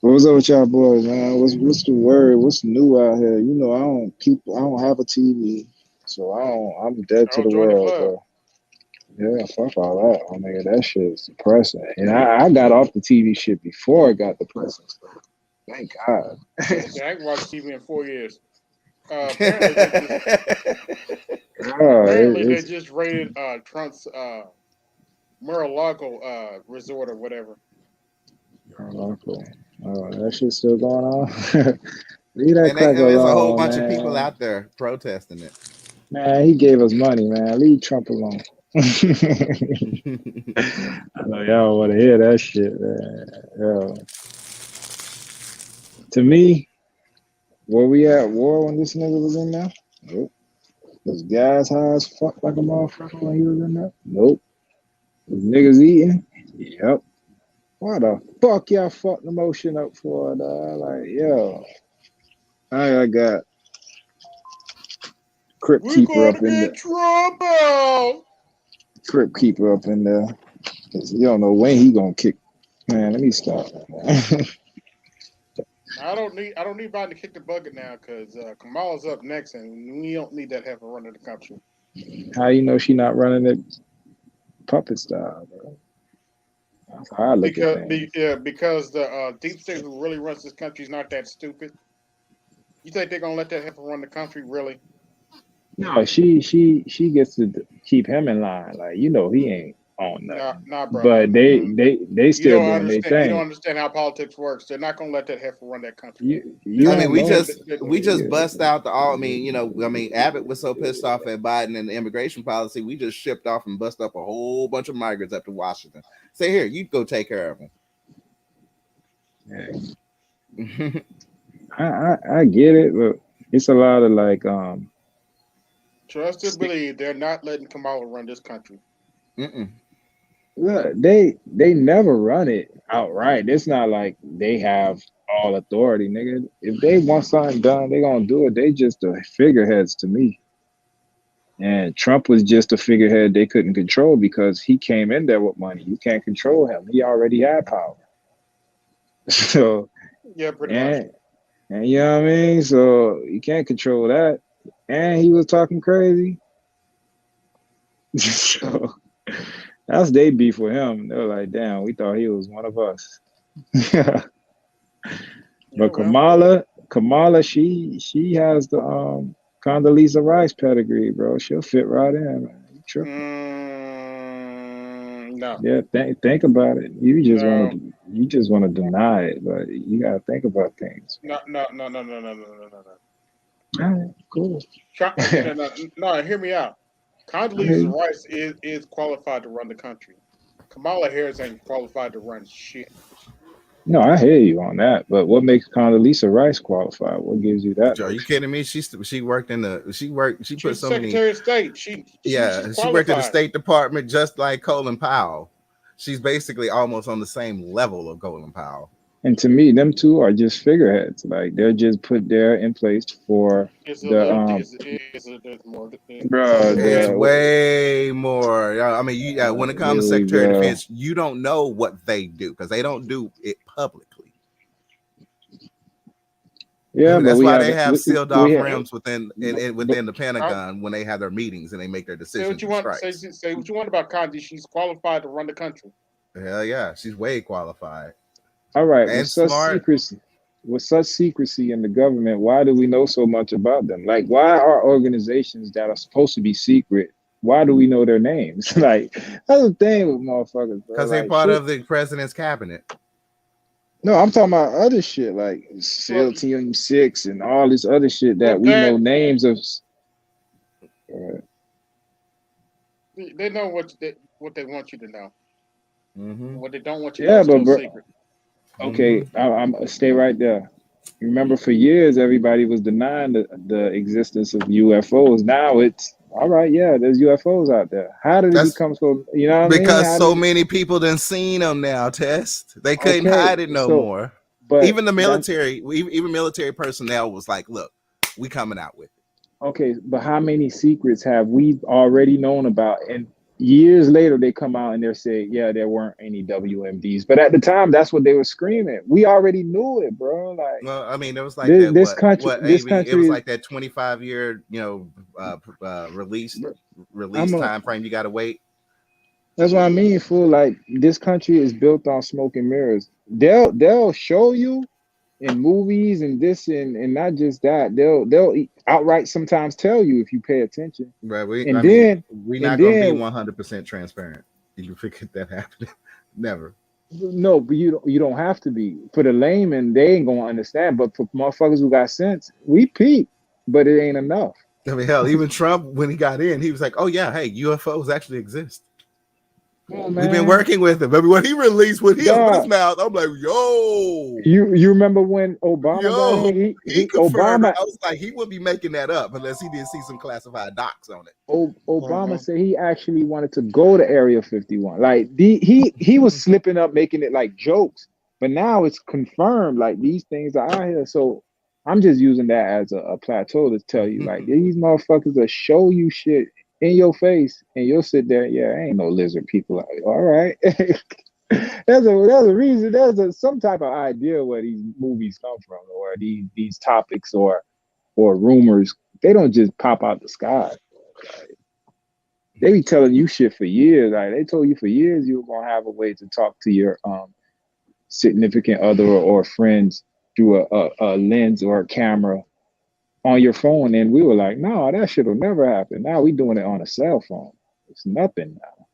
What's up with y'all boys, man? What's the word? What's new out here? You know, I don't have a TV, so I'm dead to Oh, the join the world, club. bro. Yeah, fuck all that. Oh nigga, that shit is depressing. And I got off the TV shit before it got depressing. So thank God. Yeah, I can watch TV in 4 years. Apparently, Oh, they it's just raided Trump's Mar-a-Lago resort or whatever. okay. Oh, that shit's still going on. Leave that And crack there's a whole alone, bunch of people man. out there protesting it. Man, he gave us money, man. Leave Trump alone. I know y'all want to hear that shit, man. Yo. To me, were we at war when this nigga was in there? Nope. Was gas high as fuck like a motherfucker when he was in there? Nope. Was niggas eating? Yep. Why the fuck y'all fucking the motion up for, dog? Like, yo. I got Crypt We're Keeper going up to in get there. Trump out. Crypt Keeper up in there. 'Cause you don't know when he gonna kick. Man, let me stop. Man. I don't need Biden to kick the bucket now because Kamala's up next, and we don't need that heifer running the country. How you know she not running it puppet style, bro? That's how I look at things. Because the deep state who really runs this country is not that stupid. You think they're gonna let that heifer run the country? Really? No, she gets to keep him in line. Like, you know, he ain't on nothing. Nah, bro. But No. they You still don't doing their understand. You don't thing. understand how politics works. They're not gonna let that heifer run that country. You I mean, don't we know. just bust out the all. I mean, Abbott was so pissed off at Biden and the immigration policy, we just shipped off and bust up a whole bunch of migrants up to Washington. Say, here, you go take care of them. Yeah. I get it, but it's a lot of like Trust and believe they're not letting Kamala run this country. look, they never run it outright. It's not like they have all authority, nigga. If they want something done, they gonna do it. They just the figureheads to me. And Trump was just a figurehead they couldn't control because he came in there with money. You can't control him. He already had power. So Yeah, pretty much. and you know what I mean? So you can't control that. And he was talking crazy. So that's they beef with him. They were like, damn, we thought he was one of us. But Kamala, she has the Condoleezza Rice pedigree, bro. She'll fit right in, man. You tripping? No. Yeah, think about it. You just want to deny it, but you gotta think about things. No. All right, cool. No, hear me out. Condoleezza Rice is qualified to run the country. Kamala Harris ain't qualified to run shit. No, I hear you on that, but what makes Condoleezza Rice qualified? What gives you that? Are you kidding me? She worked in the she put so many. Secretary of State. She worked in the State Department just like Colin Powell. She's basically almost on the same level of Colin Powell. And to me, them two are just figureheads. Like they're just put there in place for It's way more. I mean, when it comes to Secretary of Defense, you don't know what they do because they don't do it publicly. Yeah, that's why they have sealed off rooms within the Pentagon when they have their meetings and they make their decisions. Say what you want about Condi. She's qualified to run the country. Hell yeah, she's way qualified. All right, and with such secrecy in the government, why do we know so much about them? Like, why are organizations that are supposed to be secret? Why do we know their names? Like, that's the thing with motherfuckers. Because they're part of the president's cabinet. No, I'm talking about other shit like SEAL Team 6 and all this other shit that we know names of. They know what they want you to know. Mm-hmm. What they don't want you to know Yeah, is but still bro, secret. okay, Mm-hmm. I'm stay right there. Remember, for years everybody was denying the existence of UFOs. Now it's all right. Yeah, there's UFOs out there. How did it That's become so? You know what I mean? because How so did? many people done seen them now. Test. They couldn't Okay, hide it no so more. but Even the that military, even military personnel was like, "Look, we coming out with it." okay, but how many secrets have we already known about? And years later, they come out and they're saying, yeah, there weren't any WMDs. But at the time, that's what they were screaming. We already knew it, bro. Like Well, I mean, it was like that. What this AB? It was country is. like that 25-year, release I'm a. time frame. You got to wait. That's what I mean. Fool. Like this country is built on smoke and mirrors. They'll show you in movies and this and not just that. They'll outright sometimes tell you if you pay attention. Right. And I mean, then we're and not gonna be then 100% transparent. You forget that happened. Never. no, but you don't have to be. For the layman, they ain't gonna understand. But for motherfuckers who got sense, we peep, but it ain't enough. I mean, hell, even Trump, when he got in, he was like, "Oh yeah, hey, UFOs actually exist. Oh We've been man, working with them." But when he released, when he opened his dog. mouth, I'm like, "Yo, You remember when Obama got yo." in? He He confirmed it. Obama I was like, he would be making that up unless he didn't see some classified docs on it. Obama said he actually wanted to go to Area 51. Like he was slipping up, making it like jokes. But now it's confirmed. Like these things are out here. So I'm just using that as a plateau to tell you, like these motherfuckers will show you shit in your face, and you'll sit there. Yeah, ain't no lizard people. Like, all right. There's a reason. Some type of idea where these movies come from, or these topics, or rumors. They don't just pop out the sky. They be telling you shit for years. Like they told you for years you were gonna have a way to talk to your significant other or friends through a lens or a camera on your phone, and we were like, no, that shit will never happen. Now we doing it on a cell phone. It's nothing now.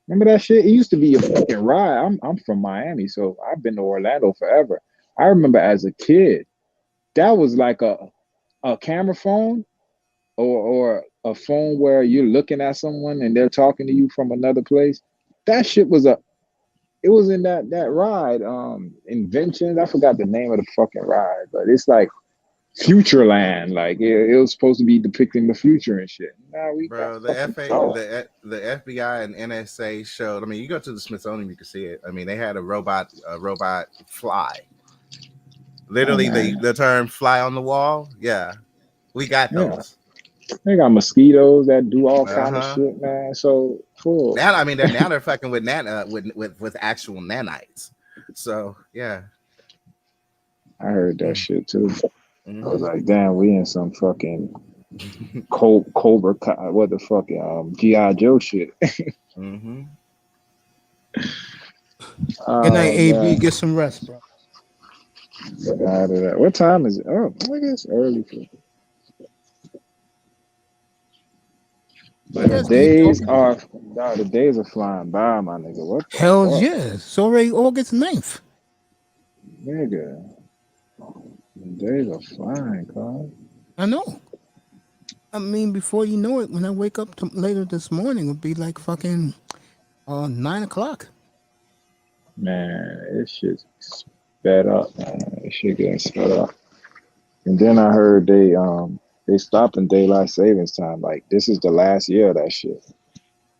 Remember that shit? It used to be a fucking ride. I'm from Miami, so I've been to Orlando forever. I remember as a kid, that was like a camera phone or a phone where you're looking at someone and they're talking to you from another place. That shit was it was in that ride, Inventions. I forgot the name of the fucking ride, but it's like Futureland. Like it was supposed to be depicting the future and shit. Now we got Bro, fucking talk. the FBI and NSA showed. I mean, you go to the Smithsonian, you can see it. I mean, they had a robot fly. Literally, Man. the term "fly on the wall." Yeah, we got Yeah. those. They got mosquitoes that do all kind of shit, man. So cool. Now, I mean, now they're fucking with with actual nanites. So yeah, I heard that shit too. I was like, damn, we in some fucking Cobra, what the fuck, G.I. Joe shit. Mm-hmm. Good night, AB. Get some rest, bro. What time is it? Oh, I guess early. But the days are flying by, my nigga. What the Hell fuck? yeah. It's already August 9th. Nigga. The days are flying, cuz. I know. I mean, before you know it, when I wake up later this morning, it'll be like fucking 9 o'clock. Man, this shit's sped up, man. This shit getting sped up. And then I heard they stopping daylight savings time. Like this is the last year of that shit.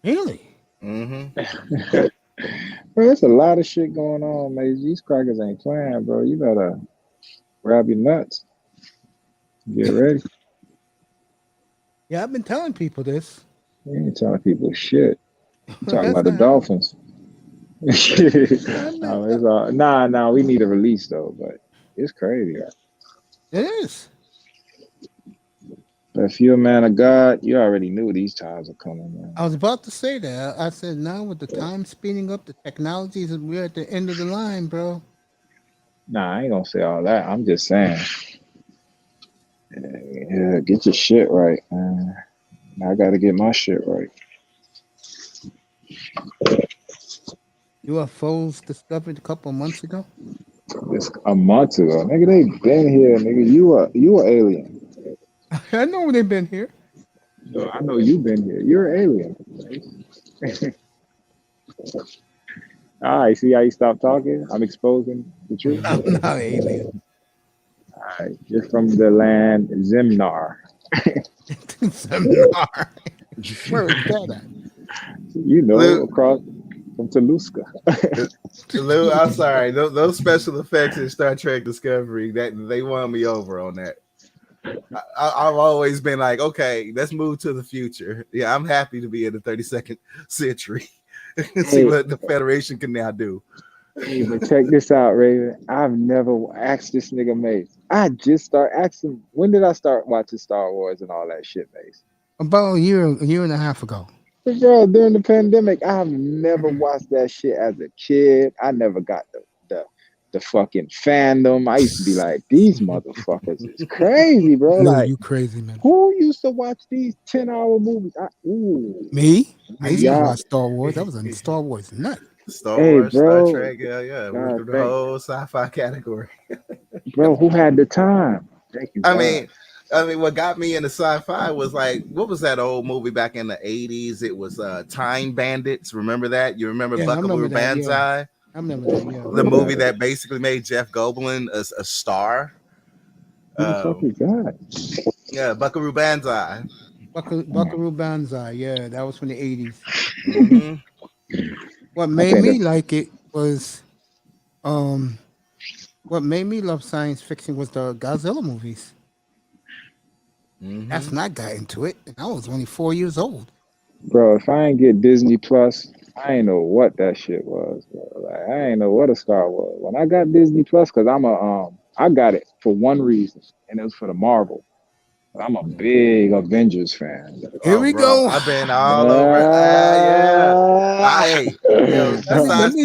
Really? Mm-hmm. Bro, there's a lot of shit going on, man. These crackers ain't playing, bro. You better grab your nuts. Get ready. Yeah, I've been telling people this. You ain't telling people shit. You talking That's about the not- Dolphins. No, it's all, nah, we need a release though, but it's crazy. Right? It is. But if you're a man of God, you already knew these times are coming, man. I was about to say that. I said now with the time speeding up, the technologies, we're at the end of the line, bro. Nah, I ain't gonna say all that. I'm just saying, yeah, get your shit right, man. I gotta get my shit right. UFOs discovered a couple months ago. It's a month ago, nigga. They been here, nigga. You a alien. I know they've been here. So I know you've been here. You're an alien. All right, see how you stop talking? I'm exposing the truth. I'm not alien. All right, you're from the land Zimnar. Seminar. Where is that at? You know, Lou, across from Toluca. Lou, I'm sorry. Those special effects in Star Trek Discovery, that they won me over on that. I've always been like, okay, let's move to the future. Yeah, I'm happy to be in the 32nd century and see what the Federation can now do. Hey, but check this out, Raven. I've never asked this nigga Mace. I just start asking. When did I start watching Star Wars and all that shit, Mace? About a year and a half ago. Bro, during the pandemic, I've never watched that shit as a kid. I never got the fucking fandom. I used to be like, these motherfuckers is crazy, bro. No, Like, you crazy, man. who used to watch these 10-hour movies? Me? I used to Yeah. watch Star Wars. That was a Star Wars nut. Star Hey, Wars, bro. Star Trek, yeah. We God, went through the whole sci-fi category. Bro, who had the time? Thank you, I God. mean, what got me into sci-fi was like, what was that old movie back in the 80s? It was Time Bandits. Remember that? You remember Yeah, I Buckaroo remember that, Banzai? yeah. I remember that, yeah. The movie that basically made Jeff Goldblum a star. Who the fuck is that? Yeah, Buckaroo Banzai. Buckaroo Banzai, yeah, that was from the 80s. Mm-hmm. What made me like it was, what made me love science fiction was the Godzilla movies. Mm-hmm. That's when I got into it, and I was only 4 years old. Bro, if I ain't get Disney Plus, I ain't know what that shit was, bro. Like, I ain't know what a Star was. When I got Disney Plus, cause I got it for one reason, and it was for the Marvel. I'm a big Avengers fan. Here we bro, go. I've been all over.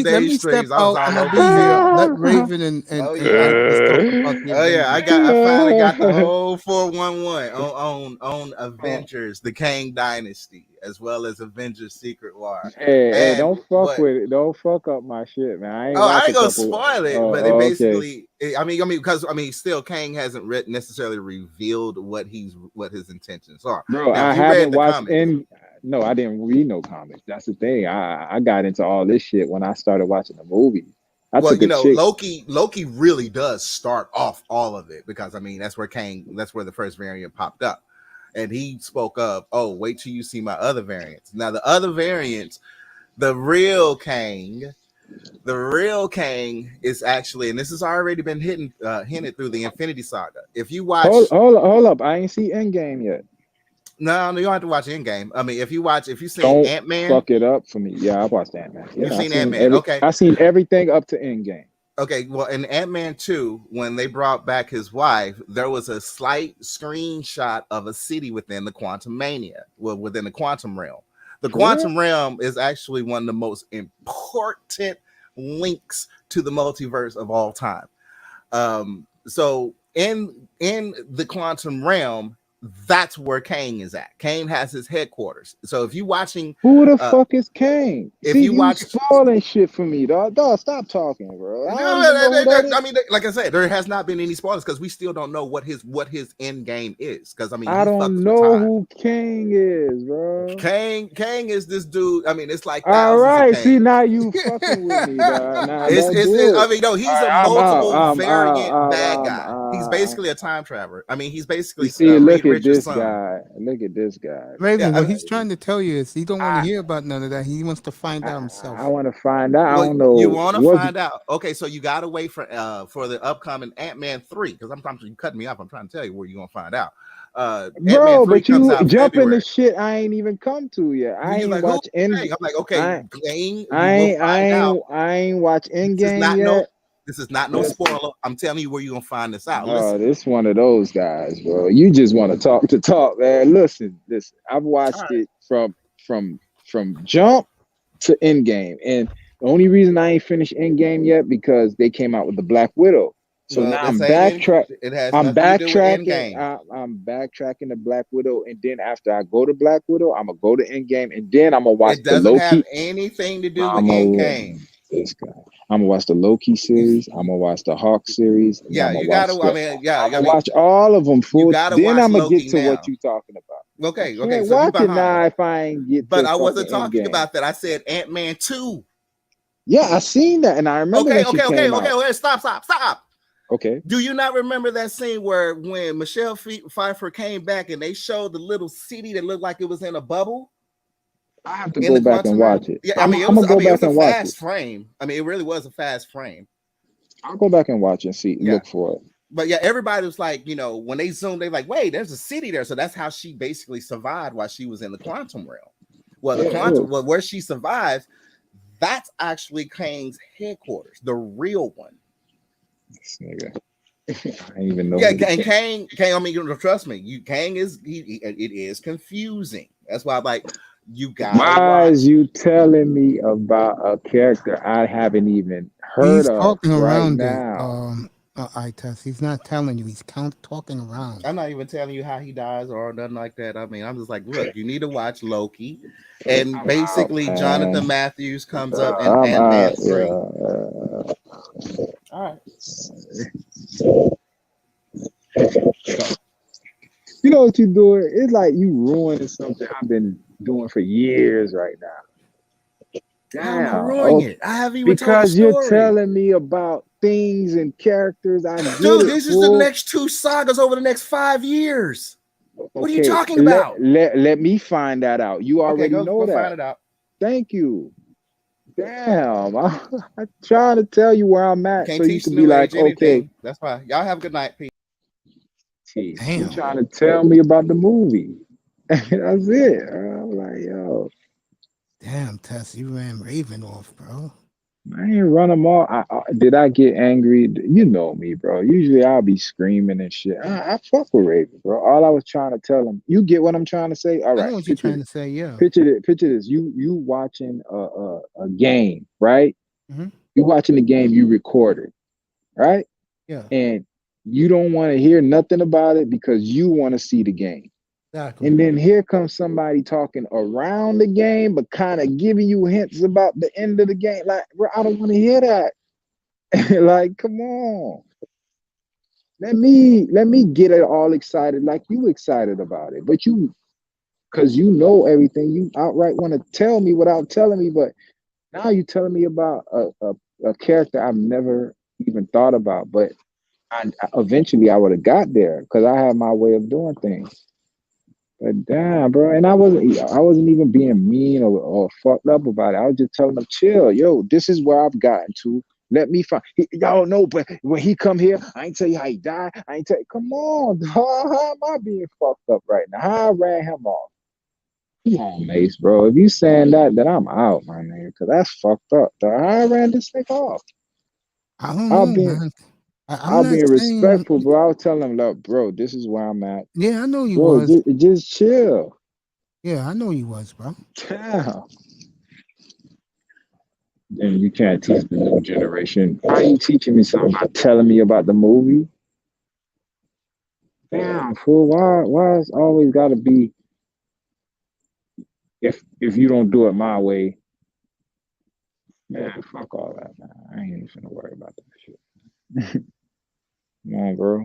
Let me step out. I'm gonna be here. Let Raven and Anthony talk about the Avengers. I finally got the whole 411 on Avengers, the Kang Dynasty, as well as Avengers Secret War. Hey, don't fuck with it. Don't fuck up my shit, man. I ain't gonna spoil it, but it basically, okay. I mean, because still Kang hasn't necessarily revealed what his intentions are. Bro, now, I haven't watched No, I didn't read no comics. That's the thing. I got into all this shit when I started watching the movies. Loki really does start off all of it, because I mean that's where the first variant popped up. And he spoke of, oh, wait till you see my other variants. Now, the other variants, the real Kang is actually, and this has already been hinted through the Infinity Saga. If you watch, hold up, I ain't see Endgame yet. No, you don't have to watch Endgame. I mean, if you've seen Ant-Man, fuck it up for me. Yeah, I watched Ant-Man. Yeah, You've seen Ant-Man, okay? I seen everything up to Endgame. Okay, well, in Ant-Man 2, when they brought back his wife, there was a slight screenshot of a city within the quantum within the quantum realm. The quantum realm is actually one of the most important links to the multiverse of all time. So in the quantum realm, that's where Kang is at. Kang has his headquarters. So if you're watching, who the fuck is Kang? If you watch, spoiling shit for me, dog. Stop talking, bro. I mean, like I said, there has not been any spoilers because we still don't know what his end game is. Because I mean, I don't know who Kang is, bro. Kang is this dude. I mean, it's like all right. See, now you fucking with me, dog. Nah, I mean, no, he's a multiple variant bad guy. He's basically a time traveler. I mean, he's basically look at this guy. Look at this guy. Raven, what he's trying to tell you is he don't want to hear about none of that. He wants to find out himself. I want to find out. I don't know. You want to find out? Okay, so you got to wait for the upcoming Ant-Man 3, because you cutting me off. I'm trying to tell you where you're gonna find out. Bro, but you jumping the shit I ain't even come to yet. I ain't watch Endgame. I'm like, okay, I ain't watch Endgame yet. This is not no spoiler. I'm telling you where you're gonna find this out. Oh, this one of those guys, bro. You just want to talk, man. Listen. I've watched it from jump to Endgame, and the only reason I ain't finished Endgame yet because they came out with the Black Widow. So now I'm backtracking. I'm backtracking to Black Widow, and then after I go to Black Widow, I'm gonna go to Endgame, and then I'm gonna watch the Loki. It doesn't have anything to do with Endgame. This guy. I'm gonna watch the Loki series. I'm gonna watch the Hawk series. Yeah, you gotta. I'm gonna watch all of them. Then I'm gonna get to what you're talking about. Okay, I okay. can't So you watch it now behind. if I ain't get But to I wasn't fucking talking Endgame. about that. I said Ant-Man 2. Yeah, I seen that, and I remember Okay, when she okay. came out. Stop. Okay, Do you not remember that scene where when Michelle Pfeiffer came back and they showed the little city that looked like it was in a bubble I have to in go the back and quantum realm? watch it. Yeah, I'm gonna go it back was a and watch it. fast frame. I mean, it really was a fast frame. I'll go back and watch and see, Yeah. look for it. But yeah, everybody was like, you know, when they zoomed, they're like, wait, there's a city there. So that's how she basically survived while she was in the quantum realm. Well, the quantum, well, where she survives, that's actually Kang's headquarters, the real one. This nigga. I didn't even know. Yeah, and Kang, I mean, you know, trust me, Kang is it is confusing. That's why I'm like, you gotta Why watch. is you telling me about a character I haven't even heard He's of talking right around now? I test. He's not telling you. He's talking around. I'm not even telling you how he dies or nothing like that. I mean, I'm just like, look, you need to watch Loki, and I'm basically out, Jonathan Matthews comes up in I'm Ant-Man out. 3. Yeah. All right. You know what you're doing? It's like you ruining something I've been doing for years right now. How am I Damn. ruining it? I haven't even told the Because you're story. telling me about things and characters. I get Dude, it. this is the next 2 sagas over the next 5 years. What are you talking about? Let me find that out. You already know go that. find it out. Thank you. Damn. I'm trying to tell you where I'm at Can't so you teach can the be new like, age anything. okay. That's fine. Y'all have a good night. Peace. You trying to tell me about the movie. That's it. I'm like, yo. Damn, Tess, you ran Raven off, bro. I ain't run them all. Did I get angry? You know me, bro. Usually I'll be screaming and shit. I fuck with Raven, bro. All I was trying to tell him. You get what I'm trying to say? All I right. know what you're trying to say, yeah. Picture this. You watching a game, right? Mm-hmm. You watching the game. You recorded, right? Yeah. And you don't want to hear nothing about it because you want to see the game. Exactly. And then here comes somebody talking around the game, but kind of giving you hints about the end of the game. Like, bro, I don't want to hear that. Like, come on. Let me get it all excited like you excited about it. But because you know everything, you outright want to tell me without telling me. But now you're telling me about a character I've never even thought about. But eventually I would have got there because I have my way of doing things. But damn, bro, and I wasn't even being mean or fucked up about it. I was just telling them, chill, yo, this is where I've gotten to. Let me find. Y'all know, but when he come here, I ain't tell you how he died. I ain't tell you. Come on, dog. How am I being fucked up right now? How I ran him off? Come on, Mace, bro. If you saying that, then I'm out, my nigga, because that's fucked up, dog. How I ran this nigga off? I don't know, man. I'm being respectful, bro. I was telling him, look, bro, this is where I'm at. Yeah, I know you bro, was. Just chill. Yeah, I know you was, bro. Damn. And you can't teach the new generation. Why are you teaching me something about telling me about the movie? Damn, fool. Why it's always gotta be if you don't do it my way? Man, fuck all that, man. I ain't even finna worry about that shit. Come on, bro.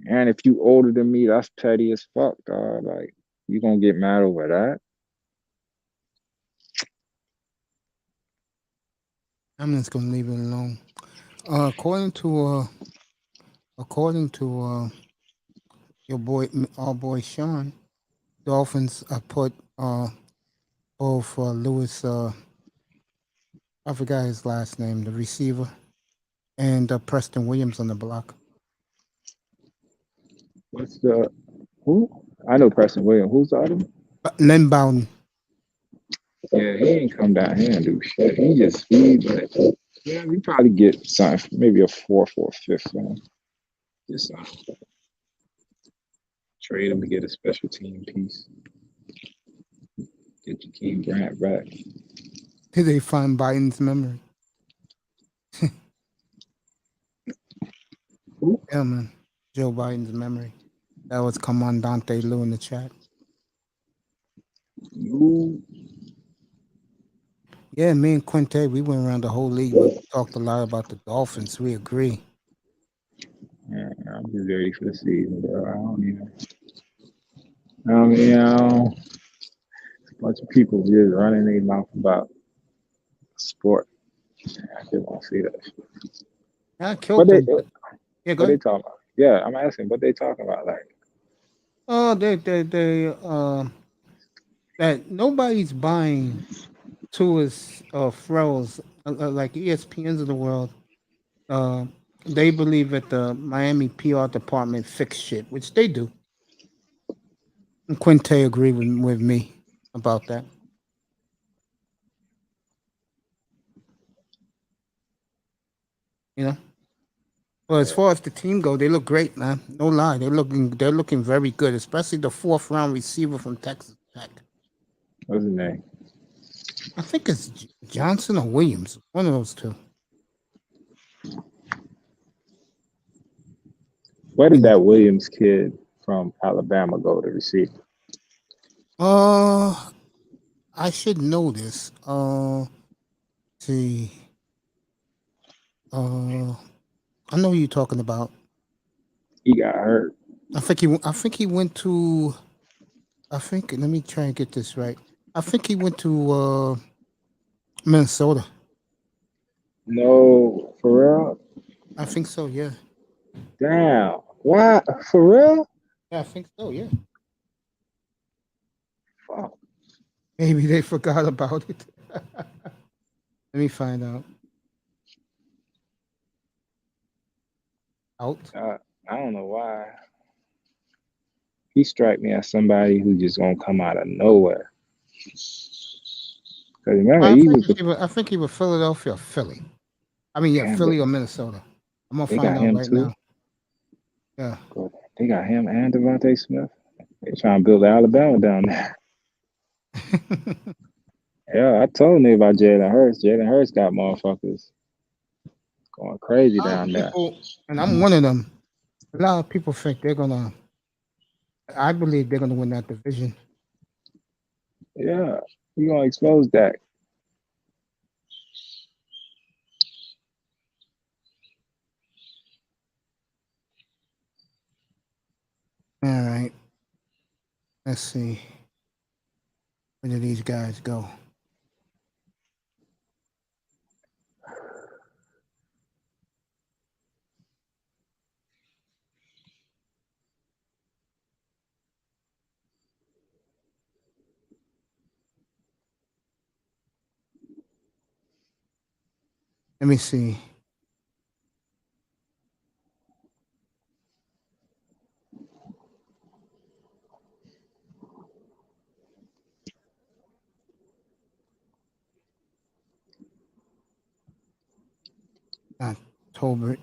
And if you older than me, that's petty as fuck, dog. Like, you gonna get mad over that? I'm just gonna leave it alone. According to your boy, our boy Sean, Dolphins put both Lewis, I forgot his last name, the receiver, and Preston Williams on the block. What's the who? I know Preston Williams. Who's the other one? Len Bowden. Yeah, he ain't come down here and do shit. He just speed, but yeah, we probably get something, maybe a fourth or a fifth one. Just trade him to get a special team piece. Get Jakeem Grant back. Did they find Biden's memory? Yeah, man. Joe Biden's memory. That was Commandante Lou in the chat. Ooh. Yeah, me and Quinte, we went around the whole league. We talked a lot about the Dolphins. We agree. Yeah, I'm just ready for the season, bro. I don't even. A bunch of people just running their mouth about sport. I just want to see that shit. I What killed they them. Yeah, go what they ahead. talking about? Yeah, I'm asking what they talking about. Like, Oh, that nobody's buying tours throws like ESPNs of the world. Uh, they believe that the Miami PR department fixed shit, which they do. And Quinte agreed with me about that. You know. Well, as far as the team go, they look great, man. No lie, they're looking very good, especially the fourth round receiver from Texas Tech. what's his name? I think it's Johnson or Williams, one of those two. Where did You that Williams kid from Alabama go to receive? know. I should know this. See, I know who you're talking about. He got hurt. I think he went to. Let me try and get this right. I think he went to Minnesota. No, for real? I think so. Yeah. Damn. What? For real? Yeah, I think so. Yeah. Fuck. Maybe they forgot about it. Let me find out. Out. I don't know why. He strike me as somebody who just gonna come out of nowhere. Cause remember I he think was the I think he was Philadelphia or Philly. I mean, yeah, damn, but Philly or Minnesota. I'm gonna they find got out him right too. now. Yeah. Good. They got him and Devontae Smith. They trying to build Alabama down there. Yeah, I told me about Jalen Hurts. Jalen Hurts got motherfuckers going crazy A lot of down there. people, and I'm one of them. A lot of people think they're gonna. I believe they're gonna win that division. Yeah, you gonna expose that. All right. Let's see. Where do these guys go? Let me see. October.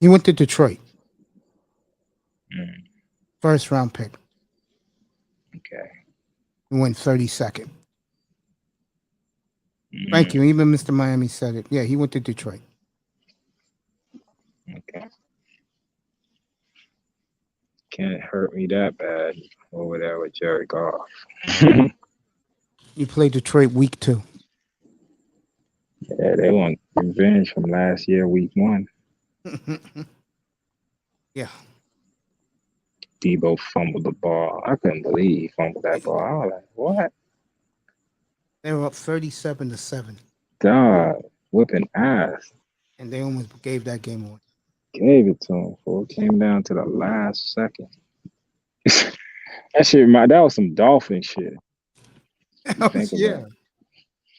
He went to Detroit. Mm, First round pick. okay. He went 32nd. Thank Mm, you. Even Mr. Miami said it. Yeah, he went to Detroit. okay. Can't hurt me that bad over there with Jared Goff. You played Detroit week 2. Yeah, they want revenge from last year, week 1. Yeah. Debo fumbled the ball. I couldn't believe he fumbled that ball. I was like, what? They were up 37-7, God, whipping ass. and they almost gave that game away. Gave it to him. Fool. It came down to the last second. That was some Dolphin shit. You think about Yeah. it.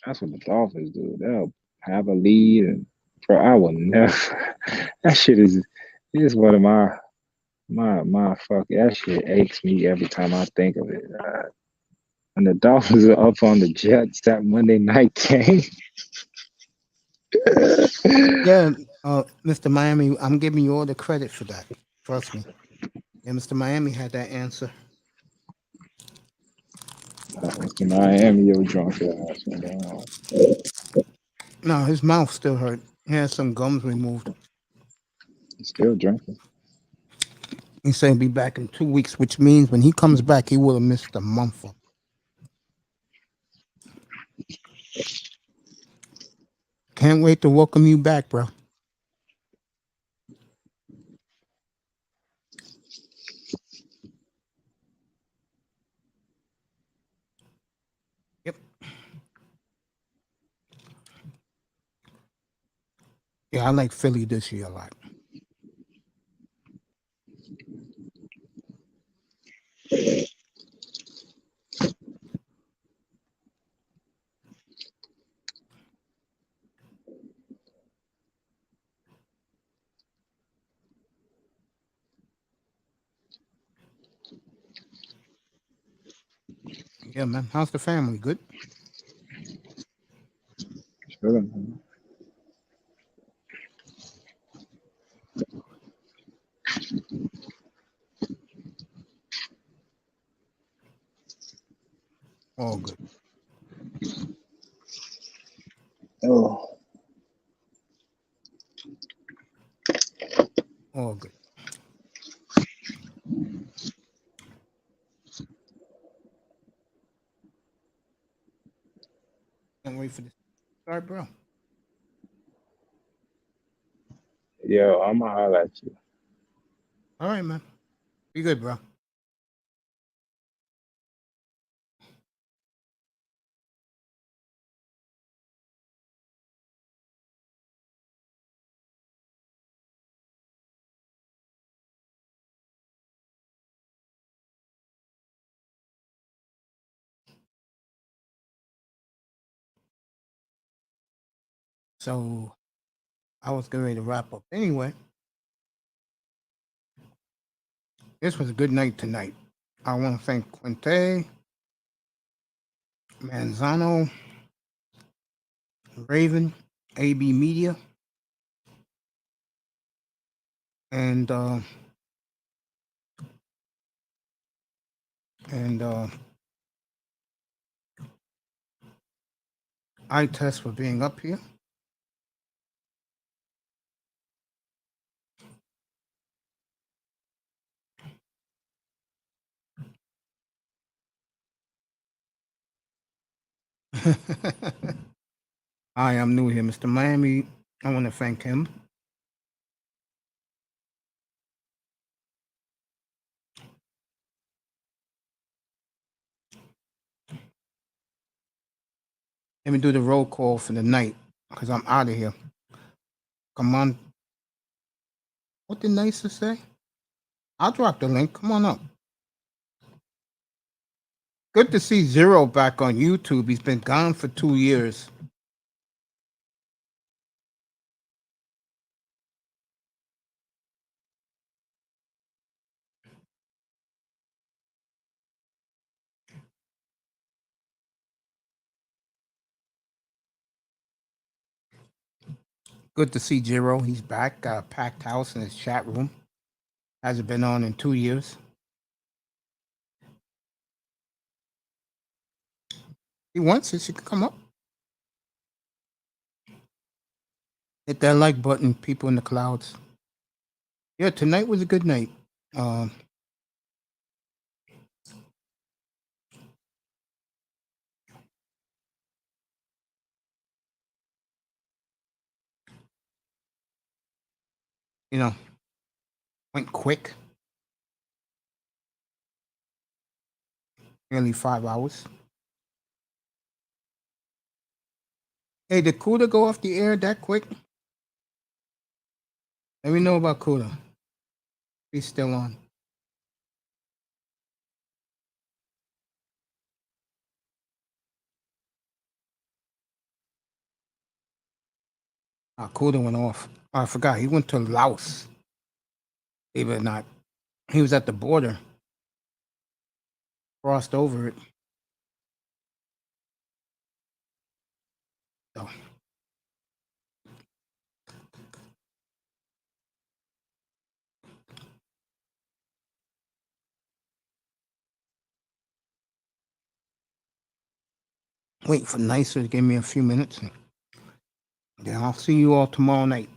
That's what the Dolphins do. They'll have a lead and bro, I will never that shit is one of my fuck that shit aches me every time I think of it. And the Dolphins are up on the Jets that Monday night game. Yeah, Mr. Miami, I'm giving you all the credit for that. Trust me. Yeah, Mr. Miami had that answer. Mr. Miami, yo drunk ass, man. No, his mouth still hurt. He had some gums removed. He's still drinking. He said he'll be back in 2 weeks, which means when he comes back, he will have missed a month. Can't wait to welcome you back, bro. Yeah, I like Philly this year a lot. Yeah, man. How's the family? Good? Chilling. All good. Oh, All good. Can't wait for this to start, bro. yo, I'ma holler at you. All right, man. Be good, bro. So I was getting ready to wrap up anyway. This was a good night tonight. I want to thank Quinte, Manzano, Raven, AB Media, and iTest for being up here. Hi, I'm new here, Mr. Miami. I want to thank him. Let me do the roll call for the night because I'm out of here. Come on. What did Nicer say? I'll drop the link. Come on up. Good to see Zero back on YouTube. He's been gone for 2 years. Good to see Zero. He's back. Got a packed house in his chat room. Hasn't been on in 2 years. He wants it. She can come up. Hit that like button, people in the clouds. Yeah, tonight was a good night. You know, went quick. Nearly 5 hours. Hey, did Kuda go off the air that quick? Let me know about Kuda. He's still on. Kuda went off. I forgot. He went to Laos. Believe it or not. He was at the border. Crossed over it. So. Wait for Nicer to give me a few minutes. Then I'll see you all tomorrow night.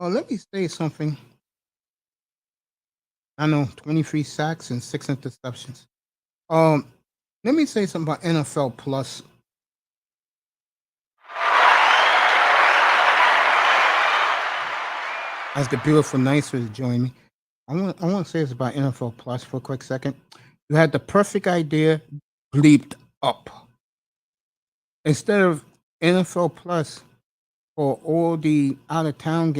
Oh, let me say something. I know 23 sacks and 6 interceptions. Let me say something about N.F.L Plus. As the beautiful Nicer has joined me. I want to say this about NFL Plus for a quick second. You had the perfect idea, bleeped up. Instead of NFL Plus for all the out of town,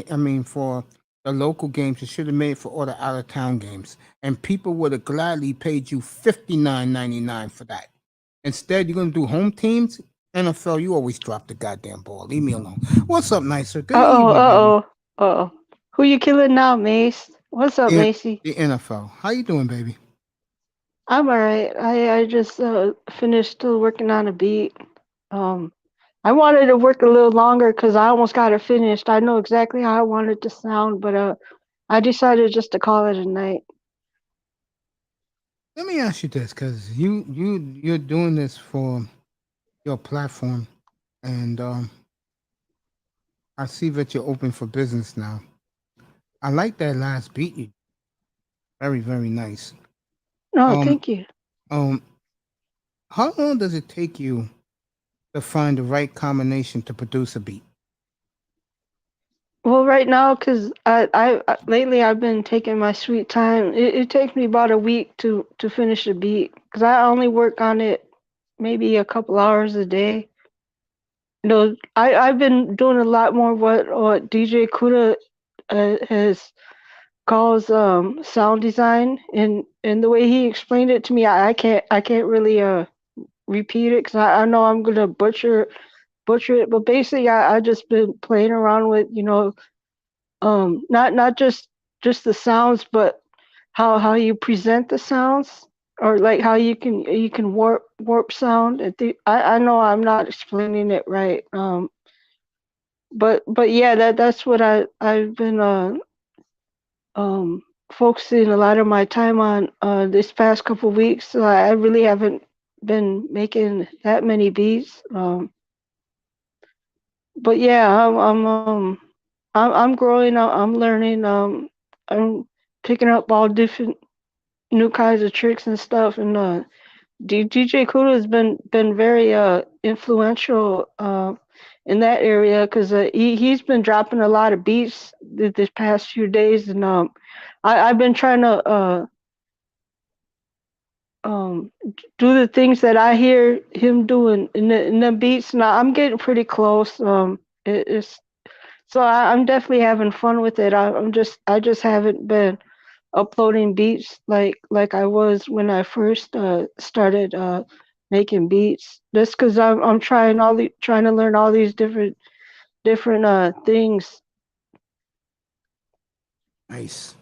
for the local games, you should have made it for all the out of town games, and people would have gladly paid you $59.99 for that. Instead, you're gonna do home teams. NFL, you always drop the goddamn ball. Leave me alone. What's up, nicer? Good evening, baby. Who you killing now, Mace? What's up, Macy? The NFL. How you doing, baby? I'm alright. I just finished working on a beat. I wanted to work a little longer because I almost got it finished. I know exactly how I want it to sound, but I decided just to call it a night. Let me ask you this, because you're doing this for your platform, and I see that you're open for business now. I like that last beat. You very, very nice. No, thank you. How long does it take you to find the right combination to produce a beat? Well, right now, because I lately I've been taking my sweet time. It takes me about a week to finish a beat because I only work on it maybe a couple hours a day. No, I've been doing a lot more what DJ Kuda has calls sound design, and the way he explained it to me, I can't really repeat it because I know I'm gonna butcher it. But basically, I just been playing around with not just the sounds, but how you present the sounds, or like how you can warp sound. I know I'm not explaining it right. But yeah, that's what I've been focusing a lot of my time on this past couple weeks. So I really haven't been making that many beats. But yeah, I'm growing. I'm learning. I'm picking up all different new kinds of tricks and stuff. And DJ Kudo has been very influential in that area because he's been dropping a lot of beats this past few days, and I've been trying to do the things that I hear him doing in the beats. Now I'm getting pretty close. It's so I'm definitely having fun with it. I just haven't been uploading beats like I was when I first started making beats. Just because I'm trying trying to learn all these different things. Nice.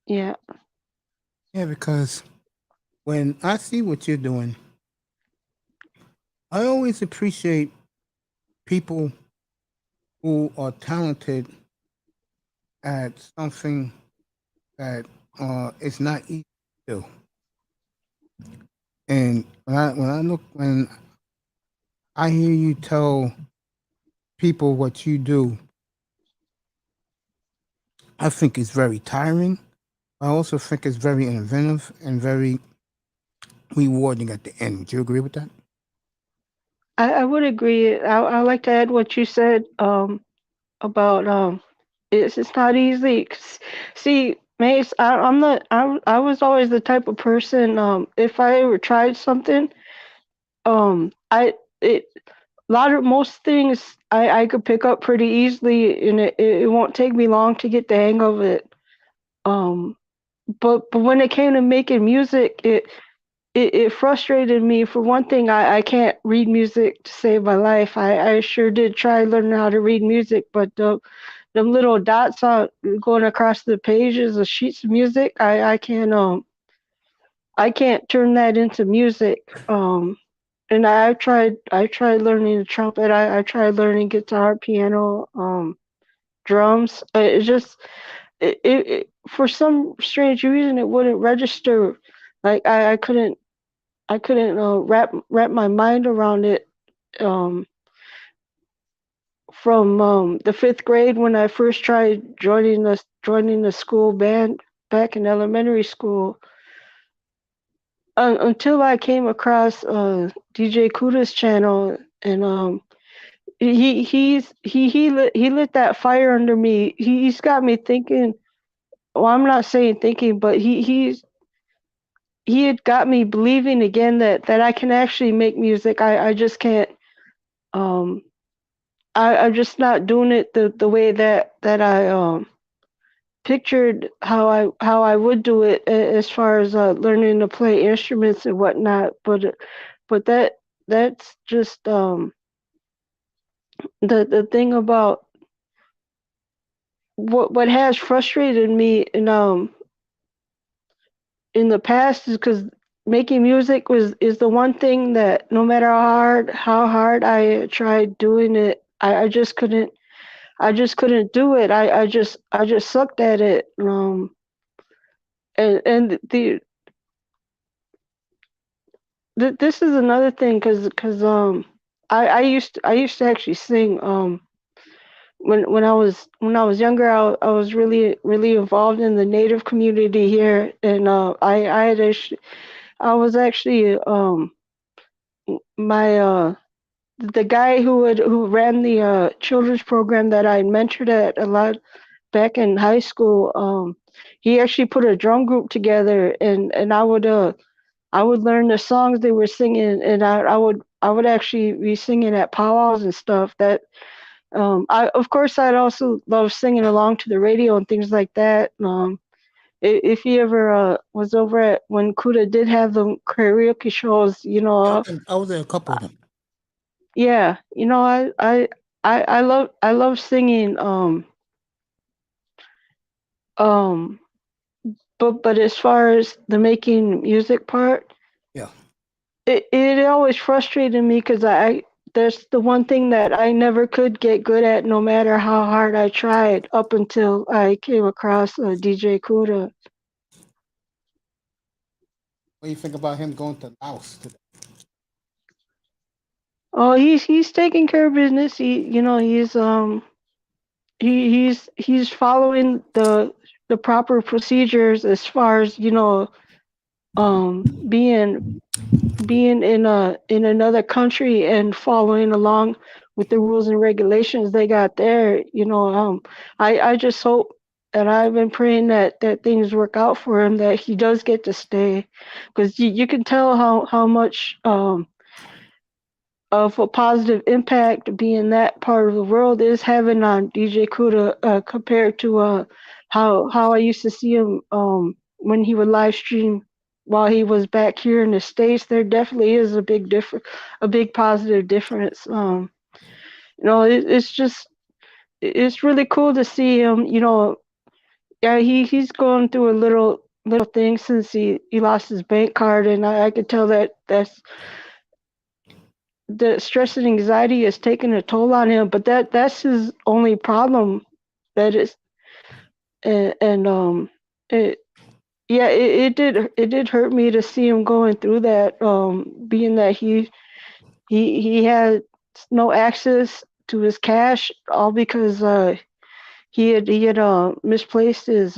Yeah. Yeah, because when I see what you're doing, I always appreciate people who are talented at something that is not easy to do. And when I hear you tell people what you do, I think it's very tiring. I also think it's very inventive and very rewarding at the end. Would you agree with that? I would agree. I like to add what you said about it's not easy. See, Mace, I'm not. I was always the type of person. If I ever tried something, I it most things I could pick up pretty easily, and it won't take me long to get the hang of it. Um, but when it came to making music, it frustrated me. For one thing, I can't read music to save my life. I sure did try learning how to read music, but them little dots on going across the pages of sheets of music, I can't turn that into music. And I tried learning the trumpet. I tried learning guitar, piano, drums. It for some strange reason it wouldn't register. Like I couldn't wrap my mind around it. From the fifth grade when I first tried joining the school band back in elementary school, until I came across DJ Kuda's channel, and he lit that fire under me. He's got me thinking well, I'm not saying thinking, but he had got me believing again that I can actually make music. I just can't. Um, I'm just not doing it the way that I pictured how I would do it as far as learning to play instruments and whatnot. But that's just the thing about what has frustrated me in the past is because making music is the one thing that no matter how hard I tried doing it, I just couldn't do it. I just sucked at it. And this is another thing because I used to actually sing when I was younger. I was really involved in the Native community here, and I was actually my the guy who ran the children's program that I mentored at a lot back in high school. He actually put a drum group together, and I would learn the songs they were singing, and I would actually be singing at powwows and stuff. That I of course I'd also love singing along to the radio and things like that. If you ever was over at when Kuda did have the karaoke shows, Yeah, I was at a couple of them. yeah, I love singing. Um, but as far as the making music part, Yeah. it always frustrated me because I that's the one thing that I never could get good at, no matter how hard I tried, up until I came across DJ Kuda. What do you think about him going to Laos today? Oh, he's taking care of business. He's following the proper procedures as far as being in another country and following along with the rules and regulations they got there. I just hope, and I've been praying that things work out for him, that he does get to stay, because you can tell how much of a positive impact being that part of the world is having on DJ Kuda, compared to how I used to see him when he would live stream while he was back here in the States. There definitely is a big positive difference. It's just it's really cool to see him. Yeah, he's going through a little thing since he lost his bank card, and I could tell that's the stress and anxiety is taking a toll on him, but that's his only problem. That is, and it yeah, it did hurt me to see him going through that. Being that he had no access to his cash, all because he had misplaced his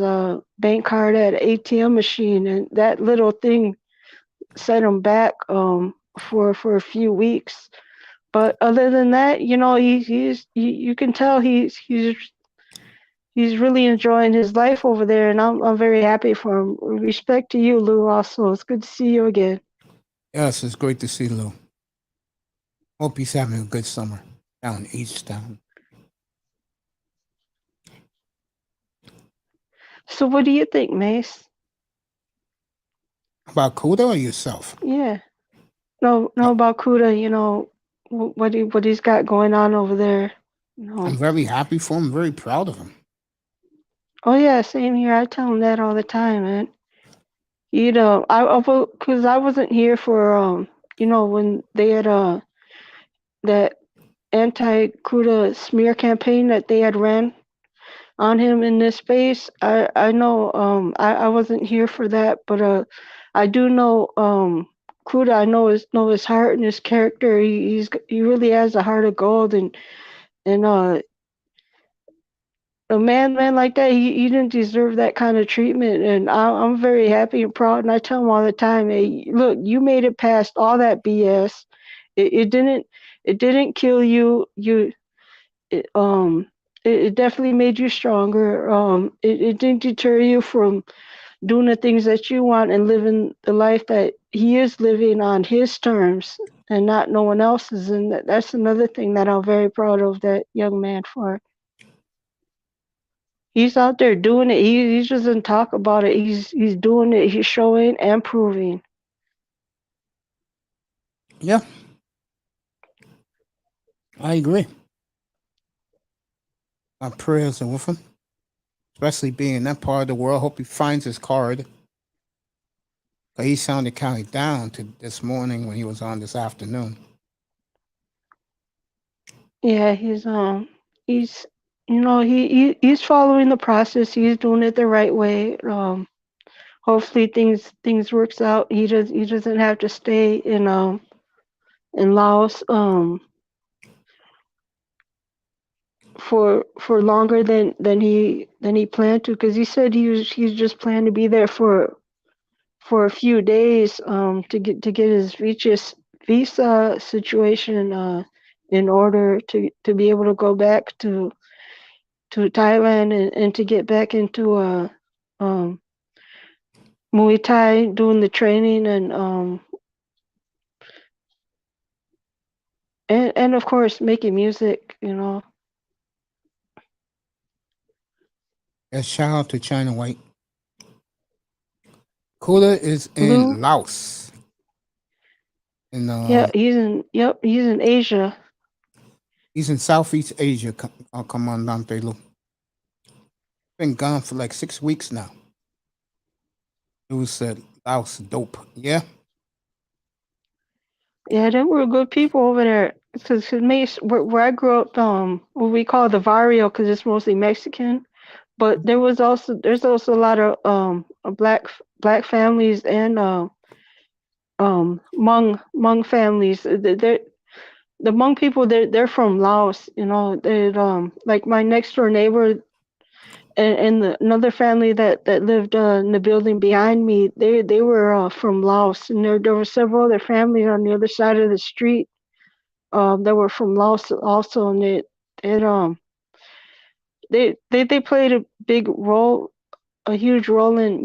bank card at an ATM machine, and that little thing set him back for a few weeks. But other than that, you can tell he's really enjoying his life over there, and I'm very happy for him. Respect to you, Lou. Also, it's good to see you again. Yes, it's great to see Lou. Hope he's having a good summer down in H-Town. So, what do you think, Mace? About Kuda or yourself? Yeah, no, about Kuda. What he's got going on over there. I'm very happy for him. Very proud of him. Oh yeah, same here. I tell him that all the time, man. Because I wasn't here for when they had that anti-Kuda smear campaign that they had ran on him in this space. I know I wasn't here for that, but I do know Kuda. I know his heart and his character. He really has a heart of gold, and a man like that, he didn't deserve that kind of treatment, and I'm very happy and proud. And I tell him all the time, hey, look, you made it past all that BS. It didn't kill you. It it definitely made you stronger. It didn't deter you from doing the things that you want and living the life that he is living on his terms and not no one else's. And that's another thing that I'm very proud of that young man for. He's out there doing it. He just doesn't talk about it. He's doing it. He's showing and proving. Yeah, I agree. My prayers are with him, especially being in that part of the world. Hope he finds his card. But he sounded kind of down to this morning when he was on this afternoon. Yeah, he's he's following the process. He's doing it the right way. Hopefully things works out. He doesn't have to stay in Laos for longer than he planned to, because he said he's just planned to be there for a few days to get his visa situation in order to be able to go back to Thailand and to get back into um Muay Thai, doing the training and of course making music, And shout out to China White. Kula is Lou. in Laos. And Yeah, he's in Asia. he's in Southeast Asia, Commandante Lu. Been gone for like 6 weeks now. It was Laos dope. Yeah. Yeah, they were good people over there. Because where I grew up, what we call the barrio, because it's mostly Mexican. But there's also a lot of black families and Hmong families. The Hmong people, they're from Laos. They like my next door neighbor and another family that lived in the building behind me. They were from Laos, and there were several other families on the other side of the street that were from Laos also, and it they played a huge role in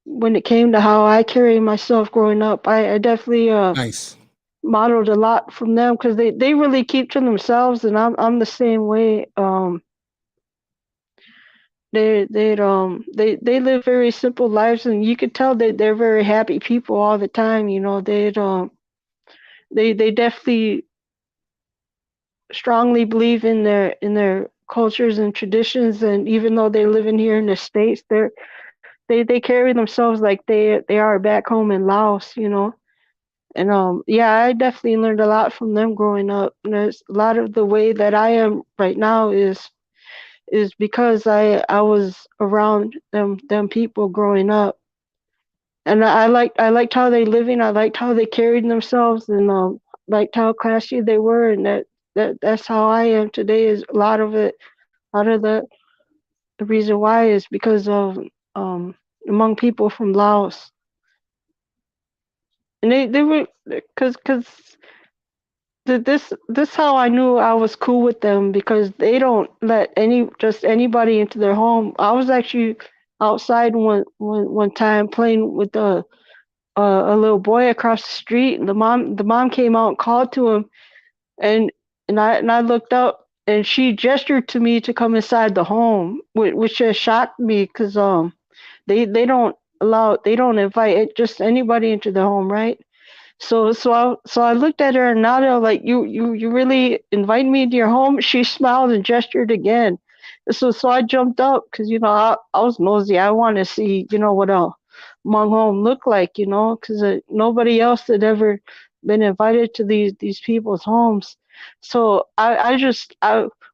when it came to how I carry myself growing up. I definitely Nice. modeled a lot from them, because they really keep to themselves, and I'm the same way. They live very simple lives, and you could tell that they're very happy people all the time. They definitely strongly believe in their cultures and traditions, and even though they're living here in the States, they carry themselves like they are back home in Laos. And yeah, I definitely learned a lot from them growing up. And there's a lot of the way that I am right now is because I was around them people growing up. And I liked how they living, I liked how they carried themselves, and liked how classy they were, and that's how I am today. Is a lot of it, a lot of the reason why is because of um among people from Laos. And they were, because this how I knew I was cool with them, because they don't let anybody into their home. I was actually outside one time playing with a little boy across the street, and the mom came out and called to him, and I looked up, and she gestured to me to come inside the home, which just shocked me, because they don't invite just anybody into the home, right? So I looked at her and nodded, like, you really invite me to your home? She smiled and gestured again. So I jumped up, because I was nosy. I wanted to see what a Hmong home looked like, because nobody else had ever been invited to these people's homes. So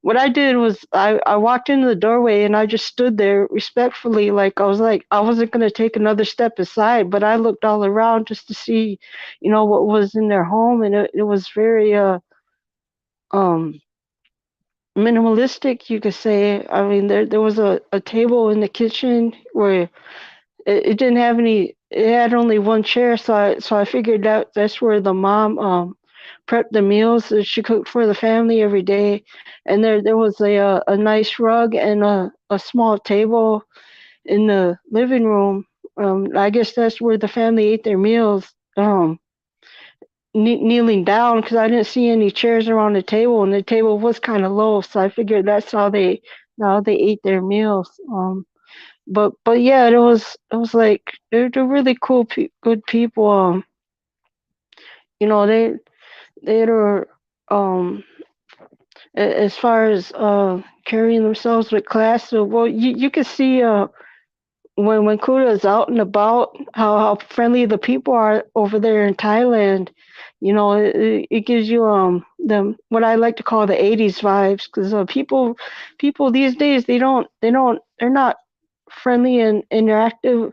what I did was I walked into the doorway, and I just stood there respectfully, like I wasn't gonna take another step aside, but I looked all around just to see, what was in their home, and it was very um minimalistic, you could say. I mean, there was a table in the kitchen where it didn't have any. It had only one chair, so I figured that's where the mom prep the meals that she cooked for the family every day, and there was a nice rug and a small table in the living room. I guess that's where the family ate their meals. Kneeling down because I didn't see any chairs around the table, and the table was kind of low, so I figured that's how they ate their meals. But yeah, it was like they're really cool, good people. You know, they were as far as carrying themselves with class. So, well, you can see when Kuda is out and about, how friendly the people are over there in Thailand. You know, it gives you the what I like to call the '80s vibes, because people these days they're not friendly and interactive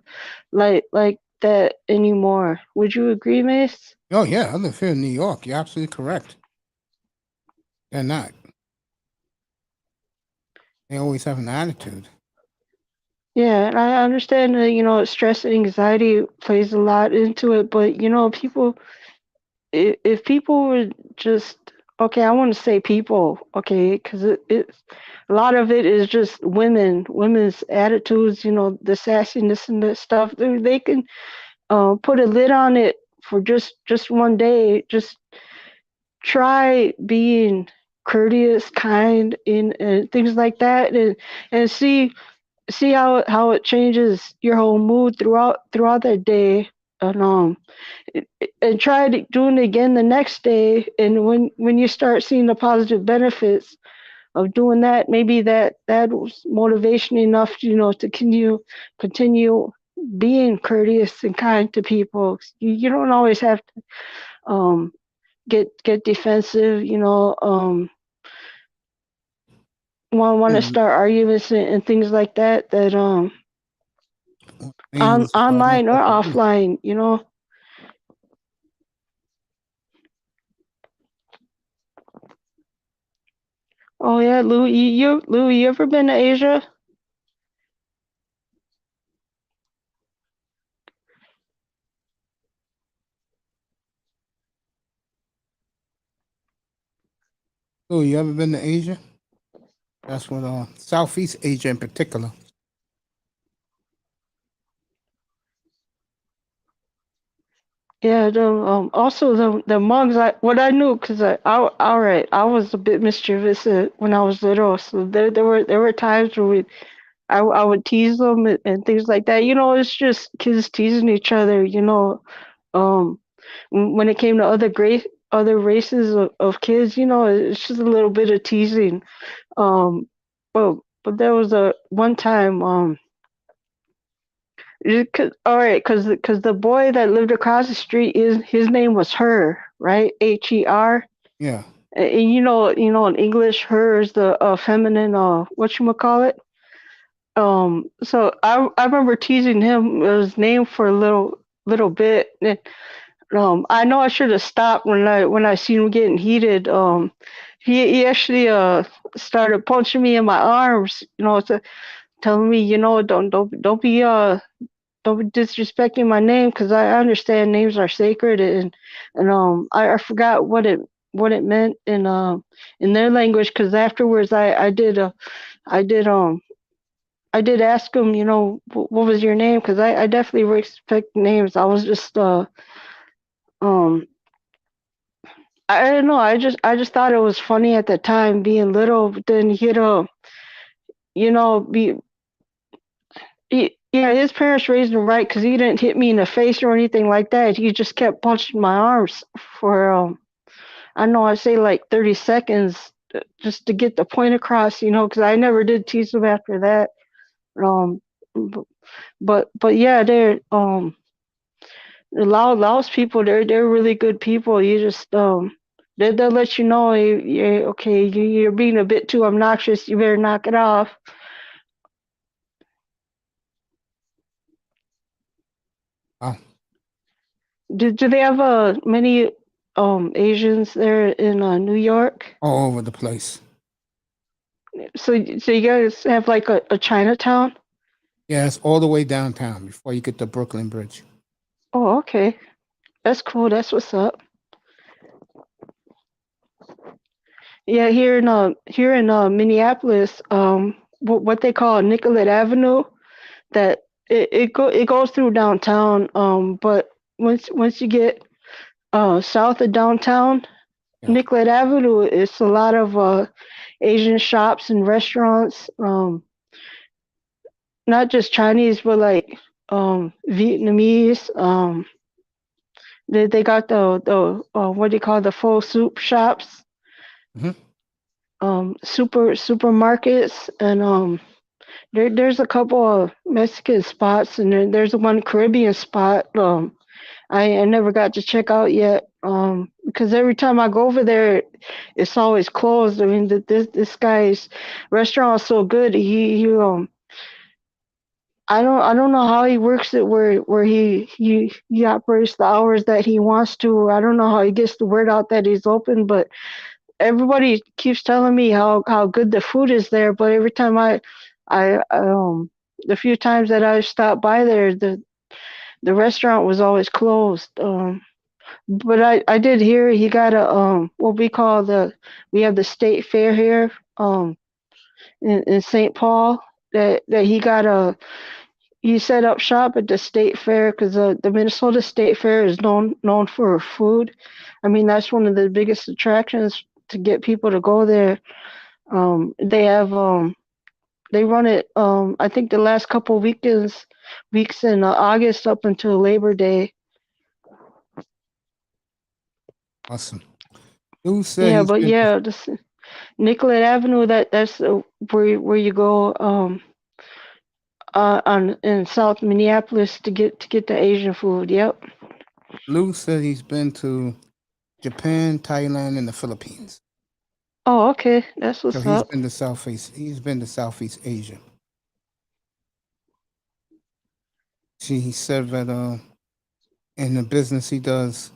like that anymore. Would you agree, Mace? Oh yeah, I live here in New York. You're absolutely correct. They're not. They always have an attitude. Yeah, and I understand that, stress and anxiety plays a lot into it, but people, if people were just okay, I want to say people, okay, because it's a lot of it is just women's attitudes, the sassiness and the stuff. They can put a lid on it for just one day. Just try being courteous, kind, and things like that, and see how it changes your whole mood throughout that day, and and try doing it again the next day. And when you start seeing the positive benefits of doing that, maybe that was motivation enough, to continue being courteous and kind to people. You don't always have to get defensive, want to And start arguments and things like that things and all that online or stuff. offline. Oh yeah, Louis, you ever been to Asia? Oh, you ever been to Asia? That's what Southeast Asia in particular. Yeah, also the mugs. What I knew, because all right, I was a bit mischievous when I was little, so there were times where I would tease them and things like that. It's just kids teasing each other. Um, when it came to other races of kids, it's just a little bit of teasing. Um, but there was a one time. All right, because the boy that lived across the street, his name was Her, right? Her. Yeah. And in English, Her is the feminine whatchamacallit. So I remember teasing him his name for a little bit. And, I know I should have stopped when I seen him getting heated. He actually started punching me in my arms, telling me, don't be disrespecting my name, because I understand names are sacred, and I forgot what it meant in their language, because afterwards I did ask him, what was your name, because I definitely respect names. I was just um I don't know, I just thought it was funny at the time being little, but then be yeah, his parents raised him right, because he didn't hit me in the face or anything like that. He just kept punching my arms for I know I say like 30 seconds, just to get the point across, because I never did tease him after that. Um, but yeah, they're Laos people. They're really good people. You just they'll let you know, okay, you're being a bit too obnoxious. You better knock it off. Wow. Do they have many Asians there in New York? All over the place. So you guys have like a Chinatown? Yeah, it's all the way downtown before you get to Brooklyn Bridge. Oh, okay. That's cool. That's what's up. Yeah, here in Minneapolis, what they call Nicollet Avenue, that it goes through downtown. But once you get south of downtown, Yeah. Nicollet Avenue is a lot of Asian shops and restaurants. Not just Chinese, but like Vietnamese. They got the what do you call the full soup shops, Hmm. supermarkets, and there's a couple of Mexican spots, and there's one Caribbean spot. I never got to check out yet. Because every time I go over there, it's always closed. I mean, this guy's restaurant is so good. He I don't know how he works it where he operates the hours that he wants to. I don't know how he gets the word out that he's open, but everybody keeps telling me how good the food is there. But every time I the few times that I stopped by there, the restaurant was always closed. But I did hear he got a what we have the state fair here in St. Paul, that he set up shop at the state fair because the Minnesota State Fair is known for food. I mean, that's one of the biggest attractions to get people to go there. They have they run it I think the last couple weeks in August up until Labor Day. Awesome. Lou said Yeah, he's but been. yeah, this Nicollet Avenue, that's where you go on in South Minneapolis to get the Asian food. Yep. Lou said he's been to Japan, Thailand, and the Philippines. Oh, okay, that's So what's up. He's been to Southeast Asia. See, he said that in the business he does,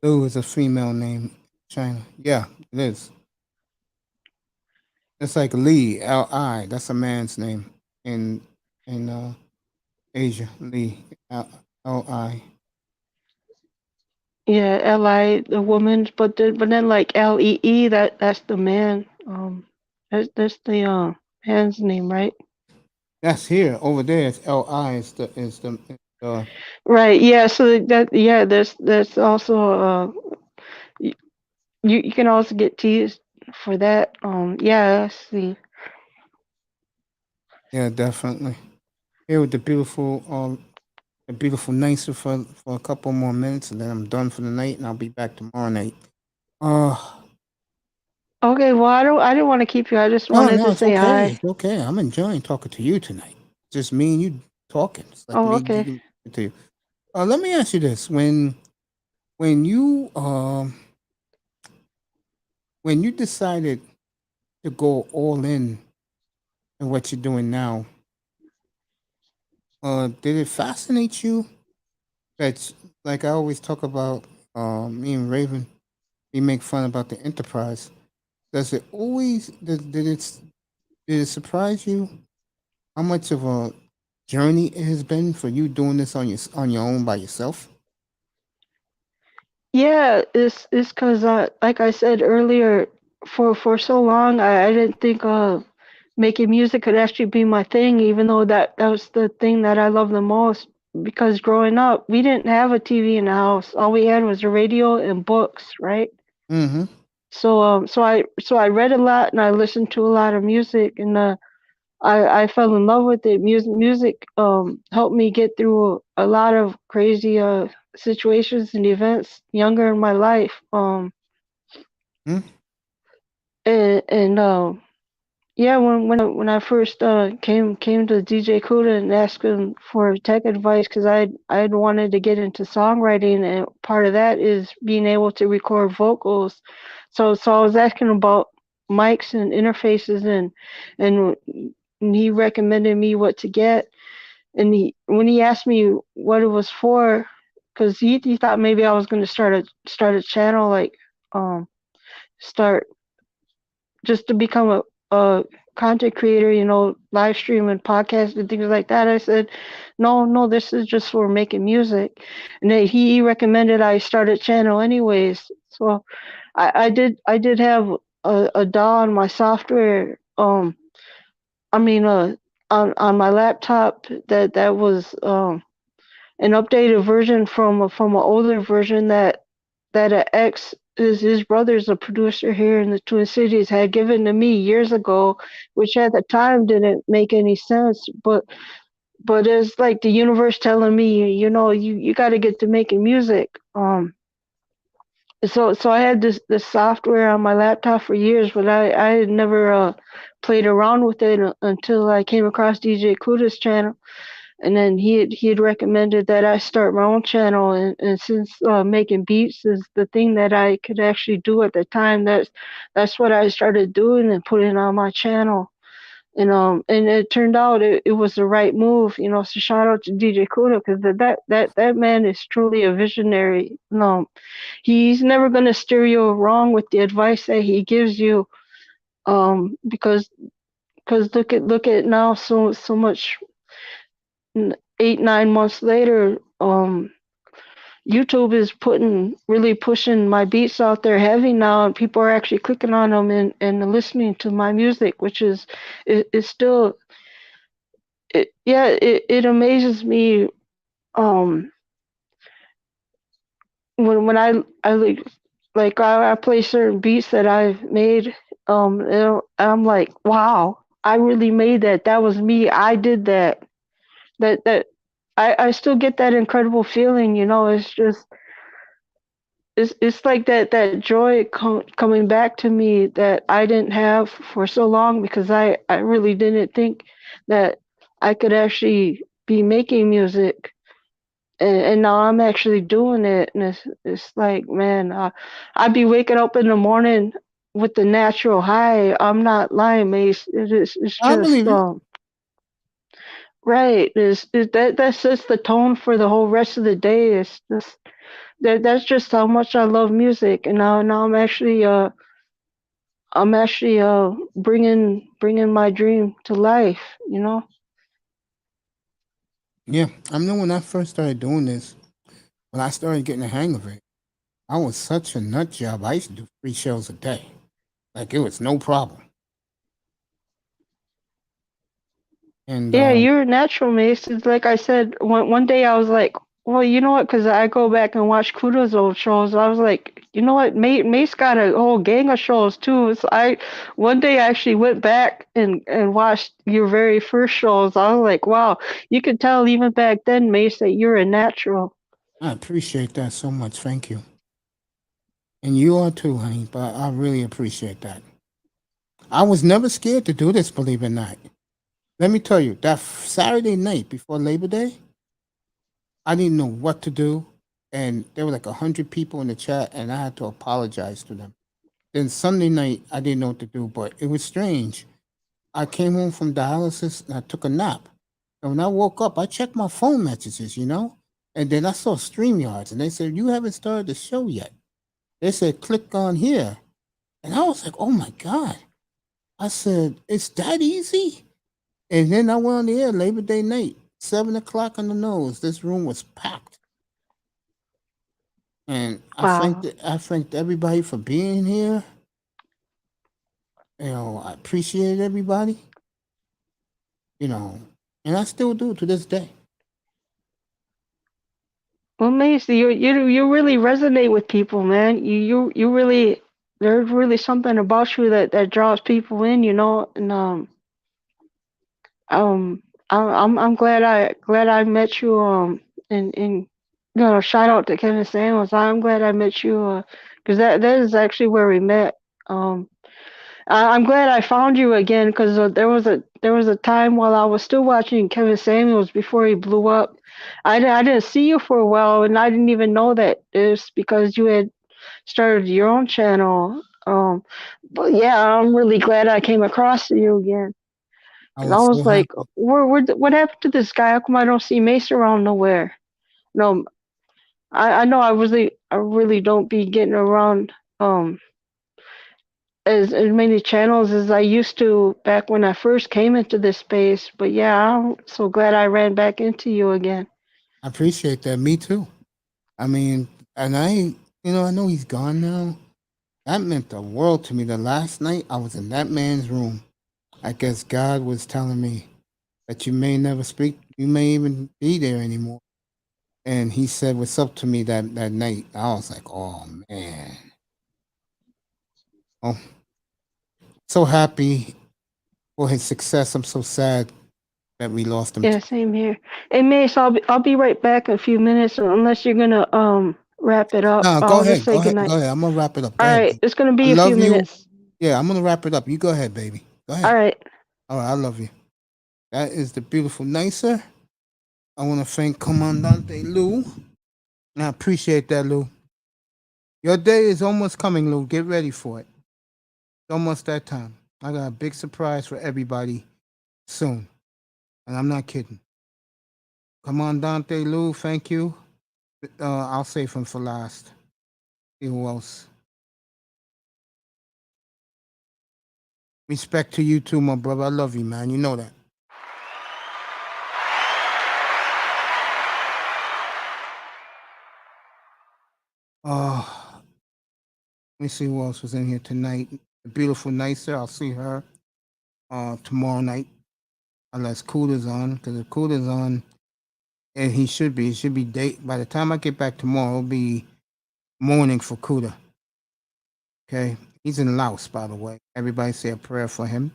Lou is a female name in China. Yeah, it is. It's like Li, Li. That's a man's name in Asia. Li, Li. Yeah, Li the woman, but then like Lee, that's the man. That's the man's name, right? That's here. Over there, it's Li. Is the Right. Yeah. So that yeah, there's also y- you can also get teased for that. Yeah. I see. yeah, definitely. Here with the beautiful nicer for a couple more minutes, and then I'm done for the night, and I'll be back tomorrow night. Uh Okay. Well, I didn't want to keep you. I just no, wanted no, to it's say okay. hi. It's okay. I'm enjoying talking to you tonight. Just me and you talking. It's like Oh, me okay. giving it to you. Let me ask you this: when you when you decided to go all in what you're doing now, did it fascinate you? That's like I always talk about. Me and Raven, we make fun about the enterprise. Does it always did it surprise you how much of a journey it has been for you doing this on your own by yourself? Yeah, it's because like I said earlier, for so long I didn't think making music could actually be my thing, even though that was the thing that I love the most. Because growing up, we didn't have a TV in the house. All we had was a radio and books, right? Mm-hmm. So I read a lot and I listened to a lot of music, and I fell in love with it. Music helped me get through a lot of crazy situations and events younger in my life. Mm-hmm. And yeah, when I first came to DJ Kuda and asked him for tech advice, because I'd wanted to get into songwriting, and part of that is being able to record vocals. So I was asking about mics and interfaces, and he recommended me what to get. And when he asked me what it was for, because he thought maybe I was going to start a channel, like start just to become a content creator, live stream and podcast and things like that. I said, no, this is just for making music. And then he recommended I start a channel anyways. So I did have a DAW on my software. I mean, on my laptop that was an updated version from an older version that a ex his brother's a producer here in the Twin Cities had given to me years ago, which at the time didn't make any sense, but it's like the universe telling me, you know, you got to get to making music. So I had this software on my laptop for years, but I had never played around with it until I came across DJ Kuda's channel, and then he had recommended that I start my own channel, and since making beats is the thing that I could actually do at the time, that's what I started doing and putting on my channel. And it turned out it was the right move, you know. So shout out to DJ Kuda, because that man is truly a visionary. He's never gonna steer you wrong with the advice that he gives you. Because look at now, so much 8-9 months later, YouTube is really pushing my beats out there heavy now, and people are actually clicking on them and listening to my music, which is still it amazes me. um when I I play certain beats that I've made, and I'm like, wow, I really made that. That was me. I did that. That I still get that incredible feeling. You know, it's just it's like that joy coming back to me that I didn't have for so long, because I really didn't think that I could actually be making music, and now I'm actually doing it, and it's like, man, I'd be waking up in the morning with the natural high. I'm not lying, Mace. It's I just believe you. right. That sets the tone for the whole rest of the day. It's just that's just how much I love music, and now I'm actually bringing my dream to life. You know. Yeah, I know when I first started doing this, when I started getting the hang of it, I was such a nut job. I used to do 3 shows a day. Like, it was no problem. And Yeah, you're a natural, Mace. It's like I said, one day I was like, well, you know what? Because I go back and watch Kudo's old shows. I was like, you know what? Mace got a whole gang of shows too. So one day I actually went back and watched your very first shows. I was like, wow, you could tell even back then, Mace, that you're a natural. I appreciate that so much. Thank you. And you are too, honey. But I really appreciate that. I was never scared to do this, believe it or not. Let me tell you, that Saturday night before Labor Day, I didn't know what to do. And there were like 100 people in the chat, and I had to apologize to them. Then Sunday night, I didn't know what to do, but it was strange. I came home from dialysis and I took a nap. And when I woke up, I checked my phone messages, and then I saw StreamYards, and they said, "You haven't started the show yet." They said, "Click on here." And I was like, "Oh my God." I said, "It's that easy?" And then I went on the air Labor Day night, 7 o'clock on the nose. This room was packed. And Wow. I thanked everybody for being here. I appreciated everybody. And I still do to this day. Well, Mace, you really resonate with people, man. You really, there's really something about you that draws people in, you know. And Um, I'm glad I met you. And shout out to Kevin Samuels. I'm glad I met you. Because that is actually where we met. Um, I'm glad I found you again, because there was a time while I was still watching Kevin Samuels before he blew up. I didn't see you for a while, and I didn't even know that it's because you had started your own channel. But yeah, I'm really glad I came across you again. I Cause I was so was like, happy. what happened to this guy? How come I don't see Mace around nowhere? No, I know I really don't be getting around um as many channels as I used to back when I first came into this space. But yeah, I'm so glad I ran back into you again. I appreciate that. Me too. I mean, and I know he's gone now. That meant the world to me. The last night I was in that man's room. I guess God was telling me that you may never speak, you may even be there anymore. And he said what's up to me that night. I was like, oh man. Oh, so happy for his success. I'm so sad that we lost him. Yeah, same here. Hey, Mace, I'll be right back in a few minutes, unless you're gonna wrap it up. No, go I'll just ahead. say Go ahead. goodnight. Go ahead. I'm gonna wrap it up. Go All ahead, right, baby. it's gonna I be a few love you. minutes. Yeah, I'm gonna wrap it up. You go ahead, baby. Go All ahead. right. All right, I love you. That is the beautiful Nicer. I want to thank Commandante Lou. And I appreciate that, Lou. Your day is almost coming, Lou. Get ready for it. It's almost that time. I got a big surprise for everybody soon. And I'm not kidding. Commandante Lou, thank you. I'll save him for last. See who else. Respect to you too, my brother. I love you, man. You know that. Let me see who else was in here tonight. The beautiful Nicer. I'll see her tomorrow night. Unless Cooler's on. Because if Cooler's on, and it should be date. By the time I get back tomorrow, it'll be morning for Cooler. Okay? He's in Laos, by the way. Everybody say a prayer for him.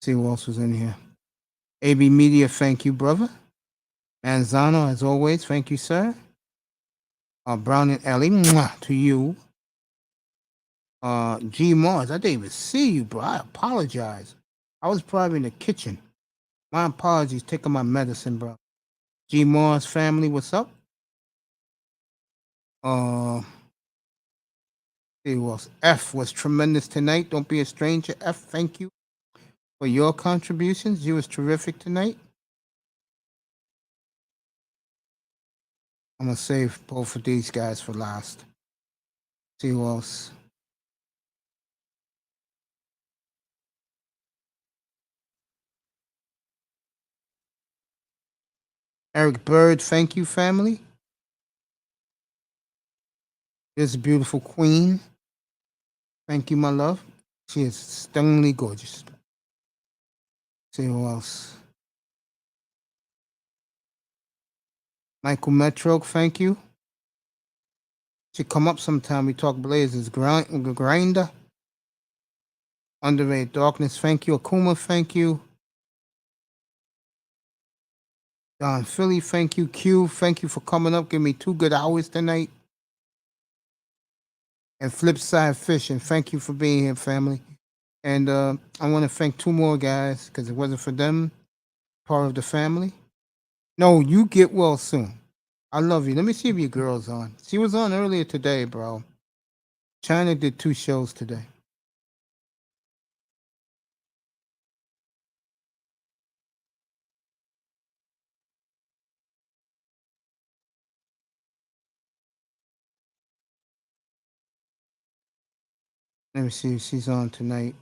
See who else was in here. AB Media, thank you, brother. Manzano, as always, thank you, sir. Brown and Ellie, mwah, to you. G Mars, I didn't even see you, bro. I apologize. I was probably in the kitchen. My apologies, taking my medicine, bro. G Mars family, what's up? See who else? F was tremendous tonight. Don't be a stranger. F, thank you for your contributions. You was terrific tonight. I'm gonna save both of these guys for last. See who else? Eric Bird, thank you, family. This beautiful queen. Thank you, my love. She is stunningly gorgeous. See who else? Michael Metro, thank you. Should come up sometime. We talk Blazers. Grinder. Underrated Darkness, thank you. Akuma, thank you. Don Philly, thank you. Q, thank you for coming up. Give me 2 good hours tonight. And Flipside Fishing, thank you for being here, family. And I want to thank 2 more guys because it wasn't for them, part of the family. No, you get well soon. I love you. Let me see if your girl's on. She was on earlier today, bro. China did 2 shows today. Let me see if she's on tonight.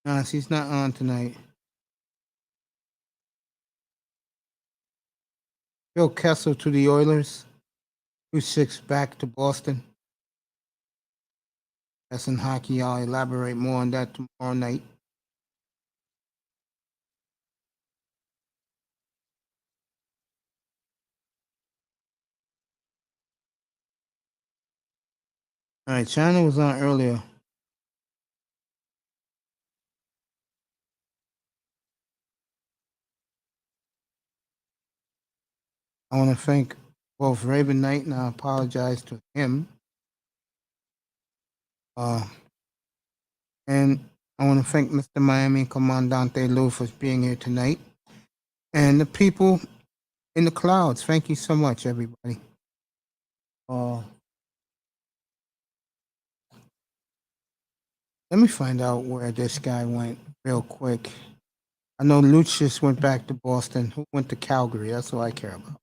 Nah, she's not on tonight. Bill Kessel to the Oilers. 2-6 back to Boston. That's in hockey. I'll elaborate more on that tomorrow night. All right, China was on earlier. I want to thank both Raven Knight, and I apologize to him. And I want to thank Mr. Miami Commandante Lou for being here tonight. And the people in the clouds, thank you so much, everybody. Let me find out where this guy went real quick. I know Lucius went back to Boston. Who went to Calgary? That's all I care about.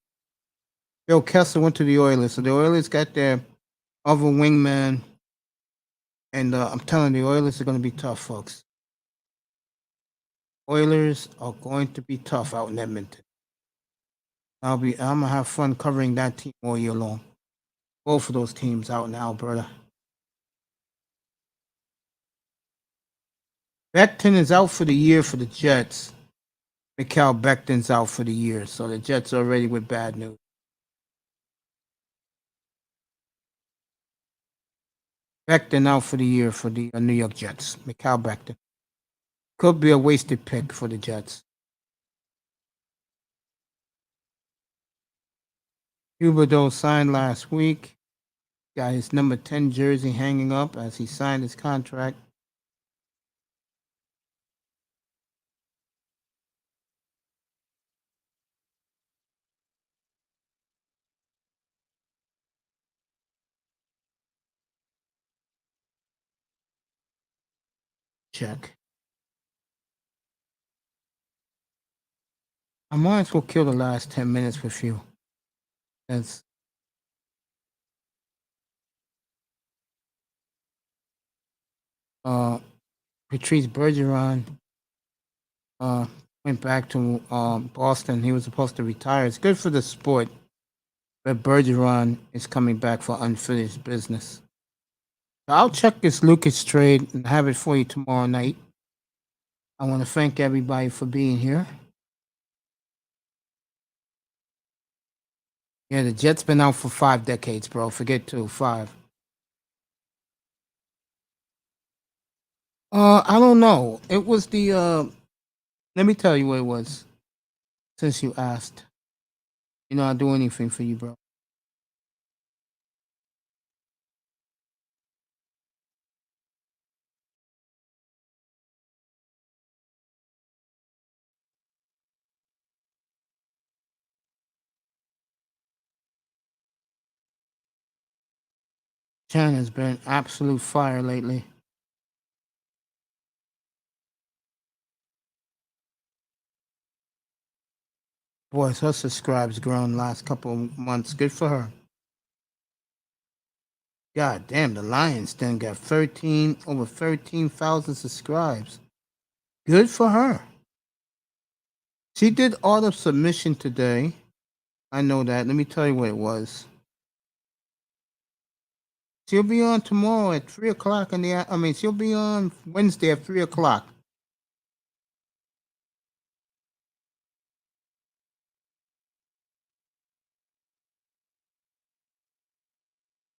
Bill Kessler went to the Oilers, so the Oilers got their other wingman, and I'm telling you, the Oilers are going to be tough, folks. Oilers are going to be tough out in Edmonton. I'm gonna have fun covering that team all year long. Both of those teams out in Alberta. Becton is out for the year for the Jets. Mikhail Becton's out for the year, so the Jets are already with bad news. Becton out for the year for the New York Jets. Mikhail Becton. Could be a wasted pick for the Jets. Huberdeau signed last week. Got his number 10 jersey hanging up as he signed his contract. Check. I might as well kill the last 10 minutes with you. That's Patrice Bergeron went back to Boston. He was supposed to retire. It's good for the sport, but Bergeron is coming back for unfinished business. I'll check this Lucas trade and have it for you tomorrow night. I want to thank everybody for being here. Yeah, the Jets been out for 5 decades, bro. Forget 2, 5. I don't know. It was the let me tell you what it was. Since you asked. You know, I'll do anything for you, bro. China's been absolute fire lately. Boy, her subscribes grown last couple of months. Good for her. God damn, the Lions Den got over 13,000 subscribes. Good for her. She did auto submission today. I know that. Let me tell you what it was. She'll be on tomorrow at 3 o'clock she'll be on Wednesday at 3 o'clock.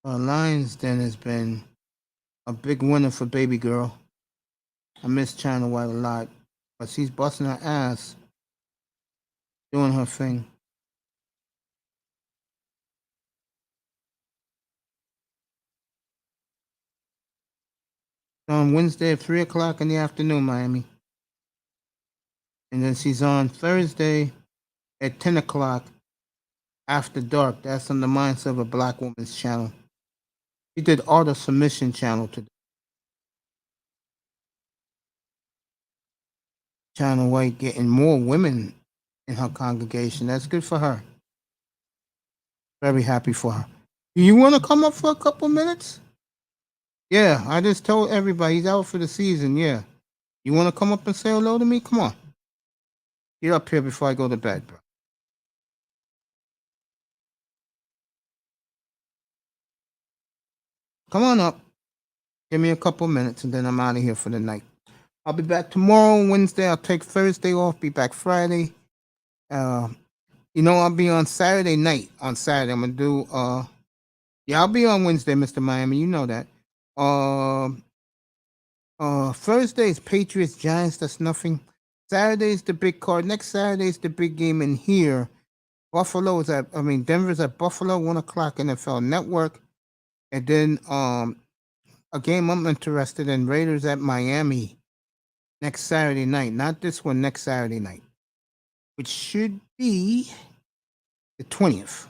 Lions Den has been a big winner for baby girl. I miss China White a lot, but she's busting her ass, doing her thing. On Wednesday at 3 o'clock in the afternoon, Miami. And then she's on Thursday at 10 o'clock after dark. That's on the Mindset of a Black Woman's channel. She did auto submission channel today. China White getting more women in her congregation. That's good for her. Very happy for her. Do you want to come up for a couple minutes? Yeah, I just told everybody he's out for the season. Yeah. You want to come up and say hello to me? Come on. Get up here before I go to bed, bro. Come on up. Give me a couple minutes and then I'm out of here for the night. I'll be back tomorrow, Wednesday. I'll take Thursday off, be back Friday. I'll be on Saturday night. On Saturday, I'm gonna do I'll be on Wednesday, Mr. Miami. You know that. Thursday is Patriots, Giants, that's nothing. Saturday is the big card. Next Saturday is the big game in here. Denver's at Buffalo, 1 o'clock N.F.L Network. And then a game I'm interested in, Raiders at Miami next Saturday night. Not this one, next Saturday night, which should be the 20th.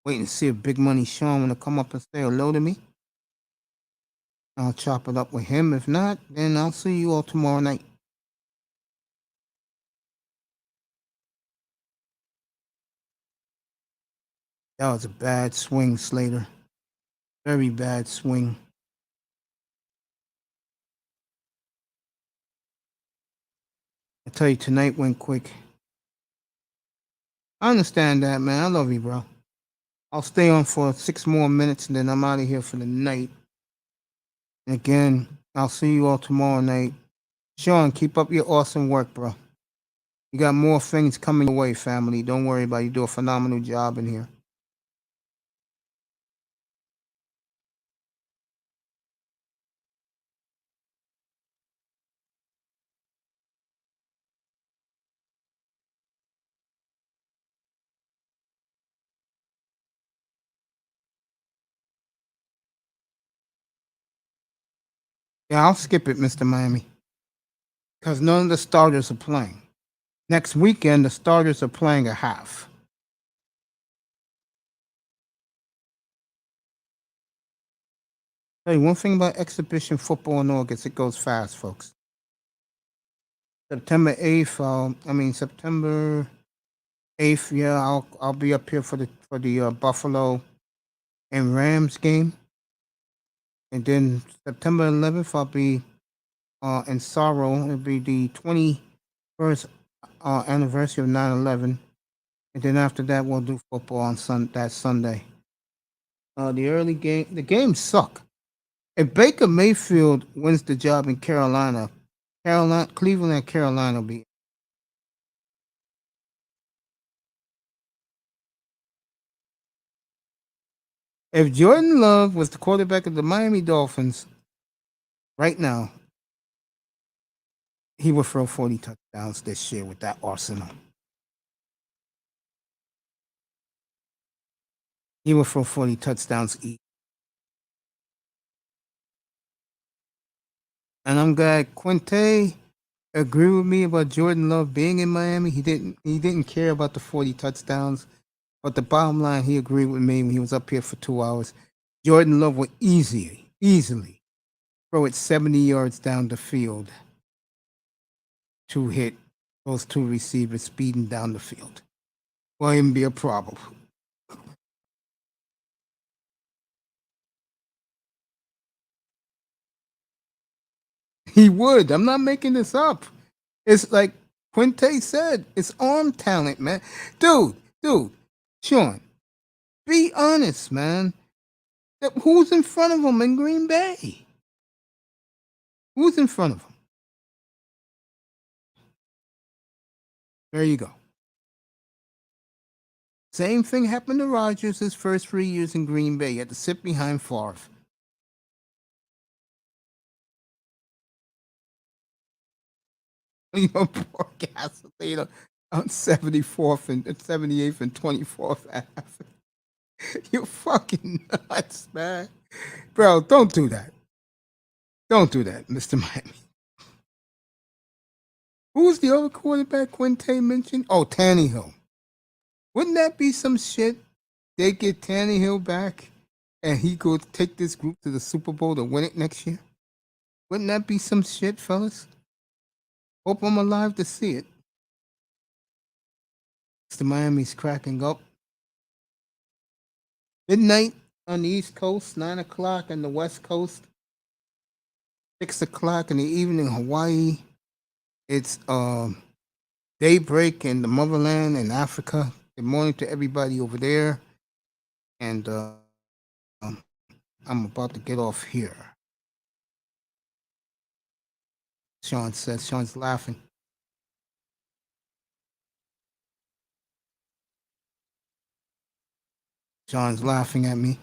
Wait and see if Big Money Sean want to come up and say hello to me. I'll chop it up with him. If not, then I'll see you all tomorrow night. That was a bad swing, Slater. Very bad swing. I tell you, tonight went quick. I understand that, man. I love you, bro. I'll stay on for 6 more minutes and then I'm out of here for the night. And again, I'll see you all tomorrow night. Sean, keep up your awesome work, bro. You got more things coming your way, family. Don't worry about it. You do a phenomenal job in here. Yeah, I'll skip it, Mr. Miami, because none of the starters are playing. Next weekend, the starters are playing a half. Hey, one thing about exhibition football in August, it goes fast, folks. September 8th, September 8th, yeah, I'll be up here for the Buffalo and Rams game. And then September 11th, I'll be in Sorrow. It'll be the 21st anniversary of 9/11. And then after that, we'll do football on that Sunday. The games suck. If Baker Mayfield wins the job in Cleveland and Carolina will be. If Jordan Love was the quarterback of the Miami Dolphins right now, he would throw 40 touchdowns this year with that arsenal. He would throw 40 touchdowns each. And I'm glad Quinte agreed with me about Jordan Love being in Miami. He didn't care about the 40 touchdowns. But the bottom line, he agreed with me when he was up here for 2 hours. Jordan Love would easily throw it 70 yards down the field to hit those two receivers speeding down the field. Won't even be a problem. He would. I'm not making this up. It's like Quinte said, it's arm talent, man. Dude, Sean, be honest, man. Who's in front of him in Green Bay? Who's in front of him? There you go. Same thing happened to Rodgers his first 3 years in Green Bay. He had to sit behind Favre. You know, poor Gasolina on 74th and 78th and 24th Ave. You're fucking nuts, man. Bro, don't do that. Don't do that, Mr. Miami. Who's the other quarterback Quinte mentioned? Oh, Tannehill. Wouldn't that be some shit? They get Tannehill back and he go take this group to the Super Bowl to win it next year? Wouldn't that be some shit, fellas? Hope I'm alive to see it. Mr. Miami's cracking up. Midnight on the East Coast, 9 o'clock on the West Coast, 6 o'clock in the evening in Hawaii. It's daybreak in the motherland in Africa. Good morning to everybody over there. And I'm about to get off here. Sean says, Sean's laughing. Sean's laughing at me.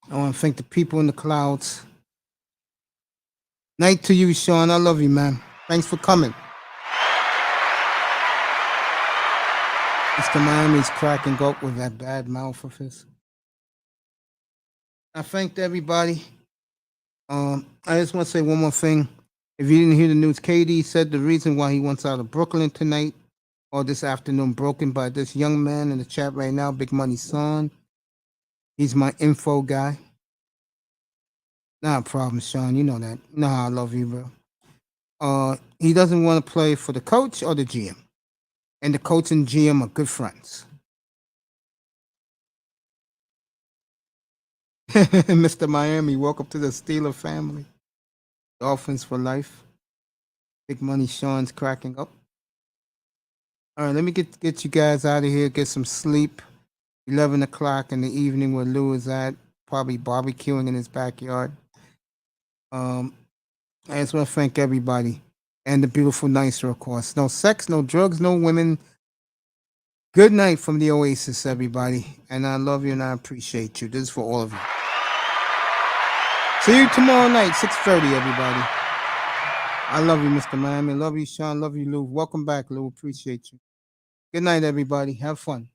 I want to thank the people in the clouds. Night to you, Sean. I love you, man. Thanks for coming. Mr. Miami's cracking up with that bad mouth of his. I thanked everybody. I just want to say one more thing. If you didn't hear the news, KD said the reason why he wants out of Brooklyn tonight or this afternoon, broken by this young man in the chat right now, Big Money Son. He's my info guy. Not a problem, Sean. You know that. You know how I love you, bro. he doesn't want to play for the coach or the GM, and the coach and GM are good friends. Mr. Miami, welcome to the Steeler family. Dolphins for life. Big money Sean's cracking up. All right, let me get you guys out of here. Get some sleep. 11 o'clock in the evening where Lou is at, probably barbecuing in his backyard. I just want to thank everybody and the beautiful Nicer, of course. No sex, no drugs, no women. Good night from the Oasis, everybody. And I love you and I appreciate you. This is for all of you. See you tomorrow night, 6:30, everybody. I love you, Mr. Miami. Love you, Sean. Love you, Lou. Welcome back, Lou. Appreciate you. Good night, everybody. Have fun.